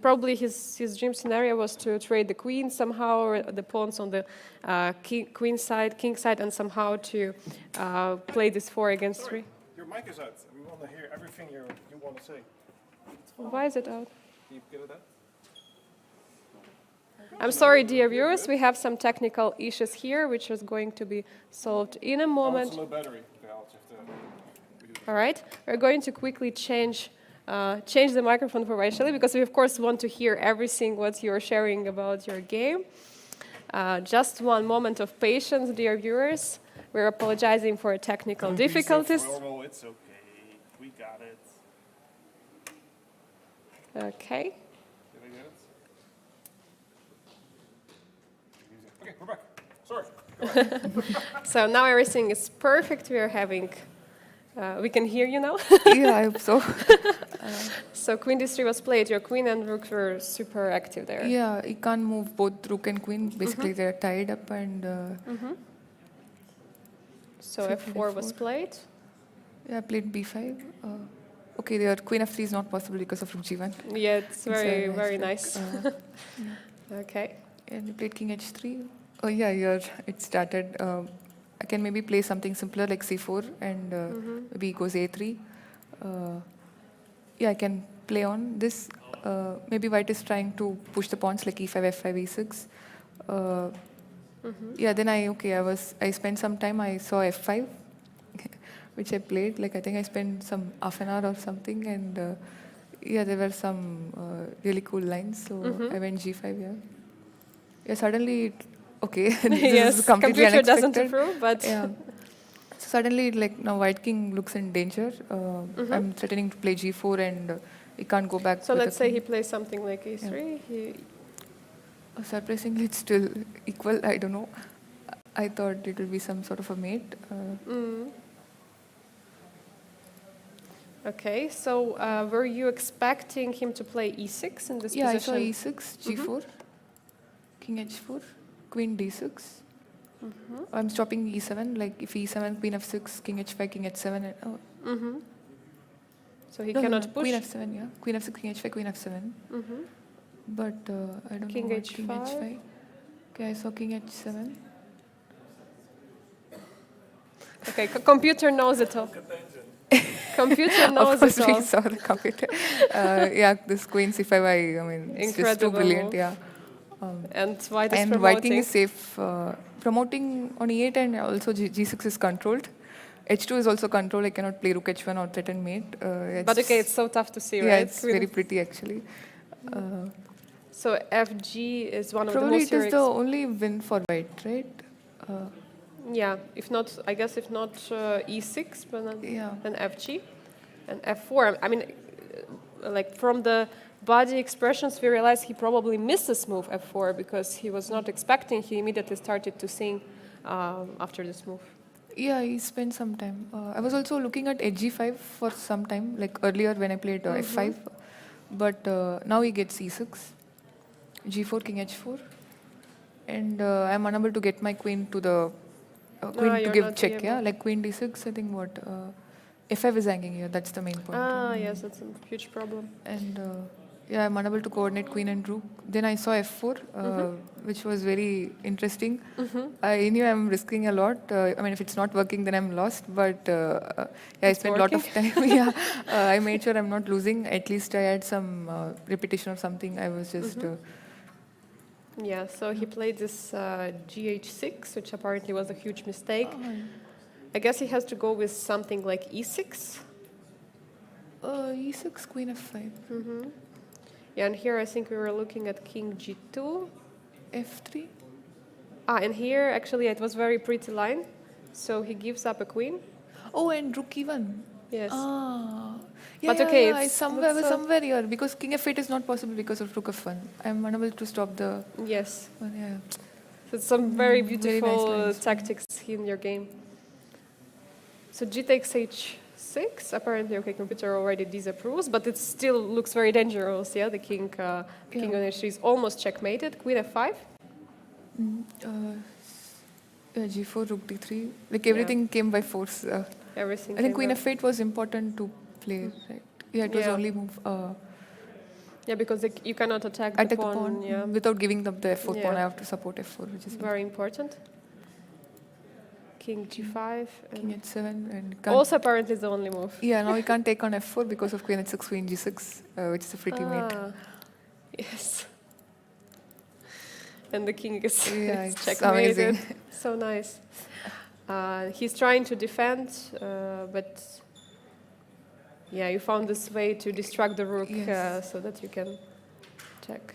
Probably his dream scenario was to trade the queen somehow, or the pawns on the queen side, king side, and somehow to play this 4 against 3. Your mic is out. We want to hear everything you want to say. Why is it out? Can you get it out? I'm sorry, dear viewers, we have some technical issues here, which is going to be solved in a moment. It's low battery. All right, we're going to quickly change the microphone for Vaishali, because we of course want to hear everything what you're sharing about your game. Just one moment of patience, dear viewers. We're apologizing for technical difficulties. Normal, it's okay. We got it. Okay. Did I get it? Okay, we're back. Sorry. So now everything is perfect. We are having. We can hear you now. Yeah, I hope so. So queen d3 was played. Your queen and rook were super active there. Yeah, you can't move both rook and queen. Basically, they're tied up, and So f4 was played. I played b5. Okay, their queen f3 is not possible because of rook g1. Yeah, it's very nice. Okay. And you played king h3. Oh yeah, it started. I can maybe play something simpler like c4, and maybe it goes a3. I can play on this. Maybe white is trying to push the pawns like e5, f5, e6. Then I spent some time. I saw f5, which I played. I think I spent some half an hour or something, and yeah, there were some really cool lines, so I went G5. Yeah. Yeah. Suddenly, okay, this Yes, is completely computer doesn't unexpected. approve, but Yeah. So suddenly, like now, White King looks in danger. I'm threatening to play G4, and he can't go back. so with let's the say he king. plays something like A3. Surprisingly, it's still equal. I don't know. I thought it will be some sort of a mate. Okay, so were you expecting him to play E6 in this Yeah, I position? saw E6, G4, King H4, Queen D6. I'm stopping E7. Like if E7, Queen F6, King H5, King H7. And, oh, So he no, cannot no, push. Queen F7. Yeah, Queen F6, King H5, Queen F7. But I don't King know what King H5. H5. Okay, I saw King H7. Okay, computer knows it all. Computer Of knows course, it we all. saw the computer. Yeah, this Queen C5. I mean, it's just too Incredible brilliant. move. Yeah. And White is And promoting. White King is safe. Promoting on E8 and also G6 is controlled. H2 is also controlled. I cannot play Rook H1 or threaten mate. But okay, it's so tough to see, yeah, right? it's Queen- very pretty actually. So FG is one of the Probably most it is the only win for White, right? yeah, if not, I guess if not E6, but Yeah. then FG and F4. I mean, like from the body expressions, we realized he probably missed this move F4 because he was not expecting. He immediately started to sing after this move. Yeah, he spent some time. I was also looking at G5 for some time, like earlier when I played F5. But now he gets E6, G4, King H4. And I'm unable to get my queen to the queen to you're give not check, able. yeah? Like Queen D6, I think what? F5 is hanging here, that's the main point. Yes, that's a huge problem. And yeah, I'm unable to coordinate queen and rook. Then I saw F4, which was very interesting. I knew I'm risking a lot. I mean, if it's not working, then I'm lost. But yeah, I It's spent a lot of time. Yeah, I made sure I'm not losing. At least I had some repetition or something. I was just. Yeah, so he played this GH6, which apparently was a huge mistake. I guess he has to go with something like E6. E6, Queen F5, Yeah, and here I think we were looking at King G2. F3. And here actually it was very pretty line. So he gives up a queen. Oh, and Rook E1. Yes. Yeah, But okay, I it's- somewhere was that's, somewhere here because King F8 is not possible because of Rook F1. I'm unable to stop the Yes. one. Yeah. So it's some very very beautiful nice lines. tactics in your game. So G takes H6. Apparently, okay, computer already disapproves, but it still looks very dangerous. Yeah, the king, king on H3 is almost checkmated. Queen F5. G4, Rook D3. Like everything came by force. Everything. I think came Queen back. F8 was important to play, right? Yeah, it was Yeah. only move Yeah, because you cannot attack attack the the pawn. pawn Yeah, without giving them the F4 pawn. Yeah. I have to support F4, which is very important. King G5. King And H7 and can't, also apparently the only move. yeah. Now we can't take on F4 because of Queen H6, Queen G6, which is a pretty mate. Yes. And the king is Yeah, is it's checkmated. amazing. So nice. He's trying to defend, but yeah, you found this way to distract the rook Yes. so that you can check.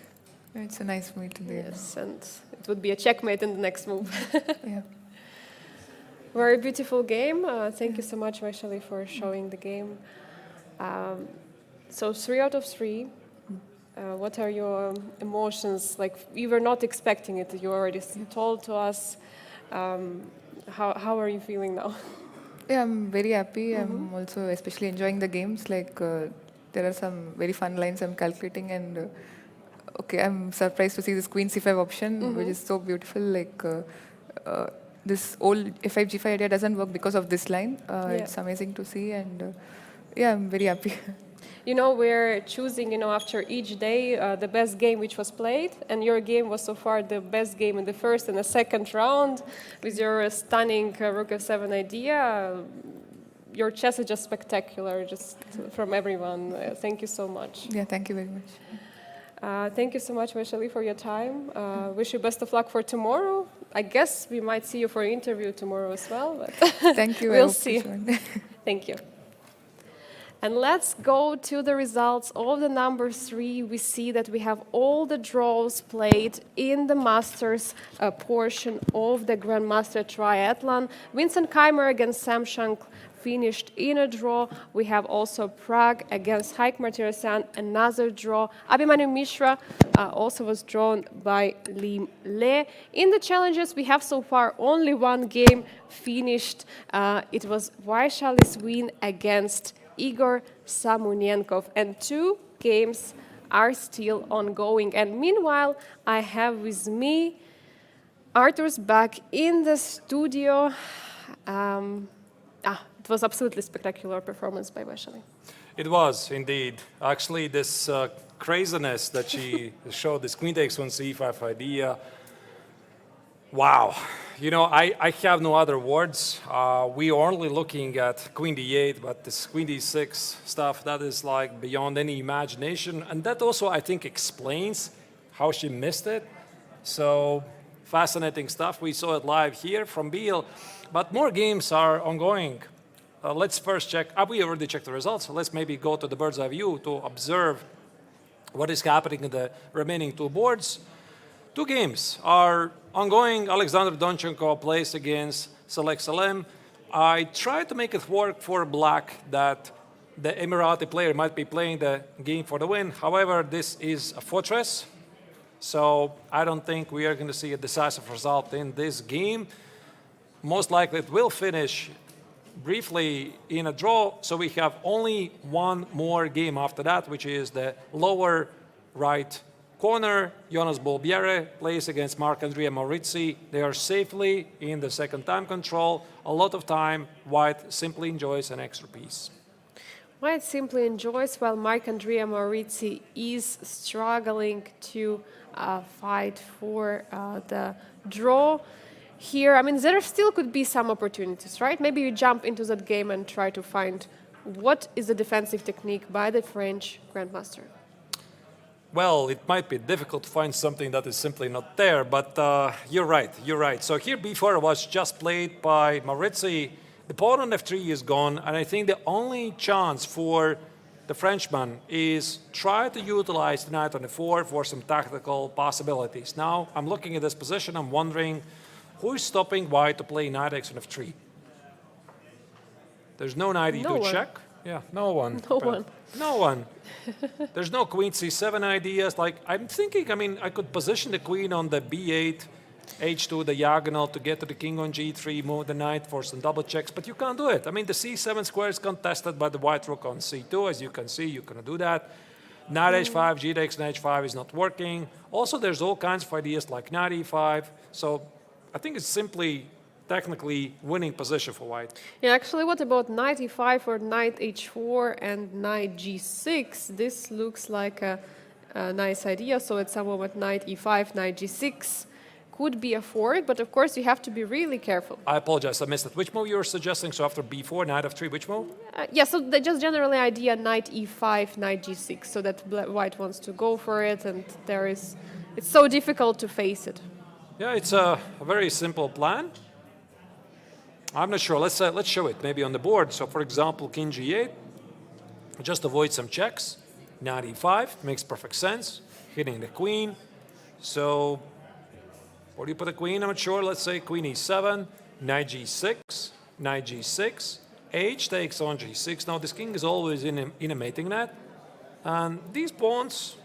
Yeah, it's a nice mate in the end. Yes, and it would be a checkmate in the next move. Yeah. Very beautiful game. Thank you so much, Vaishali, for showing the game. So 3 out of 3. What are your emotions? Like, you were not expecting it. You already told to us. How are you feeling now? Yeah, I'm very happy. I'm also especially enjoying the games. Like there are some very fun lines I'm calculating, and okay, I'm surprised to see this Queen C5 option, which is so beautiful. Like this old F5 G5 idea doesn't work because of this line. It's amazing to see, and yeah, I'm very happy. You know, we're choosing, after each day the best game which was played, and your game was so far the best game in the first and the second round with your stunning Rook F7 idea. Your chess is just spectacular, just from everyone. Thank you so much. Yeah, thank you very much. Thank you so much, Vaishali, for your time. Wish you best of luck for tomorrow. I guess we might see you for an interview tomorrow as well. But Thank you. I we'll hope to see. join. Thank you. And let's go to the results of the number 3. We see that we have all the draws played in the Masters portion of the Grandmaster Triathlon. Vincent Keymer against Sam Shank finished in a draw. We have also Pragg against Haik, another draw. Abhimanyu Mishra also was drawn by Liem. In the challenges, we have so far only one game finished. It was Vaishali's win against Igor Samunenkov, and 2 games are still ongoing. And meanwhile, I have with me Arthur's back in the studio. It was absolutely spectacular performance by Vaishali. It was indeed. Actually, this craziness that she showed, this queen takes one c5 idea. Wow. You know, I have no other words. We are only looking at queen d8, but this queen d6 stuff, that is like beyond any imagination. And that also, I think, explains how she missed it. So fascinating stuff. We saw it live here from Biel. But more games are ongoing. Let's first check. We already checked the results. So let's maybe go to the bird's eye view to observe what is happening in the remaining 2 boards. 2 games are ongoing. Alexander Donchenko plays against Salem. I tried to make it work for black that the Emirati player might be playing the game for the win. However, this is a fortress, so I don't think we are going to see a decisive result in this game. Most likely it will finish briefly in a draw, so we have only one more game after that, which is the lower right corner. Jonas Bolbiere plays against Marc-Andrea Maurizi. They are safely in the second time control. A lot of time, White simply enjoys an extra piece. White simply enjoys, while Marc-Andrea Maurizi is struggling to fight for the draw. Here, I mean, there still could be some opportunities, right? Maybe you jump into that game and try to find what is the defensive technique by the French Grandmaster. Well, it might be difficult to find something that is simply not there, but you're right, you're right. So here b4 was just played by Maurizi. The pawn on f3 is gone, and I think the only chance for the Frenchman is try to utilize the knight on f4 for some tactical possibilities. Now, I'm looking at this position, I'm wondering, who is stopping White to play knight x on f3? There's no knight e2 check. Yeah, no one. No one. No one. There's no queen c7 ideas. Like, I'm thinking, I mean, I could position the queen on the b8, h2 diagonal to get to the king on g3, move the knight for some double checks, but you can't do it. I mean, the c7 square is contested by the white rook on c2. As you can see, you cannot do that. Knight h5, g takes knight h5 is not working. Also, there's all kinds of ideas like knight e5. So I think it's simply technically winning position for White. Yeah, actually, what about knight e5 or knight h4 and knight g6? This looks like a nice idea. So at some moment, knight e5, knight g6 could be a fork, but of course you have to be really careful. I apologize, I missed it. Which move you were suggesting? So after b4, knight f3, which move? Yeah, so they just generally idea knight e5, knight g6, so that White wants to go for it, and it's so difficult to face it. Yeah, it's a very simple plan. I'm not sure. Let's show it maybe on the board. So for example, king g8, just avoid some checks. Knight e5 makes perfect sense. Hitting the queen. So where do you put the queen? I'm not sure. Let's say queen e7, knight g6, knight g6, h takes on g6. Now this king is always in a mating net. And these pawns,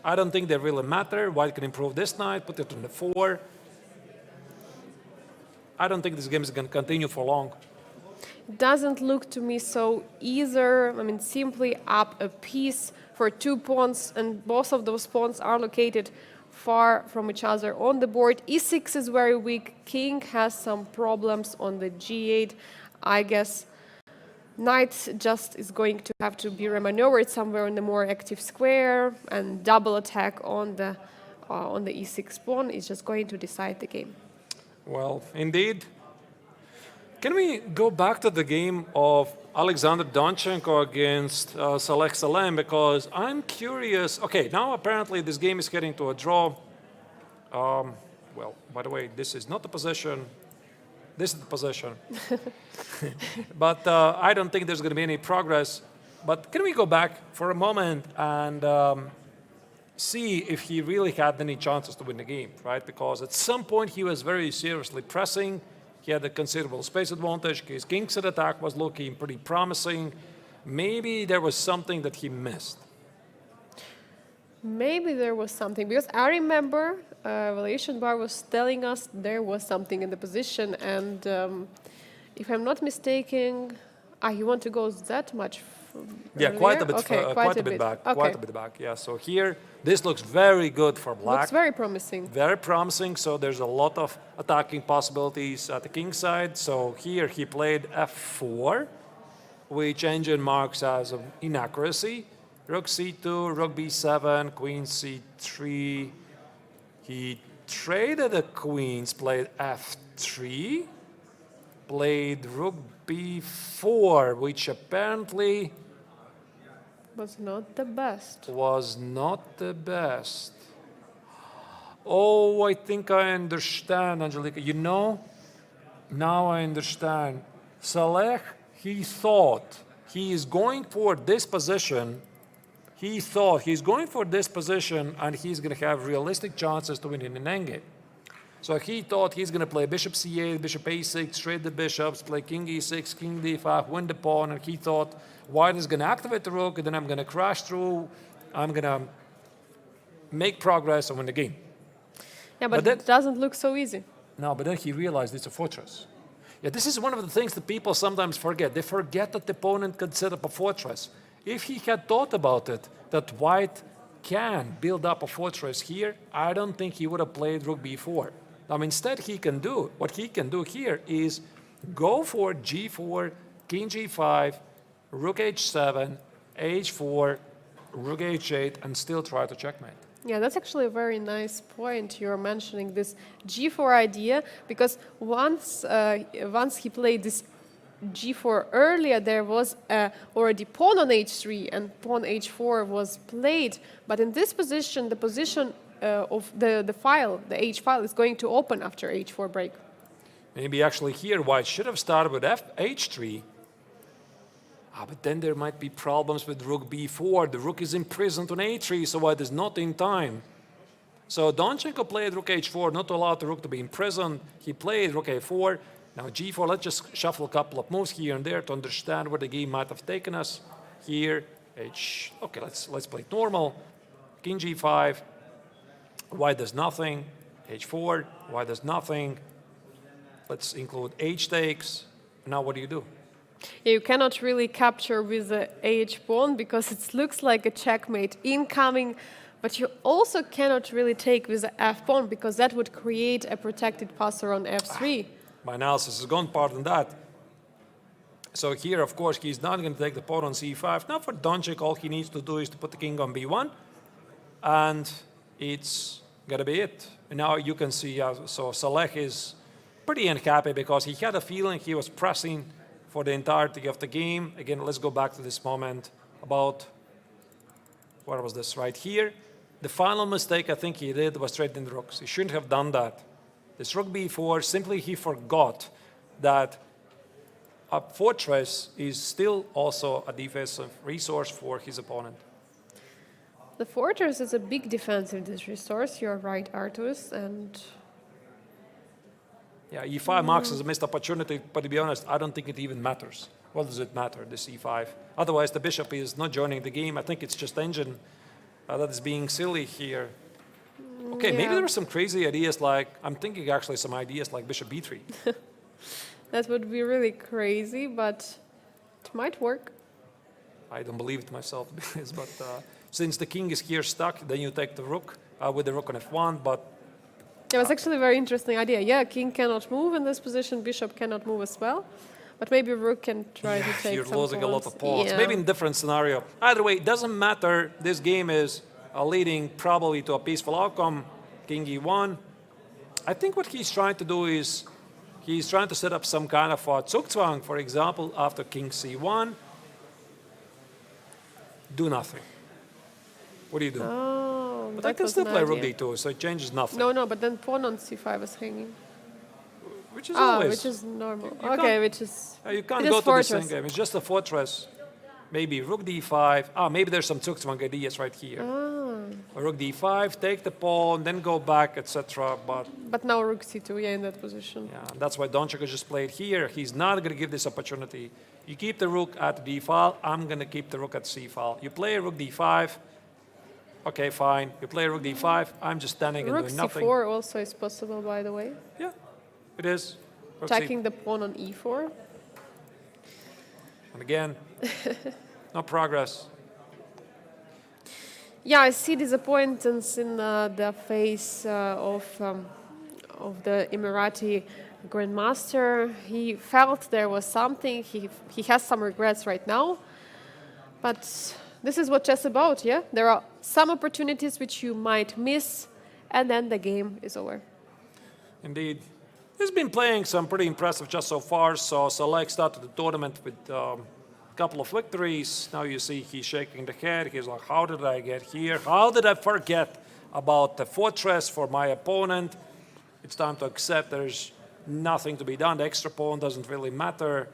I don't think they really matter. White can improve this knight, put it on the 4. I don't think this game is going to continue for long. Doesn't look to me so either. I mean, simply up a piece for 2 pawns, and both of those pawns are located far from each other on the board. e6 is very weak. King has some problems on the g8. I guess knight just is going to have to be remaneuvered somewhere in the more active square, and double attack on the e6 pawn is just going to decide the game. Well, indeed. Can we go back to the game of Alexander Donchenko against Salem? Because I'm curious. Okay, now apparently this game is heading to a draw. Well, by the way, this is not the position This is the position. But I don't think there's going to be any progress. But can we go back for a moment and see if he really had any chances to win the game, right? Because at some point he was very seriously pressing. He had a considerable space advantage. His king's attack was looking pretty promising. Maybe there was something that he missed. Maybe there was something, because I remember Vaishali Bar was telling us there was something in the position, and if I'm not mistaken, you want to go that much Yeah, earlier? quite a bit, Okay, quite a bit back. Okay. Quite a bit back. Yeah. So here, this looks very good for black. Looks very promising. Very promising. So there's a lot of attacking possibilities at the king side. So here he played f4, which engine marks as an inaccuracy. Rook c2, rook b7, queen c3. He traded the queens, played f3, played rook b4, which apparently Was not the best. was not the best. Oh, I think I understand, Angelika. You know, now I understand. Saleh, he thought he is going for this position. He thought he's going for this position and he's going to have realistic chances to win in an endgame. So he thought he's going to play bishop c8, bishop a6, trade the bishops, play king e6, king d5, win the pawn, and he thought white is going to activate the rook, and then I'm going to crash through, I'm going to make progress and win the game. Yeah, but then- it doesn't look so easy. No, but then he realized it's a fortress. Yeah, this is one of the things that people sometimes forget. They forget that the opponent can set up a fortress. If he had thought about it, that white can build up a fortress here, I don't think he would have played rook b4. Instead, what he can do here is go for g4, king g5, rook h7, h4, rook h8, and still try to checkmate. Yeah, that's actually a very nice point you're mentioning, this g4 idea, because once he played this g4 earlier, there was already pawn on h3 and pawn h4 was played. But in this position, the position of the file, the h file, is going to open after h4 break. Maybe actually here white should have started with h3. But then there might be problems with rook b4. The rook is imprisoned on a3, so white is not in time. So Donchenko played rook h4, not to allow the rook to be imprisoned. He played rook a4. Now g4, let's just shuffle a couple of moves here and there to understand where the game might have taken us. Here, okay, let's play it normal. King g5, white does nothing. h4, white does nothing. Let's include h takes. Now what do you do? Yeah, you cannot really capture with the h pawn because it looks like a checkmate incoming, but you also cannot really take with the f pawn because that would create a protected passer on f3. My analysis has gone pardon that. So here, of course, he's not going to take the pawn on c5. Now for Donchenko, all he needs to do is to put the king on b1, and it's going to be it. And now you can see, so Saleh is pretty unhappy because he had a feeling he was pressing for the entirety of the game. Again, let's go back to this moment about, where was this, right here. The final mistake I think he did was trading the rooks. He shouldn't have done that. This rook b4, simply he forgot that a fortress is still also a defensive resource for his opponent. The fortress is a big defensive resource, you're right, Artus, and Yeah, e5 marks as a missed opportunity, but to be honest, I don't think it even matters. What does it matter, this e5? Otherwise, the bishop is not joining the game. I think it's just engine that is being silly here. Okay, maybe yeah. there were some crazy ideas like, I'm thinking actually some ideas like bishop b3. that would be really crazy, but it might work. I don't believe it myself, but since the king is here stuck, then you take the rook with the rook on f1, but It was actually a very interesting idea. Yeah, king cannot move in this position, bishop cannot move as well, but maybe rook can try to take you're some losing a lot of pawns. Yeah. Maybe in a different scenario. Either way, it doesn't matter. This game is leading probably to a peaceful outcome. King e1. I think what he's trying to do is he's trying to set up some kind of a zugzwang, for example, after king c1. Do nothing. What do you do? Oh, but that I can was still an play rook idea. d2, so it changes nothing. No, but then pawn on c5 is hanging. which is always. Which is normal. You Okay, can't- which is. You can't it go is to this fortress. endgame. It's just a fortress. Maybe rook d5. Maybe there's some Zugzwang ideas right here. Rook d5, take the pawn, then go back, etc. But now rook c2, yeah, in that position. Yeah, that's why Donchenko just played here. He's not going to give this opportunity. You keep the rook at d file. I'm going to keep the rook at c file. You play rook d5. Okay, fine. You play rook d5. I'm just standing and Rook doing nothing. c4 also is possible, by the way. Yeah, it is. Rook C- Attacking the pawn on e4. And again, no progress. Yeah, I see disappointments in the face of the Emirati grandmaster. He felt there was something. He has some regrets right now. But this is what chess is about, yeah? There are some opportunities which you might miss, and then the game is over. Indeed. He's been playing some pretty impressive chess so far. So Salek started the tournament with a couple of victories. Now you see he's shaking the head. He's like, how did I get here? How did I forget about the fortress for my opponent? It's time to accept there's nothing to be done. The extra pawn doesn't really matter.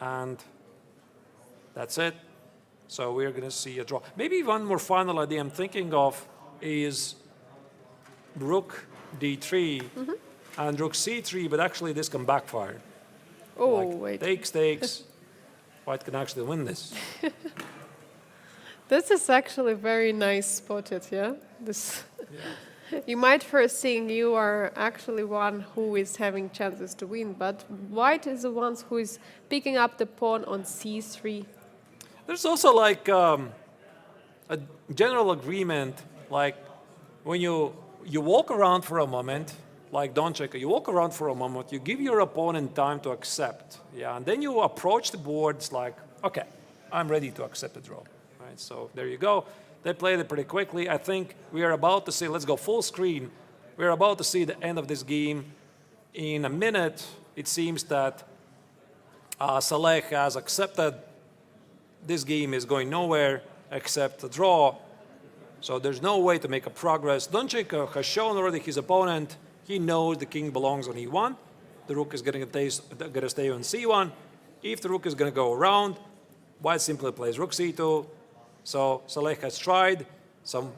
And that's it. So we're going to see a draw. Maybe one more final idea I'm thinking of is rook d3 and rook c3, but actually this can backfire. Oh, Like, wait. takes. White can actually win this. This is actually very nice spotted, yeah? This. You might first think you are actually one who is having chances to win, but white is the one who is picking up the pawn on c3. There's also like a general agreement, like when you walk around for a moment, like Donchenko, you walk around for a moment, you give your opponent time to accept, yeah, and then you approach the board, it's like, okay, I'm ready to accept the draw, right? So there you go. They played it pretty quickly. I think we are about to see, let's go full screen, we're about to see the end of this game. In a minute, it seems that Saleh has accepted this game is going nowhere except a draw. So there's no way to make a progress. Donchenko has shown already his opponent. He knows the king belongs on e1. The rook is going to stay on c1. If the rook is going to go around, white simply plays rook c2. So Saleh has tried some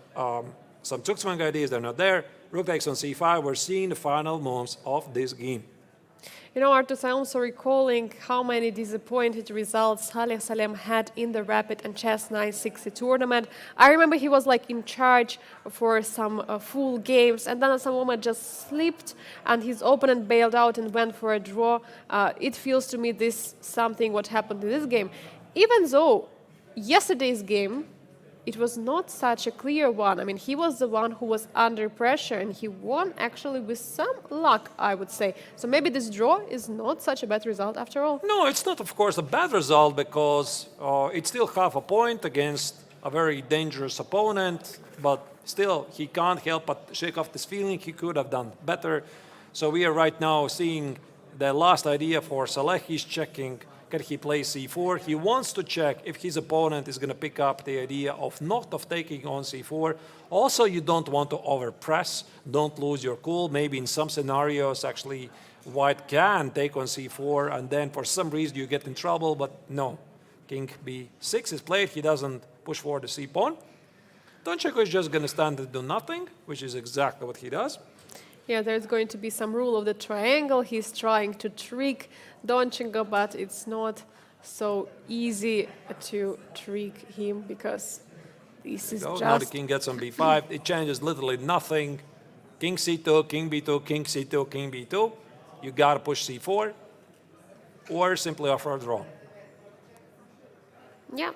Zugzwang ideas. They're not there. Rook takes on c5. We're seeing the final moves of this game. You know, Artus, I'm also recalling how many disappointed results Salem had in the Rapid and Chess 960 tournament. I remember he was like in charge for some full games, and then at some moment just slipped, and his opponent bailed out and went for a draw. It feels to me this something what happened in this game. Even though yesterday's game, it was not such a clear one. I mean, he was the one who was under pressure, and he won actually with some luck, I would say. So maybe this draw is not such a bad result after all. No, it's not, of course, a bad result because it's still half a point against a very dangerous opponent, but still, he can't help but shake off this feeling he could have done better. So we are right now seeing the last idea for Saleh. He's checking, can he play c4? He wants to check if his opponent is going to pick up the idea of not of taking on c4. Also, you don't want to overpress, don't lose your cool. Maybe in some scenarios, actually, white can take on c4, and then for some reason you get in trouble, but no. King b6 is played, he doesn't push forward the c-pawn. Donchenko is just going to stand and do nothing, which is exactly what he does. Yeah, there's going to be some rule of the triangle. He's trying to trick Donchenko, but it's not so easy to trick him because this is just... Now the king gets on b5. It changes literally nothing. King c2, king b2, king c2, king b2. You got to push c4 or simply offer a draw. Yeah,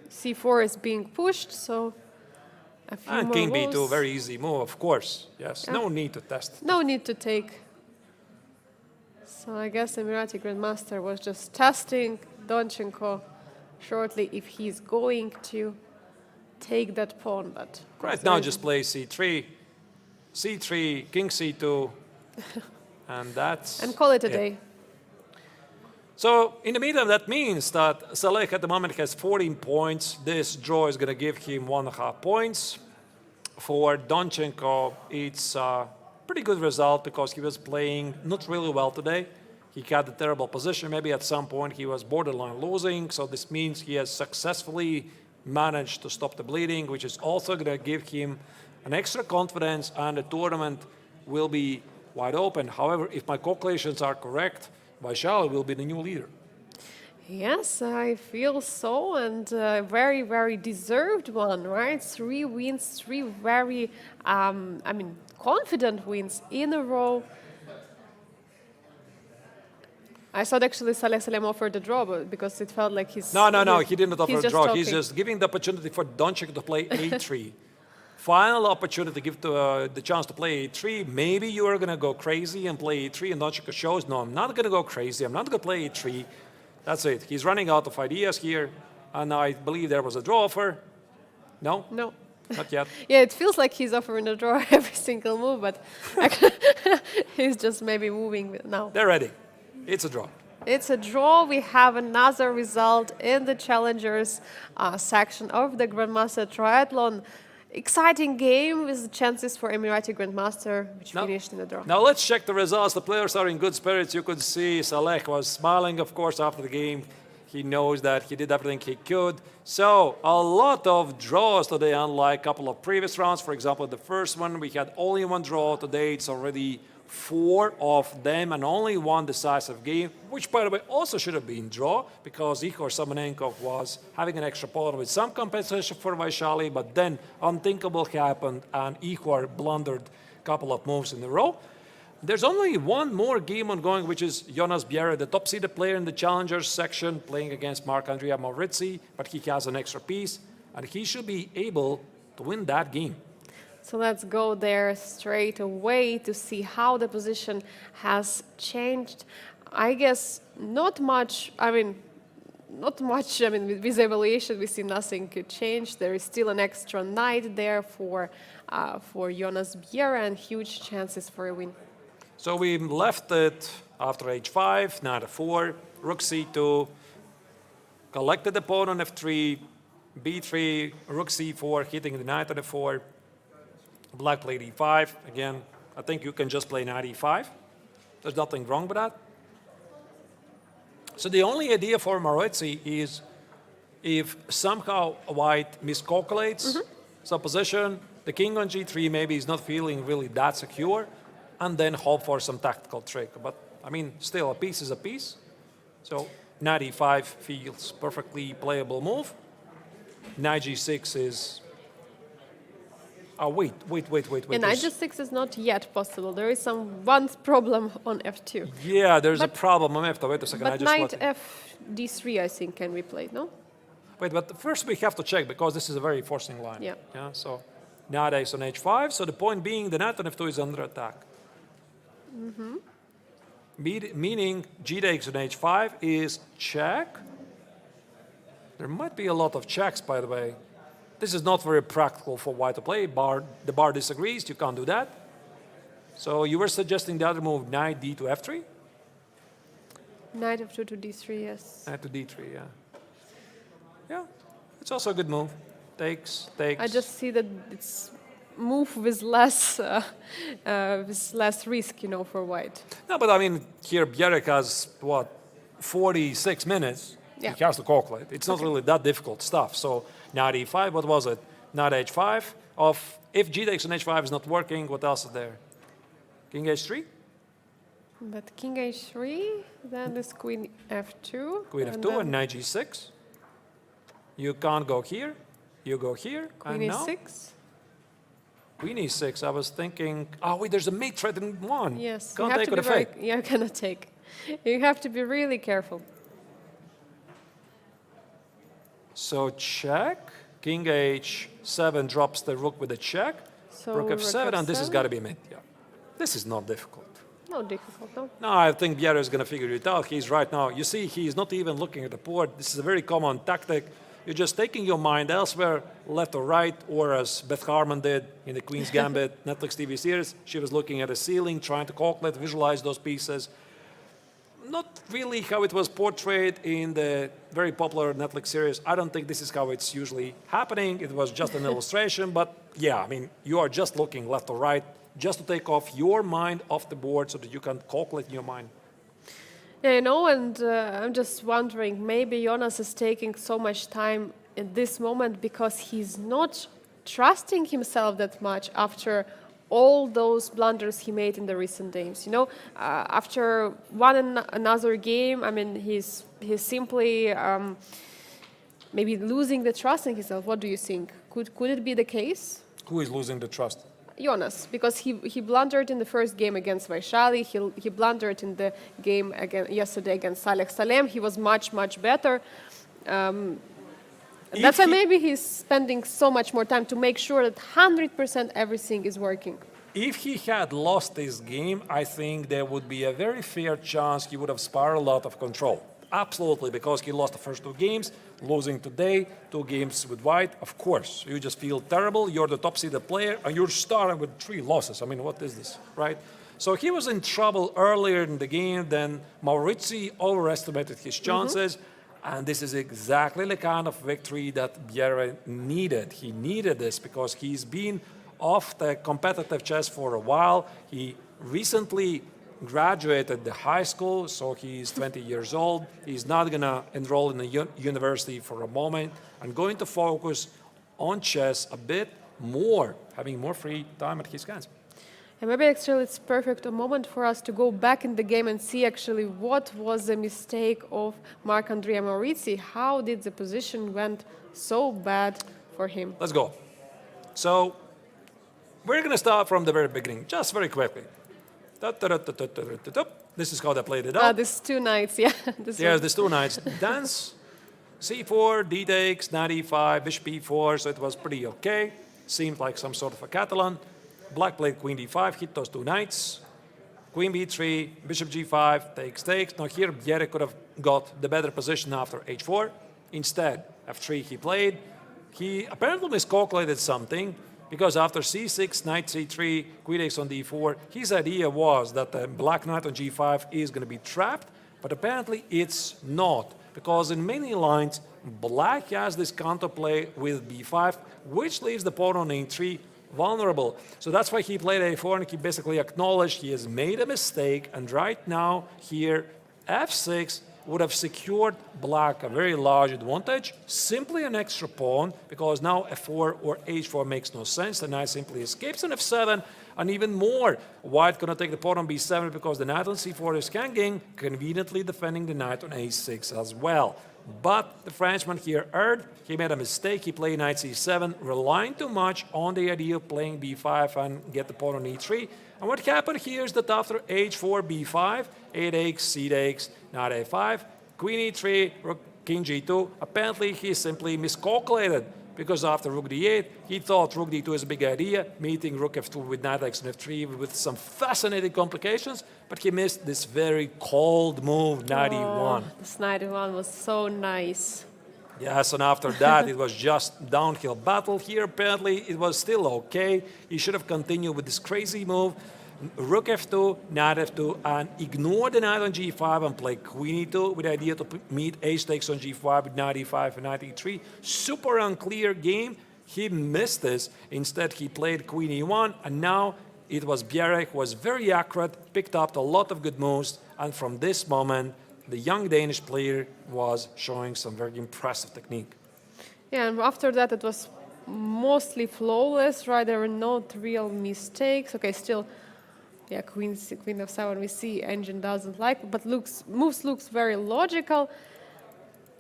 c4 is being pushed, so a few And more king moves. b2, very easy move, of course. Yes, no need to test. No need to take. So I guess Emirati Grandmaster was just testing Donchenko shortly if he's going to take that pawn, but... Right now just play c3, c3, king c2, and that's... And call it a day. So in the meantime, that means that Saleh at the moment has 14 points. This draw is going to give him 1.5 points. For Donchenko, it's pretty good result because he was playing not really well today. He had a terrible position. Maybe at some point he was borderline losing. So this means he has successfully managed to stop the bleeding, which is also going to give him an extra confidence, and the tournament will be wide open. However, if my calculations are correct, Vaishali will be the new leader. Yes, I feel so, and very, very deserved one, right? 3 wins, 3 very, confident wins in a row. I thought actually Salem offered a draw, but because it felt like he's... No, he didn't offer a just draw. talking. He's just giving the opportunity for Donchenko to play A3. Final opportunity to give the chance to play A3. Maybe you are going to go crazy and play A3, and Donchenko shows, no, I'm not going to go crazy. I'm not going to play A3. That's it. He's running out of ideas here, and I believe there was a draw offer. No? No. Not yet. Yeah, it feels like he's offering a draw every single move, but he's just maybe moving now. They're ready. It's a draw. It's a draw. We have another result in the challengers section of the Grandmaster Triathlon. Exciting game with chances for Emirati Grandmaster, which finished in a draw. Now let's check the results. The players are in good spirits. You could see Saleh was smiling, of course, after the game. He knows that he did everything he could. So a lot of draws today, unlike a couple of previous rounds. For example, the first one, we had only 1 draw. Today it's already 4 of them and only 1 decisive game, which, by the way, also should have been draw because Igor Samonenkov was having an extra point with some compensation for Vaishali, but then unthinkable happened and Igor blundered a couple of moves in a row. There's only 1 more game ongoing, which is Jonas Bjerre, the top-seeded player in the challengers section, playing against Marc-Andrea Maurizzi, but he has an extra piece, and he should be able to win that game. So let's go there straight away to see how the position has changed. I guess not much, with evaluation we see nothing could change. There is still an extra knight there for Jonas Bjerre and huge chances for a win. So we left it after h5, knight f4, rook c2, collected the pawn on f3, b3, rook c4, hitting the knight on f4. Black played e5. Again, I think you can just play knight e5. There's nothing wrong with that. So the only idea for Maurizzi is if somehow white miscalculates some position, the king on g3 maybe is not feeling really that secure, and then hope for some tactical trick. But, still, a piece is a piece. So knight e5 feels perfectly playable move. Knight g6 is... Oh, wait. And knight g6 is not yet possible. There is one problem on f2. Yeah, there's a problem on f2. Wait a second. But knight f d3, I think, can be played, no? Wait, but first we have to check, because this is a very forcing line. Yeah. So knight ace on h5. So the point being, the knight on f2 is under attack. Meaning g takes on h5 is check. There might be a lot of checks, by the way. This is not very practical for white to play. The bar disagrees. You can't do that. So you were suggesting the other move, knight d to f3? Knight f2 to d3, yes. Knight to d3, yeah. Yeah, it's also a good move. Takes. I just see that it's move with less risk, for white. No, but here Bjerre has, 46 minutes. Yeah. He has to calculate. It's not really that difficult stuff. So knight e5, what was it? Knight h5. If g takes on h5 is not working, what else is there? King h3? But king h3, then this queen f2. Queen f2 and knight g6. You can't go here. You go here. Queen and now? e6. Queen e6, I was thinking, wait, there's a mate threat in 1. Yes. Can't you have take to with be a fake. you cannot take. You have to be really careful. So check. King h7 drops the rook with a check. So Rook f7, and this has f7? got to be mate. Yeah. This is not difficult. Not difficult, no? No, I think Bjerre is going to figure it out. He's right now. You see, he's not even looking at the board. This is a very common tactic. You're just taking your mind elsewhere, left or right, or as Beth Harmon did in the Queen's Gambit Netflix TV series. She was looking at the ceiling, trying to calculate, visualize those pieces. Not really how it was portrayed in the very popular Netflix series. I don't think this is how it's usually happening. It was just an illustration, but yeah, you are just looking left or right. just to take off your mind off the board so that you can calculate in your mind. Yeah, and I'm just wondering, maybe Jonas is taking so much time in this moment because he's not trusting himself that much after all those blunders he made in the recent games. After another game, I mean, he's simply maybe losing the trust in himself. What do you think? Could it be the case? Who is losing the trust? Jonas, because he blundered in the first game against Vaishali, he blundered in the game yesterday against Salem. He was much better. That's why maybe he's spending so much more time to make sure that 100% everything is working. If he had lost this game, I think there would be a very fair chance he would have spiraled out of control. Absolutely, because he lost the first 2 games, losing today, 2 games with white. Of course, you just feel terrible. You're the top-seeded player, and you're starting with 3 losses. I mean, what is this, right? So he was in trouble earlier in the game. Then Maurizi overestimated his chances, and this is exactly the kind of victory that Bienne needed. He needed this because he's been off the competitive chess for a while. He recently graduated the high school, so he's 20 years old. He's not going to enroll in a university for a moment and going to focus on chess a bit more, having more free time at his hands. And maybe actually it's perfect a moment for us to go back in the game and see actually what was the mistake of Marc-Andrea Maurizi. How did the position went so bad for him? Let's go. So we're going to start from the very beginning, just very quickly. This is how they played it out. These 2 knights, yeah. Yes, these 2 knights. Dance, c4, d takes, knight e5, bishop e4, so it was pretty okay. Seemed like some sort of a Catalan. Black played queen d5, hit those 2 knights. Queen b3, bishop g5, takes. Now here Bienne could have got the better position after h4. Instead, f3 he played. He apparently miscalculated something, because after c6, knight c3, queen takes on d4, his idea was that the black knight on g5 is going to be trapped, but apparently it's not, because in many lines, black has this counterplay with b5, which leaves the pawn on a3 vulnerable. So that's why he played a4, and he basically acknowledged he has made a mistake, and right now, here, f6 would have secured black a very large advantage, simply an extra pawn, because now f4 or h4 makes no sense. The knight simply escapes on f7, and even more, white gonna take the pawn on b7 because the knight on c4 is hanging, conveniently defending the knight on a6 as well. But the Frenchman here erred. He made a mistake. He played knight c7, relying too much on the idea of playing b5 and get the pawn on e3. And what happened here is that after h4, b5, a takes, c takes, knight a5, queen e3, rook, king g2, apparently he simply miscalculated, because after rook d8, he thought rook d2 is a big idea, meeting rook f2 with knight takes on f3 with some fascinating complications, but he missed this very cold move, knight e1. This knight e1 was so nice. Yes, and after that, it was just downhill battle. Here, apparently, it was still okay. He should have continued with this crazy move. Rook f2, knight f2, and ignore the knight on g5 and play queen e2 with the idea to meet ace takes on g5 with knight e5 and knight e3. Super unclear game. He missed this. Instead, he played queen e1, and now it was Bienne who was very accurate, picked up a lot of good moves, and from this moment, the young Danish player was showing some very impressive technique. Yeah, and after that it was mostly flawless, right? There were no real mistakes. Okay, still, yeah, queen f7 we see engine doesn't like, but moves looks very logical.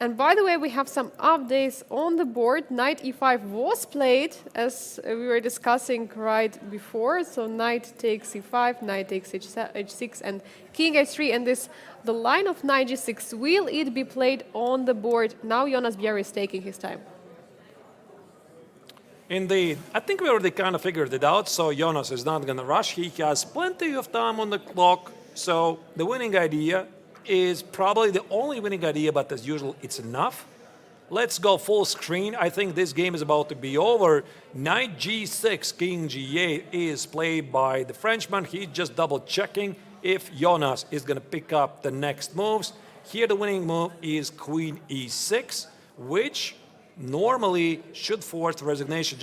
And by the way, we have some updates on the board. Knight e5 was played, as we were discussing right before. So knight takes e5, knight takes h6, and king h3. And the line of knight g6, will it be played on the board? Now Jonas Bienne is taking his time. Indeed. I think we already kind of figured it out, so Jonas is not going to rush. He has plenty of time on the clock, so the winning idea is probably the only winning idea, but as usual, it's enough. Let's go full screen. I think this game is about to be over. Knight g6, king g8 is played by the Frenchman. He's just double-checking if Jonas is going to pick up the next moves. Here the winning move is queen e6, which normally should force the resignation.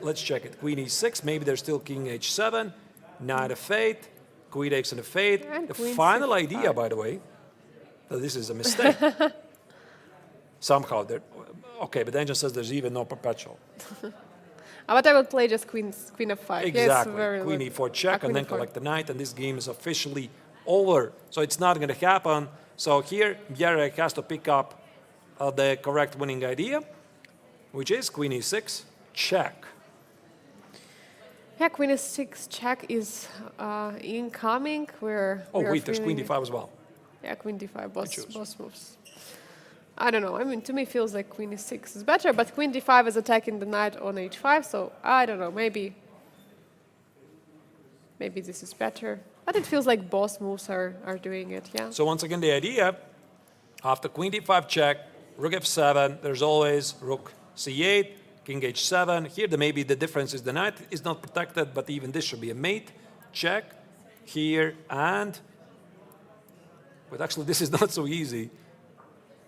Let's check it. Queen e6, maybe there's still king h7, knight f8, queen takes on f8. And The queen final c5. idea, by the way, that this is a mistake. Somehow, okay, but the engine says there's even no perpetual. But I would play just queen f5. Exactly. Yeah, it's very Queen good. e4 check Queen and then e4. collect the knight, and this game is officially over. So it's not going to happen. So here, Bienne has to pick up the correct winning idea, which is queen e6 check. Yeah, queen e6 check is incoming. Oh, wait, there's queen d5 as well. Yeah, queen d5, choose. both moves. I don't know. I mean, to me, feels like queen e6 is better, but queen d5 is attacking the knight on h5, so I don't know. Maybe this is better. But it feels like both moves are doing it, yeah. So once again, the idea, after queen d5 check, rook f7, there's always rook c8, king h7. Here, maybe the difference is the knight is not protected, but even this should be a mate. Check here, and... But actually, this is not so easy.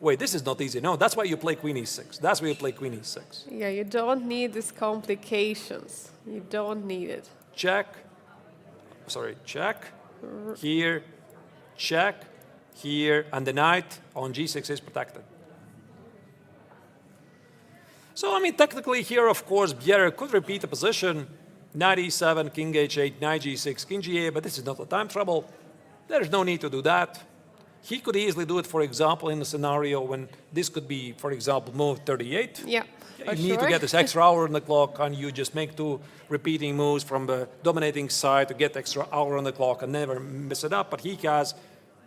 Wait, this is not easy. No, that's why you play queen e6. That's why you play queen e6. Yeah, you don't need these complications. You don't need it. Check. Sorry, check. Here, check. Here, and the knight on g6 is protected. So, I mean, technically here, of course, Bienne could repeat the position. Knight e7, king h8, knight g6, king g8, but this is not a time trouble. There's no need to do that. He could easily do it, for example, in a scenario when this could be, for example, move 38. Yeah, You need to get this extra hour on the clock, and you just make 2 repeating moves from the dominating side to get extra hour on the clock and never mess it up. But he has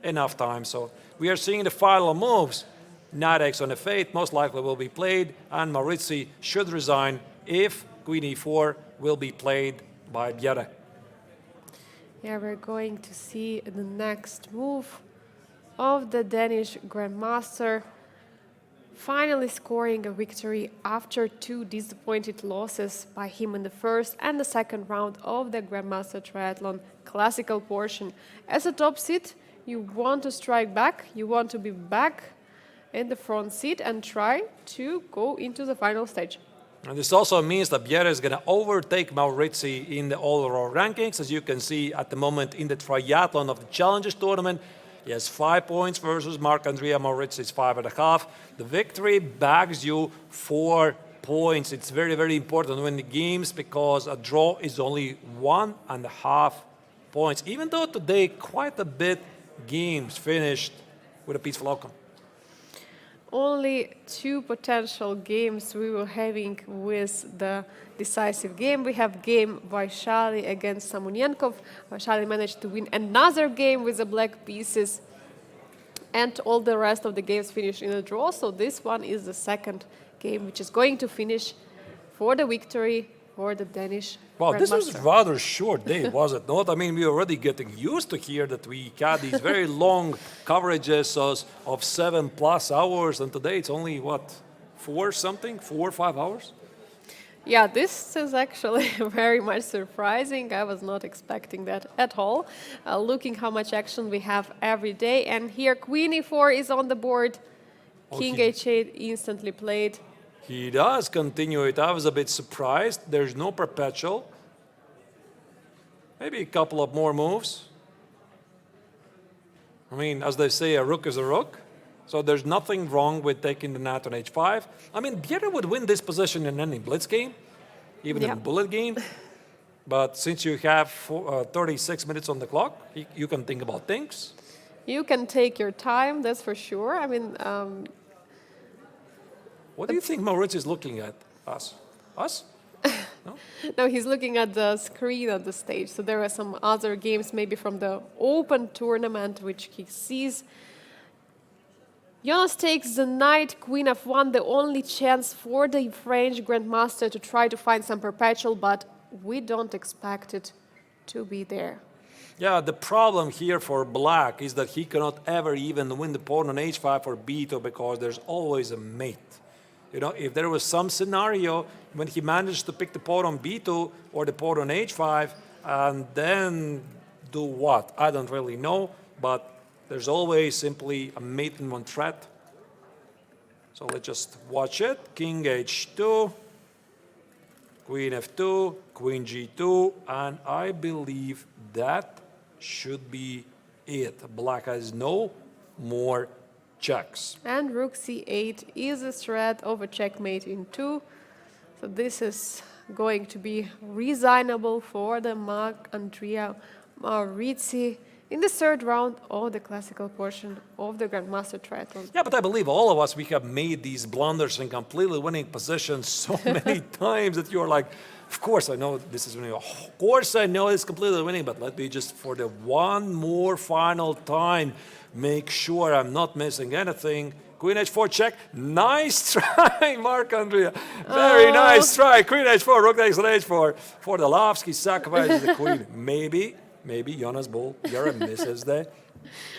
enough time. So we are seeing the final moves. Knight x on f8 most likely will be played, and Maurizi should resign if queen e4 will be played by Bienne. Yeah, we're going to see the next move of the Danish Grandmaster, finally scoring a victory after 2 disappointed losses by him in the first and the second round of the Grandmaster Triathlon classical portion. As a top seed, you want to strike back, you want to be back in the front seat and try to go into the final stage. And this also means that Bienne is going to overtake Maurizi in the all-around rankings. As you can see at the moment in the triathlon of the Challengers tournament, he has 5 points versus Marc-Andrea Maurizi's 5.5. The victory bags you 4 points. It's very, very important to win the games because a draw is only 1.5 points. Even though today quite a bit games finished with a peaceful outcome. Only 2 potential games we were having with the decisive game. We have game Vaishali against Samonenkov. Vaishali managed to win another game with the black pieces, and all the rest of the games finished in a draw. So this one is the second game, which is going to finish for the victory for the Danish Wow, this was Grandmaster. rather short day, was it not? I mean, we're already getting used to here that we had these very long coverages of 7+ hours, and today it's only, what, 4 or 5 hours? Yeah, this is actually very much surprising. I was not expecting that at all. Looking how much action we have every day. And here Queen e4 is on the board. King h8 instantly played. He does continue it. I was a bit surprised. There's no perpetual. Maybe a couple of more moves. I mean, as they say, a rook is a rook. So there's nothing wrong with taking the knight on h5. I mean, Bienne would win this position in any blitz game, even in a bullet game. But since you have 36 minutes on the clock, you can think about things. You can take your time, that's for sure. I mean, What do you think Maurice is looking at? Us? Us? No? no, he's looking at the screen on the stage. So there are some other games, maybe from the open tournament, which he sees. Jonas takes the knight, queen f1, the only chance for the French Grandmaster to try to find some perpetual, but we don't expect it to be there. Yeah, the problem here for black is that he cannot ever even win the pawn on h5 or b2 because there's always a mate. You know, if there was some scenario when he managed to pick the pawn on b2 or the pawn on h5 and then do what? I don't really know, but there's always simply a mate in one threat. So let's just watch it. King h2, queen f2, queen g2, and I believe that should be it. Black has no more checks. And rook c8 is a threat of a checkmate in 2. So this is going to be reasonable for the Marc-Andrea Maurizi in the third round of the classical portion of the Grandmaster Triathlon. Yeah, but I believe all of us, we have made these blunders in completely winning positions so many times that you're like, of course I know this is winning. Of course I know it's completely winning, but let me just for the one more final time make sure I'm not missing anything. Queen h4 check. Nice try, Marc-Andrea. Very nice try. Queen h4, rook takes on h4. For the laughs, he sacrifices the queen. Maybe Jonas Bull, Jere misses the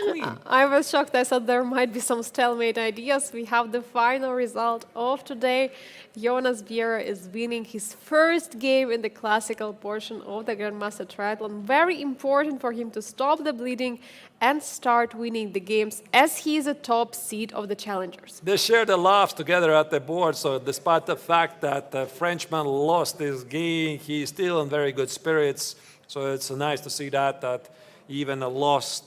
queen. I was shocked. I thought there might be some stalemate ideas. We have the final result of today. Jonas Bier is winning his first game in the classical portion of the Grandmaster Triathlon. Very important for him to stop the bleeding and start winning the games as he is a top seed of the challengers. They share the laughs together at the board, so despite the fact that the Frenchman lost his game, he's still in very good spirits. So it's nice to see that even a loss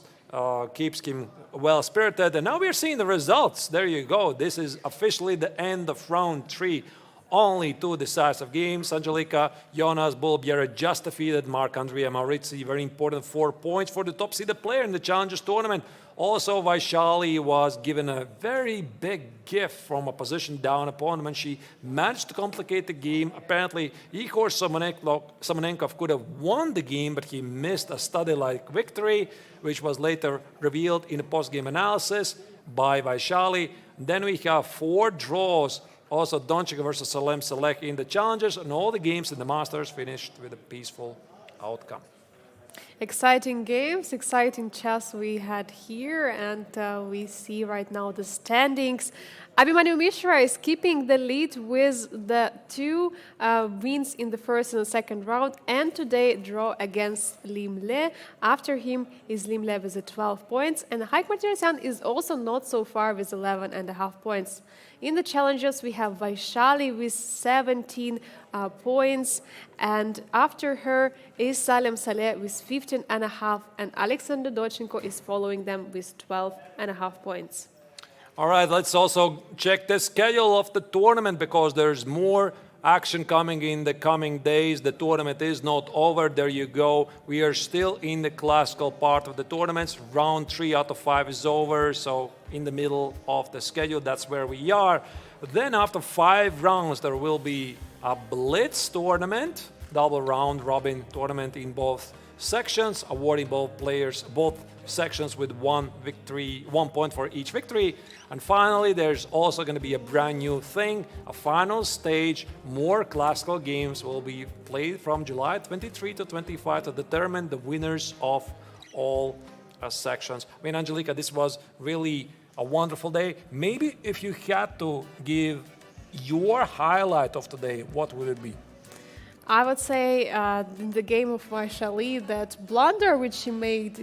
keeps him well-spirited. And now we're seeing the results. There you go. This is officially the end of round 3. Only 2 decisive games. Angelika, Jonas Bull Biere just defeated Marc-Andrea Maurizi. Very important 4 points for the top-seeded player in the Challengers tournament. Also, Vaishali was given a very big gift from a position down opponent when she managed to complicate the game. Apparently, Igor Simonenkov could have won the game, but he missed a study-like victory, which was later revealed in the post-game analysis by Vaishali. Then we have 4 draws. Also, Donchenko versus Salem select in the Challengers, and all the games in the Masters finished with a peaceful outcome. Exciting games, exciting chess we had here, and we see right now the standings. Abhimanyu Mishra is keeping the lead with the 2 wins in the first and the second round, and today draw against Liem. After him is Liem with 12 points, and Haik is also not so far with 11.5 points. In the challenges, we have Vaishali with 17 points, and after her is Salem with 15.5, and Alexander Donchenko is following them with 12.5 points. All right, let's also check the schedule of the tournament because there's more action coming in the coming days. The tournament is not over. There you go. We are still in the classical part of the tournaments. Round 3 out of 5 is over, so in the middle of the schedule, that's where we are. Then after 5 rounds, there will be a blitz tournament, double round robin tournament in both sections, awarding both sections with 1 point for each victory. And finally, there's also going to be a brand new thing, a final stage. More classical games will be played from July 23 to 25 to determine the winners of all sections. I mean, Angelika, this was really a wonderful day. Maybe if you had to give your highlight of today, what would it be? I would say in the game of Vaishali, that blunder which she made,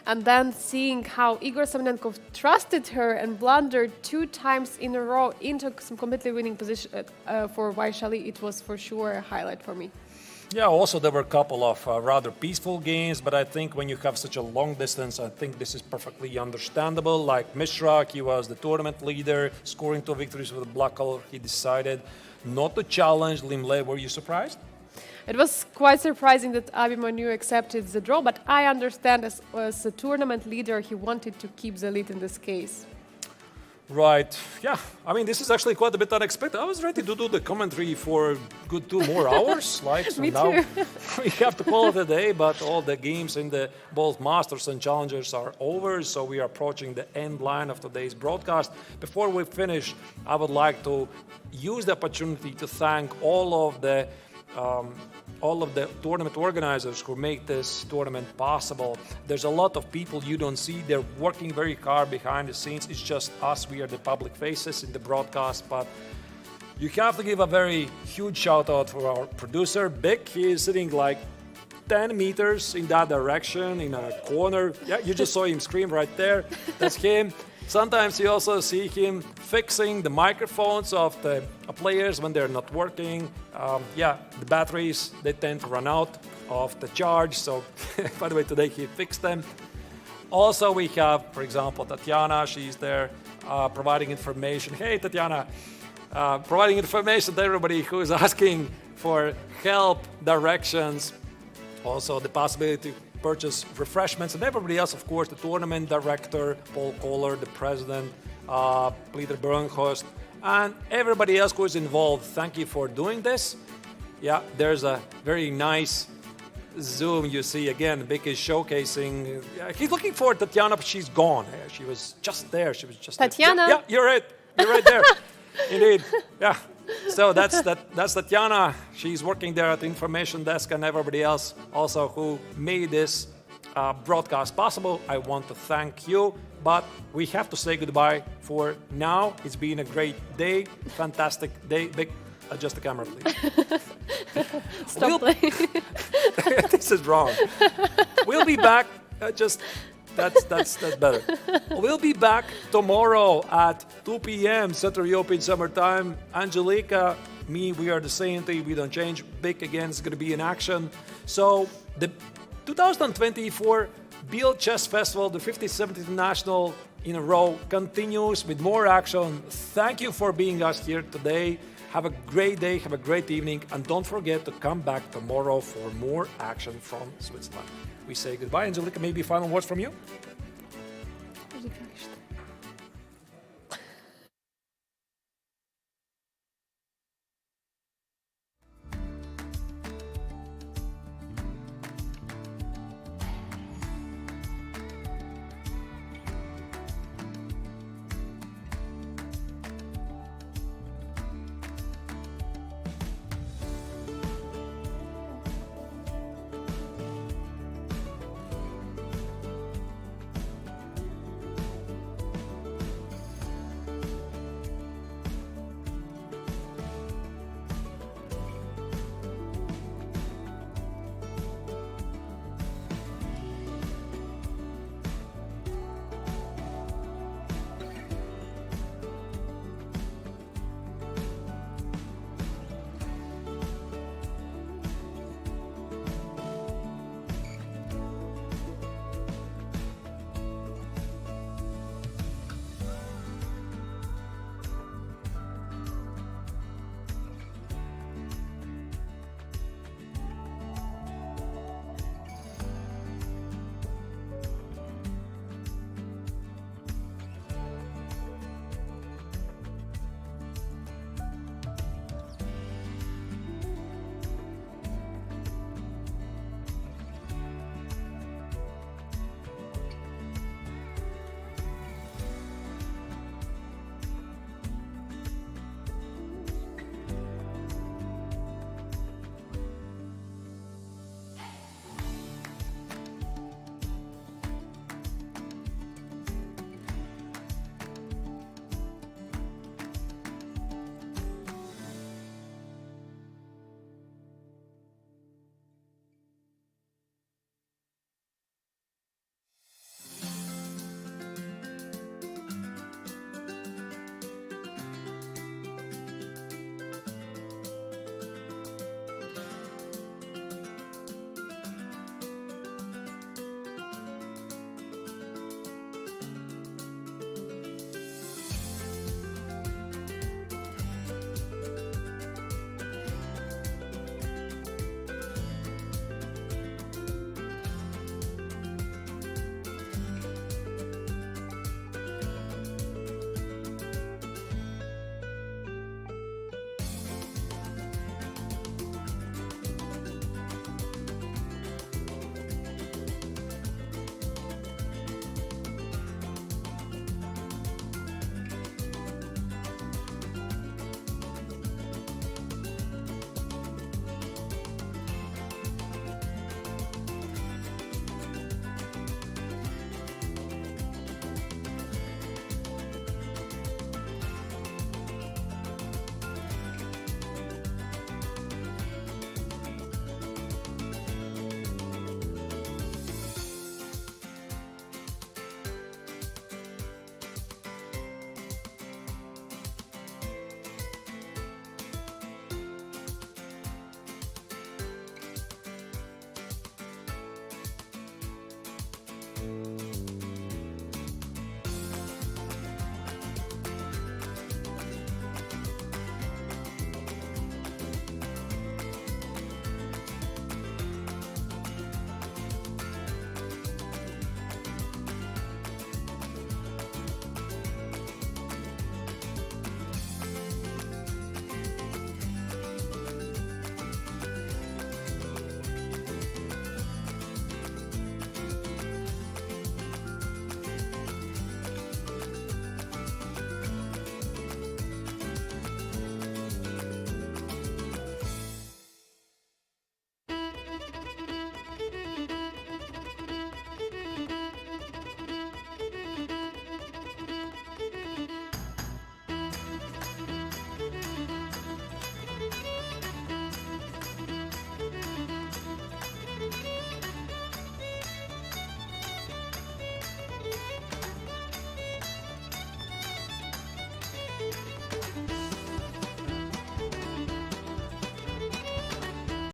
and then seeing how Igor Simonenkov trusted her and blundered 2 times in a row into some completely winning position for Vaishali, it was for sure a highlight for me. Yeah, also there were a couple of rather peaceful games, but I think when you have such a long distance, I think this is perfectly understandable. Like Mishra, he was the tournament leader, scoring 2 victories with the black color. He decided not to challenge Liem. Were you surprised? It was quite surprising that Abhimanyu accepted the draw, but I understand as a tournament leader, he wanted to keep the lead in this case. Right. Yeah. I mean, this is actually quite a bit unexpected. I was ready to do the commentary for a good 2 more hours. So Me now too. we have to call it a day, but all the games in the both Masters and Challengers are over. So we are approaching the end line of today's broadcast. Before we finish, I would like to use the opportunity to thank all of the tournament organizers who make this tournament possible. There's a lot of people you don't see. They're working very hard behind the scenes. It's just us. We are the public faces in the broadcast, but you have to give a very huge shout out for our producer, Bick. He is sitting like 10 meters in that direction in a corner. Yeah, you just saw him scream right there. That's him. Sometimes you also see him fixing the microphones of the players when they're not working. The batteries, they tend to run out of the charge. So, by the way, today he fixed them. Also, we have, for example, Tatiana. She's there providing information. Hey, Tatiana, providing information to everybody who is asking for help, directions, also the possibility to purchase refreshments, and everybody else, of course, the tournament director, Paul Kohler, the president, Peter Bernhost, and everybody else who is involved. Thank you for doing this. Yeah, there's a very nice Zoom you see again. Vic is showcasing. He's looking for Tatiana, but she's gone. She was just there. She was just Tatiana. Yeah, you're right. You're right there. Indeed. Yeah. So that's Tatiana. She's working there at the information desk, and everybody else also who made this broadcast possible. I want to thank you, but we have to say goodbye for now. It's been a great day, fantastic day. Vic, adjust the camera, please. Stop playing. This is wrong. We'll be back. That's better. We'll be back tomorrow at 2 p.m. Central European Summer Time. Angelica, me, we are the same thing. We don't change. Big again is going to be in action. So the 2024 Biel Chess Festival, the 57th International in a row, continues with more action. Thank you for being us here today. Have a great day. Have a great evening. And don't forget to come back tomorrow for more action from Switzerland. We say goodbye. Angelica, maybe final words from you?